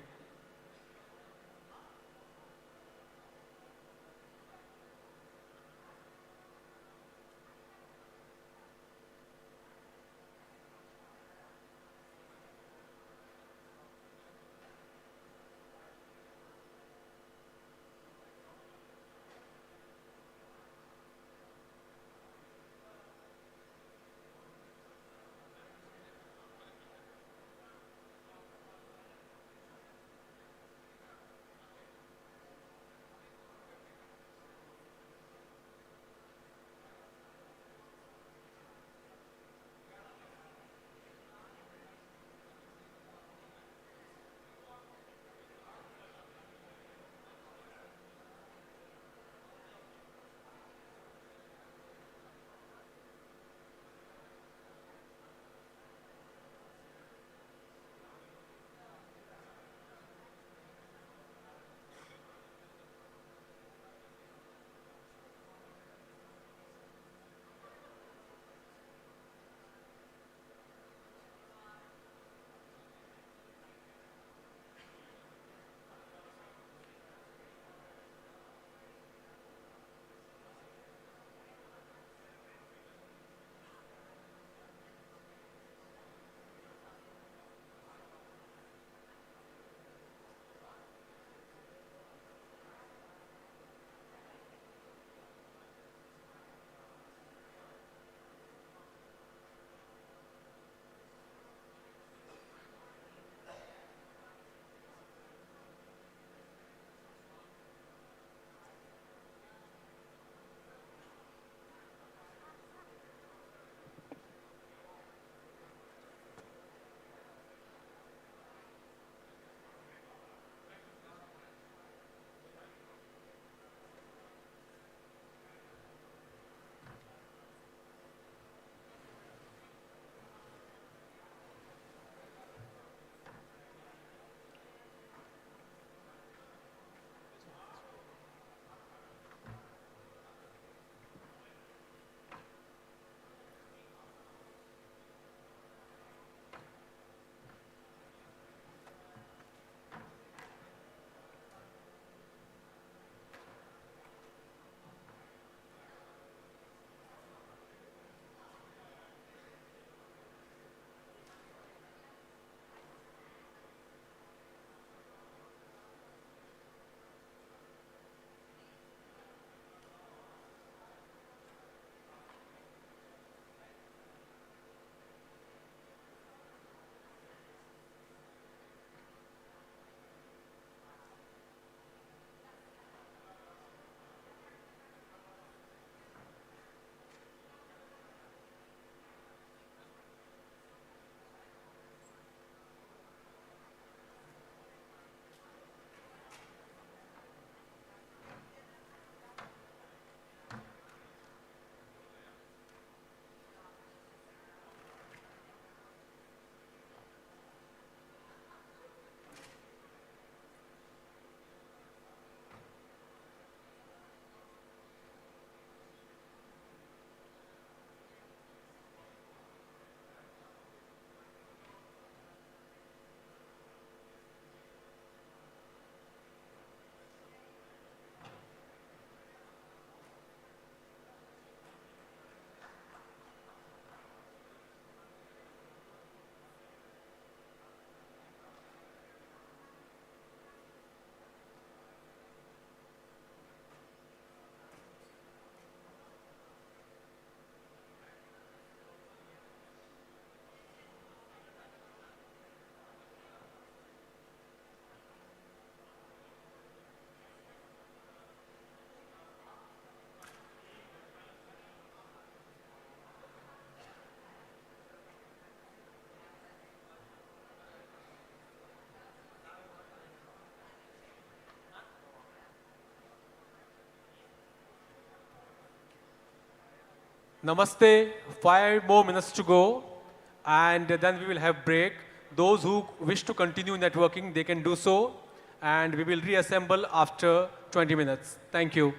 Namaste. 5 more minutes to go, and then we will have break. Those who wish to continue networking, they can do so, and we will reassemble after 20 minutes. Thank you.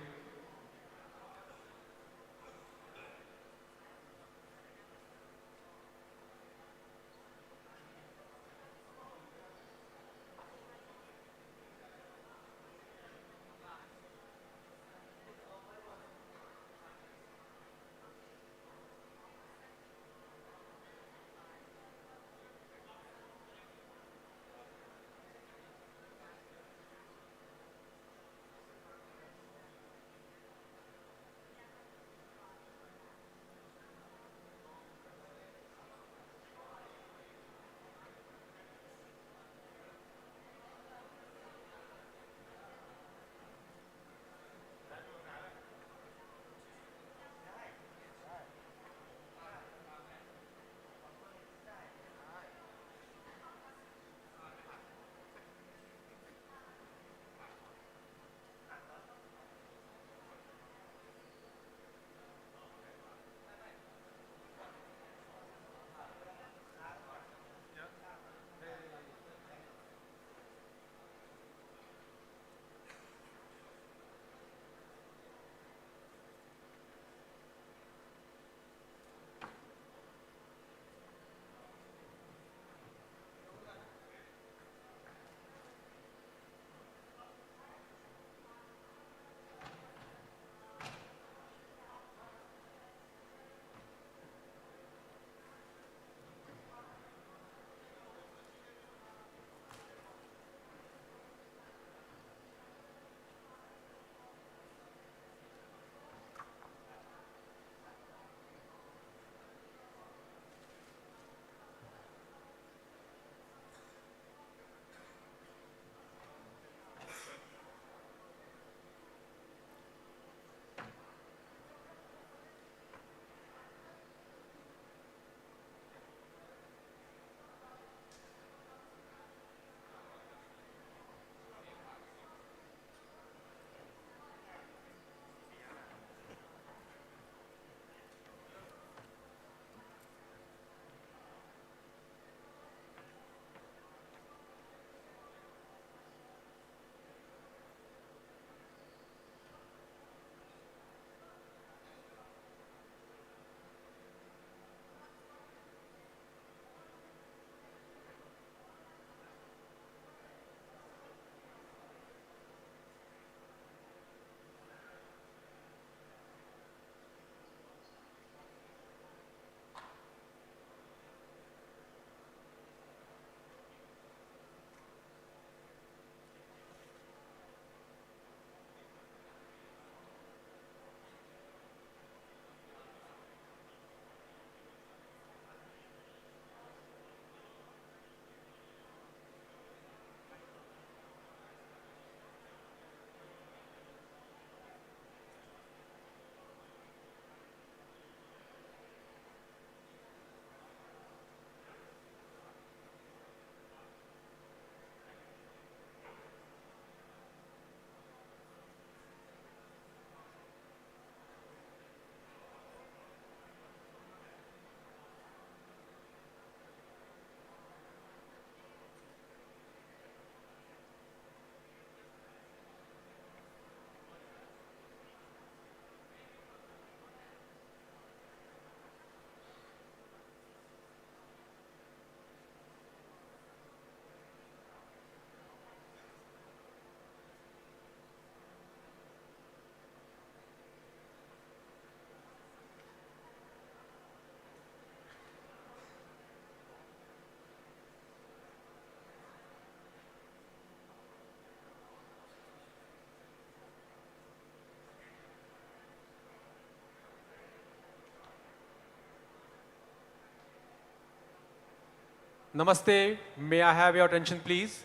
Namaste. May I have your attention, please?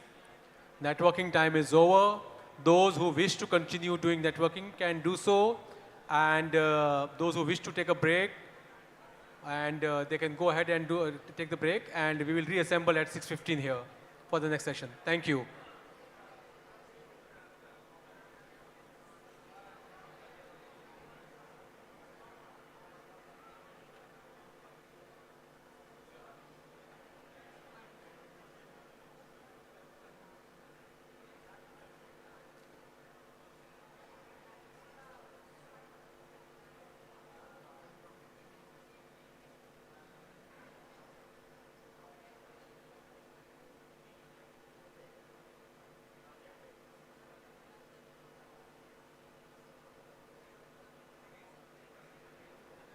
Networking time is over. Those who wish to continue doing networking can do so. And those who wish to take a break, and they can go ahead and take the break. And we will reassemble at 6:15 here for the next session. Thank you.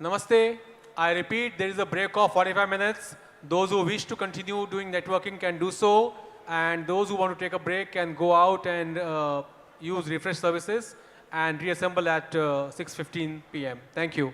Namaste. I repeat, there is a break of 45 minutes. Those who wish to continue doing networking can do so. And those who want to take a break can go out and use refresh services and reassemble at 6:15 p.m. Thank you.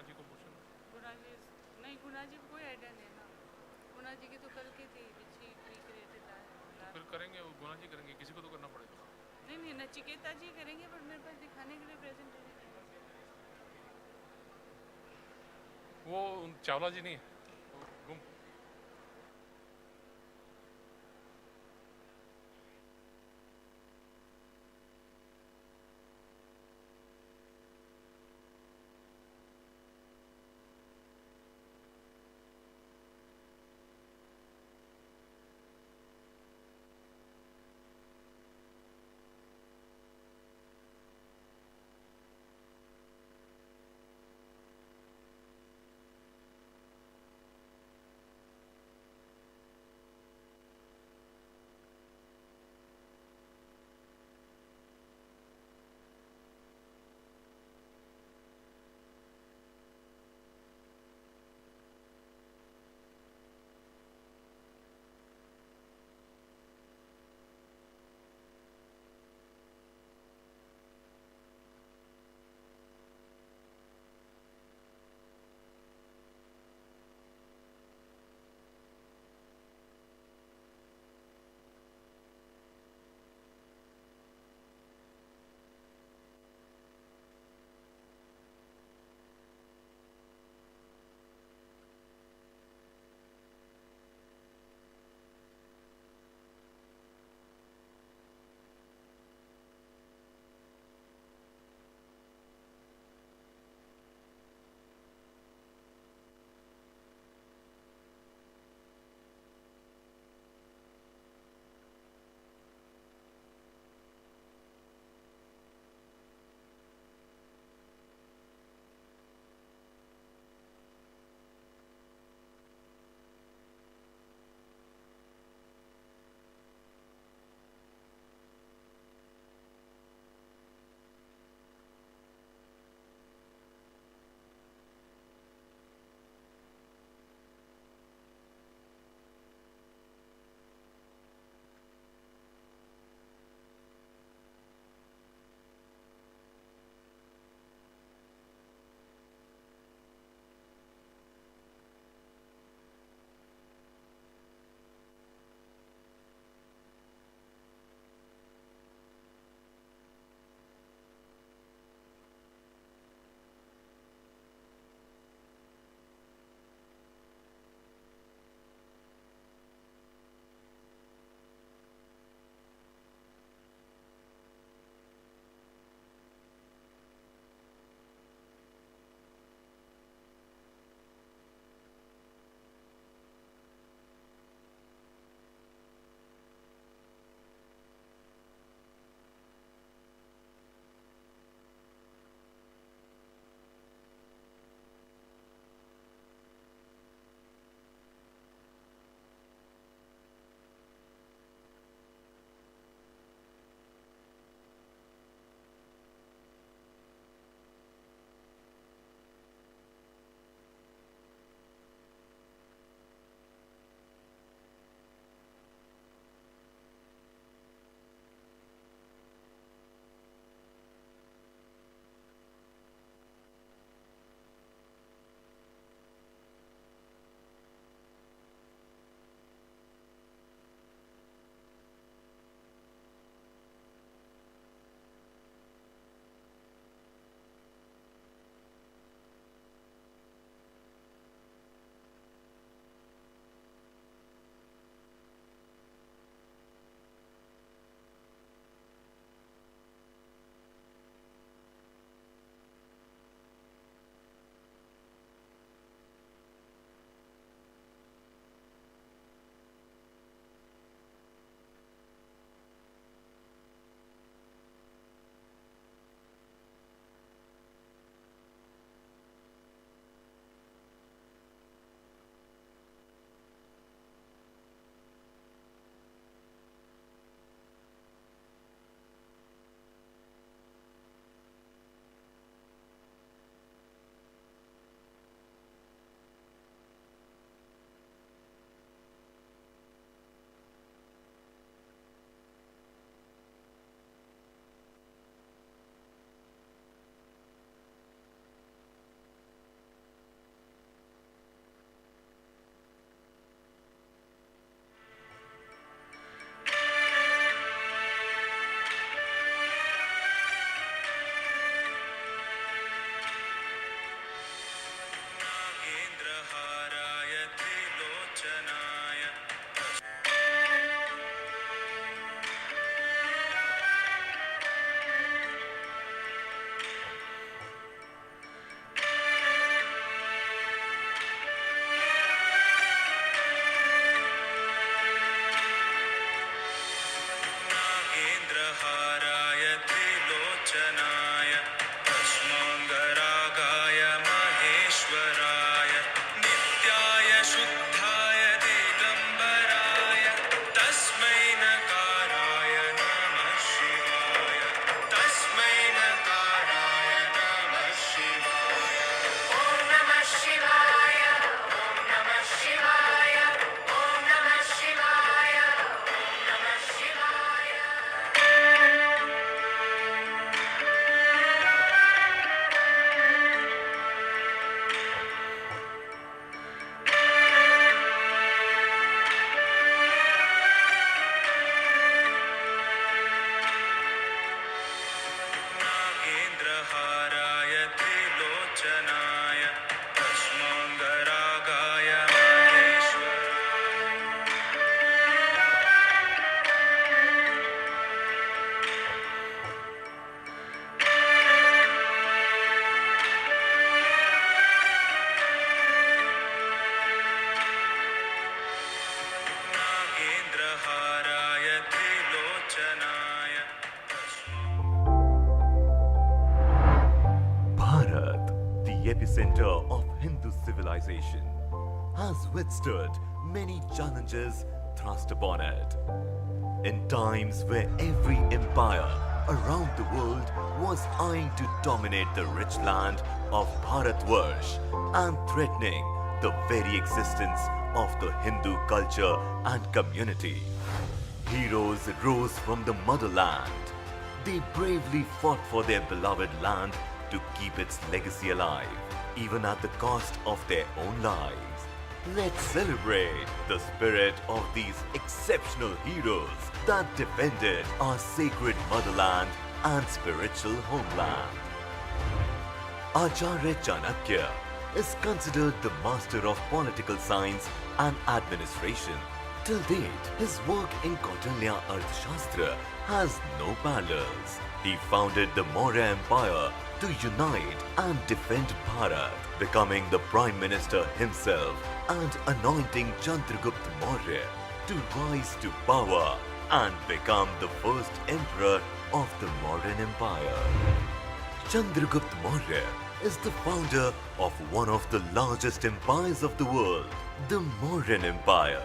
जी को पूछो। गुना जी नहीं, गुना जी को कोई idea नहीं है ना। गुना जी की तो कल की थी which he recreated that. फिर करेंगे, वो गुना जी करेंगे, किसी को तो करना पड़ेगा। नहीं नहीं, नचिकेता जी करेंगे, पर मेरे पास दिखाने के लिए प्रेजेंटेशन नहीं है। वो चावला जी नहीं है, वो गुम। त्रिलोचनाय तस्माङ्गरागाय महेश्वराय नित्याय शुद्धाय दिगम्बराय तस्मै नकाराय नमः शिवाय तस्मै नकाराय नमः शिवाय ॐ नमः शिवाय ॐ नमः शिवाय ॐ नमः शिवाय ॐ नमः शिवाय नागेन्द्रहाराय त्रिलोचनाय तस्माङ्गरागाय महेश्वराय नागेन्द्रहाराय त्रिलोचनाय Bharat, the epicenter of Hindu civilization, has withstood many challenges thrust upon it. In times where every empire around the world was eyeing to dominate the rich land of Bharatvarsh and threatening the very existence of the Hindu culture and community, heroes rose from the motherland. They bravely fought for their beloved land to keep its legacy alive, even at the cost of their own lives. Let's celebrate the spirit of these exceptional heroes that defended our sacred motherland and spiritual homeland. Acharya Chanakya is considered the master of political science and administration. Till date, his work in Kautilya Arthashastra has no parallels. He founded the Maurya Empire to unite and defend Bharat, becoming the Prime Minister himself and anointing Chandragupta Maurya to rise to power and become the first emperor of the Mauryan Empire. Chandragupta Maurya is the founder of one of the largest empires of the world, the Mauryan Empire.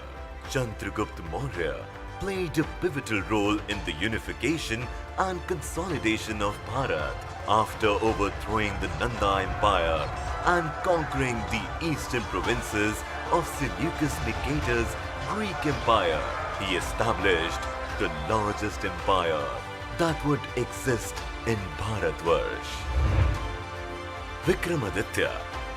Chandragupta Maurya played a pivotal role in the unification and consolidation of Bharat after overthrowing the Nanda Empire and conquering the eastern provinces of Seleucus Nicator's Greek Empire. He established the largest empire that would exist in Bharatvarsh. Vikramaditya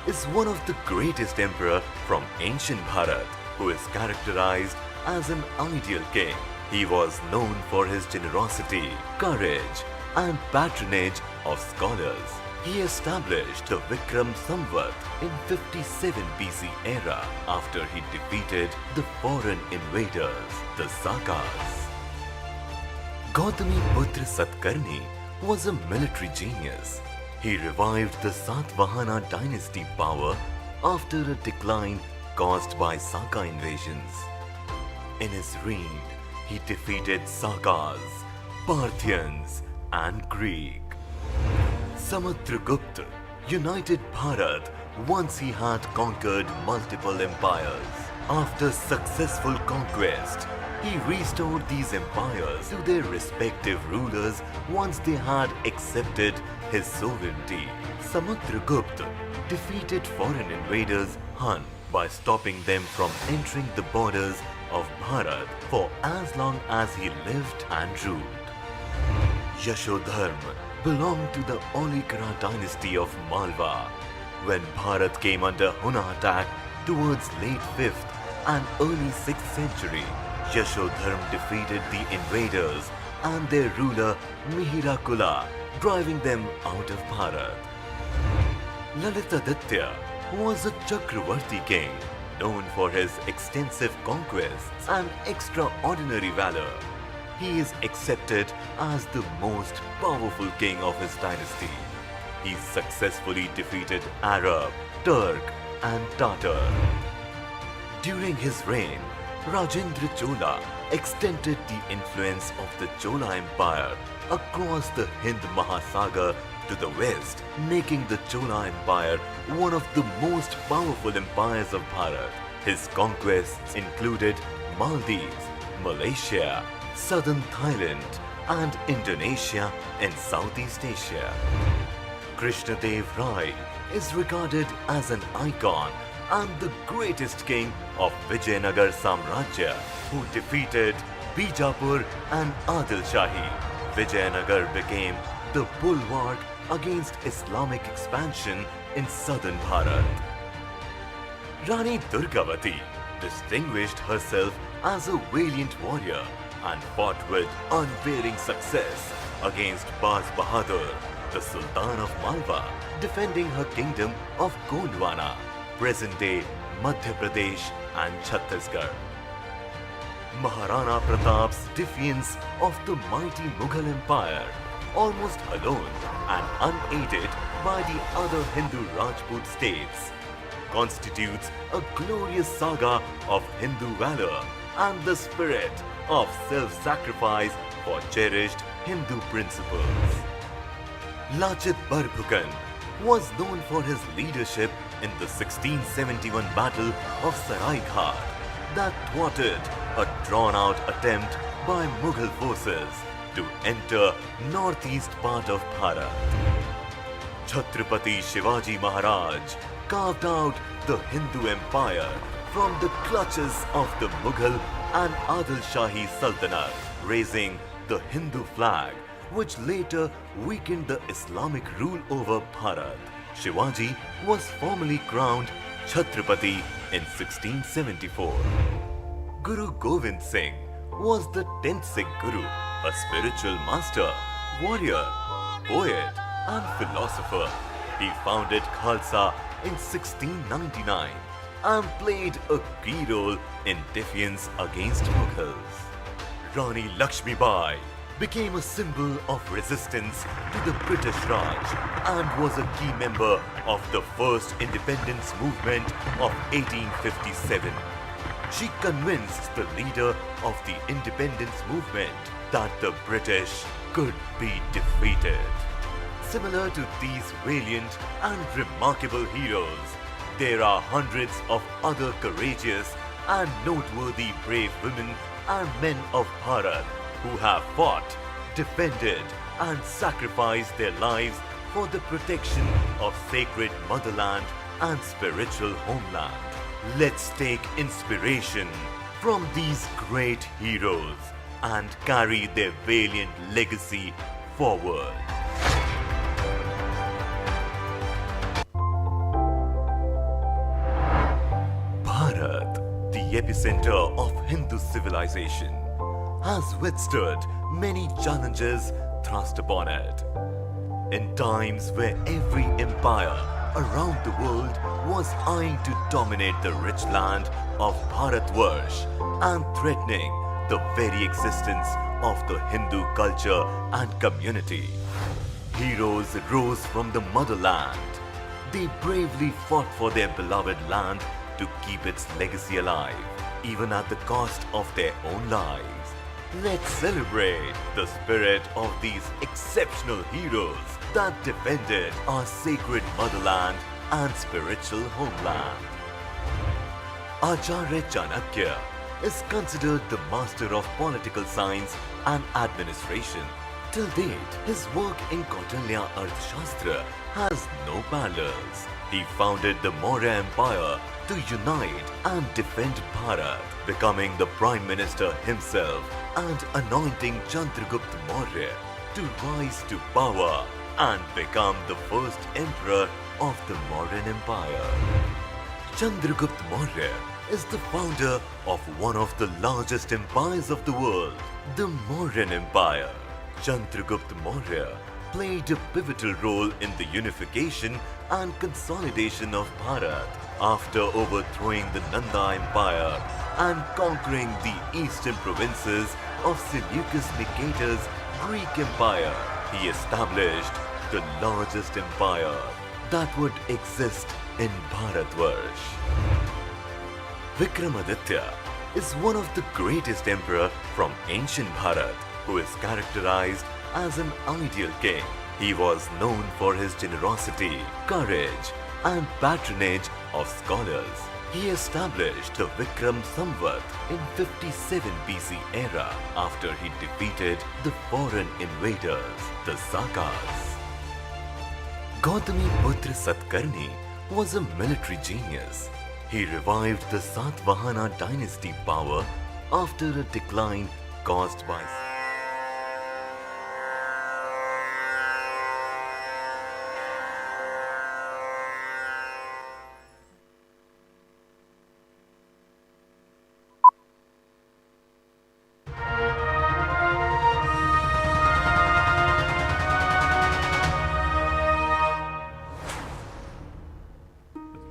is one of the greatest emperors from ancient Bharat who is characterized as an ideal king. He was known for his generosity, courage, and patronage of scholars. He established the Vikram Samvat in 57 BC era after he defeated the foreign invaders, the Sakas. Gautami Putra Satkarni was a military genius. He revived the Satvahana dynasty power after a decline caused by Saka invasions. In his reign, he defeated Sakas, Parthians, and Greek. Samudragupta united Bharat once he had conquered multiple empires. After successful conquest, he restored these empires to their respective rulers once they had accepted his sovereignty. Samudragupta defeated foreign invaders Han by stopping them from entering the borders of Bharat for as long as he lived and ruled. Yashodharma belonged to the Olikara dynasty of Malwa. When Bharat came under Huna attack towards late 5th and early 6th century, Yashodharma defeated the invaders and their ruler Mihirakula, driving them out of Bharat. Lalitaditya was a Chakravarti king, known for his extensive conquests and extraordinary valor. He is accepted as the most powerful king of his dynasty. He successfully defeated Arab, Turk, and Tatar. During his reign, Rajendra Chola extended the influence of the Chola Empire across the Hind Mahasagar to the west, making the Chola Empire one of the most powerful empires of Bharat. His conquests included Maldives, Malaysia, southern Thailand, and Indonesia in Southeast Asia. Krishnadev Rai is regarded as an icon and the greatest king of Vijayanagar Samrajya, who defeated Bijapur and Adil Shahi. Vijayanagar became the bulwark against Islamic expansion in southern Bharat. Rani Durgavati distinguished herself as a valiant warrior and fought with unvarying success against Baz Bahadur, the Sultan of Malwa, defending her kingdom of Gondwana, present-day Madhya Pradesh and Chhattisgarh. Maharana Pratap's defiance of the mighty Mughal Empire, almost alone and unaided by the other Hindu Rajput states, constitutes a glorious saga of Hindu valor and the spirit of self-sacrifice for cherished Hindu principles. Lachit Barbhukan was known for his leadership in the 1671 Battle of Saraighat that thwarted a drawn-out attempt by Mughal forces to enter northeast part of Bharat. Chhatrapati Shivaji Maharaj carved out the Hindu Empire from the clutches of the Mughal and Adil Shahi Sultanate, raising the Hindu flag, which later weakened the Islamic rule over Bharat. Shivaji was formally crowned Chhatrapati in 1674. Guru Govind Singh was the 10th Sikh Guru, a spiritual master, warrior, poet, and philosopher. He founded Khalsa in 1699 and played a key role in defiance against Mughals. Rani Lakshmi Bai became a symbol of resistance to the British Raj and was a key member of the first independence movement of 1857. She convinced the leader of the independence movement that the British could be defeated. Similar to these valiant and remarkable heroes, there are hundreds of other courageous and noteworthy brave women and men of Bharat who have fought, defended, and sacrificed their lives for the protection of sacred motherland and spiritual homeland. Let's take inspiration from these great heroes and carry their valiant legacy forward. Bharat, the epicenter of Hindu civilization, has withstood many challenges thrust upon it. In times where every empire around the world was eyeing to dominate the rich land of Bharatvarsh and threatening the very existence of the Hindu culture and community, heroes rose from the motherland. They bravely fought for their beloved land to keep its legacy alive, even at the cost of their own lives. Let's celebrate the spirit of these exceptional heroes that defended our sacred motherland and spiritual homeland. Acharya Chanakya is considered the master of political science and administration. Till date, his work in Kautilya Arthashastra has no parallels. He founded the Maurya Empire to unite and defend Bharat, becoming the Prime Minister himself and anointing Chandragupta Maurya to rise to power and become the first emperor of the Mauryan Empire. Chandragupta Maurya is the founder of one of the largest empires of the world, the Mauryan Empire. Chandragupta Maurya played a pivotal role in the unification and consolidation of Bharat after overthrowing the Nanda Empire and conquering the eastern provinces of Seleucus Nicator's Greek Empire. He established the largest empire that would exist in Bharatvarsh. Vikramaditya is one of the greatest emperor from ancient Bharat, who is characterized as an ideal king. He was known for his generosity, courage, and patronage of scholars. He established the Vikram Samvat in 57 BC era after he defeated the foreign invaders, the Sakas. Gautami Putra Satkarni was a military genius. He revived the Satvahana dynasty power after a decline caused by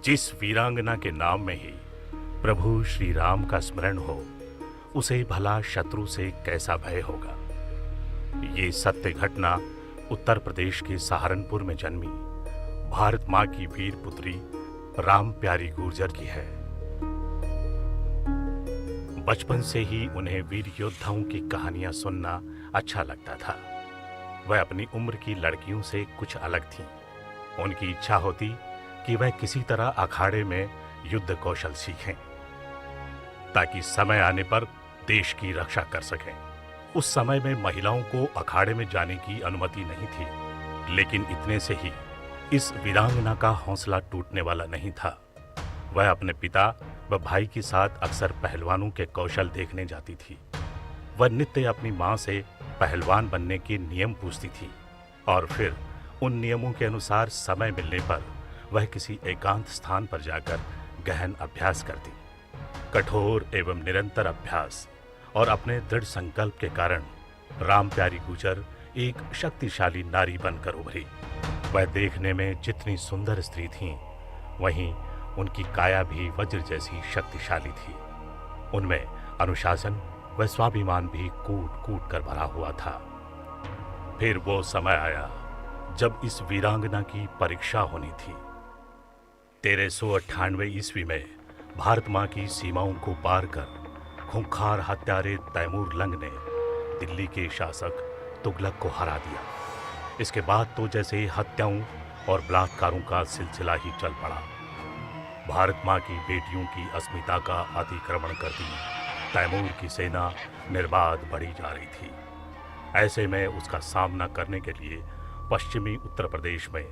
जिस वीरांगना के नाम में ही प्रभु श्री राम का स्मरण हो, उसे भला शत्रु से कैसा भय होगा। ये सत्य घटना उत्तर प्रदेश के सहारनपुर में जन्मी भारत माँ की वीर पुत्री राम प्यारी गुर्जर की है। बचपन से ही उन्हें वीर योद्धाओं की कहानियां सुनना अच्छा लगता था। वह अपनी उम्र की लड़कियों से कुछ अलग थीं। उनकी इच्छा होती कि वह किसी तरह अखाड़े में युद्ध कौशल सीखें, ताकि समय आने पर देश की रक्षा कर सकें। उस समय में महिलाओं को अखाड़े में जाने की अनुमति नहीं थी, लेकिन इतने से ही इस वीरांगना का हौसला टूटने वाला नहीं था। वह अपने पिता व भाई के साथ अक्सर पहलवानों के कौशल देखने जाती थी। वह नित्य अपनी माँ से पहलवान बनने के नियम पूछती थी और फिर उन नियमों के अनुसार समय मिलने पर वह किसी एकांत स्थान पर जाकर गहन अभ्यास करती। कठोर एवं निरंतर अभ्यास और अपने दृढ़ संकल्प के कारण राम प्यारी गुर्जर एक शक्तिशाली नारी बनकर उभरी। वह देखने में जितनी सुंदर स्त्री थीं, वहीं उनकी काया भी वज्र जैसी शक्तिशाली थी। उनमें अनुशासन व स्वाभिमान भी कूट कूट कर भरा हुआ था। फिर वो समय आया जब इस वीरांगना की परीक्षा होनी थी। 1398 ईस्वी में भारत माँ की सीमाओं को पार कर खूंखार हत्यारे तैमूर लंग ने दिल्ली के शासक तुगलक को हरा दिया। इसके बाद तो जैसे हत्याओं और बलात्कारों का सिलसिला ही चल पड़ा। भारत माँ की बेटियों की अस्मिता का अतिक्रमण करती तैमूर की सेना निर्बाध बढ़ी जा रही थी। ऐसे में उसका सामना करने के लिए पश्चिमी उत्तर प्रदेश में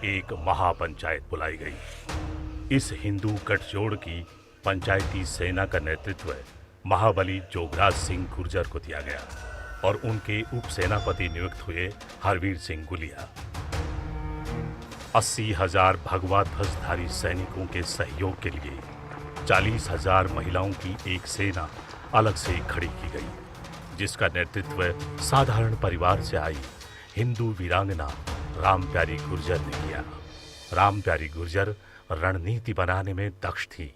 एक महापंचायत बुलाई गई। इस हिंदू गठजोड़ की पंचायती सेना का नेतृत्व महाबली जोगराज सिंह गुर्जर को दिया गया और उनके उप सेनापति नियुक्त हुए हरवीर सिंह गुलिया। 80,000 भगवा ध्वजधारी सैनिकों के सहयोग के लिए 40,000 महिलाओं की एक सेना अलग से खड़ी की गई, जिसका नेतृत्व साधारण परिवार से आई हिंदू वीरांगना राम प्यारी गुर्जर ने किया। राम प्यारी गुर्जर रणनीति बनाने में दक्ष थी,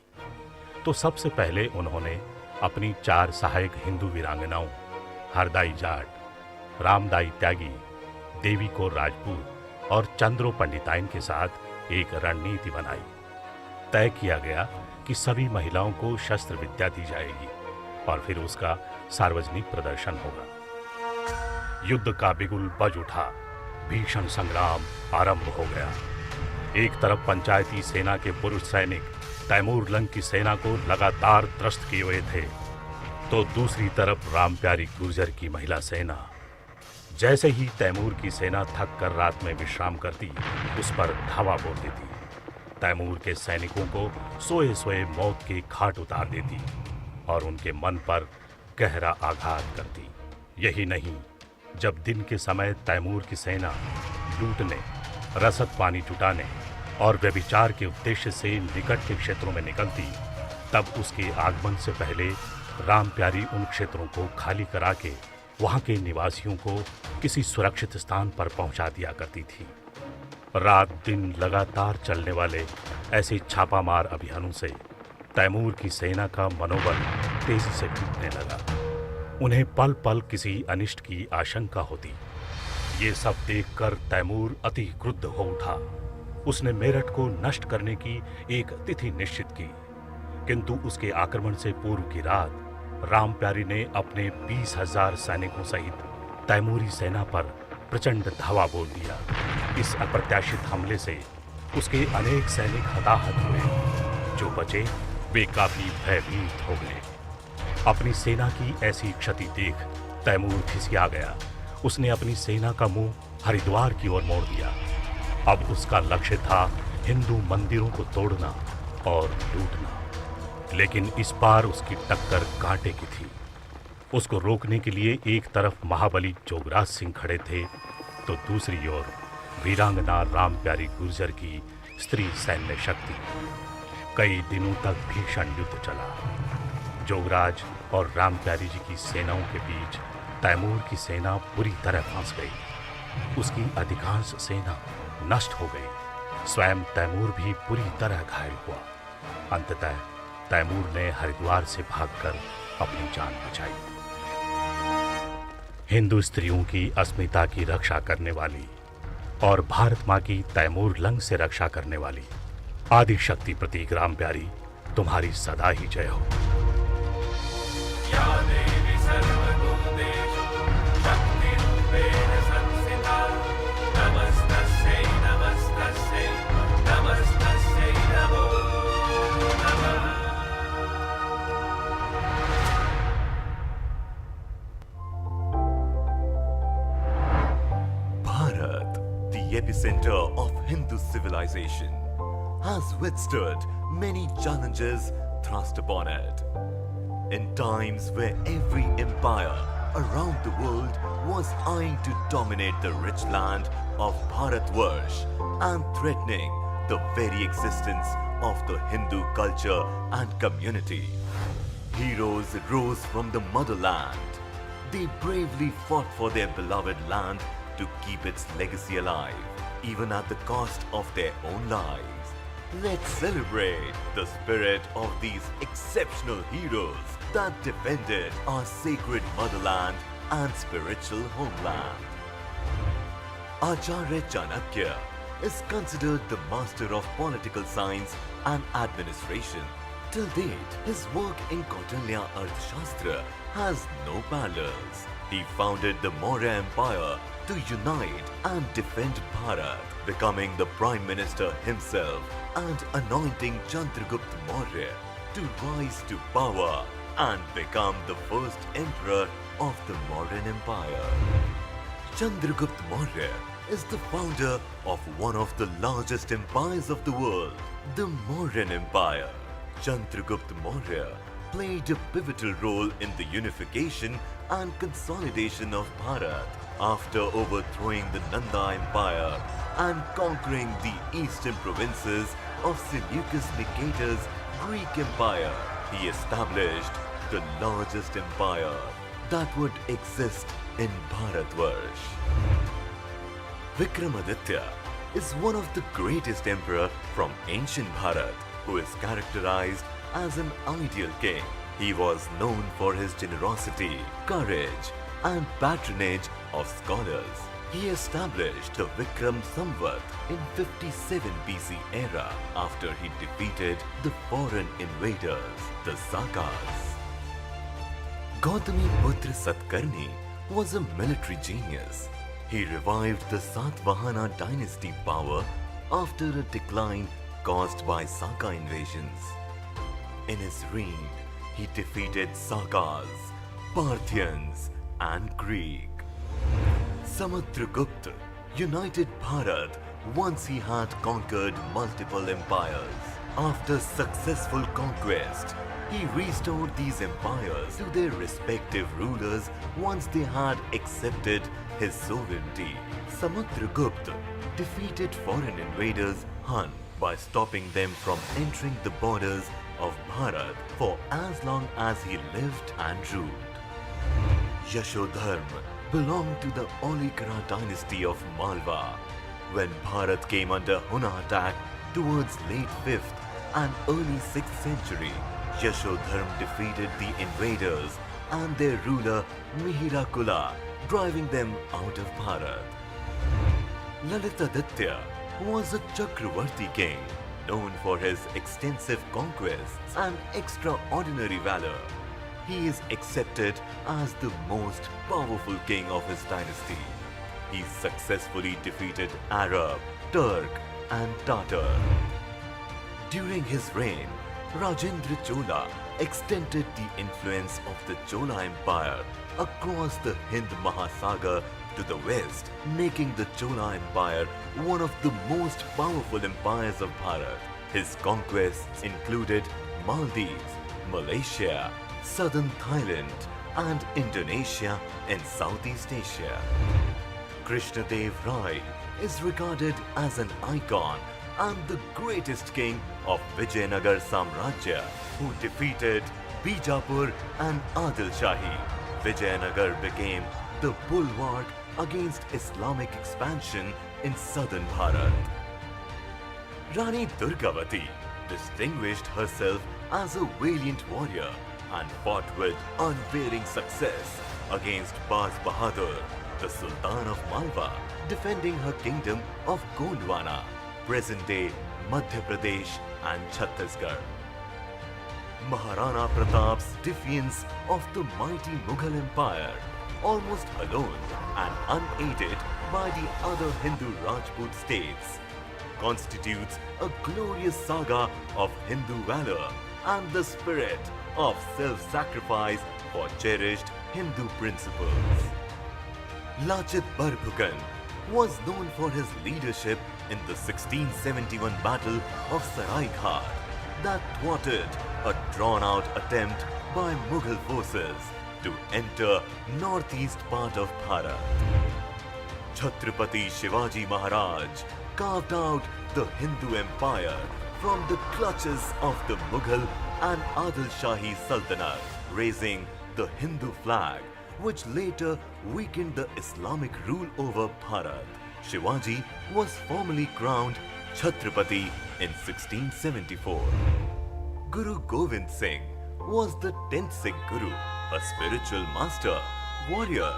तो सबसे पहले उन्होंने अपनी 4 सहायक हिंदू वीरांगनाओं हरदाई जाट, रामदाई त्यागी, देवी को राजपूत और चंद्रो पंडिताइन के साथ एक रणनीति बनाई। तय किया गया कि सभी महिलाओं को शस्त्र विद्या दी जाएगी और फिर उसका सार्वजनिक प्रदर्शन होगा। युद्ध का बिगुल बज उठा। भीषण संग्राम आरंभ हो गया। एक तरफ पंचायती सेना के पुरुष सैनिक तैमूर लंग की सेना को लगातार त्रस्त किए हुए थे, तो दूसरी तरफ राम प्यारी गुर्जर की महिला सेना जैसे ही तैमूर की सेना थक कर रात में विश्राम करती, उस पर धावा बोल देती। तैमूर के सैनिकों को सोए सोए मौत के घाट उतार देती और उनके मन पर गहरा आघात करती। यही नहीं, जब दिन के समय तैमूर की सेना लूटने, रसद पानी जुटाने और व्यभिचार के उद्देश्य से निकट के क्षेत्रों में निकलती, तब उसके आगमन से पहले राम प्यारी उन क्षेत्रों को खाली करा के वहाँ के निवासियों को किसी सुरक्षित स्थान पर पहुँचा दिया करती थी। रात दिन लगातार चलने वाले ऐसे छापामार अभियानों से तैमूर की सेना का मनोबल तेजी से टूटने लगा। उन्हें पल पल किसी अनिष्ट की आशंका होती। ये सब देखकर तैमूर अति क्रुद्ध हो उठा। उसने मेरठ को नष्ट करने की एक तिथि निश्चित की, किंतु उसके आक्रमण से पूर्व की रात रामप्यारी ने अपने 20,000 सैनिकों सहित तैमूरी सेना पर प्रचंड धावा बोल दिया। इस अप्रत्याशित हमले से उसके अनेक सैनिक हताहत हुए। जो बचे वे काफी भयभीत हो गए। अपनी सेना की ऐसी क्षति देख तैमूर खिसिया गया। उसने अपनी सेना का मुंह हरिद्वार की ओर मोड़ दिया। अब उसका लक्ष्य था हिंदू मंदिरों को तोड़ना और लूटना। लेकिन इस बार उसकी टक्कर कांटे की थी। उसको रोकने के लिए एक तरफ महाबली जोगराज सिंह खड़े थे तो दूसरी ओर वीरांगना रामप्यारी गुर्जर की स्त्री सैन्य शक्ति। कई दिनों तक भीषण युद्ध चला। जोगराज और रामप्यारी जी की सेनाओं के बीच तैमूर की सेना पूरी तरह फंस गई। उसकी अधिकांश सेना नष्ट हो गई। स्वयं तैमूर भी पूरी तरह घायल हुआ। अंततः तैमूर ने हरिद्वार से भागकर अपनी जान बचाई। हिंदू स्त्रियों की अस्मिता की रक्षा करने वाली और भारत माँ की तैमूर लंग से रक्षा करने वाली आदि शक्ति प्रतीक रामप्यारी, तुम्हारी सदा ही जय हो। The epicenter of Hindu civilization, has withstood many challenges thrust upon it. In times where every empire around the world was eyeing to dominate the rich land of Bharatvarsh and threatening the very existence of the Hindu culture and community, heroes rose from the motherland. They bravely fought for their beloved land to keep its legacy alive, even at the cost of their own lives. Let's celebrate the spirit of these exceptional heroes that defended our sacred motherland and spiritual homeland. Acharya Chanakya is considered the master of political science and administration. Till date, his work in Kautilya Arthashastra has no parallels. He founded the Maurya Empire to unite and defend Bharat, becoming the Prime Minister himself and anointing Chandragupta Maurya to rise to power and become the first emperor of the Mauryan Empire. Chandragupta Maurya is the founder of one of the largest empires of the world, the Mauryan Empire. Chandragupta Maurya played a pivotal role in the unification and consolidation of Bharat. After overthrowing the Nanda Empire and conquering the eastern provinces of Seleucus Nicator's Greek Empire, he established the largest empire that would exist in Bharatvarsh. Vikramaditya is one of the greatest emperors from ancient Bharat who is characterized as an ideal king. He was known for his generosity, courage, and patronage of scholars. He established the Vikram Samvat in 57 BC era after he defeated the foreign invaders, the Sakas. Gautami Putra Satkarni was a military genius. He revived the Satvahana dynasty power after a decline caused by Saka invasions. In his reign, he defeated Sakas, Parthians, and Greek. Samudragupta united Bharat once he had conquered multiple empires. After successful conquest, he restored these empires to their respective rulers once they had accepted his sovereignty. Samudragupta defeated foreign invaders Han by stopping them from entering the borders of Bharat for as long as he lived and ruled. Yashodharma belonged to the Olikara dynasty of Malwa. When Bharat came under Huna attack towards late 5th and early 6th century, Yashodharma defeated the invaders and their ruler Mihirakula, driving them out of Bharat. Lalitaditya was a Chakravarti king, known for his extensive conquests and extraordinary valor. he is accepted as the most powerful king of his dynasty. He successfully defeated Arab, Turk and Tatar. During his reign, Rajendra Chola extended the influence of the Chola Empire across the Hind Mahasagar to the west, making the Chola Empire one of the most powerful empires of Bharat. His conquests included Maldives, Malaysia, southern Thailand and Indonesia in Southeast Asia. Krishnadev Rai is regarded as an icon and the greatest king of Vijayanagar Samrajya, who defeated Bijapur and Adil Shahi. Vijayanagar became the bulwark against Islamic expansion in southern Bharat. Rani Durgavati distinguished herself as a valiant warrior and fought with unwavering success against Baz Bahadur, the Sultan of Malwa, defending her kingdom of Gondwana, present-day Madhya Pradesh and Chhattisgarh. Maharana Pratap's defiance of the mighty Mughal Empire, almost alone and unaided by the other Hindu Rajput states, constitutes a glorious saga of Hindu valor and the spirit of self-sacrifice for cherished Hindu principles. Lachit Barbhukan was known for his leadership in the 1671 Battle of Saraighat that thwarted a drawn-out attempt by Mughal forces to enter northeast part of Bharat. Chhatrapati Shivaji Maharaj carved out the Hindu Empire from the clutches of the Mughal and Adil Shahi Sultanate, raising the Hindu flag, which later weakened the Islamic rule over Bharat. Shivaji was formally crowned Chhatrapati in 1674. Guru Govind Singh was the 10th Sikh Guru, a spiritual master, warrior,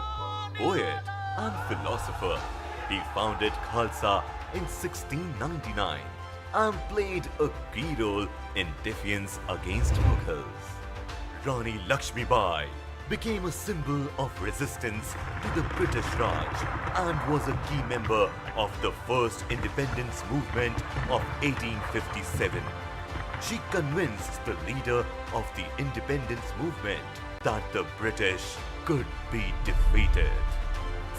poet and philosopher. He founded Khalsa in 1699 and played a key role in defiance against Mughals. Rani Lakshmi Bai became a symbol of resistance to the British Raj and was a key member of the first independence movement of 1857. She convinced the leader of the independence movement that the British could be defeated.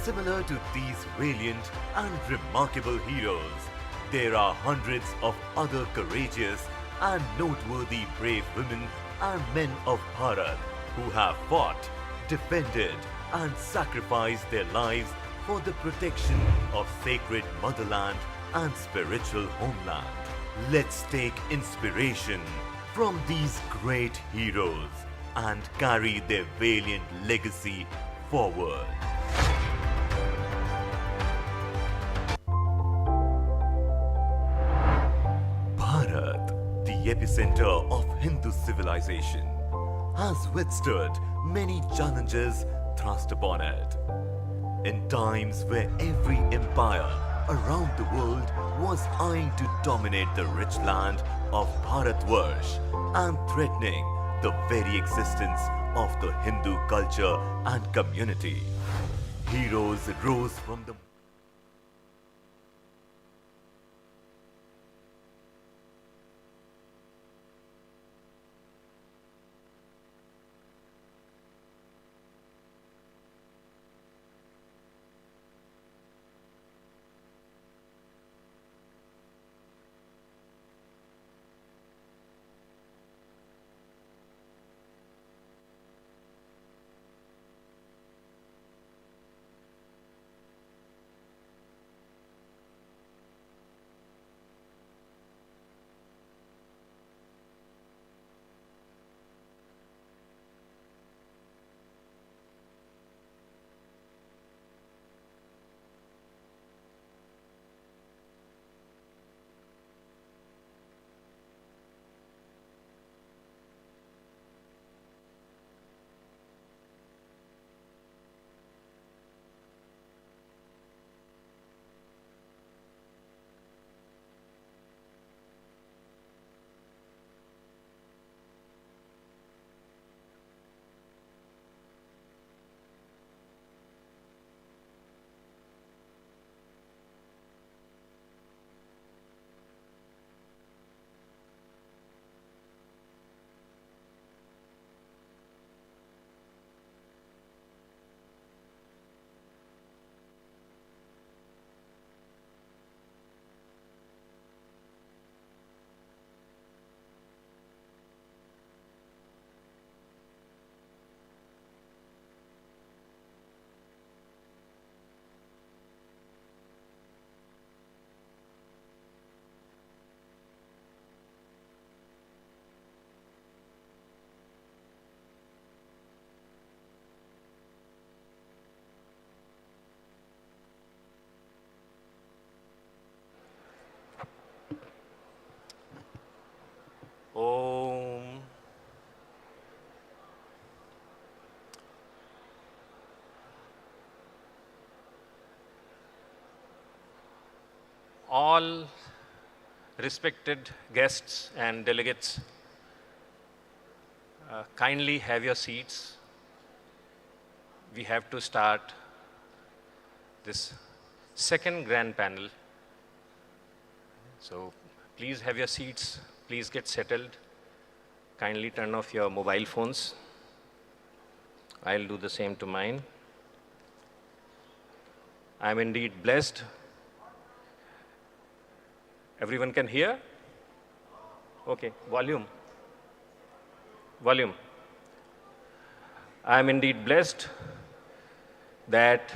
Similar to these valiant and remarkable heroes, there are hundreds of other courageous and noteworthy brave women and men of Bharat who have fought, defended and sacrificed their lives for the protection of sacred motherland and spiritual homeland. Let's take inspiration from these great heroes and carry their valiant legacy forward. Bharat, the epicenter of Hindu civilization, has withstood many challenges thrust upon it. In times where every empire around the world was eyeing to dominate the rich land of Bharatvarsh and threatening the very existence of the Hindu culture and community, heroes rose from the all respected guests and delegates, kindly have your seats. We have to start this second grand panel. So please have your seats, please get settled. Kindly turn off your mobile phones. I'll do the same to mine. I'm indeed blessed. Everyone can hear? Okay, volume. Volume. I'm indeed blessed that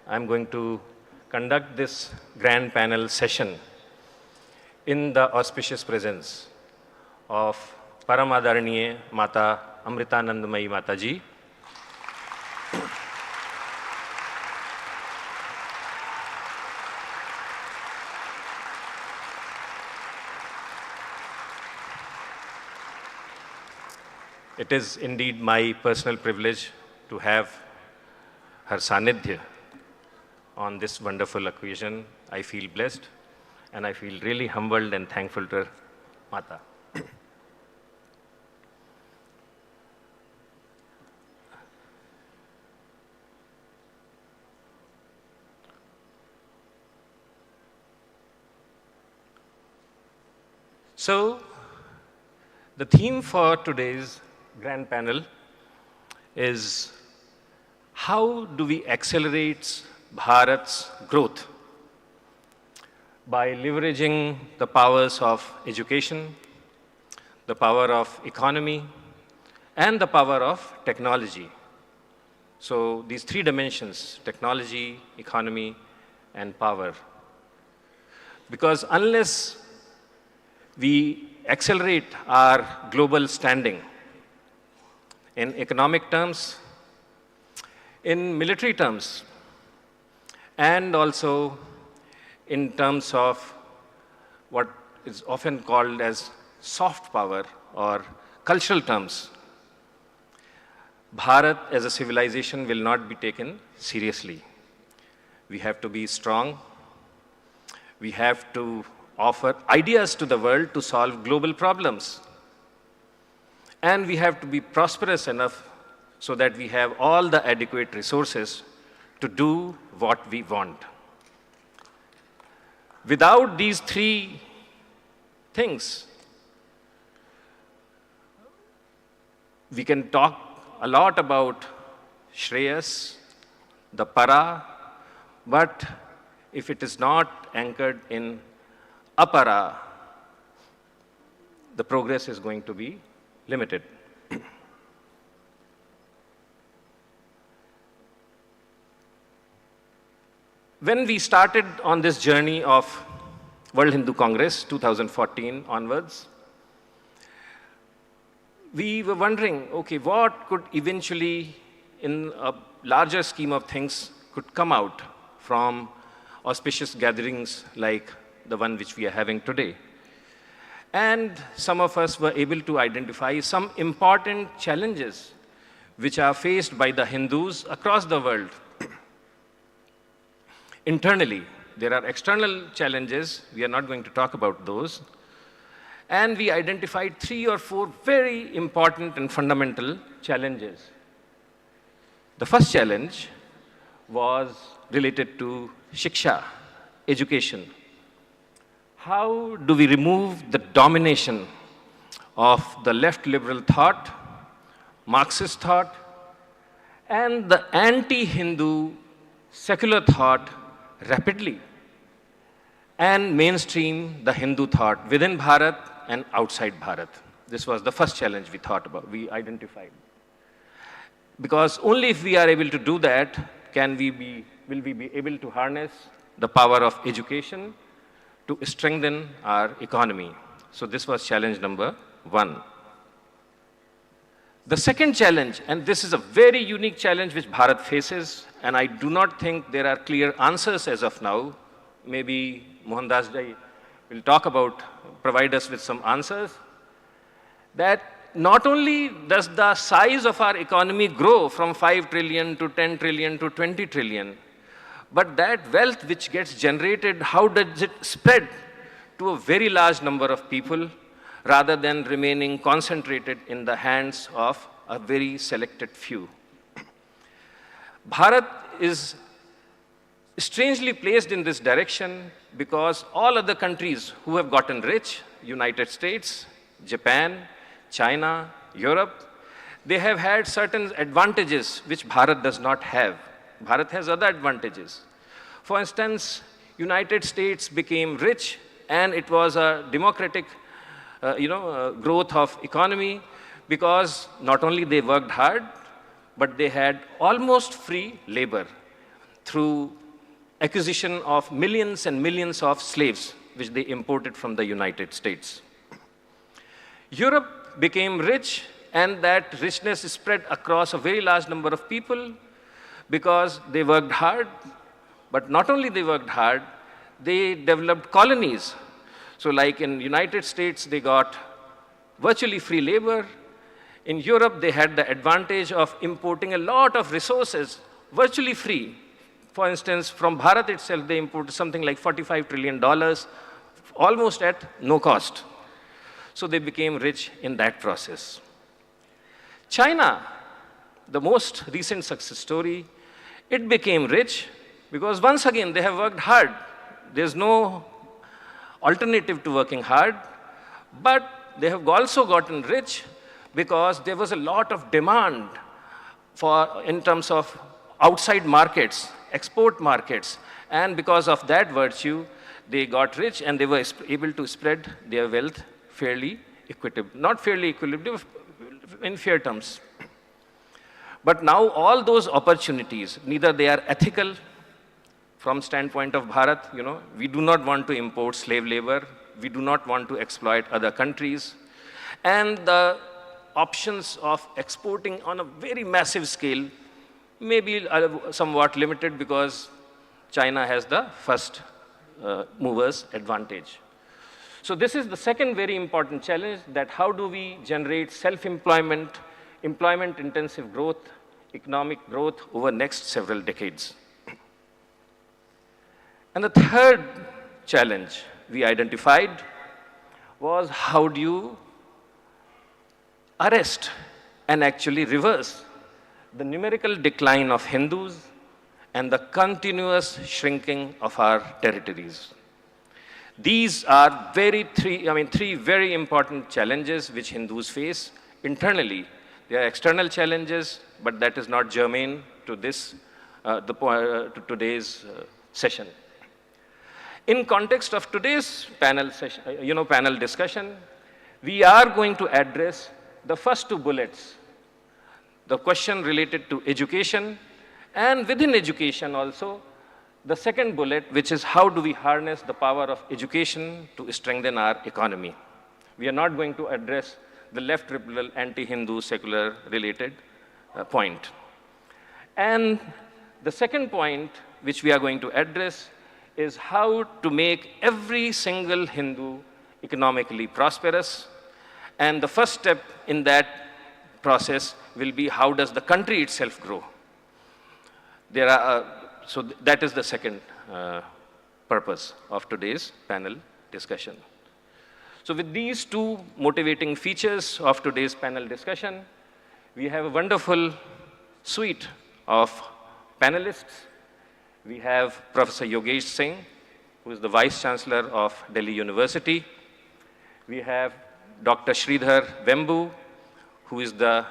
I'm going to conduct this grand panel session in the auspicious presence of Paramadaraniya Mata Amritanandamayi Mataji. It is indeed my personal privilege to have her Sanidhya on this wonderful occasion. I feel blessed and I feel really humbled and thankful to her Mata. So, the theme for today's grand panel is how do we accelerate Bharat's growth by leveraging the powers of education, the power of economy, and the power of technology. So these three dimensions, technology, economy, and power. Because unless we accelerate our global standing in economic terms, in military terms, and also in terms of what is often called as soft power or cultural terms, Bharat as a civilization will not be taken seriously. We have to be strong. We have to offer ideas to the world to solve global problems. And we have to be prosperous enough so that we have all the adequate resources to do what we want. Without these three things, we can talk a lot about Shreyas, the Para, but if it is not anchored in Apara, the progress is going to be limited. When we started on this journey of World Hindu Congress 2014 onwards, we were wondering, okay, what could eventually, in a larger scheme of things, could come out from auspicious gatherings like the one which we are having today. And some of us were able to identify some important challenges which are faced by the Hindus across the world. Internally, there are external challenges. We are not going to talk about those. And we identified 3 or 4 very important and fundamental challenges. The first challenge was related to Shiksha, education. How do we remove the domination of the left liberal thought, Marxist thought, and the anti-Hindu secular thought rapidly, and mainstream the Hindu thought within Bharat and outside Bharat? This was the first challenge we thought about, we identified. Because only if we are able to do that, will we be able to harness the power of education to strengthen our economy. So this was challenge number 1. The second challenge, and this is a very unique challenge which Bharat faces, and I do not think there are clear answers as of now. Maybe Mohandas Jai will talk about, provide us with some answers, that not only does the size of our economy grow from 5 trillion to 10 trillion to 20 trillion, But that wealth which gets generated, how does it spread to a very large number of people rather than remaining concentrated in the hands of a very selected few? Bharat is strangely placed in this direction because all other countries who have gotten rich, United States, Japan, China, Europe, they have had certain advantages which Bharat does not have. Bharat has other advantages. For instance, United States became rich and it was a democratic growth of economy because not only they worked hard, but they had almost free labor through acquisition of millions and millions of slaves which they imported from the United States. Europe became rich and that richness spread across a very large number of people because they worked hard, but not only they worked hard, they developed colonies. So like in United States, they got virtually free labor. In Europe, they had the advantage of importing a lot of resources virtually free. For instance, from Bharat itself, they imported something like $45 trillion, almost at no cost. So they became rich in that process. China, the most recent success story, it became rich because once again, they have worked hard. There's no alternative to working hard, but they have also gotten rich because there was a lot of demand in terms of outside markets, export markets, and because of that virtue, they got rich and they were able to spread their wealth fairly equitable, not fairly equitable, in fair terms. But now all those opportunities, neither they are ethical from standpoint of Bharat, we do not want to import slave labor, we do not want to exploit other countries, and the options of exporting on a very massive scale may be somewhat limited because China has the first mover's advantage. So this is the second very important challenge, that how do we generate self-employment, employment-intensive growth, economic growth over next several decades. And the third challenge we identified was how do you arrest and actually reverse the numerical decline of Hindus and the continuous shrinking of our territories. These are three very important challenges which Hindus face internally. There are external challenges, but that is not germane to this, to today's session. In context of today's panel session, panel discussion, we are going to address the first two bullets, the question related to education, and within education also, the second bullet, which is how do we harness the power of education to strengthen our economy. We are not going to address the left liberal, anti-Hindu, secular related point. And the second point, which we are going to address, is how to make every single Hindu economically prosperous. And the first step in that process will be how does the country itself grow. So that is the second purpose of today's panel discussion. So with these two motivating features of today's panel discussion, we have a wonderful suite of panelists. We have Professor Yogesh Singh, who is the Vice Chancellor of Delhi University. We have Dr. Sridhar Vembu, who is the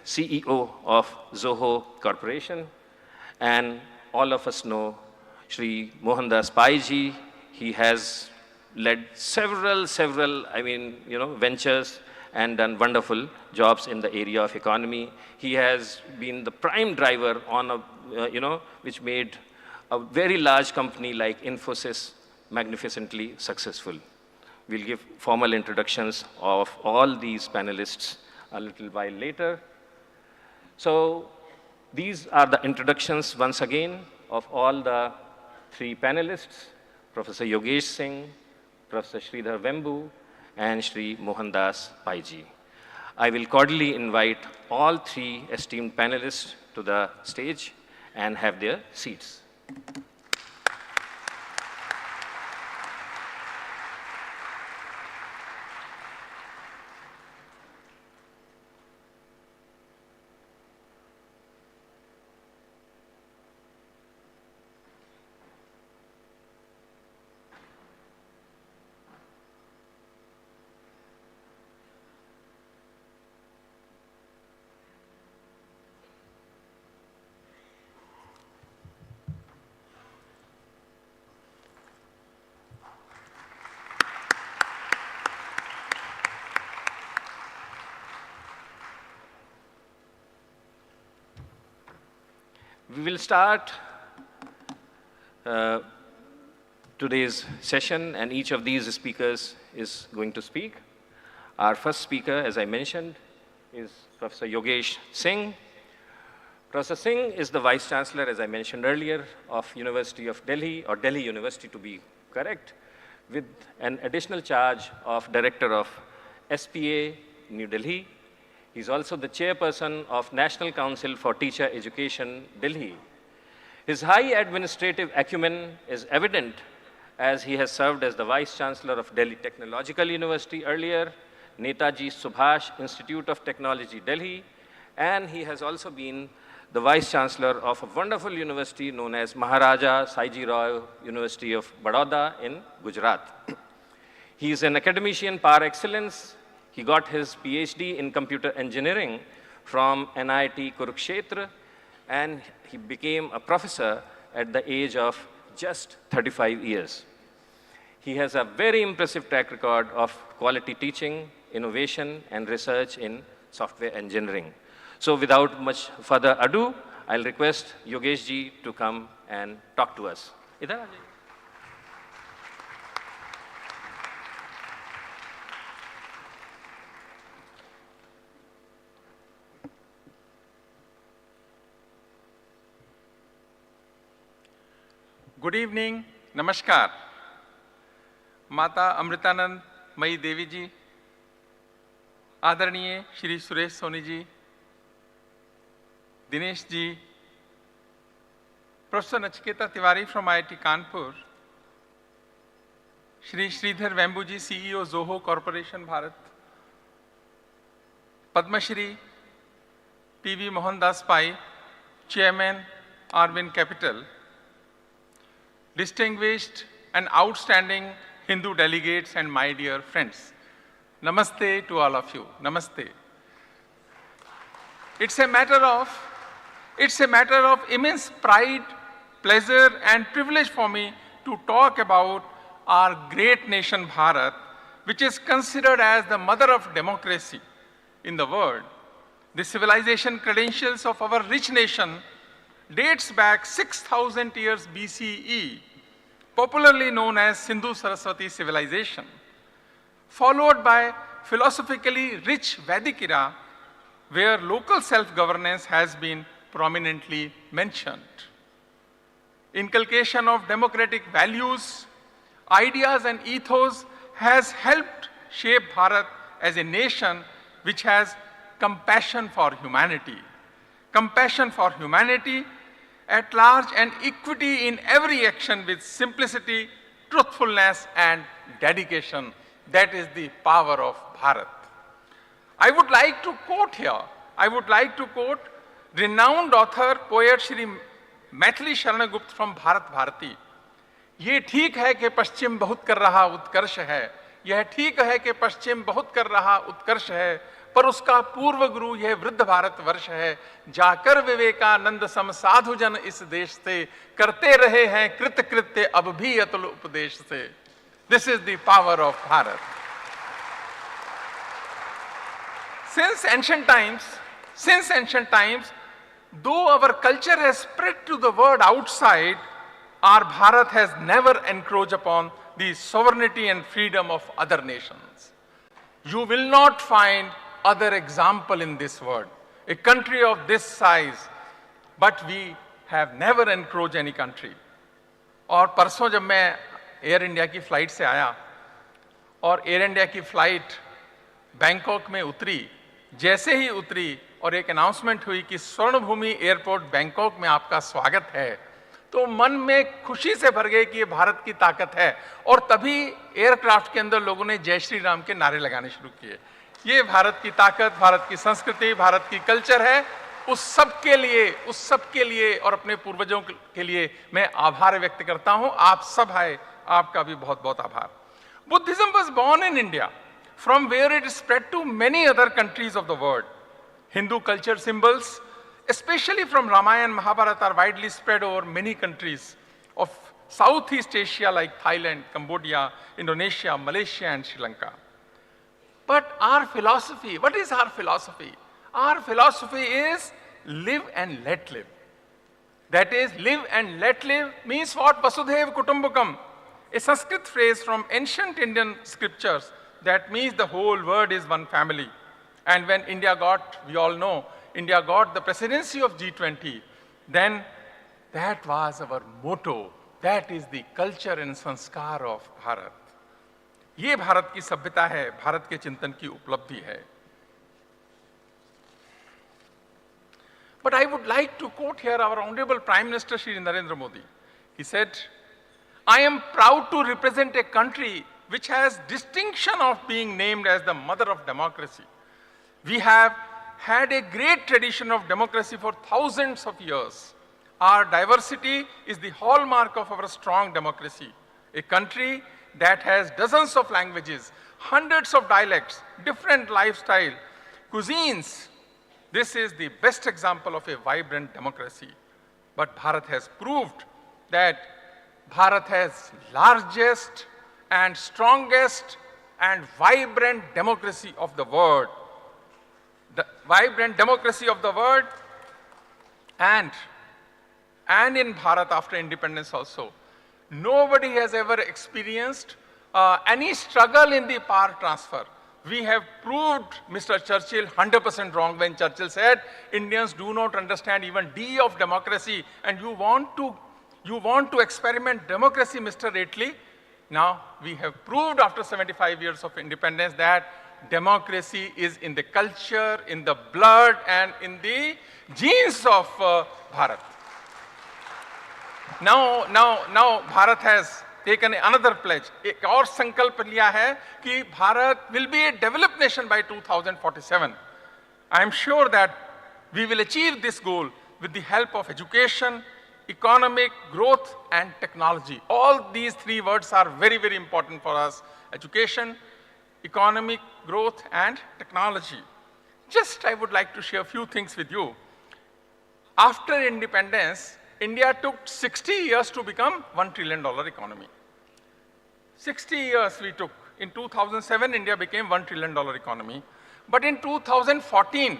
CEO of Zoho Corporation. And all of us know Shri Mohandas Pai-ji. He has led several, ventures and done wonderful jobs in the area of economy. He has been the prime driver on which made a very large company like Infosys magnificently successful. We'll give formal introductions of all these panelists a little while later. So these are the introductions once again of all the three panelists, Professor Yogesh Singh, Professor Sridhar Vembu, and Shri Mohandas Pai-ji. I will cordially invite all three esteemed panelists to the stage and have their seats. We will start today's session, and each of these speakers is going to speak. Our first speaker, as I mentioned, is Professor Yogesh Singh. Professor Singh is the Vice Chancellor, as I mentioned earlier, of University of Delhi, or Delhi University to be correct, with an additional charge of Director of SPA, New Delhi. He's also the chairperson of National Council for Teacher Education, Delhi. His high administrative acumen is evident as he has served as the Vice Chancellor of Delhi Technological University earlier, Netaji Subhash Institute of Technology, Delhi, and he has also been the Vice Chancellor of a wonderful university known as Maharaja Saiji Roy University of Baroda in Gujarat. He is an academician par excellence. He got his PhD in computer engineering from NIT Kurukshetra, and he became a professor at the age of just 35 years. He has a very impressive track record of quality teaching, innovation, and research in software engineering. So without much further ado, I'll request Yogesh ji to come and talk to us. Idhar aa jaiye. Good evening, नमस्कार। Mata Amritanandamayi Devi ji, आदरणीय Shri Suresh Soni ji, Dinesh ji, professor Nachiketa Tiwari from IIT Kanpur, Shri Sridhar Vembu ji, CEO Zoho corporation Bharat, Padmashri PV Mohandas Pai, chairman Aarin capital, distinguished and outstanding Hindu delegates and my dear friends. Namaste to all of you. Namaste. It's a matter of immense pride, pleasure and privilege for me to talk about our great nation Bharat, which is considered as the mother of democracy in the world. The civilization credentials of our rich nation dates back 6,000 years BCE, popularly known as Sindhu-Saraswati civilization, followed by philosophically rich Vedic era, where local self-governance has been prominently mentioned. Inculcation of democratic values, ideas and ethos has helped shape Bharat as a nation which has compassion for humanity. Compassion for humanity at large and equity in every action with simplicity, truthfulness and dedication. That is the power of Bharat. I would like to quote renowned author, poet Shri Maithili Sharanagupta from Bharat Bharati. ये ठीक है कि पश्चिम बहुत कर रहा उत्कर्ष है, यह ठीक है कि पश्चिम बहुत कर रहा उत्कर्ष है, पर उसका पूर्व गुरु यह वृद्ध भारत वर्ष है। जाकर विवेकानंद सम साधु जन इस देश से, करते रहे हैं कृत कृत्य अब भी अतुल उपदेश से। This is the power of Bharat. Since ancient times, though our culture has spread to the world outside, our Bharat has never encroached upon the sovereignty and freedom of other nations. You will not find other example in this world, a country of this size, but we have never encroached any country. और परसों जब मैं air India की flight से आया और air India की flight Bangkok में उतरी, जैसे ही उतरी और एक अनाउंसमेंट हुई कि स्वर्णभूमि एयरपोर्ट बैंकॉक में आपका स्वागत है, तो मन में खुशी से भर गए कि ये भारत की ताकत है, और तभी एयरक्राफ्ट के अंदर लोगों ने जय श्री राम के नारे लगाने शुरू किए। ये भारत की ताकत, भारत की संस्कृति, भारत की कल्चर है। उस सब के लिए और अपने पूर्वजों के लिए मैं आभार व्यक्त करता हूं। आप सब आए, आपका भी बहुत बहुत आभार। Buddhism was born in India, from where it spread to many other countries of the world. Hindu culture symbols, especially from Ramayana and Mahabharata, are widely spread over many countries of Southeast Asia like Thailand, Cambodia, Indonesia, Malaysia, and Sri Lanka. But our philosophy, what is our philosophy? Our philosophy is live and let live. That is, live and let live means what? Vasudhaiva Kutumbakam, a Sanskrit phrase from ancient Indian scriptures that means the whole world is one family. And when India got, we all know, India got the presidency of G20, then that was our motto. That is the culture and sanskar of Bharat. ये भारत की सभ्यता है, भारत के चिंतन की उपलब्धि है। But I would like to quote here our Honorable Prime Minister Shri Narendra Modi. He said, I am proud to represent a country which has distinction of being named as the mother of democracy. We have had a great tradition of democracy for thousands of years. Our diversity is the hallmark of our strong democracy. A country that has dozens of languages, hundreds of dialects, different lifestyle, cuisines. This is the best example of a vibrant democracy. But Bharat has proved that Bharat has largest and strongest and vibrant democracy of the world. The vibrant democracy of the world, and in Bharat after independence also. Nobody has ever experienced any struggle in the power transfer. We have proved Mr. Churchill 100% wrong when Churchill said, Indians do not understand even D of democracy, and you want to experiment democracy, Mr. Attlee. Now, we have proved after 75 years of independence that democracy is in the culture, in the blood, and in the genes of Bharat. Now Bharat has taken another pledge. एक और संकल्प लिया है कि Bharat will be a developed nation by 2047. I am sure that we will achieve this goal with the help of education, economic growth, and technology. All these three words are very, very important for us. Education, economic growth, and technology. Just I would like to share a few things with you. After independence, India took 60 years to become $1 trillion economy. 60 years we took. In 2007, India became $1 trillion economy. But in 2014,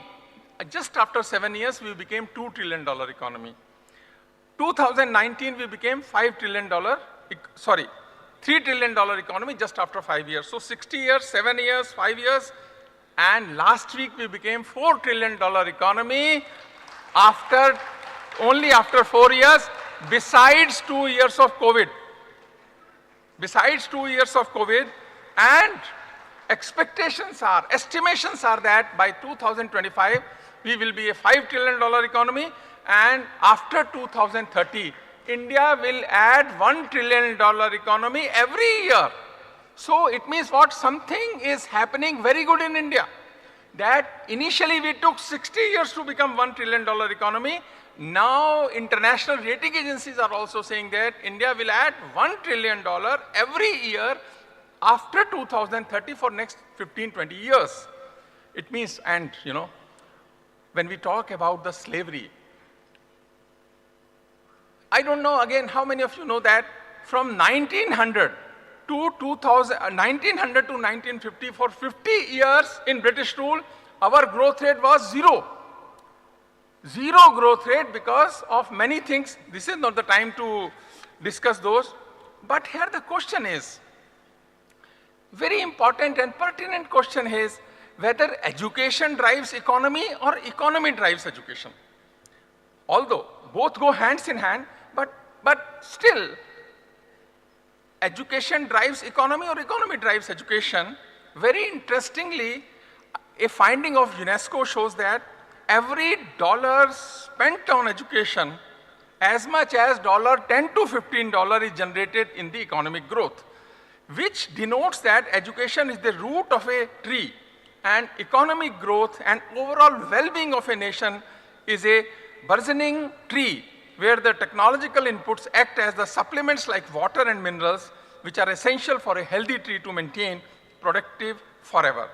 just after 7 years, we became $2 trillion economy. 2019, we became $3 trillion economy just after 5 years. So 60 years, 7 years, 5 years, and last week we became $4 trillion economy only after 4 years, besides 2 years of COVID. Besides 2 years of COVID, and estimations are that by 2025, we will be a $5 trillion economy, and after 2030, India will add $1 trillion economy every year. So it means what? Something is happening very good in India. That initially we took 60 years to become $1 trillion economy. Now international rating agencies are also saying that India will add $1 trillion every year after 2030 for next 15-20 years. It means, and you know, when we talk about the slavery, I don't know again how many of you know that from 1900 to 1950, for 50 years in British rule, our growth rate was zero. Zero growth rate because of many things. This is not the time to discuss those. But here the question is, very important and pertinent question is, whether education drives economy or economy drives education. Although both go hands in hand, but still, education drives economy or economy drives education. Very interestingly, a finding of UNESCO shows that every dollar spent on education as much as $10 to $15 is generated in the economic growth, which denotes that education is the root of a tree, and economic growth and overall well-being of a nation is a burgeoning tree where the technological inputs act as the supplements like water and minerals, which are essential for a healthy tree to maintain productive forever.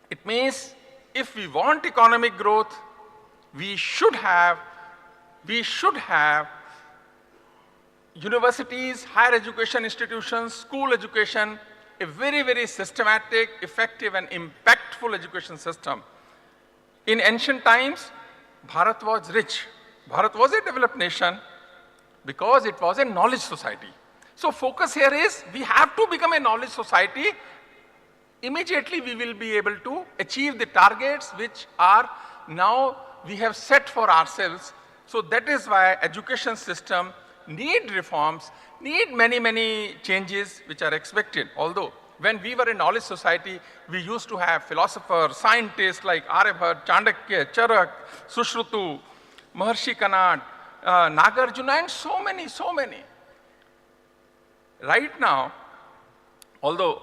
It means if we want economic growth, we should have universities, higher education institutions, school education, a very, very systematic, effective and impactful education system. In ancient times, Bharat was rich. Bharat was a developed nation because it was a knowledge society. So focus here is we have to become a knowledge society. Immediately we will be able to achieve the targets which are now we have set for ourselves. So that is why education system need reforms, need many, many changes which are expected. Although when we were a knowledge society, we used to have philosophers, scientists like Aryabhat, Chandakya, Charak, Sushrutu, Maharshi Kanad, Nagarjuna, and so many. Right now, although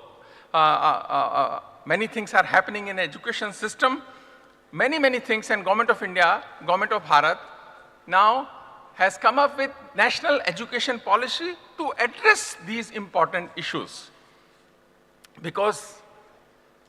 many things are happening in the education system, many things, and Government of India, Government of Bharat now has come up with national education policy to address these important issues. Because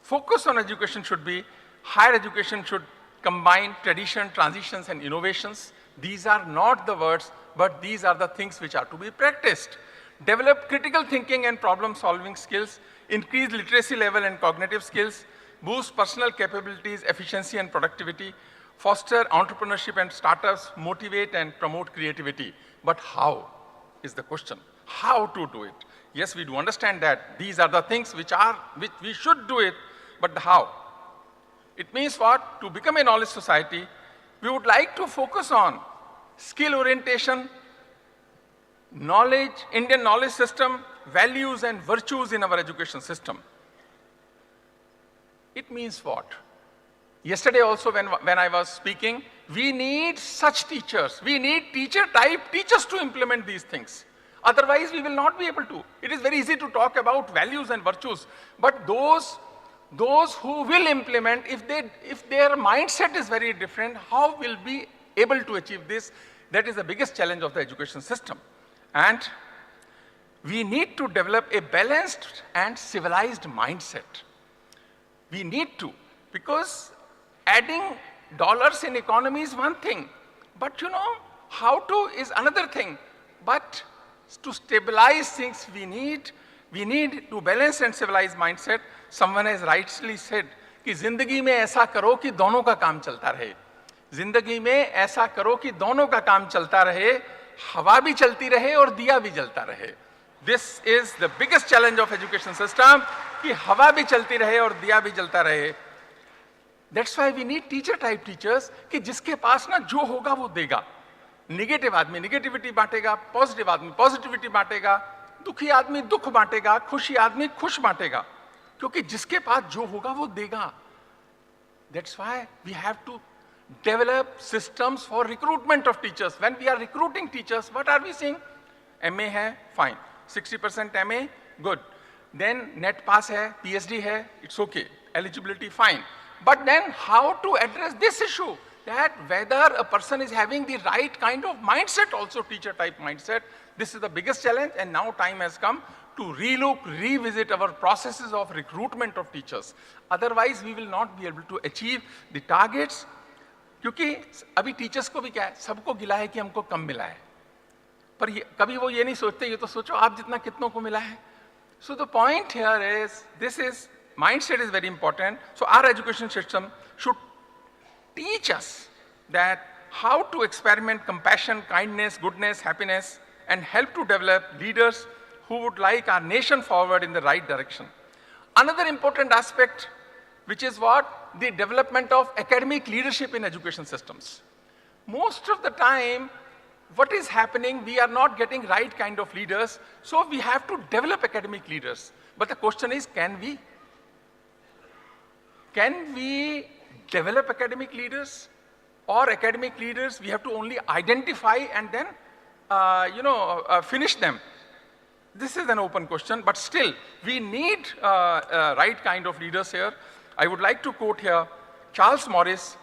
focus on education should be, higher education should combine tradition, transitions and innovations. These are not the words, but these are the things which are to be practiced. Develop critical thinking and problem solving skills, increase literacy level and cognitive skills, boost personal capabilities, efficiency and productivity, foster entrepreneurship and startups, motivate and promote creativity. But how is the question? How to do it? Yes, we do understand that these are the things which we should do it, but the how? It means what? To become a knowledge society, we would like to focus on skill orientation, knowledge, Indian knowledge system, values and virtues in our education system. It means what? Yesterday also when I was speaking, we need such teachers. We need teacher-type teachers to implement these things. Otherwise, we will not be able to. It is very easy to talk about values and virtues, but those who will implement, if their mindset is very different, how will be able to achieve this? That is the biggest challenge of the education system. And we need to develop a balanced and civilized mindset. We need to, because adding dollars in economy is one thing, but how to is another thing. But to stabilize things, we need to balance and civilize mindset. Someone has rightly said कि जिंदगी में ऐसा करो कि दोनों का काम चलता रहे. जिंदगी में ऐसा करो कि दोनों का काम चलता रहे, हवा भी चलती रहे और दिया भी जलता रहे. This is the biggest challenge of education system, कि हवा भी चलती रहे और दिया भी जलता रहे. That's why we need teacher-type teachers, कि जिसके पास ना जो होगा वो देगा. नेगेटिव आदमी नेगेटिविटी बांटेगा, पॉजिटिव आदमी पॉजिटिविटी बांटेगा, दुखी आदमी दुख बांटेगा, खुशी आदमी खुश बांटेगा, क्योंकि जिसके पास जो होगा वो देगा. That's why we have to develop systems for recruitment of teachers. When we are recruiting teachers, what are we saying? MA hai, fine. 60% MA, good. Then net pass hai, PhD hai, it's okay. Eligibility, fine. But then how to address this issue? That whether a person is having the right kind of mindset, also teacher-type mindset. This is the biggest challenge, and now time has come to relook, revisit our processes of recruitment of teachers. Otherwise, we will not be able to achieve the targets. क्योंकि अभी teachers को भी क्या है, सबको गिला है कि हमको कम मिला है, पर कभी वो ये नहीं सोचते, ये तो सोचो आप जितना कितनों को मिला है. So the point here is, mindset is very important. So our education system should teach us that how to experiment compassion, kindness, goodness, happiness, and help to develop leaders who would like our nation forward in the right direction. Another important aspect, which is what? The development of academic leadership in education systems. Most of the time, what is happening, we are not getting right kind of leaders, so we have to develop academic leaders. But the question is, can we develop academic leaders? or academic leaders, we have to only identify and then, finish them? This is an open question, but still, we need right kind of leaders here. I would like to quote here Charles Morris,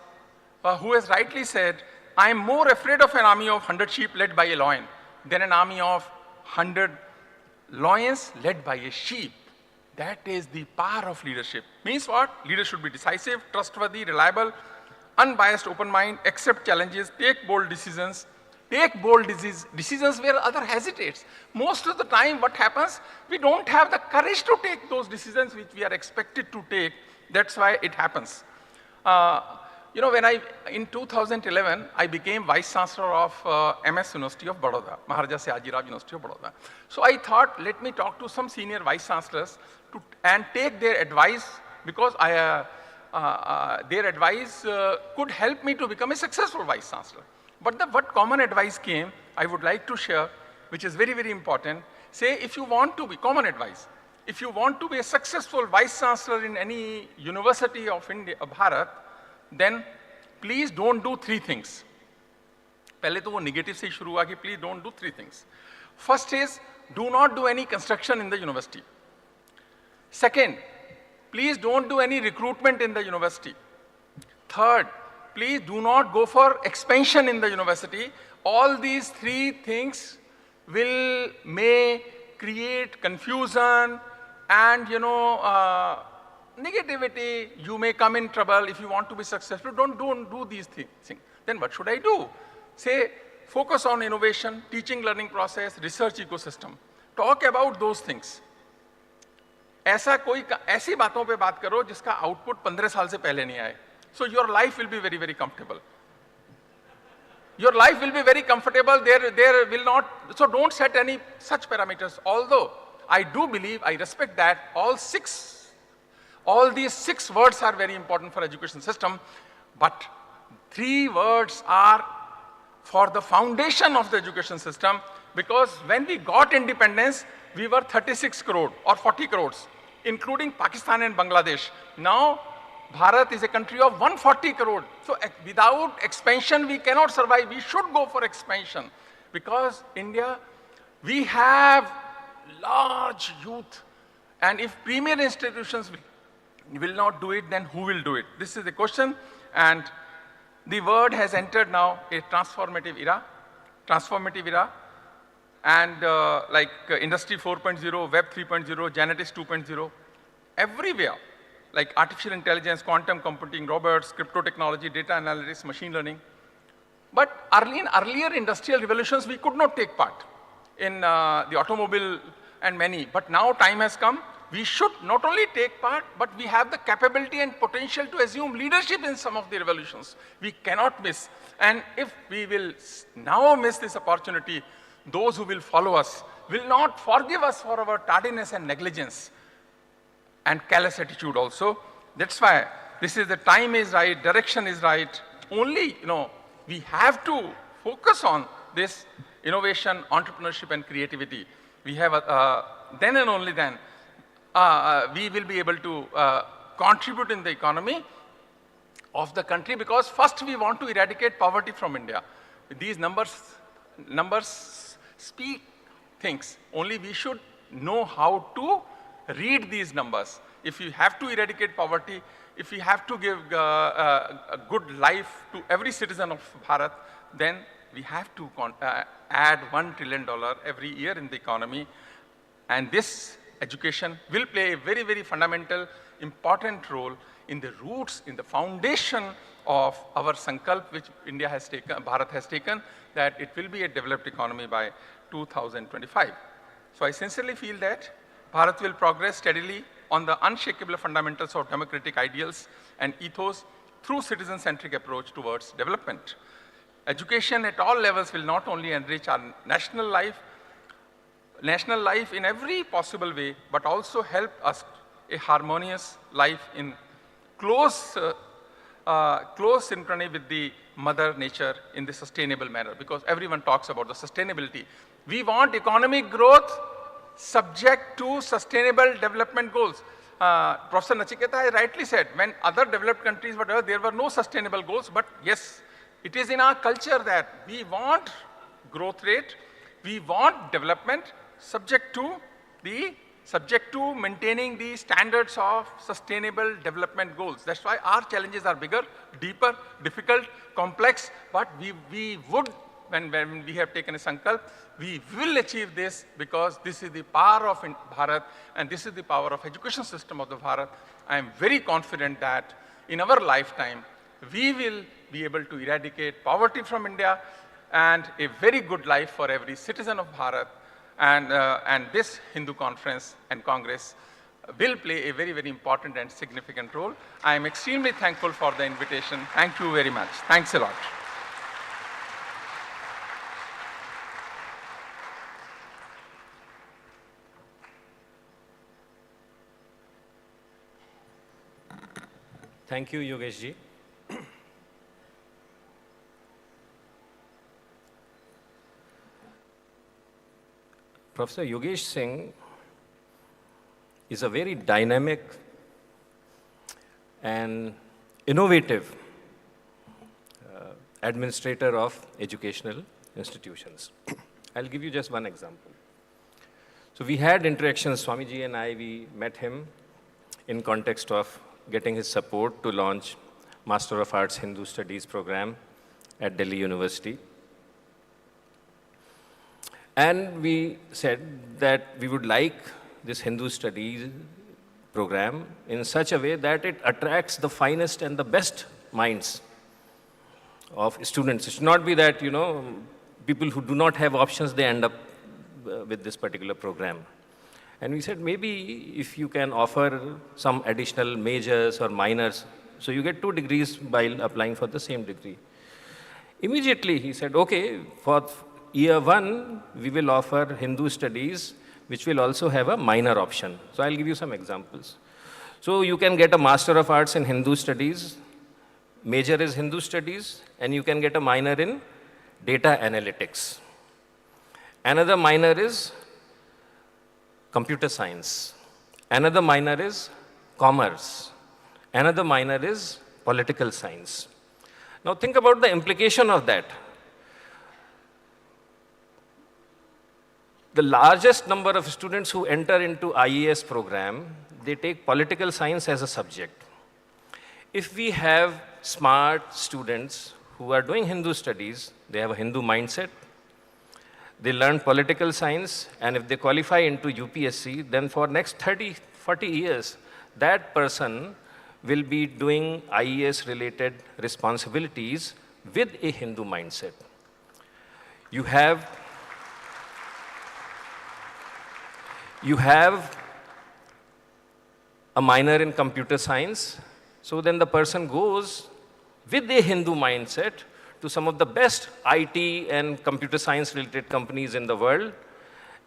who has rightly said, I am more afraid of an army of 100 sheep led by a lion than an army of 100 lions led by a sheep. That is the power of leadership. Means what? Leaders should be decisive, trustworthy, reliable, unbiased, open mind, accept challenges, take bold decisions. Take bold decisions where other hesitates. Most of the time what happens, we don't have the courage to take those decisions which we are expected to take. That's why it happens. In 2011, I became Vice Chancellor of MS University of Baroda, Maharaja Sayajirao University of Baroda. So I thought, let me talk to some senior Vice Chancellors and take their advice, because their advice could help me to become a successful Vice Chancellor. But what common advice came, I would like to share, which is very, very important. Say, if you want to be, common advice, if you want to be a successful Vice Chancellor in any university of India, of Bharat, then please don't do 3 things. पहले तो वो negative से शुरू हुआ कि please don't do 3 things. First is, do not do any construction in the university. Second, please don't do any recruitment in the university. Third, please do not go for expansion in the university. All these 3 things may create confusion and, negativity. You may come in trouble if you want to be successful. Don't do these things. Then what should I do? Say, focus on innovation, teaching, learning process, research ecosystem. Talk about those things. ऐसी बातों पे बात करो जिसका output 15 साल से पहले नहीं आए. So your life will be very, very comfortable. Your life will be very comfortable. There will not, so don't set any such parameters. Although I do believe, I respect that all these 6 words are very important for education system, but 3 words are for the foundation of the education system, because when we got independence, we were 36 crore or 40 crores, including Pakistan and Bangladesh. Now, Bharat is a country of 140 crore. So without expansion, we cannot survive. We should go for expansion, because India, we have large youth, and if premier institutions will not do it, then who will do it? This is the question, and the world has entered now a transformative era, and like Industry 4.0, Web 3.0, Genetics 2.0, everywhere, like artificial intelligence, quantum computing, robots, crypto technology, data analytics, machine learning. But in earlier industrial revolutions, we could not take part in the automobile and many, but now time has come. We should not only take part, but we have the capability and potential to assume leadership in some of the revolutions. We cannot miss. And if we will now miss this opportunity, those who will follow us will not forgive us for our tardiness and negligence and callous attitude also. That's why this is the time is right, direction is right. Only, we have to focus on this innovation, entrepreneurship, and creativity. We have, then and only then, we will be able to contribute in the economy of the country, because first we want to eradicate poverty from India. These numbers speak things. Only we should know how to read these numbers. If we have to eradicate poverty, if we have to give a good life to every citizen of Bharat, then we have to add $1 trillion every year in the economy. And this education will play a very, very fundamental, important role in the roots, in the foundation of our sankalp, which India has taken, Bharat has taken, that it will be a developed economy by 2025. So I sincerely feel that Bharat will progress steadily on the unshakable fundamentals of democratic ideals and ethos through citizen-centric approach towards development. Education at all levels will not only enrich our national life in every possible way, but also help us a harmonious life in close synchrony with the mother nature in the sustainable manner, because everyone talks about the sustainability. We want economic growth subject to sustainable development goals. Professor Nachiketa has rightly said, when other developed countries were there were no sustainable goals, but yes, It is in our culture that we want growth rate, we want development subject to maintaining the standards of sustainable development goals. That's why our challenges are bigger, deeper, difficult, complex, but we would, when we have taken a sankalp, we will achieve this because this is the power of Bharat and this is the power of education system of the Bharat. I am very confident that in our lifetime, we will be able to eradicate poverty from India and a very good life for every citizen of Bharat. And this Hindu conference and Congress will play a very, very important and significant role. I am extremely thankful for the invitation. Thank you very much. Thanks a lot. Thank you, Yogesh ji. Professor Yogesh Singh is a very dynamic and innovative administrator of educational institutions. I'll give you just one example. So we had interactions, Swamiji and I, we met him in context of getting his support to launch Master of Arts Hindu Studies program at Delhi University. And we said that we would like this Hindu Studies program in such a way that it attracts the finest and the best minds of students. It should not be that, people who do not have options, they end up with this particular program. And we said, maybe if you can offer some additional majors or minors, so you get 2 degrees while applying for the same degree. Immediately he said, okay, for year 1, we will offer Hindu Studies, which will also have a minor option. So I'll give you some examples. So you can get a Master of Arts in Hindu Studies, major is Hindu Studies, and you can get a minor in Data Analytics. Another minor is Computer Science. Another minor is Commerce. Another minor is Political Science. Now think about the implication of that. The largest number of students who enter into IAS program, they take political science as a subject. If we have smart students who are doing Hindu studies, they have a Hindu mindset, they learn political science, and if they qualify into UPSC, then for next 30, 40 years, that person will be doing IAS-related responsibilities with a Hindu mindset. You have a minor in computer science, so then the person goes with a Hindu mindset to some of the best IT and computer science related companies in the world,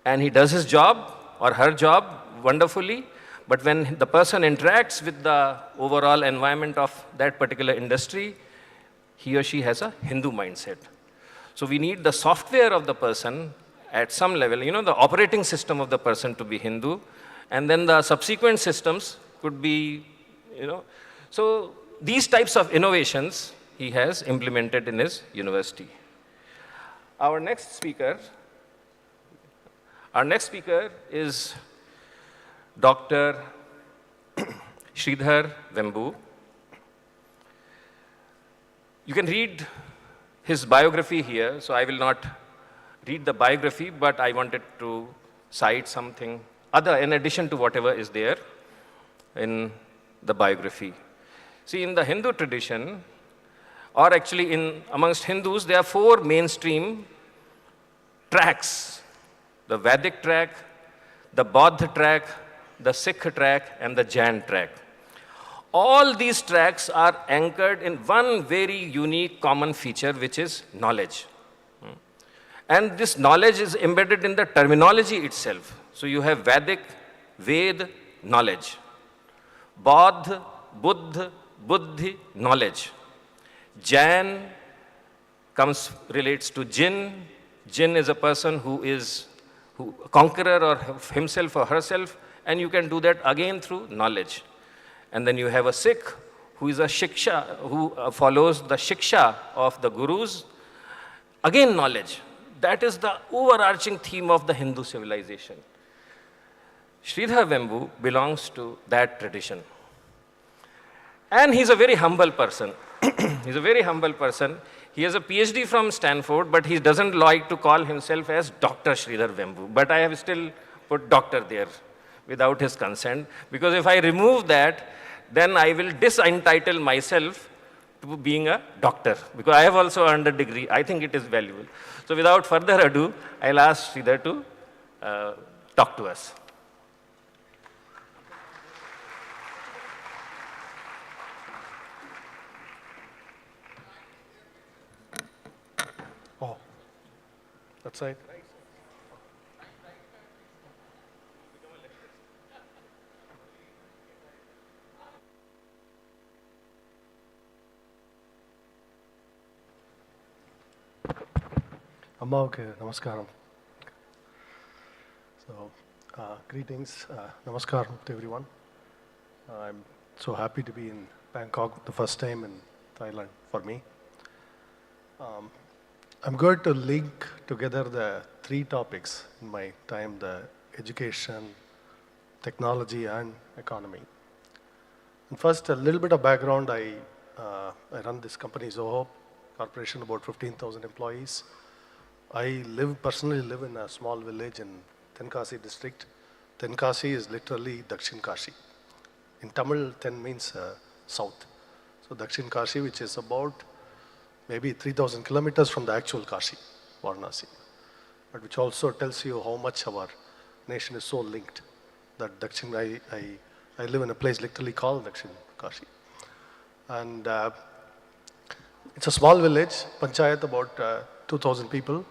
and he does his job or her job wonderfully, but when the person interacts with the overall environment of that particular industry, he or she has a Hindu mindset. So we need the software of the person at some level, the operating system of the person to be Hindu, and then the subsequent systems could be, So these types of innovations he has implemented in his university. Our next speaker is Dr. Sridhar Vembu. You can read his biography here, so I will not read the biography, but I wanted to cite something other in addition to whatever is there in the biography. See, in the Hindu tradition, or actually amongst Hindus, there are 4 mainstream tracks: the Vedic track, the Bauddha track, the Sikh track, and the Jain track. All these tracks are anchored in one very unique common feature, which is knowledge. And this knowledge is embedded in the terminology itself. So you have Vedic, Ved, knowledge. Bauddha, Buddha, Buddhi, knowledge. Jain relates to Jinn. Jinn is a person who a conqueror or himself or herself, and you can do that again through knowledge. And then you have a Sikh who is a shiksha, who follows the shiksha of the gurus. Again, knowledge. That is the overarching theme of the Hindu civilization. Sridhar Vembu belongs to that tradition. And he's a very humble person. He's a very humble person. He has a PhD from Stanford, but he doesn't like to call himself as Dr. Sridhar Vembu. But I have still put doctor there without his consent, because if I remove that, then I will disentitle myself to being a doctor, because I have also earned a degree. I think it is valuable. So without further ado, I'll ask Sridhar to talk to us. Oh, that's right. Ammavukku namaskaram. So, greetings, namaskaram to everyone. I'm so happy to be in Bangkok, the first time in Thailand for me. I'm going to link together the three topics in my time: the education, technology, and economy. And first, a little bit of background. I run this company, Zoho Corporation, about 15,000 employees. I personally live in a small village in Tenkasi district. Tenkasi is literally Dakshin Kashi. In Tamil, Ten means south. So Dakshin Kashi, which is about maybe 3,000 kilometers from the actual Kashi, Varanasi. But which also tells you how much our nation is so linked. That Dakshin, I live in a place literally called Dakshin Kashi. And it's a small village, panchayat, about 2,000 people.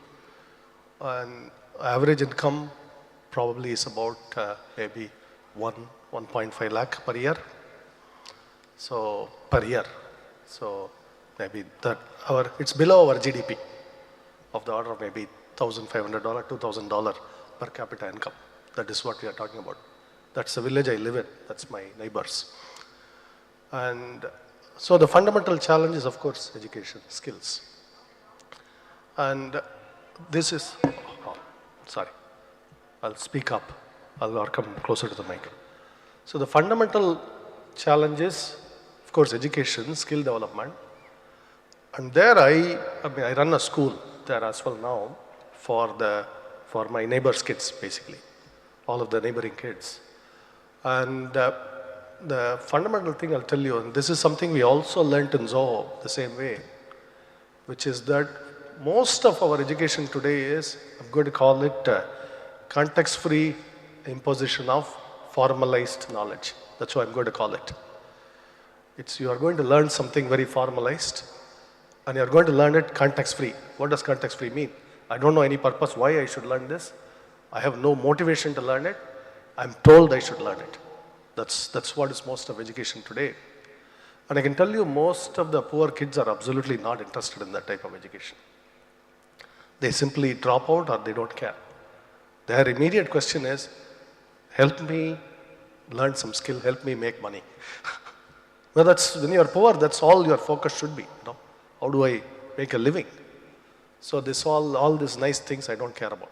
And average income probably is about maybe 1.5 lakh per year. So, per year. So, maybe that it's below our GDP of the order of maybe $1,500, $2,000 per capita income. That is what we are talking about. That's the village I live in. That's my neighbors. And so the fundamental challenge is, of course, education, skills. And this is, sorry, I'll speak up. I'll come closer to the mic. So the fundamental challenge is, of course, education, skill development. And there I run a school there as well now for my neighbors' kids, basically, all of the neighboring kids. And the fundamental thing I'll tell you, and this is something we also learnt in Zoho the same way, which is that most of our education today is, I'm going to call it context-free imposition of formalized knowledge. That's what I'm going to call it. You are going to learn something very formalized, and you're going to learn it context-free. What does context-free mean? I don't know any purpose why I should learn this. I have no motivation to learn it. I'm told I should learn it. That's what is most of education today. And I can tell you most of the poor kids are absolutely not interested in that type of education. They simply drop out or they don't care. Their immediate question is, help me learn some skill, help me make money. Well, when you're poor, that's all your focus should be. How do I make a living? So all these nice things I don't care about.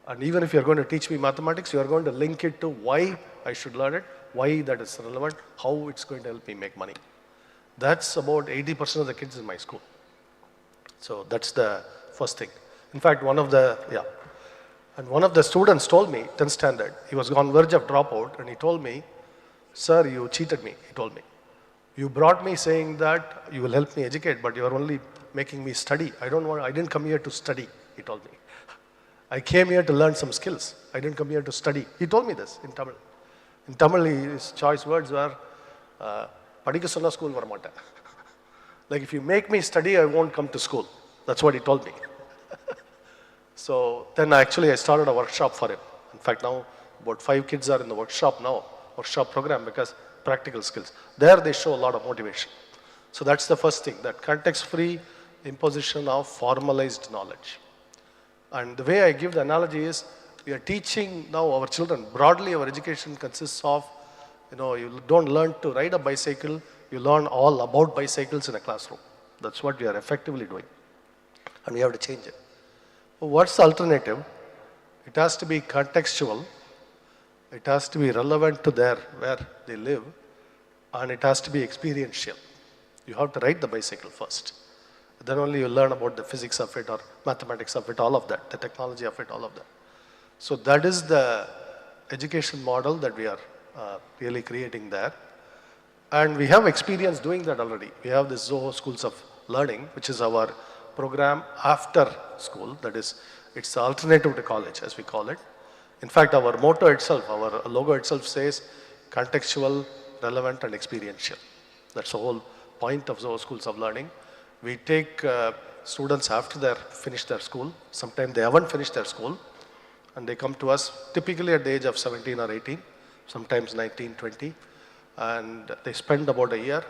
And even if you're going to teach me mathematics, you're going to link it to why I should learn it, why that is relevant, how it's going to help me make money. That's about 80% of the kids in my school. So that's the first thing. In fact, one of the students told me, 10th standard, he was on verge of dropout, and he told me, sir, you cheated me, he told me. You brought me saying that you will help me educate, but you are only making me study. I didn't come here to study, he told me. I came here to learn some skills. I didn't come here to study. He told me this in Tamil. In Tamil, his choice words were, padikka sonna school varamata. Like, if you make me study, I won't come to school. That's what he told me. So then I started a workshop for him. In fact, now about 5 kids are in the workshop program, because practical skills. There they show a lot of motivation. So that's the first thing, that context-free imposition of formalized knowledge. And the way I give the analogy is, we are teaching now our children, broadly our education consists of, you don't learn to ride a bicycle, You learn all about bicycles in a classroom. That's what we are effectively doing. And we have to change it. What's the alternative? It has to be contextual. It has to be relevant to where they live. And it has to be experiential. You have to ride the bicycle first. Then only you learn about the physics of it or mathematics of it, all of that, the technology of it, all of that. So that is the education model that we are really creating there. And we have experience doing that already. We have the Zoho Schools of Learning, which is our program after school. That is, it's the alternative to college, as we call it. In fact, our motto itself, our logo itself says contextual, relevant, and experiential. That's the whole point of Zoho Schools of Learning. We take students after they finish their school. Sometimes they haven't finished their school, and they come to us typically at the age of 17 or 18, sometimes 19, 20, and they spend about a year,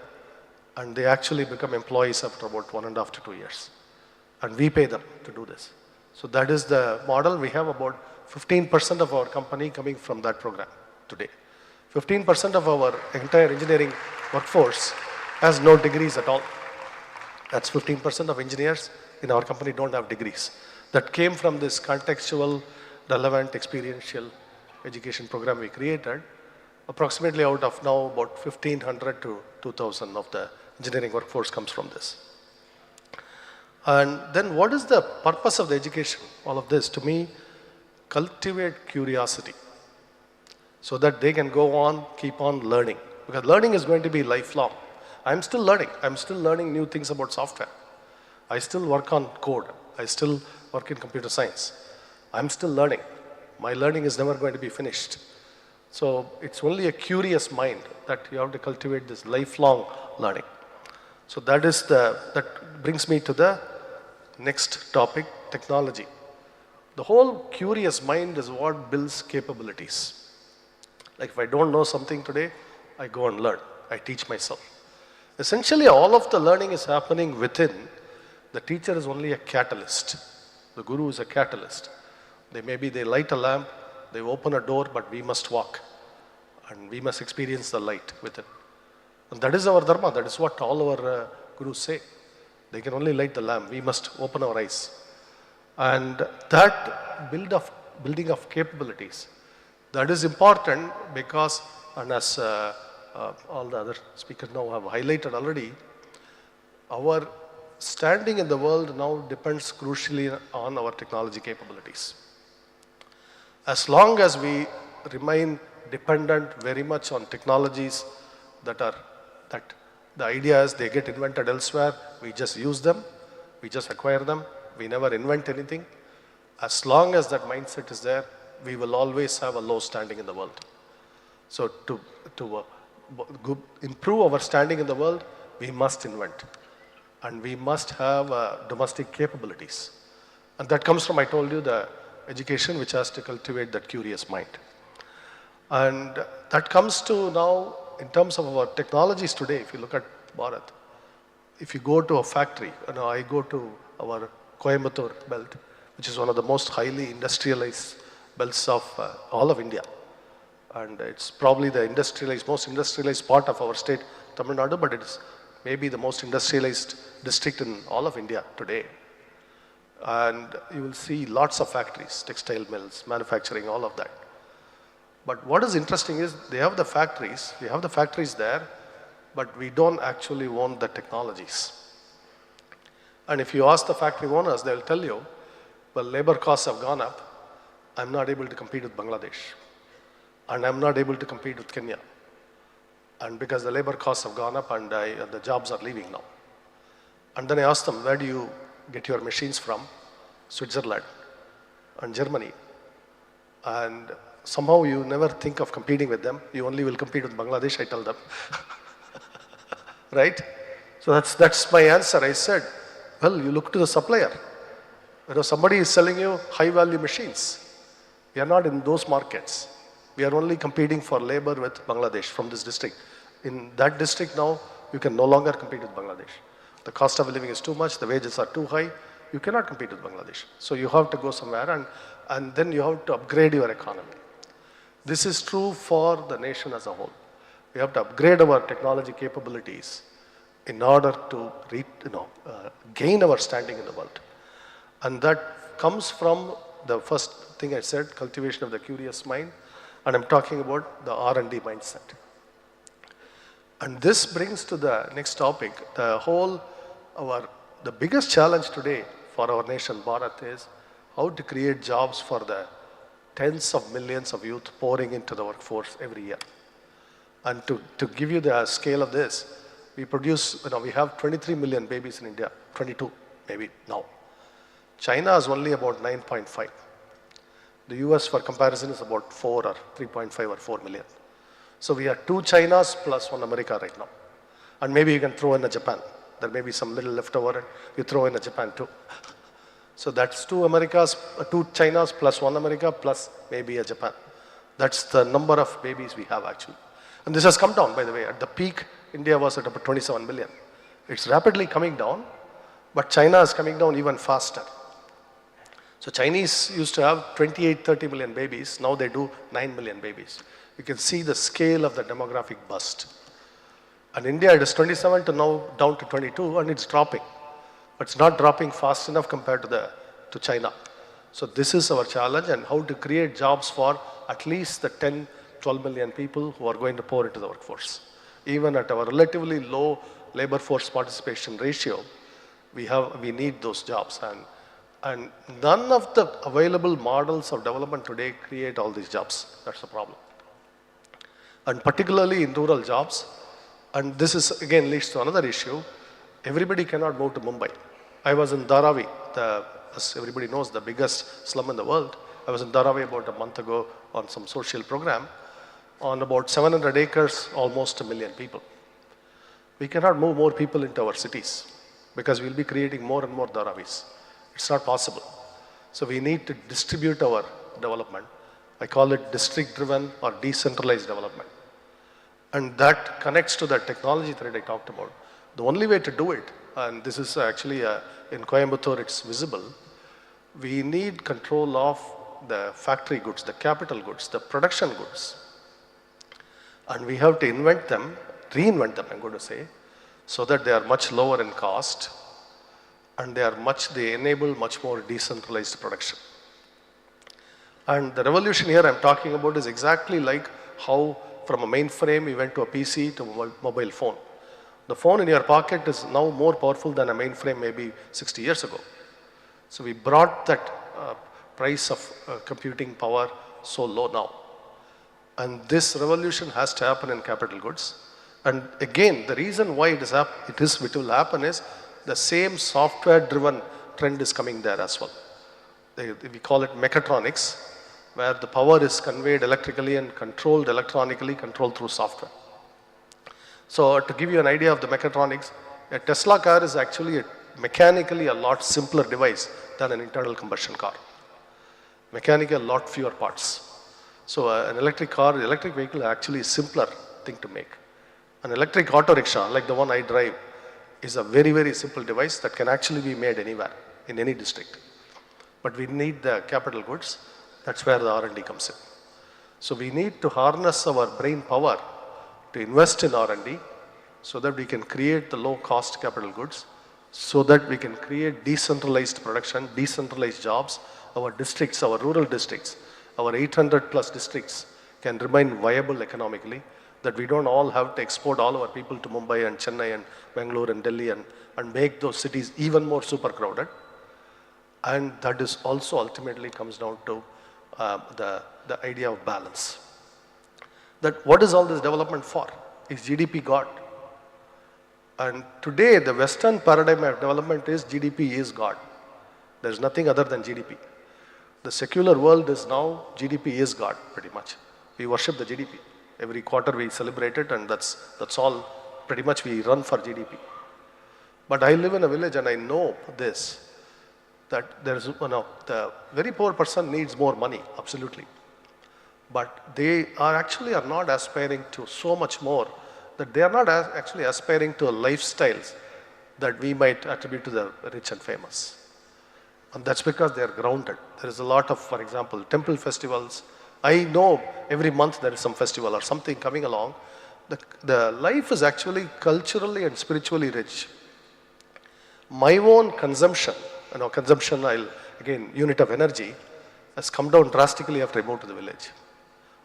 and they actually become employees after about 1.5 to 2 years. And we pay them to do this. So that is the model. We have about 15% of our company coming from that program today. 15% of our entire engineering workforce has no degrees at all. That's 15% of engineers in our company don't have degrees. That came from this contextual, relevant, experiential education program we created. Approximately out of now about 1,500 to 2,000 of the engineering workforce comes from this. And then what is the purpose of the education? All of this, to me, cultivate curiosity so that they can go on, keep on learning. Because learning is going to be lifelong. I'm still learning. I'm still learning new things about software. I still work on code. I still work in computer science. I'm still learning. My learning is never going to be finished. So it's only a curious mind that you have to cultivate this lifelong learning. So that brings me to the next topic, technology. The whole curious mind is what builds capabilities. Like if I don't know something today, I go and learn. I teach myself. Essentially, all of the learning is happening within. The teacher is only a catalyst. The guru is a catalyst. They light a lamp, they open a door, but we must walk. And we must experience the light within. And that is our dharma. That is what all our gurus say. They can only light the lamp. We must open our eyes. And that building of capabilities, that is important because, and as all the other speakers now have highlighted already, our standing in the world now depends crucially on our technology capabilities. As long as we remain dependent very much on technologies that the idea is they get invented elsewhere, we just use them, we just acquire them, we never invent anything. As long as that mindset is there, we will always have a low standing in the world. So to improve our standing in the world, we must invent. And we must have domestic capabilities. And that comes from, I told you, the education which has to cultivate that curious mind. And that comes to now, in terms of our technologies today, if you look at Bharat, if you go to a factory, I go to our Coimbatore belt, which is one of the most highly industrialized belts of all of India. And it's probably the most industrialized part of our state, Tamil Nadu, but it is maybe the most industrialized district in all of India today. And you will see lots of factories, textile mills, manufacturing, all of that. But what is interesting is we have the factories there, but we don't actually own the technologies. And if you ask the factory owners, they'll tell you, well, labor costs have gone up. I'm not able to compete with Bangladesh. And I'm not able to compete with Kenya. And because the labor costs have gone up and the jobs are leaving now. And then I asked them, where do you get your machines from? Switzerland and Germany. And somehow you never think of competing with them. You only will compete with Bangladesh, I tell them. Right? So that's my answer. I said, well, you look to the supplier. Somebody is selling you high value machines. We are not in those markets. We are only competing for labor with Bangladesh from this district. In that district now, you can no longer compete with Bangladesh. The cost of living is too much, the wages are too high, you cannot compete with Bangladesh. So you have to go somewhere and then you have to upgrade your economy. This is true for the nation as a whole. We have to upgrade our technology capabilities in order to gain our standing in the world. And that comes from the first thing I said, cultivation of the curious mind, and I'm talking about the R&D mindset. And this brings to the next topic, the biggest challenge today for our nation, Bharat, is how to create jobs for the tens of millions of youth pouring into the workforce every year. And to give you the scale of this, we produce, we have 23 million babies in India, 22 maybe now. China is only about 9.5. The US, for comparison, is about 4 or 3.5 or 4 million. So we are 2 Chinas plus 1 America right now. And maybe you can throw in a Japan. There may be some little leftover, and you throw in a Japan too. So that's 2 Chinas plus 1 America plus maybe a Japan. That's the number of babies we have actually. And this has come down, by the way. At the peak, India was at about 27 million. It's rapidly coming down, but China is coming down even faster. So Chinese used to have 28, 30 million babies. Now they do 9 million babies. You can see the scale of the demographic bust. And India, it is 27 to now down to 22, and it's dropping. But it's not dropping fast enough compared to China. So this is our challenge, and how to create jobs for at least the 10, 12 million people who are going to pour into the workforce. Even at our relatively low labor force participation ratio, we need those jobs. And none of the available models of development today create all these jobs. That's the problem. And particularly in rural jobs, and this is again leads to another issue, everybody cannot move to Mumbai. I was in Dharavi, as everybody knows, the biggest slum in the world. I was in Dharavi about a month ago on some social program. On about 700 acres, almost 1 million people. We cannot move more people into our cities because we'll be creating more and more Dharavis. It's not possible. So we need to distribute our development. I call it district-driven or decentralized development. And that connects to the technology thread I talked about. The only way to do it, and this is actually in Coimbatore, it's visible, we need control of the factory goods, the capital goods, the production goods. And we have to invent them, reinvent them, I'm going to say, so that they are much lower in cost and they enable much more decentralized production. And the revolution here I'm talking about is exactly like how from a mainframe we went to a PC to a mobile phone. The phone in your pocket is now more powerful than a mainframe maybe 60 years ago. So we brought that price of computing power so low now. And this revolution has to happen in capital goods. And again, the reason why it will happen is the same software-driven trend is coming there as well. We call it mechatronics, where the power is conveyed electrically and controlled electronically, controlled through software. So to give you an idea of the mechatronics, a Tesla car is actually mechanically a lot simpler device than an internal combustion car. Mechanically, a lot fewer parts. So an electric car, the electric vehicle is actually a simpler thing to make. An electric auto rickshaw, like the one I drive, is a very, very simple device that can actually be made anywhere, in any district. But we need the capital goods. That's where the R&D comes in. So we need to harness our brain power to invest in R&D so that we can create the low-cost capital goods, so that we can create decentralized production, decentralized jobs. Our districts, our rural districts, our 800 plus districts can remain viable economically, that we don't all have to export all our people to Mumbai and Chennai and Bangalore and Delhi and make those cities even more super crowded. And that is also ultimately comes down to the idea of balance. That what is all this development for? Is GDP God? And today the Western paradigm of development is GDP is God. There's nothing other than GDP. The secular world is now GDP is God, pretty much. We worship the GDP. Every quarter we celebrate it, and that's all. Pretty much we run for GDP. But I live in a village and I know this, that there's, the very poor person needs more money, absolutely. But they are not aspiring to so much more, that they are not actually aspiring to lifestyles that we might attribute to the rich and famous. And that's because they are grounded. There is a lot of, for example, temple festivals. I know every month there is some festival or something coming along The life is actually culturally and spiritually rich. My own consumption, again, unit of energy, has come down drastically after I moved to the village.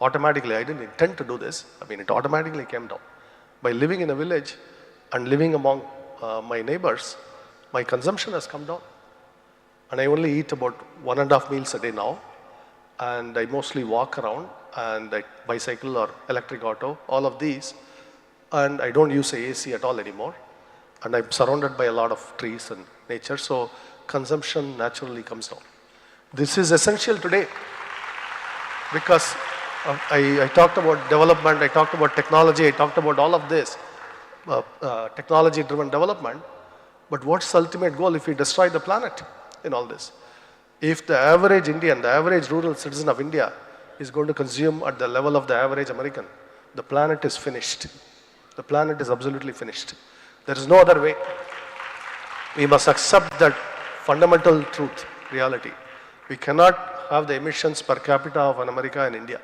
Automatically, I didn't intend to do this. It automatically came down. By living in a village and living among my neighbors, my consumption has come down. And I only eat about 1.5 meals a day now. And I mostly walk around and I bicycle or electric auto, all of these. And I don't use AC at all anymore. And I'm surrounded by a lot of trees and nature, so consumption naturally comes down. This is essential today because I talked about development, I talked about technology, I talked about all of this, technology-driven development. But what's the ultimate goal if we destroy the planet in all this? If the average Indian, the average rural citizen of India is going to consume at the level of the average American, the planet is finished. The planet is absolutely finished. There is no other way. We must accept that fundamental truth, reality. We cannot have the emissions per capita of an America and India.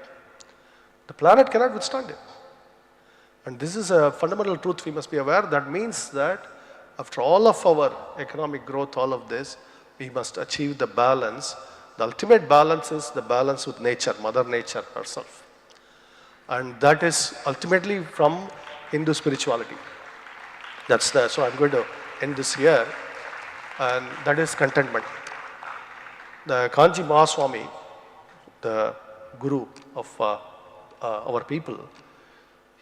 The planet cannot withstand it. And this is a fundamental truth we must be aware. That means that after all of our economic growth, all of this, we must achieve the balance. The ultimate balance is the balance with nature, Mother Nature herself. And that is ultimately from Hindu spirituality. So I'm going to end this here, and that is contentment. The Kanji Mahaswami, the guru of our people,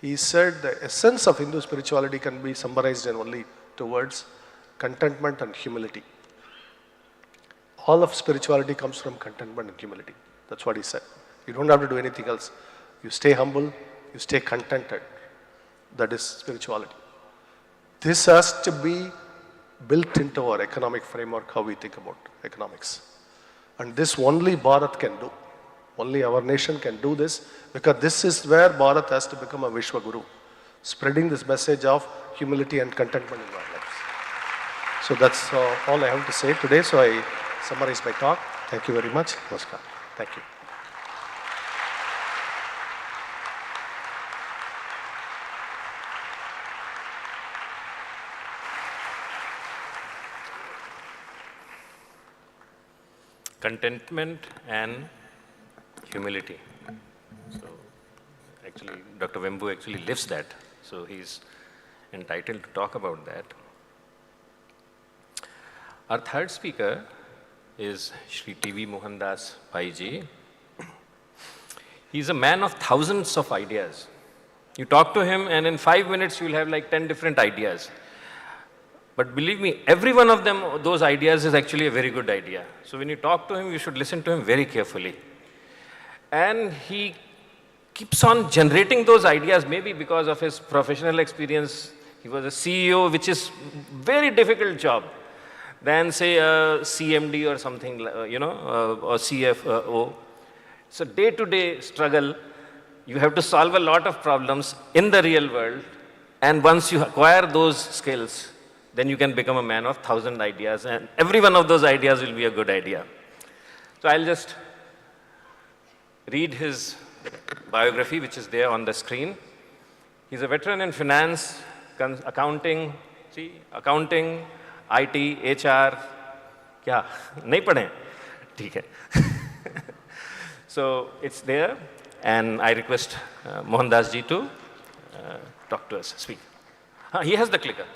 he said the essence of Hindu spirituality can be summarized in only 2 words: contentment and humility. All of spirituality comes from contentment and humility. That's what he said. You don't have to do anything else. You stay humble, you stay contented. That is spirituality. This has to be built into our economic framework, how we think about economics. And this only Bharat can do. Only our nation can do this, because this is where Bharat has to become a Vishwa Guru, spreading this message of humility and contentment in our lives. So that's all I have to say today. So I summarize my talk. Thank you very much. Namaskar. Thank you. Contentment and humility. So actually, Dr. Vembu actually lives that. So he's entitled to talk about that. Our third speaker is Shri T.V. Mohandas Bhaiji. He's a man of thousands of ideas. You talk to him and in 5 minutes you'll have like 10 different ideas. But believe me, every one of them, those ideas is actually a very good idea. So when you talk to him, you should listen to him very carefully. And he keeps on generating those ideas, maybe because of his professional experience. He was a CEO, which is very difficult job than say a CMD or something, or CFO. It's a day-to-day struggle. You have to solve a lot of problems in the real world. And once you acquire those skills, then you can become a man of 1,000 ideas, and every one of those ideas will be a good idea. So I'll just read his biography, which is there on the screen. He's a veteran in finance, accounting, IT, HR. Kya? Nahi padhe? Theek hai. So it's there, and I request Mohandas ji to talk to us, speak. He has the clicker.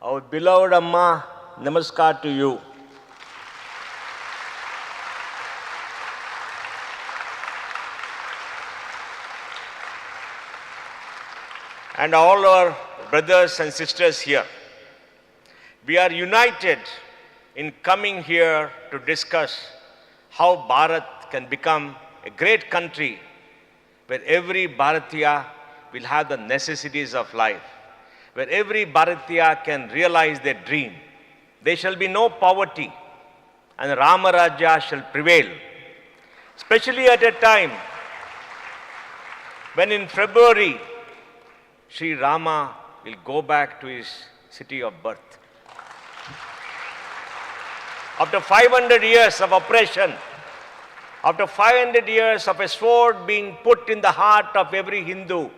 Our beloved Amma, namaskar to you. And all our brothers and sisters here. We are united in coming here to discuss how Bharat can become a great country where every Bharatiya will have the necessities of life, where every Bharatiya can realize their dream. There shall be no poverty, and Rama Rajya shall prevail, especially at a time when in February, Sri Rama will go back to his city of birth. After 500 years of oppression, After 500 years of a sword being put in the heart of every Hindu,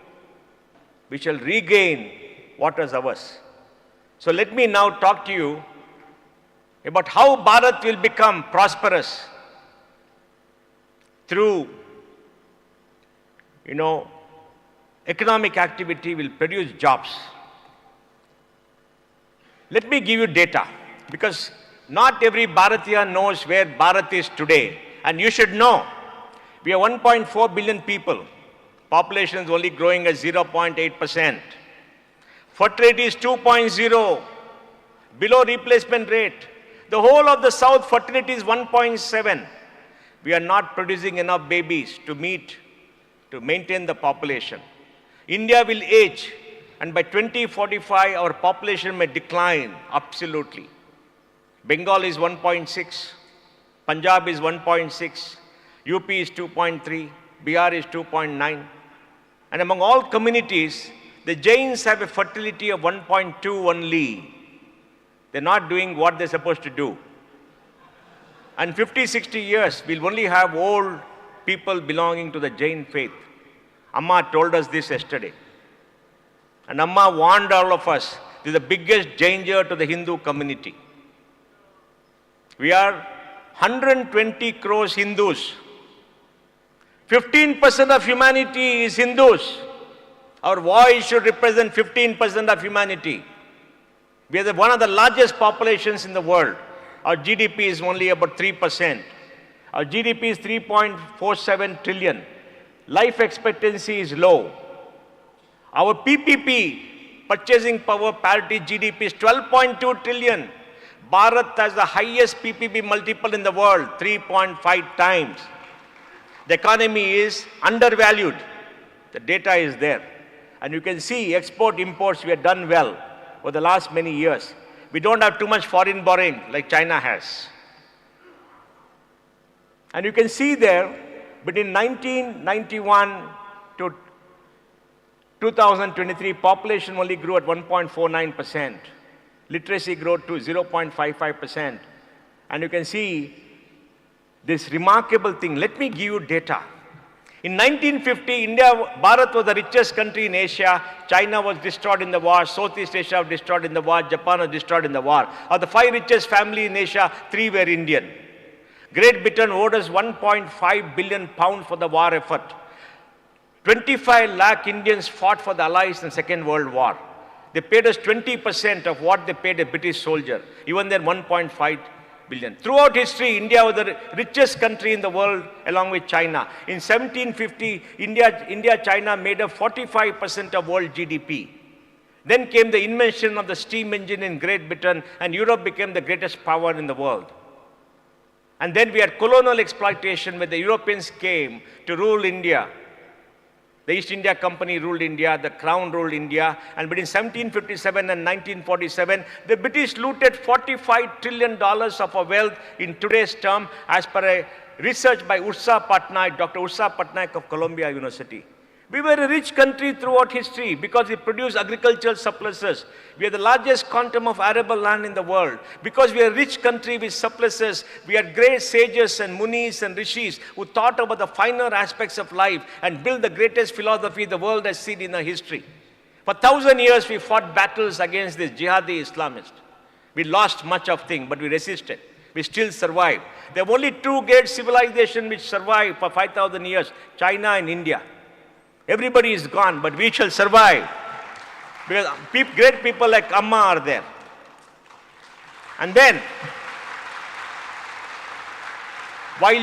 we shall regain what was ours. So let me now talk to you about how Bharat will become prosperous through, economic activity will produce jobs. Let me give you data, because not every Bharatiya knows where Bharat is today. And you should know, we are 1.4 billion people. Population is only growing at 0.8%. Fertility is 2.0, below replacement rate. The whole of the South fertility is 1.7. We are not producing enough babies to maintain the population. India will age, and by 2045, our population may decline, absolutely. Bengal is 1.6, Punjab is 1.6, UP is 2.3, Bihar is 2.9. And among all communities, the Jains have a fertility of 1.2 only. They're not doing what they're supposed to do. And 50, 60 years, we'll only have old people belonging to the Jain faith. Amma told us this yesterday. And Amma warned all of us, this is the biggest danger to the Hindu community. We are 120 crores Hindus. 15% of humanity is Hindus. Our voice should represent 15% of humanity. We are one of the largest populations in the world. Our GDP is only about 3%. Our GDP is 3.47 trillion. Life expectancy is low. Our PPP, purchasing power parity GDP, is 12.2 trillion. Bharat has the highest PPP multiple in the world, 3.5 times. The economy is undervalued. The data is there. And you can see export imports, we have done well over the last many years. We don't have too much foreign borrowing like China has. And you can see there, between 1991 to 2023, population only grew at 1.49%. Literacy grew to 0.55%. And you can see this remarkable thing. Let me give you data. In 1950, Bharat was the richest country in Asia. China was destroyed in the war. Southeast Asia was destroyed in the war. Japan was destroyed in the war. Of the 5 richest families in Asia, 3 were Indian. Great Britain owed us 1.5 billion pounds for the war effort. 25 lakh Indians fought for the Allies in the Second World War. They paid us 20% of what they paid a British soldier, even then 1.5 billion. Throughout history, India was the richest country in the world along with China. In 1750, China made up 45% of world GDP. Then came the invention of the steam engine in Great Britain, and Europe became the greatest power in the world. And then we had colonial exploitation where the Europeans came to rule India. The East India Company ruled India, the Crown ruled India, and between 1757 and 1947, the British looted $45 trillion of our wealth in today's term, as per a research by Dr. Ursa Patnaik of Columbia University. We were a rich country throughout history because we produced agricultural surpluses. We are the largest quantum of arable land in the world. Because we are a rich country with surpluses, we had great sages and munis and rishis who thought about the finer aspects of life and built the greatest philosophy the world has seen in our history. For 1,000 years, we fought battles against this jihadi Islamists. We lost much of things, but we resisted. We still survived. There are only 2 great civilizations which survived for 5,000 years, China and India. Everybody is gone, but we shall survive. Because great people like Amma are there. And then, while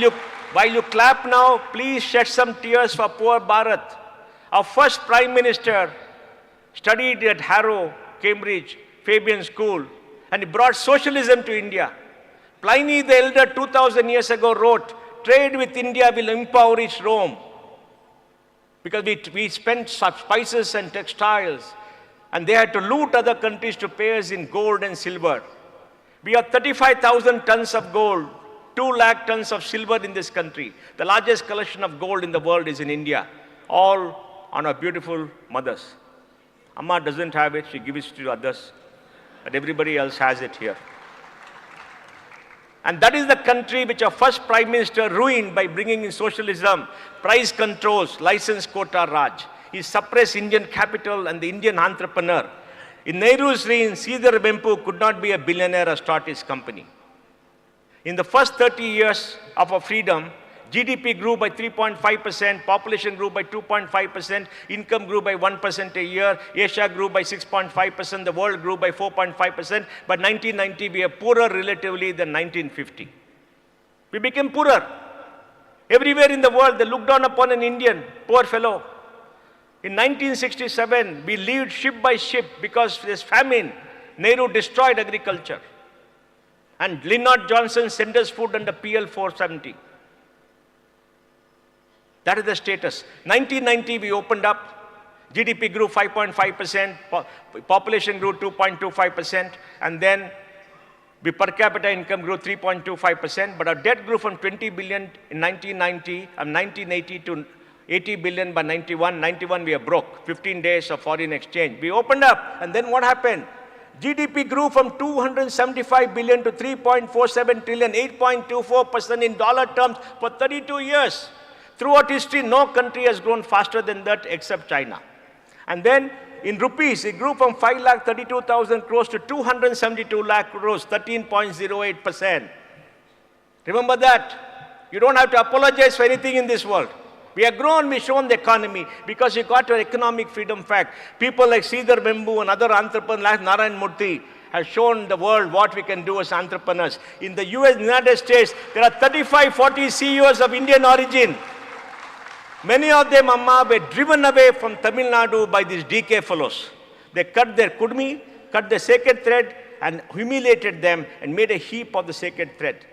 you clap now, please shed some tears for poor Bharat. Our first Prime Minister studied at Harrow, Cambridge, Fabian School, and he brought socialism to India. Pliny the Elder 2,000 years ago wrote, "Trade with India will impoverish Rome." Because we spent spices and textiles, and they had to loot other countries to pay us in gold and silver. We have 35,000 tons of gold, 2 lakh tons of silver in this country. The largest collection of gold in the world is in India, all on our beautiful mothers. Amma doesn't have it, she gives it to others, but everybody else has it here. And that is the country which our first Prime Minister ruined by bringing in socialism, price controls, license quota Raj. He suppressed Indian capital and the Indian entrepreneur. In Nehru's reign, Sridhar Vempu could not be a billionaire or start his company. In the first 30 years of our freedom, GDP grew by 3.5%, population grew by 2.5%, income grew by 1% a year, Asia grew by 6.5%, the world grew by 4.5%, but 1990 we are poorer relatively than 1950. We became poorer. Everywhere in the world they looked down upon an Indian, poor fellow. In 1967, we lived ship by ship because there's famine. Nehru destroyed agriculture. And Lyndon Johnson sent us food under PL 470. That is the status. 1990, we opened up. GDP grew 5.5%. Population grew 2.25%. And then per capita income grew 3.25%. But our debt grew from 20 billion in 1990 and 1980 to 80 billion by 91. 91, we are broke. 15 days of foreign exchange. We opened up. And then what happened? GDP grew from 275 billion to 3.47 trillion, 8.24% in dollar terms for 32 years. Throughout history, no country has grown faster than that except China. And then in rupees, it grew from 5,32,000 crores to 272 lakh crores, 13.08%. Remember that. You don't have to apologize for anything in this world. We have grown, we've shown the economy because you got your economic freedom fact. People like Sridhar Vembu and other entrepreneurs like Narayan Murthy have shown the world what we can do as entrepreneurs. In the US, United States, there are 35, 40 CEOs of Indian origin. Many of them, Amma, were driven away from Tamil Nadu by these DK fellows. They cut their kudmi, cut the sacred thread, and humiliated them and made a heap of the sacred thread.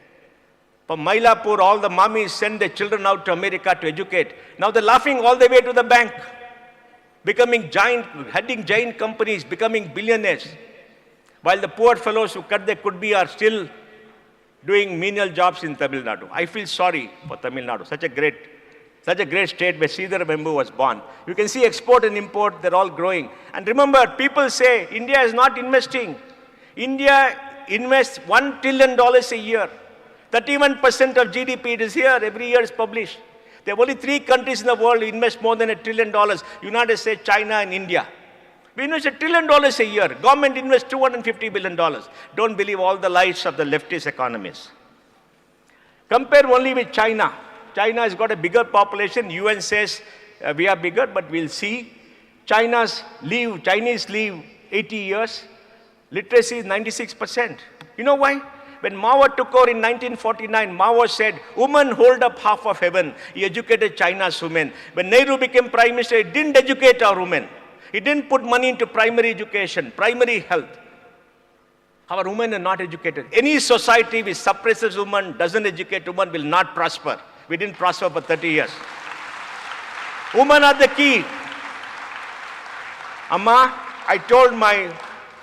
From Mylapore, all the mummies send their children out to America to educate. Now they're laughing all the way to the bank, becoming giant, heading giant companies, becoming billionaires. While the poor fellows who cut their kudmi are still doing menial jobs in Tamil Nadu. I feel sorry for Tamil Nadu, such a great state where Sridhar Vembu was born. You can see export and import, they're all growing. And remember, people say India is not investing. India invests $1 trillion a year. 31% of GDP, it is here, every year is published. There are only 3 countries in the world who invest more than $1 trillion. United States, China, and India. We invest $1 trillion a year. Government invests $250 billion. Don't believe all the lies of the leftist economists. Compare only with China. China has got a bigger population. UN says we are bigger, but we'll see. Chinese live 80 years. Literacy is 96%. You know why? When Mao took over in 1949, Mao said, women hold up half of heaven. He educated China's women. When Nehru became prime minister, he didn't educate our women. He didn't put money into primary education, primary health. Our women are not educated. Any society which suppresses women, doesn't educate women, will not prosper. We didn't prosper for 30 years. Women are the key. Amma, I told my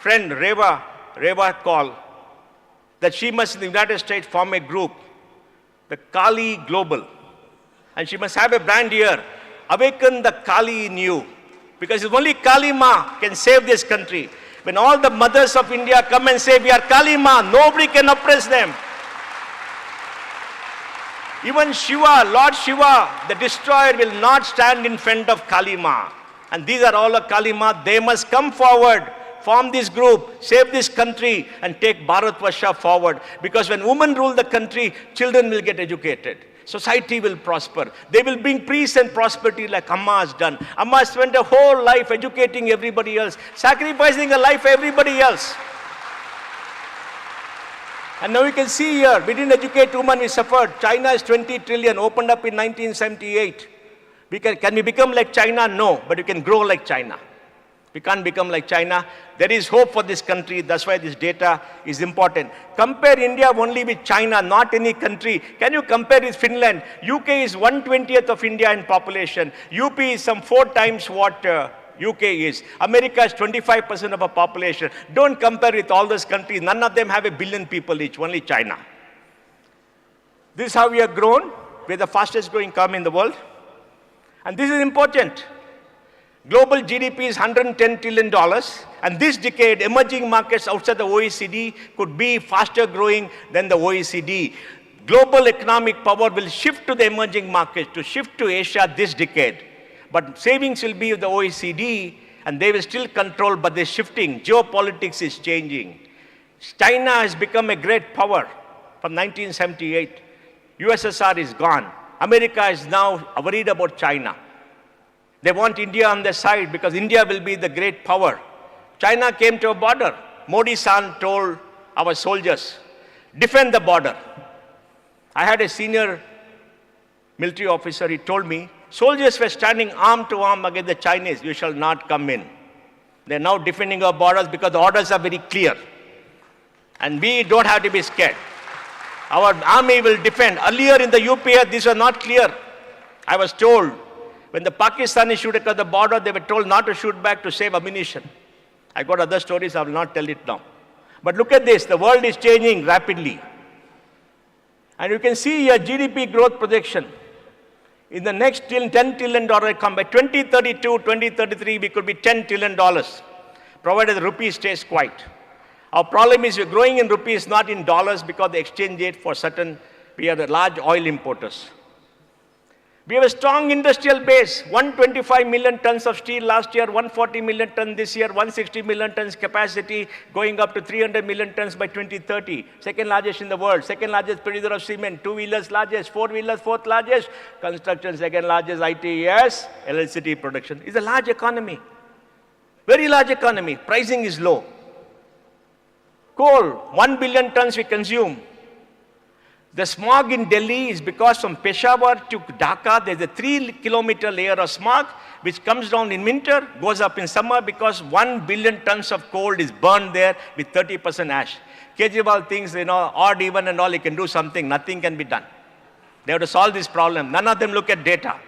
friend Reva Kaul, that she must in the United States form a group, the Kali Global. And she must have a brand here, awaken the Kali in you. Because only Kali Ma can save this country. When all the mothers of India come and say, we are Kali Ma, nobody can oppress them. Even Shiva, Lord Shiva, the destroyer, will not stand in front of Kali Ma. And these are all of Kali Ma. They must come forward, form this group, save this country, and take Bharatvarsha forward. Because when women rule the country, children will get educated. Society will prosper. They will bring peace and prosperity like Amma has done. Amma spent a whole life educating everybody else, sacrificing a life for everybody else. And now you can see here, we didn't educate women, we suffered. China is 20 trillion, opened up in 1978. Can we become like China? No, but you can grow like China. We can't become like China. There is hope for this country. That's why this data is important. Compare India only with China, not any country. Can you compare with Finland? UK is 1/20th of India in population. UP is some 4 times what UK is. America is 25% of our population. Don't compare with all those countries. None of them have 1 billion people each, only China. This is how we have grown. We're the fastest growing economy in the world. And this is important. Global GDP is $110 trillion, and this decade, emerging markets outside the OECD could be faster growing than the OECD. Global economic power will shift to the emerging markets, to shift to Asia this decade. But savings will be with the OECD, and they will still control, but they're shifting. Geopolitics is changing. China has become a great power from 1978. USSR is gone. America is now worried about China. They want India on their side because India will be the great power. China came to a border. Modi-san told our soldiers, defend the border. I had a senior military officer, he told me, soldiers were standing arm to arm against the Chinese. You shall not come in. They're now defending our borders because the orders are very clear. And we don't have to be scared. Our army will defend. Earlier in the UPA, these were not clear. I was told, when the Pakistanis shoot across the border, they were told not to shoot back to save ammunition. I got other stories, I will not tell it now. But look at this, the world is changing rapidly. And you can see your GDP growth projection. In the next $10 trillion come by 2032, 2033, we could be $10 trillion, provided the rupee stays quiet. Our problem is we're growing in rupees, not in dollars, because the exchange rate for certain, we are the large oil importers. We have a strong industrial base, 125 million tons of steel last year, 140 million tons this year, 160 million tons capacity, going up to 300 million tons by 2030. Second largest in the world, second largest producer of cement, two-wheelers largest, four-wheelers fourth largest, construction second largest, IT, yes, electricity production. It's a large economy, very large economy. Pricing is low. Coal, 1 billion tons we consume. The smog in Delhi is because from Peshawar to Dhaka, there's a 3-kilometer layer of smog, which comes down in winter, goes up in summer, because 1 billion tons of coal is burned there with 30% ash. Kejriwal thinks, odd, even and all, he can do something. Nothing can be done. They have to solve this problem. None of them look at data.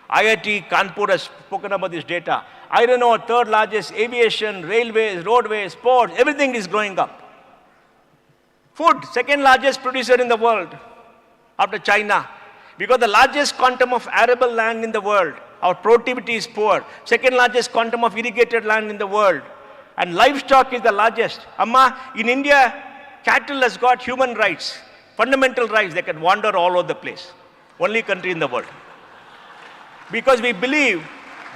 IIT Kanpur has spoken about this data. Iron ore, third largest, aviation, railways, roadways, ports, everything is growing up. Food, second largest producer in the world after China. We got the largest quantum of arable land in the world. Our productivity is poor. Second largest quantum of irrigated land in the world. And livestock is the largest. Amma, in India, cattle has got human rights, fundamental rights. They can wander all over the place. Only country in the world. Because we believe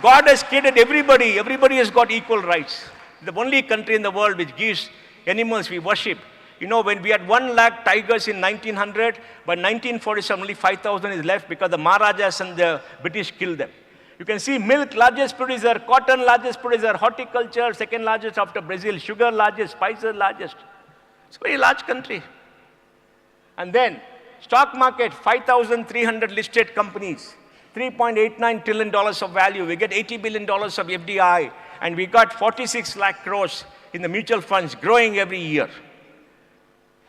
God has created everybody. Everybody has got equal rights. The only country in the world which gives animals we worship. When we had 1 lakh tigers in 1900, by 1947 only 5,000 is left because the Maharajas and the British killed them. You can see milk, largest producer, cotton, largest producer, horticulture, second largest after Brazil, sugar, largest, spices, largest. It's a very large country. And then, stock market, 5,300 listed companies, $3.89 trillion of value. We get $80 billion of FDI, and we got 46 lakh crores in the mutual funds, growing every year.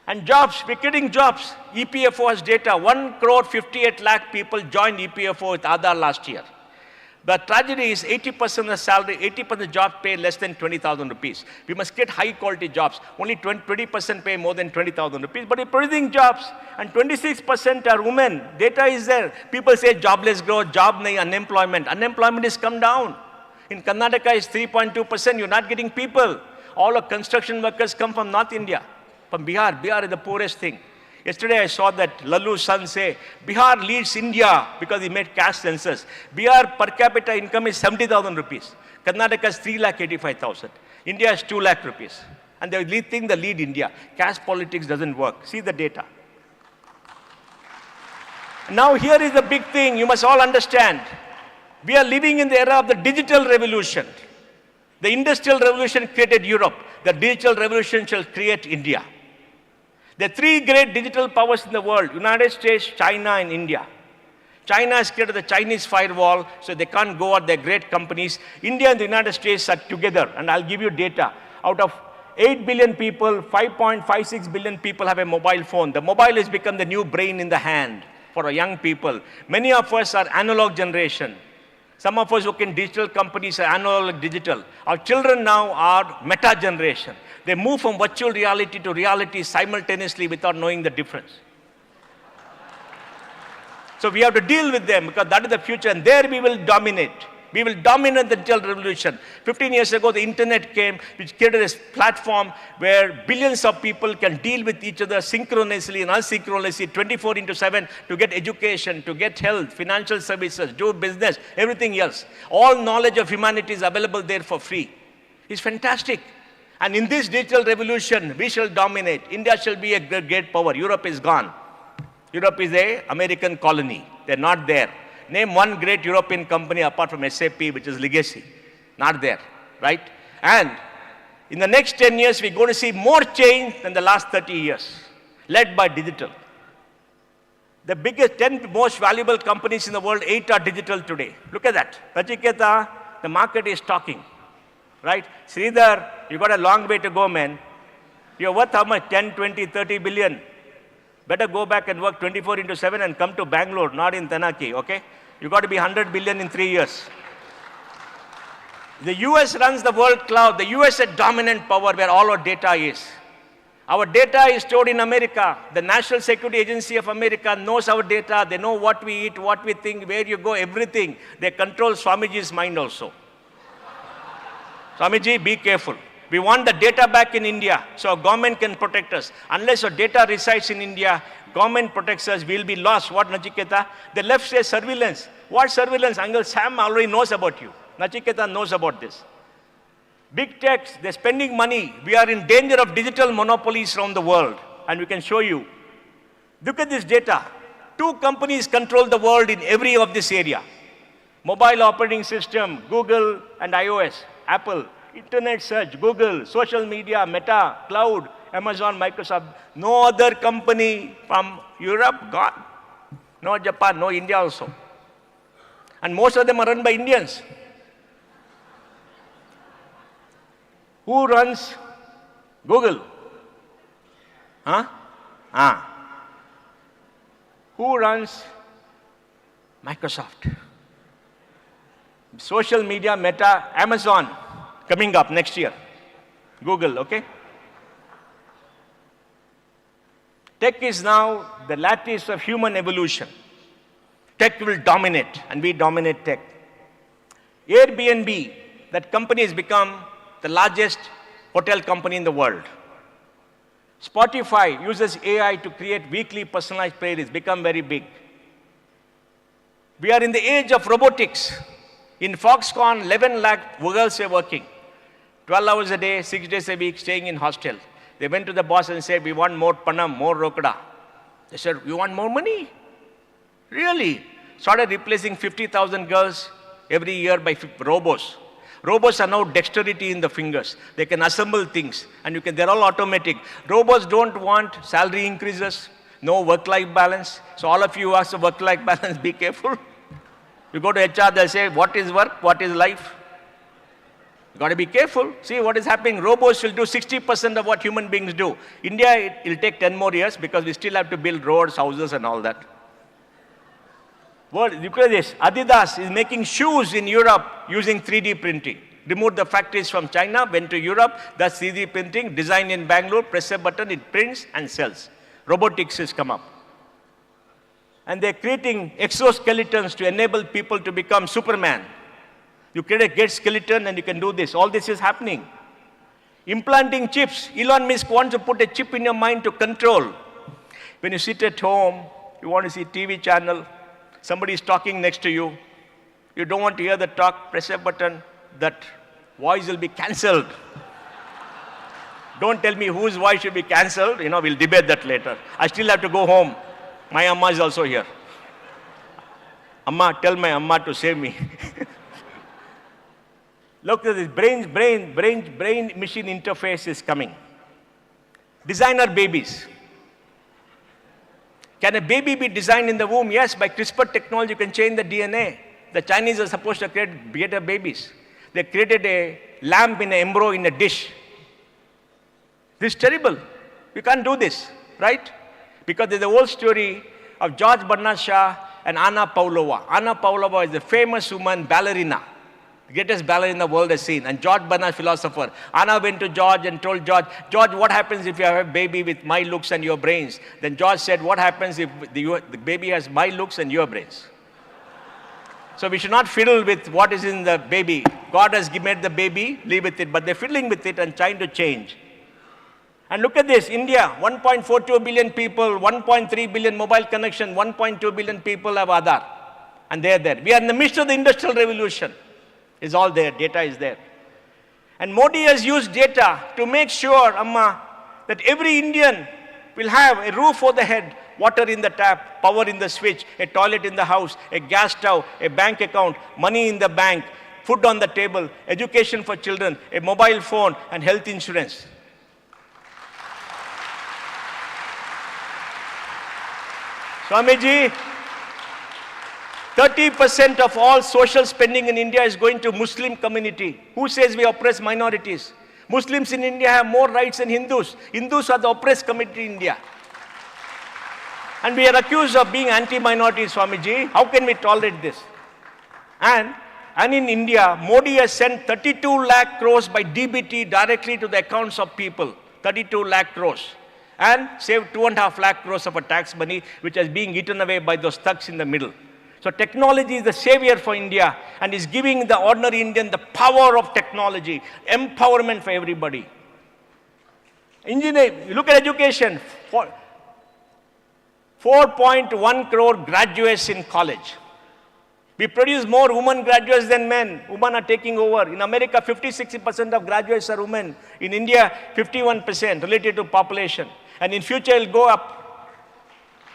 And jobs, we're getting jobs. EPFO has data. 1,58 lakh people joined EPFO with Aadhaar last year. The tragedy is 80% of the salary, 80% of the job pay less than 20,000 rupees. We must get high quality jobs. Only 20% pay more than 20,000 rupees. But we're producing jobs, and 26% are women. Data is there. People say jobless growth, job nahi, unemployment. Unemployment has come down. In Karnataka, it's 3.2%. You're not getting people. All our construction workers come from North India. From Bihar. Bihar is the poorest thing. Yesterday I saw that Lalu's son say, Bihar leads India because he made caste census. Bihar per capita income is 70,000 rupees. Karnataka is 3,85,000. India is 2 lakh rupees. And they think they lead India. Caste politics doesn't work. See the data. Now here is the big thing you must all understand. We are living in the era of the digital revolution. The industrial revolution created Europe. The digital revolution shall create India. There are 3 great digital powers in the world, United States, China, and India. China has created the Chinese firewall, so they can't go out, they're great companies. India and the United States are together, and I'll give you data. Out of 8 billion people, 5.56 billion people have a mobile phone. The mobile has become the new brain in the hand for our young people. Many of us are analog generation. Some of us work in digital companies are analog digital. Our children now are meta generation. They move from virtual reality to reality simultaneously without knowing the difference. So we have to deal with them because that is the future, and there we will dominate. We will dominate the digital revolution. 15 years ago, the internet came, which created this platform where billions of people can deal with each other synchronously and asynchronously 24/7 to get education, to get health, financial services, do business, everything else. All knowledge of humanity is available there for free. It's fantastic. And in this digital revolution, we shall dominate. India shall be a great power. Europe is gone. Europe is an American colony. They're not there. Name one great European company apart from SAP, which is legacy. Not there, right? And in the next 10 years, we're going to see more change than the last 30 years, led by digital. The biggest 10 most valuable companies in the world, 8 are digital today. Look at that. Nachiketa, the market is talking, right? Sridhar, you got a long way to go, man. You're worth how much? 10, 20, 30 billion. Better go back and work 24/7 and come to Bangalore, not in Tanaki, okay? You got to be 100 billion in 3 years. The US runs the world cloud. The US is a dominant power where all our data is. Our data is stored in America. The National Security Agency of America knows our data. They know what we eat, what we think, where you go, everything. They control Swamiji's mind also. Swamiji, be careful. We want the data back in India so our government can protect us. Unless our data resides in India, government protects us, we'll be lost. What, Nachiketa? The left says surveillance. What surveillance? Uncle Sam already knows about you. Nachiketa knows about this. Big techs, they're spending money. We are in danger of digital monopolies around the world. And we can show you. Look at this data. 2 companies control the world in every of this area. Mobile operating system, Google and iOS, Apple. Internet search, Google, social media, Meta, cloud, Amazon, Microsoft. No other company from Europe, gone. No Japan, no India also. And most of them are run by Indians. Who runs Google? Huh? Who runs Microsoft? Social media, Meta, Amazon. Coming up next year. Google, okay? Tech is now the lattice of human evolution. Tech will dominate, and we dominate tech. Airbnb, that company has become the largest hotel company in the world. Spotify uses AI to create weekly personalized playlists, become very big. We are in the age of robotics. In Foxconn, 11 lakh girls are working. 12 hours a day, 6 days a week, staying in hostel. They went to the boss and said, we want more panam, more rokada. They said, you want more money? Really? Started replacing 50,000 girls every year by robots. Robots are now dexterity in the fingers. They can assemble things, and they're all automatic. Robots don't want salary increases, no work-life balance. So all of you who ask for work-life balance, be careful. You go to HR, they'll say, what is work, what is life? You got to be careful. See what is happening. Robots will do 60% of what human beings do. India, it will take 10 more years because we still have to build roads, houses, and all that. Well, look at this. Adidas is making shoes in Europe using 3D printing. Removed the factories from China, went to Europe. That's 3D printing, designed in Bangalore. Press a button, it prints and sells. Robotics has come up. And they're creating exoskeletons to enable people to become Superman. You create a great skeleton and you can do this. All this is happening. Implanting chips. Elon Musk wants to put a chip in your mind to control. When you sit at home, you want to see TV channel, somebody is talking next to you. You don't want to hear the talk, press a button, that voice will be cancelled. Don't tell me whose voice should be cancelled. We'll debate that later. I still have to go home. My Amma is also here. Amma, tell my Amma to save me. Look at this, brain-machine interface is coming. Designer babies. Can a baby be designed in the womb? Yes, by CRISPR technology you can change the DNA. The Chinese are supposed to create better babies. They created a lamp in an embryo in a dish. This is terrible. You can't do this, right? Because there's the old story of George Bernard Shaw and Anna Pavlova. Anna Pavlova is a famous woman, ballerina. The greatest ballerina the world has seen. And George Bernard, philosopher. Anna went to George and told George, George, what happens if you have a baby with my looks and your brains? Then George said, what happens if the baby has my looks and your brains? So we should not fiddle with what is in the baby. God has made the baby, live with it, but they're fiddling with it and trying to change. And look at this, India, 1.42 billion people, 1.3 billion mobile connection, 1.2 billion people have Aadhaar. And they're there. We are in the midst of the industrial revolution. It's all there, data is there. And Modi has used data to make sure, Amma, that every Indian will have a roof over the head, water in the tap, power in the switch, a toilet in the house, a gas stove, a bank account, money in the bank, food on the table, education for children, a mobile phone, and health insurance. Swamiji, 30% of all social spending in India is going to Muslim community. Who says we oppress minorities? Muslims in India have more rights than Hindus. Hindus are the oppressed community in India. And we are accused of being anti-minority, Swamiji. How can we tolerate this? And in India, Modi has sent 32 lakh crores by DBT directly to the accounts of people. 32 lakh crores. And saved 2.5 lakh crores of a tax money, which is being eaten away by those thugs in the middle. So technology is the savior for India and is giving the ordinary Indian the power of technology, empowerment for everybody. Engineering, you look at education, 4.1 crore graduates in college. We produce more women graduates than men. Women are taking over. In America, 50-60% of graduates are women. In India, 51% related to population. And in future, it will go up.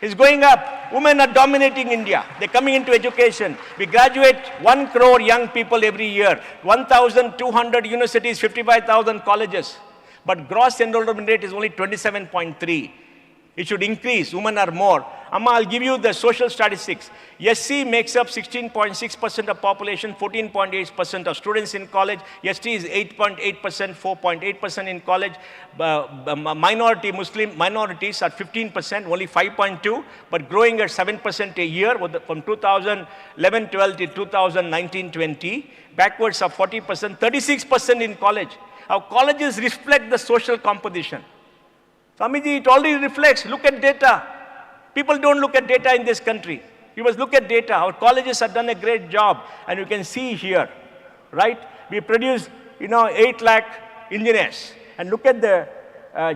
It's going up. Women are dominating India. They're coming into education. We graduate 1 crore young people every year. 1,200 universities, 55,000 colleges. But gross enrollment rate is only 27.3. It should increase. Women are more. Amma, I'll give you the social statistics. SC makes up 16.6% of population, 14.8% of students in college. ST is 8.8%, 4.8% in college. Muslim minorities are 15%, only 5.2%, but growing at 7% a year from 2011-12 to 2019-20. Backwards of 40%, 36% in college. Our colleges reflect the social composition. Swamiji, it already reflects. Look at data. People don't look at data in this country. You must look at data. Our colleges have done a great job. And you can see here, right? We produce, 8 lakh engineers. And look at the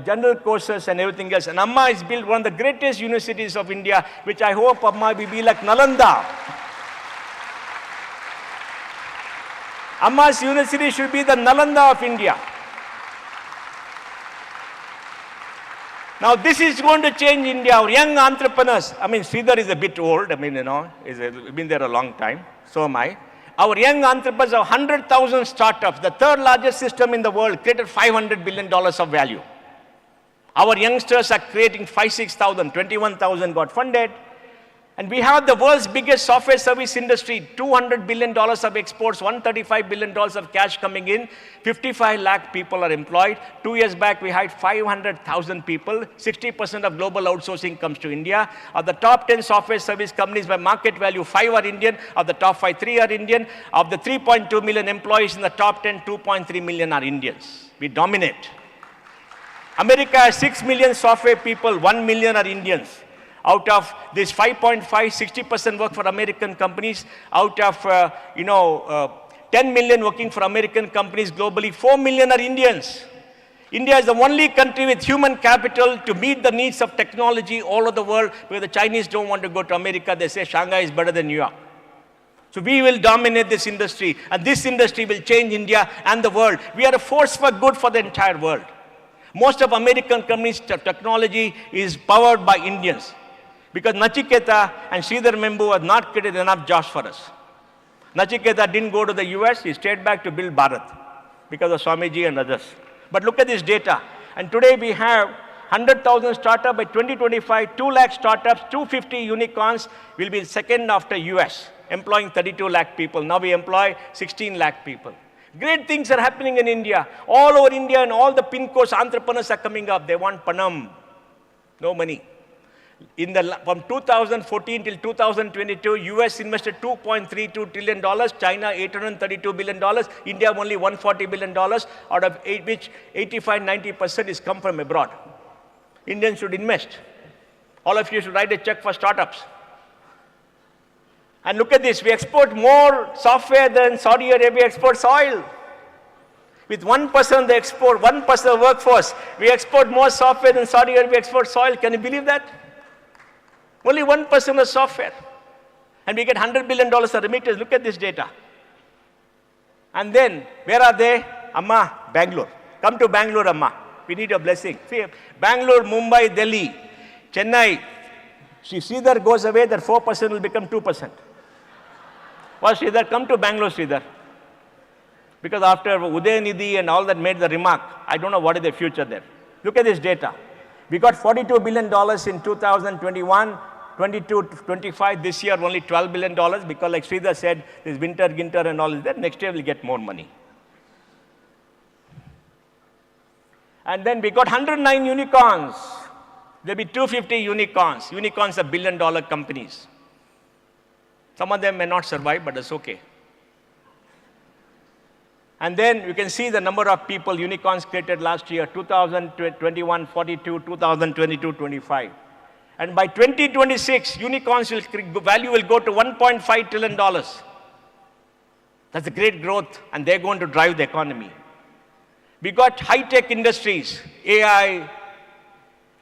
general courses and everything else. And Amma has built one of the greatest universities of India, which I hope Amma will be like Nalanda. Amma's university should be the Nalanda of India. Now, this is going to change India. Our young entrepreneurs, Sridhar is a bit old, he's been there a long time. So am I. Our young entrepreneurs have 100,000 startups. The third largest system in the world created $500 billion of value. Our youngsters are creating 6,000, 21,000 got funded. And we have the world's biggest software service industry, $200 billion of exports, $135 billion of cash coming in, 55 lakh people are employed. 2 years back, we hired 500,000 people. 60% of global outsourcing comes to India. Of the top 10 software service companies by market value, 5 are Indian. Of the top 5, 3 are Indian. Of the 3.2 million employees in the top 10, 2.3 million are Indians. We dominate. America has 6 million software people, 1 million are Indians. Out of this 5.5, 60% work for American companies. Out of, 10 million working for American companies globally, 4 million are Indians. India is the only country with human capital to meet the needs of technology all over the world, where the Chinese don't want to go to America. They say Shanghai is better than New York. So we will dominate this industry, and this industry will change India and the world. We are a force for good for the entire world. Most of American companies' technology is powered by Indians. Because Nachiketa and Sridhar Membu have not created enough jobs for us. Nachiketa didn't go to the US, he stayed back to build Bharat because of Swamiji and others. But look at this data. And today we have 100,000 startups. By 2025, 2 lakh startups, 250 unicorns will be second after US, employing 32 lakh people. Now we employ 16 lakh people. Great things are happening in India. All over India and all the pin codes, entrepreneurs are coming up. They want Panam, no money. From 2014 till 2022, US invested $2.32 trillion, China $832 billion, India only $140 billion, out of which 85-90% is come from abroad. Indians should invest. All of you should write a check for startups. And look at this, we export more software than Saudi Arabia exports oil. With 1% they export, 1% of workforce, we export more software than Saudi Arabia exports oil. Can you believe that? Only 1% of software. And we get $100 billion of remittance. Look at this data. And then, where are they? Amma, Bangalore. Come to Bangalore, Amma. We need your blessing. See, Bangalore, Mumbai, Delhi, Chennai. If Sridhar goes away, that 4% will become 2%. Well, Sridhar, come to Bangalore, Sridhar. Because after Udayanidhi and all that made the remark, I don't know what is the future there. Look at this data. We got $42 billion in 2021, 22, 25, this year only $12 billion because like Sridhar said, this winter, ginter and all is there. Next year we'll get more money. And then we got 109 unicorns. There'll be 250 unicorns. Unicorns are billion-dollar companies. Some of them may not survive, but that's okay. And then you can see the number of people unicorns created last year, 2021, 42, 2022, 25. And by 2026, unicorns value will go to $1.5 trillion. That's a great growth, and they're going to drive the economy. We got high-tech industries, AI,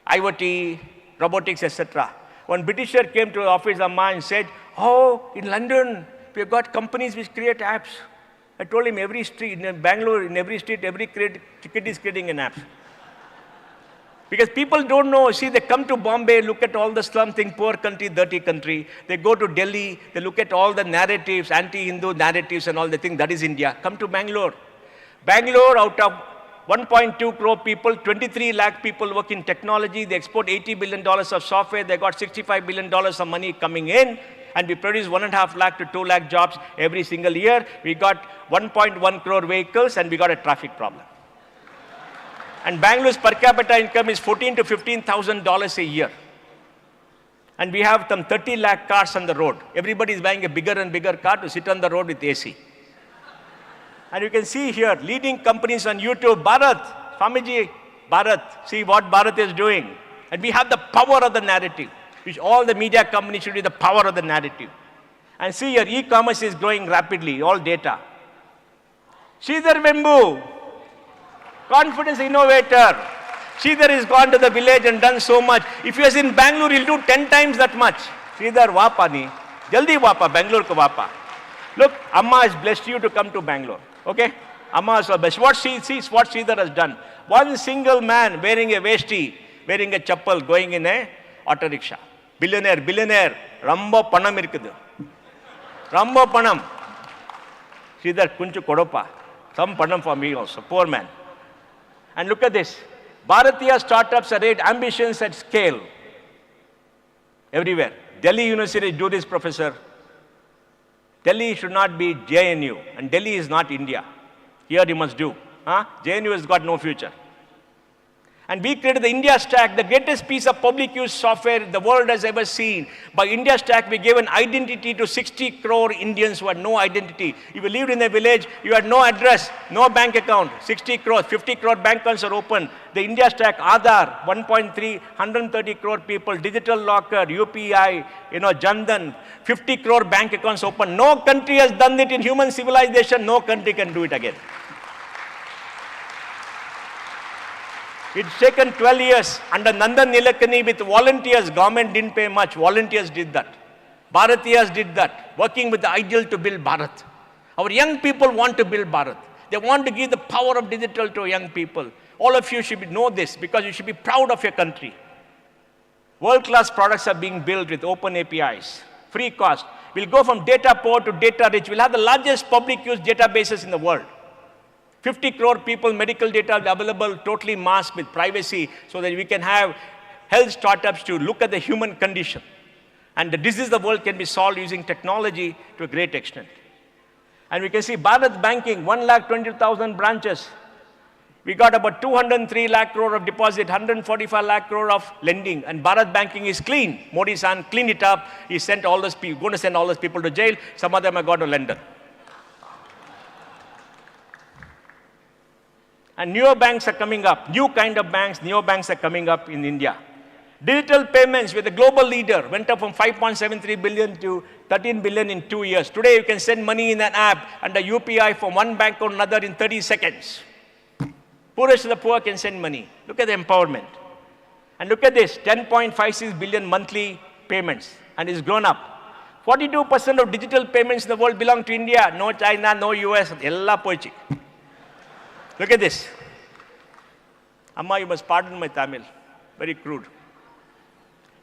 IoT, robotics, etc. One Britisher came to the office of mine and said, oh, in London, we've got companies which create apps. I told him every street, in Bangalore, in every street, every ticket is creating an app. Because people don't know, see, they come to Bombay, look at all the slum thing, poor country, dirty country. They go to Delhi, they look at all the narratives, anti-Hindu narratives and all, they think that is India. Come to Bangalore. Bangalore, out of 1.2 crore people, 23 lakh people work in technology. They export $80 billion of software. They got $65 billion of money coming in. And we produce 1.5 lakh to 2 lakh jobs every single year. We got 1.1 crore vehicles and we got a traffic problem. And Bangalore's per capita income is $14,000 to $15,000 a year. And we have some 30 lakh cars on the road. Everybody is buying a bigger and bigger car to sit on the road with AC. And you can see here, leading companies on YouTube, Bharat, Swamiji, Bharat, see what Bharat is doing. And we have the power of the narrative, which all the media companies should be the power of the narrative. And see here, e-commerce is growing rapidly, all data. Sridhar Vembu, confidence innovator. Sridhar has gone to the village and done so much. If he was in Bangalore, he'll do 10 times that much. Sridhar, wapa ni. Jaldi wapa, Bangalore ko wapa. Look, Amma has blessed you to come to Bangalore. Okay? Amma has blessed. What she sees, what Sridhar has done. One single man wearing a vesti, wearing a chappal, going in a auto rickshaw. Billionaire. Rambo panam irkudu. Rambo panam. Sridhar, kunchu kodopa. Some panam for me also, poor man. And look at this. Bharatiya startups are at ambitions at scale. Everywhere. Delhi University, do this, professor. Delhi should not be JNU, and Delhi is not India. Here you must do. JNU has got no future. And we created the India Stack, the greatest piece of public use software the world has ever seen. By India Stack, we gave an identity to 60 crore Indians who had no identity. If you lived in a village, you had no address, no bank account. 60 crores, 50 crore bank accounts are open. The India Stack, Aadhaar, 1.3, 130 crore people, digital locker, UPI, Jandan, 50 crore bank accounts open. No country has done it in human civilization. No country can do it again. It's taken 12 years. Under Nandan Nilekani with volunteers, government didn't pay much. Volunteers did that. Bharatiyas did that, working with the ideal to build Bharat. Our young people want to build Bharat. They want to give the power of digital to young people. All of you should know this because you should be proud of your country. World-class products are being built with open APIs, free cost. We'll go from data poor to data rich. We'll have the largest public use databases in the world. 50 crore people, medical data available, totally masked with privacy, so that we can have health startups to look at the human condition. And the disease of the world can be solved using technology to a great extent. And we can see Bharat Banking, 1,20,000 branches. We got about 203 lakh crore of deposit, 145 lakh crore of lending. And Bharat Banking is clean. Modi-san cleaned it up. He sent all those people, going to send all those people to jail. Some of them have gone to London. And newer banks are coming up. New kind of banks, newer banks are coming up in India. Digital payments, we're the global leader, went up from 5.73 billion to 13 billion in 2 years. Today, you can send money in an app under UPI from one bank or another in 30 seconds. Poorest of the poor can send money. Look at the empowerment. And look at this, 10.56 billion monthly payments, and it's grown up. 42% of digital payments in the world belong to India. No China, no US, ella poichi. Look at this. Amma, you must pardon my Tamil. Very crude.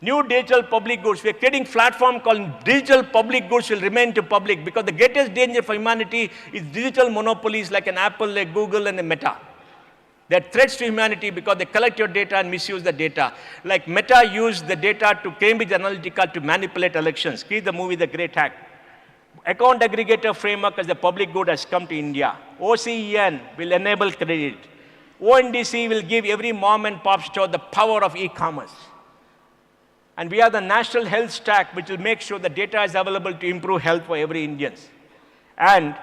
New digital public goods. We are creating a platform called digital public goods will remain to public, because the greatest danger for humanity is digital monopolies like an Apple, like Google, and a Meta. They're threats to humanity because they collect your data and misuse the data. Like Meta used the data to Cambridge Analytica to manipulate elections. See the movie The Great Hack. Account aggregator framework as a public good has come to India. OCEN will enable credit. ONDC will give every mom and pop store the power of e-commerce. And we have the national health stack, which will make sure the data is available to improve health for every Indian. And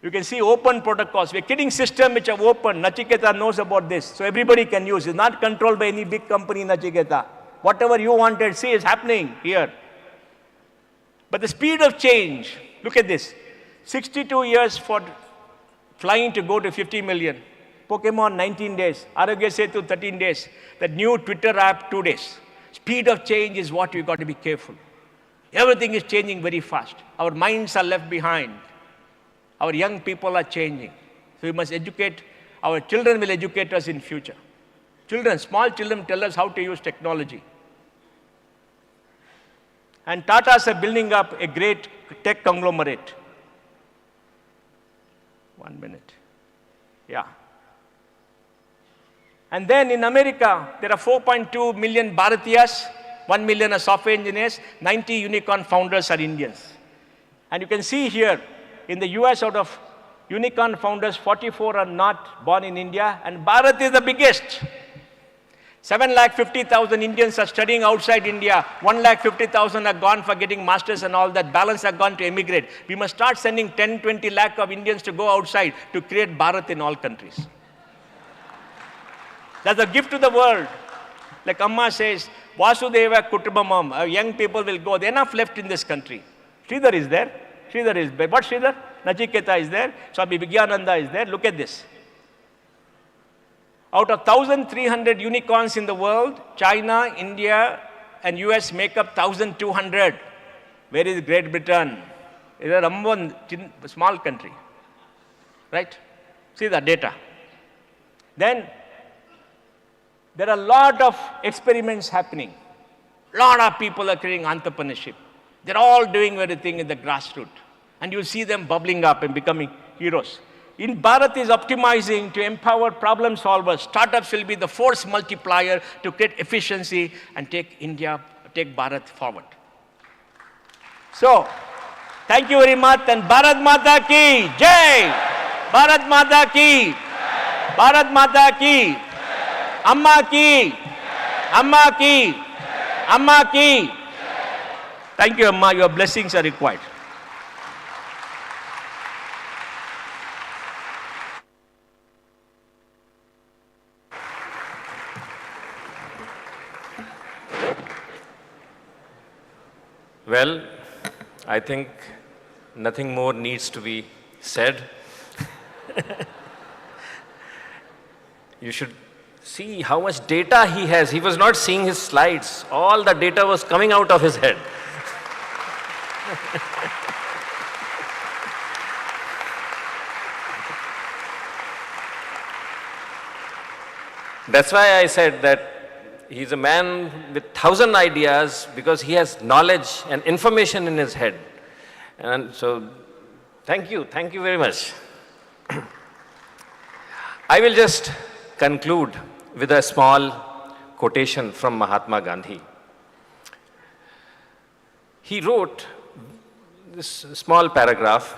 you can see open protocols. We're creating systems which are open. Nachiketa knows about this. So everybody can use. It's not controlled by any big company, Nachiketa. Whatever you wanted, see, is happening here. But the speed of change, look at this. 62 years for flying to go to 50 million. Pokemon, 19 days. Arogya Setu, 13 days. The new Twitter app, 2 days. Speed of change is what we've got to be careful. Everything is changing very fast. Our minds are left behind. Our young people are changing. So we must educate. Our children will educate us in future. Children, small children tell us how to use technology. And Tatas are building up a great tech conglomerate. 1 minute. Yeah. And then in America, there are 4.2 million Bharatiyas, 1 million are software engineers, 90 unicorn founders are Indians. And you can see here, in the US, out of unicorn founders, 44 are not born in India, and Bharat is the biggest. 750,000 Indians are studying outside India. 150,000 are gone for getting masters and all that. Balance are gone to emigrate. We must start sending 10, 20 lakh of Indians to go outside to create Bharat in all countries. That's a gift to the world. Like Amma says, Vasudeva Kutumbamam, young people will go. There are enough left in this country. Sridhar is there. Sridhar is there. What Sridhar? Nachiketa is there. Swami Vigyananda is there. Look at this. Out of 1,300 unicorns in the world, China, India, and US make up 1,200. Where is Great Britain? It's a small country. Right? See the data. Then, there are a lot of experiments happening. A lot of people are creating entrepreneurship. They're all doing everything in the grassroots. And you'll see them bubbling up and becoming heroes. In Bharat is optimizing to empower problem solvers. Startups will be the force multiplier to create efficiency and take Bharat forward. So, thank you very much, and Bharat Mata ki Jai! Bharat Mata ki! Bharat Mata ki! Amma ki! Amma ki! Amma ki! Thank you, Amma. Your blessings are required. Well, I think nothing more needs to be said. You should see how much data he has. He was not seeing his slides. All the data was coming out of his head. That's why I said that he's a man with 1,000 ideas, because he has knowledge and information in his head. And so, thank you very much. I will just conclude with a small quotation from Mahatma Gandhi. He wrote this small paragraph.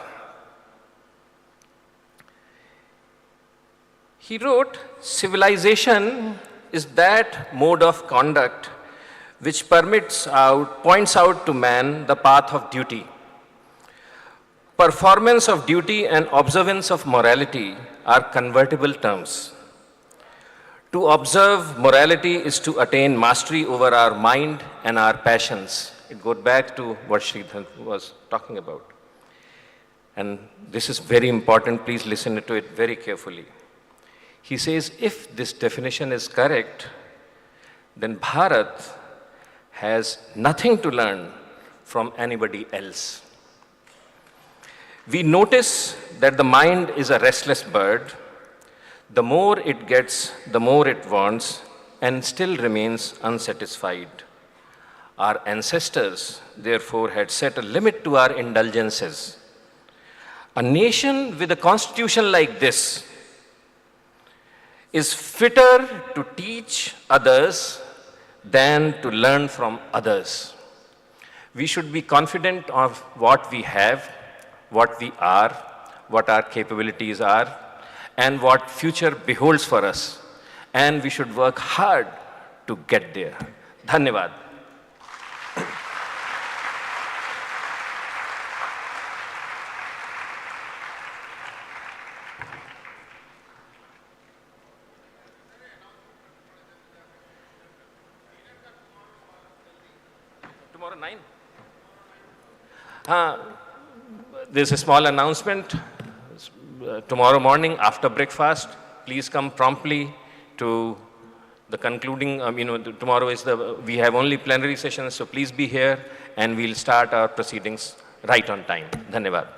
He wrote, "Civilization is that mode of conduct which points out to man the path of duty. Performance of duty and observance of morality are convertible terms. To observe morality is to attain mastery over our mind and our passions. It goes back to what Sridhar was talking about. And this is very important, please listen to it very carefully. He says, if this definition is correct, then Bharat has nothing to learn from anybody else. We notice that the mind is a restless bird. The more it gets, the more it wants, and still remains unsatisfied. Our ancestors, therefore, had set a limit to our indulgences. A nation with a constitution like this is fitter to teach others than to learn from others. We should be confident of what we have, what we are, what our capabilities are, and what future beholds for us. And we should work hard to get there. Dhanyavad. Tomorrow 9? There's a small announcement. Tomorrow morning after breakfast, please come promptly to the concluding, tomorrow is we have only plenary sessions, so please be here and we'll start our proceedings right on time. Dhanyavad.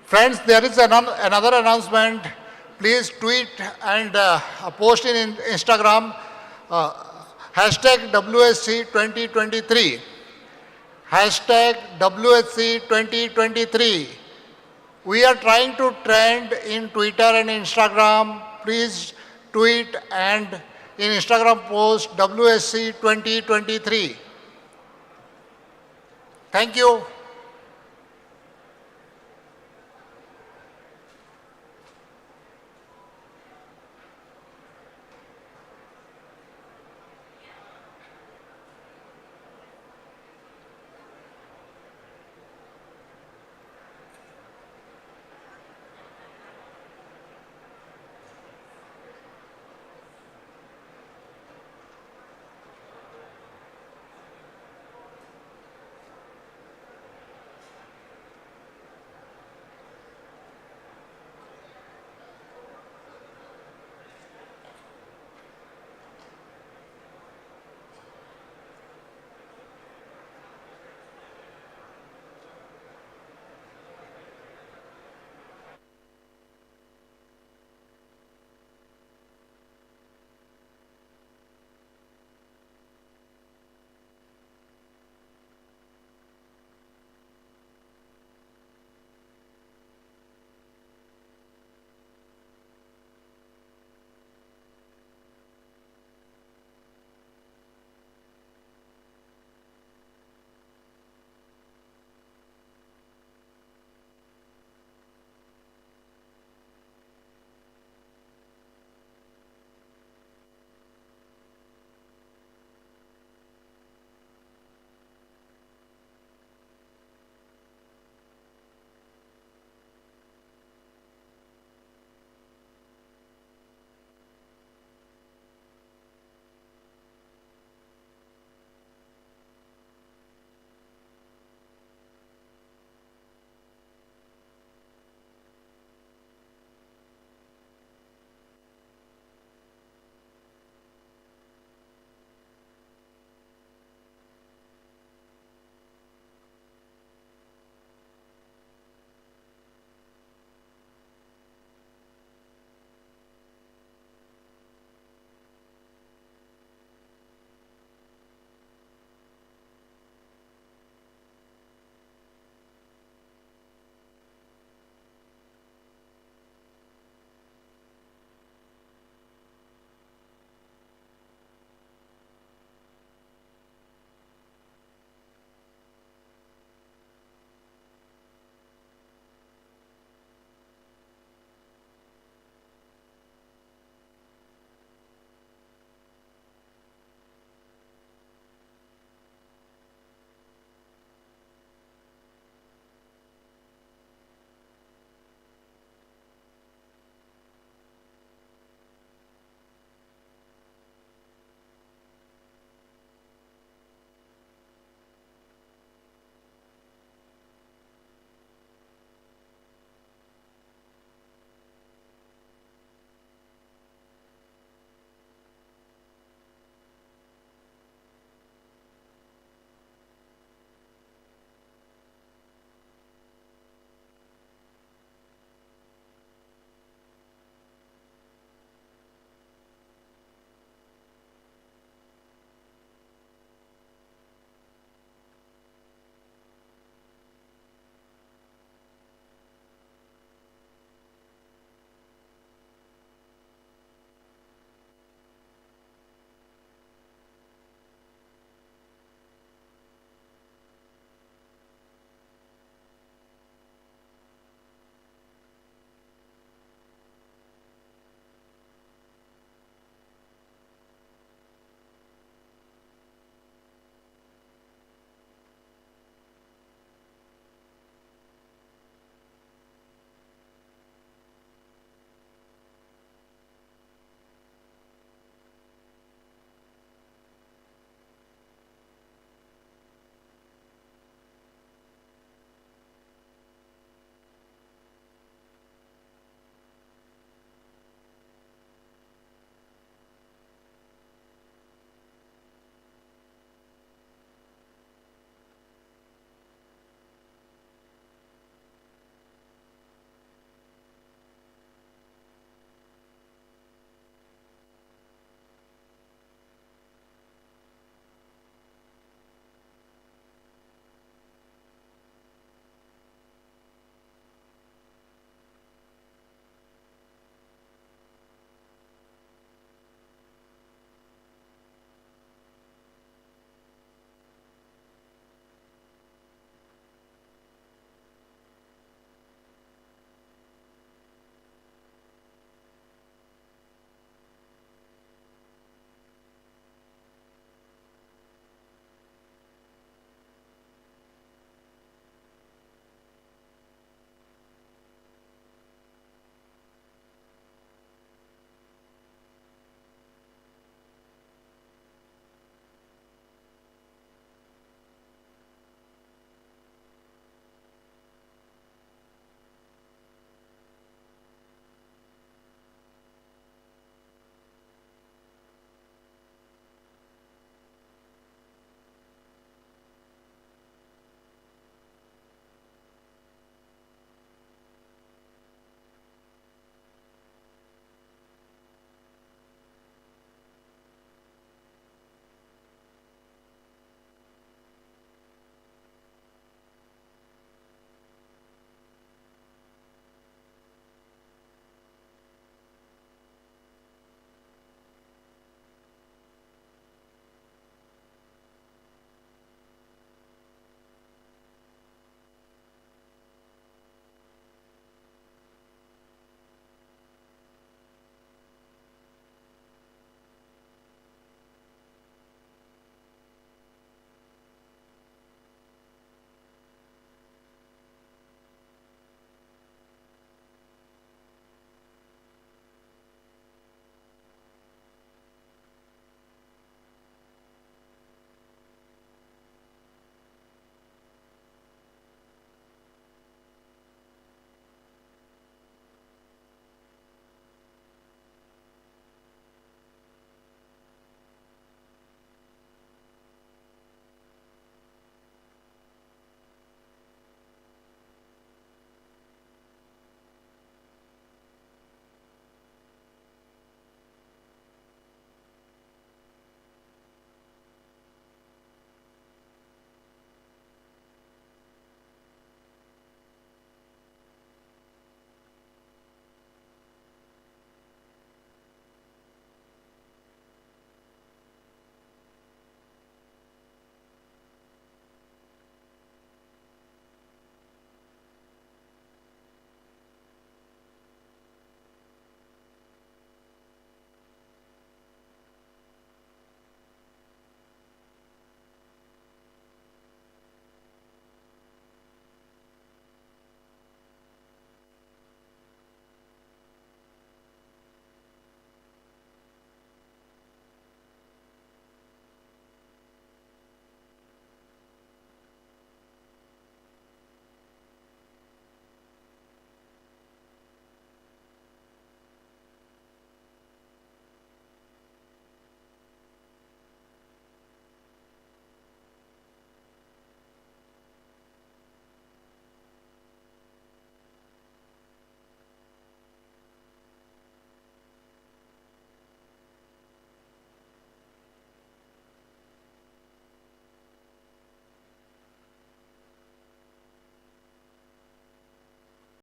Friends, there is another announcement. Please tweet and post in Instagram, hashtag WSC 2023. Hashtag WSC 2023. We are trying to trend in Twitter and Instagram. Please tweet and in Instagram post WSC 2023. Thank you.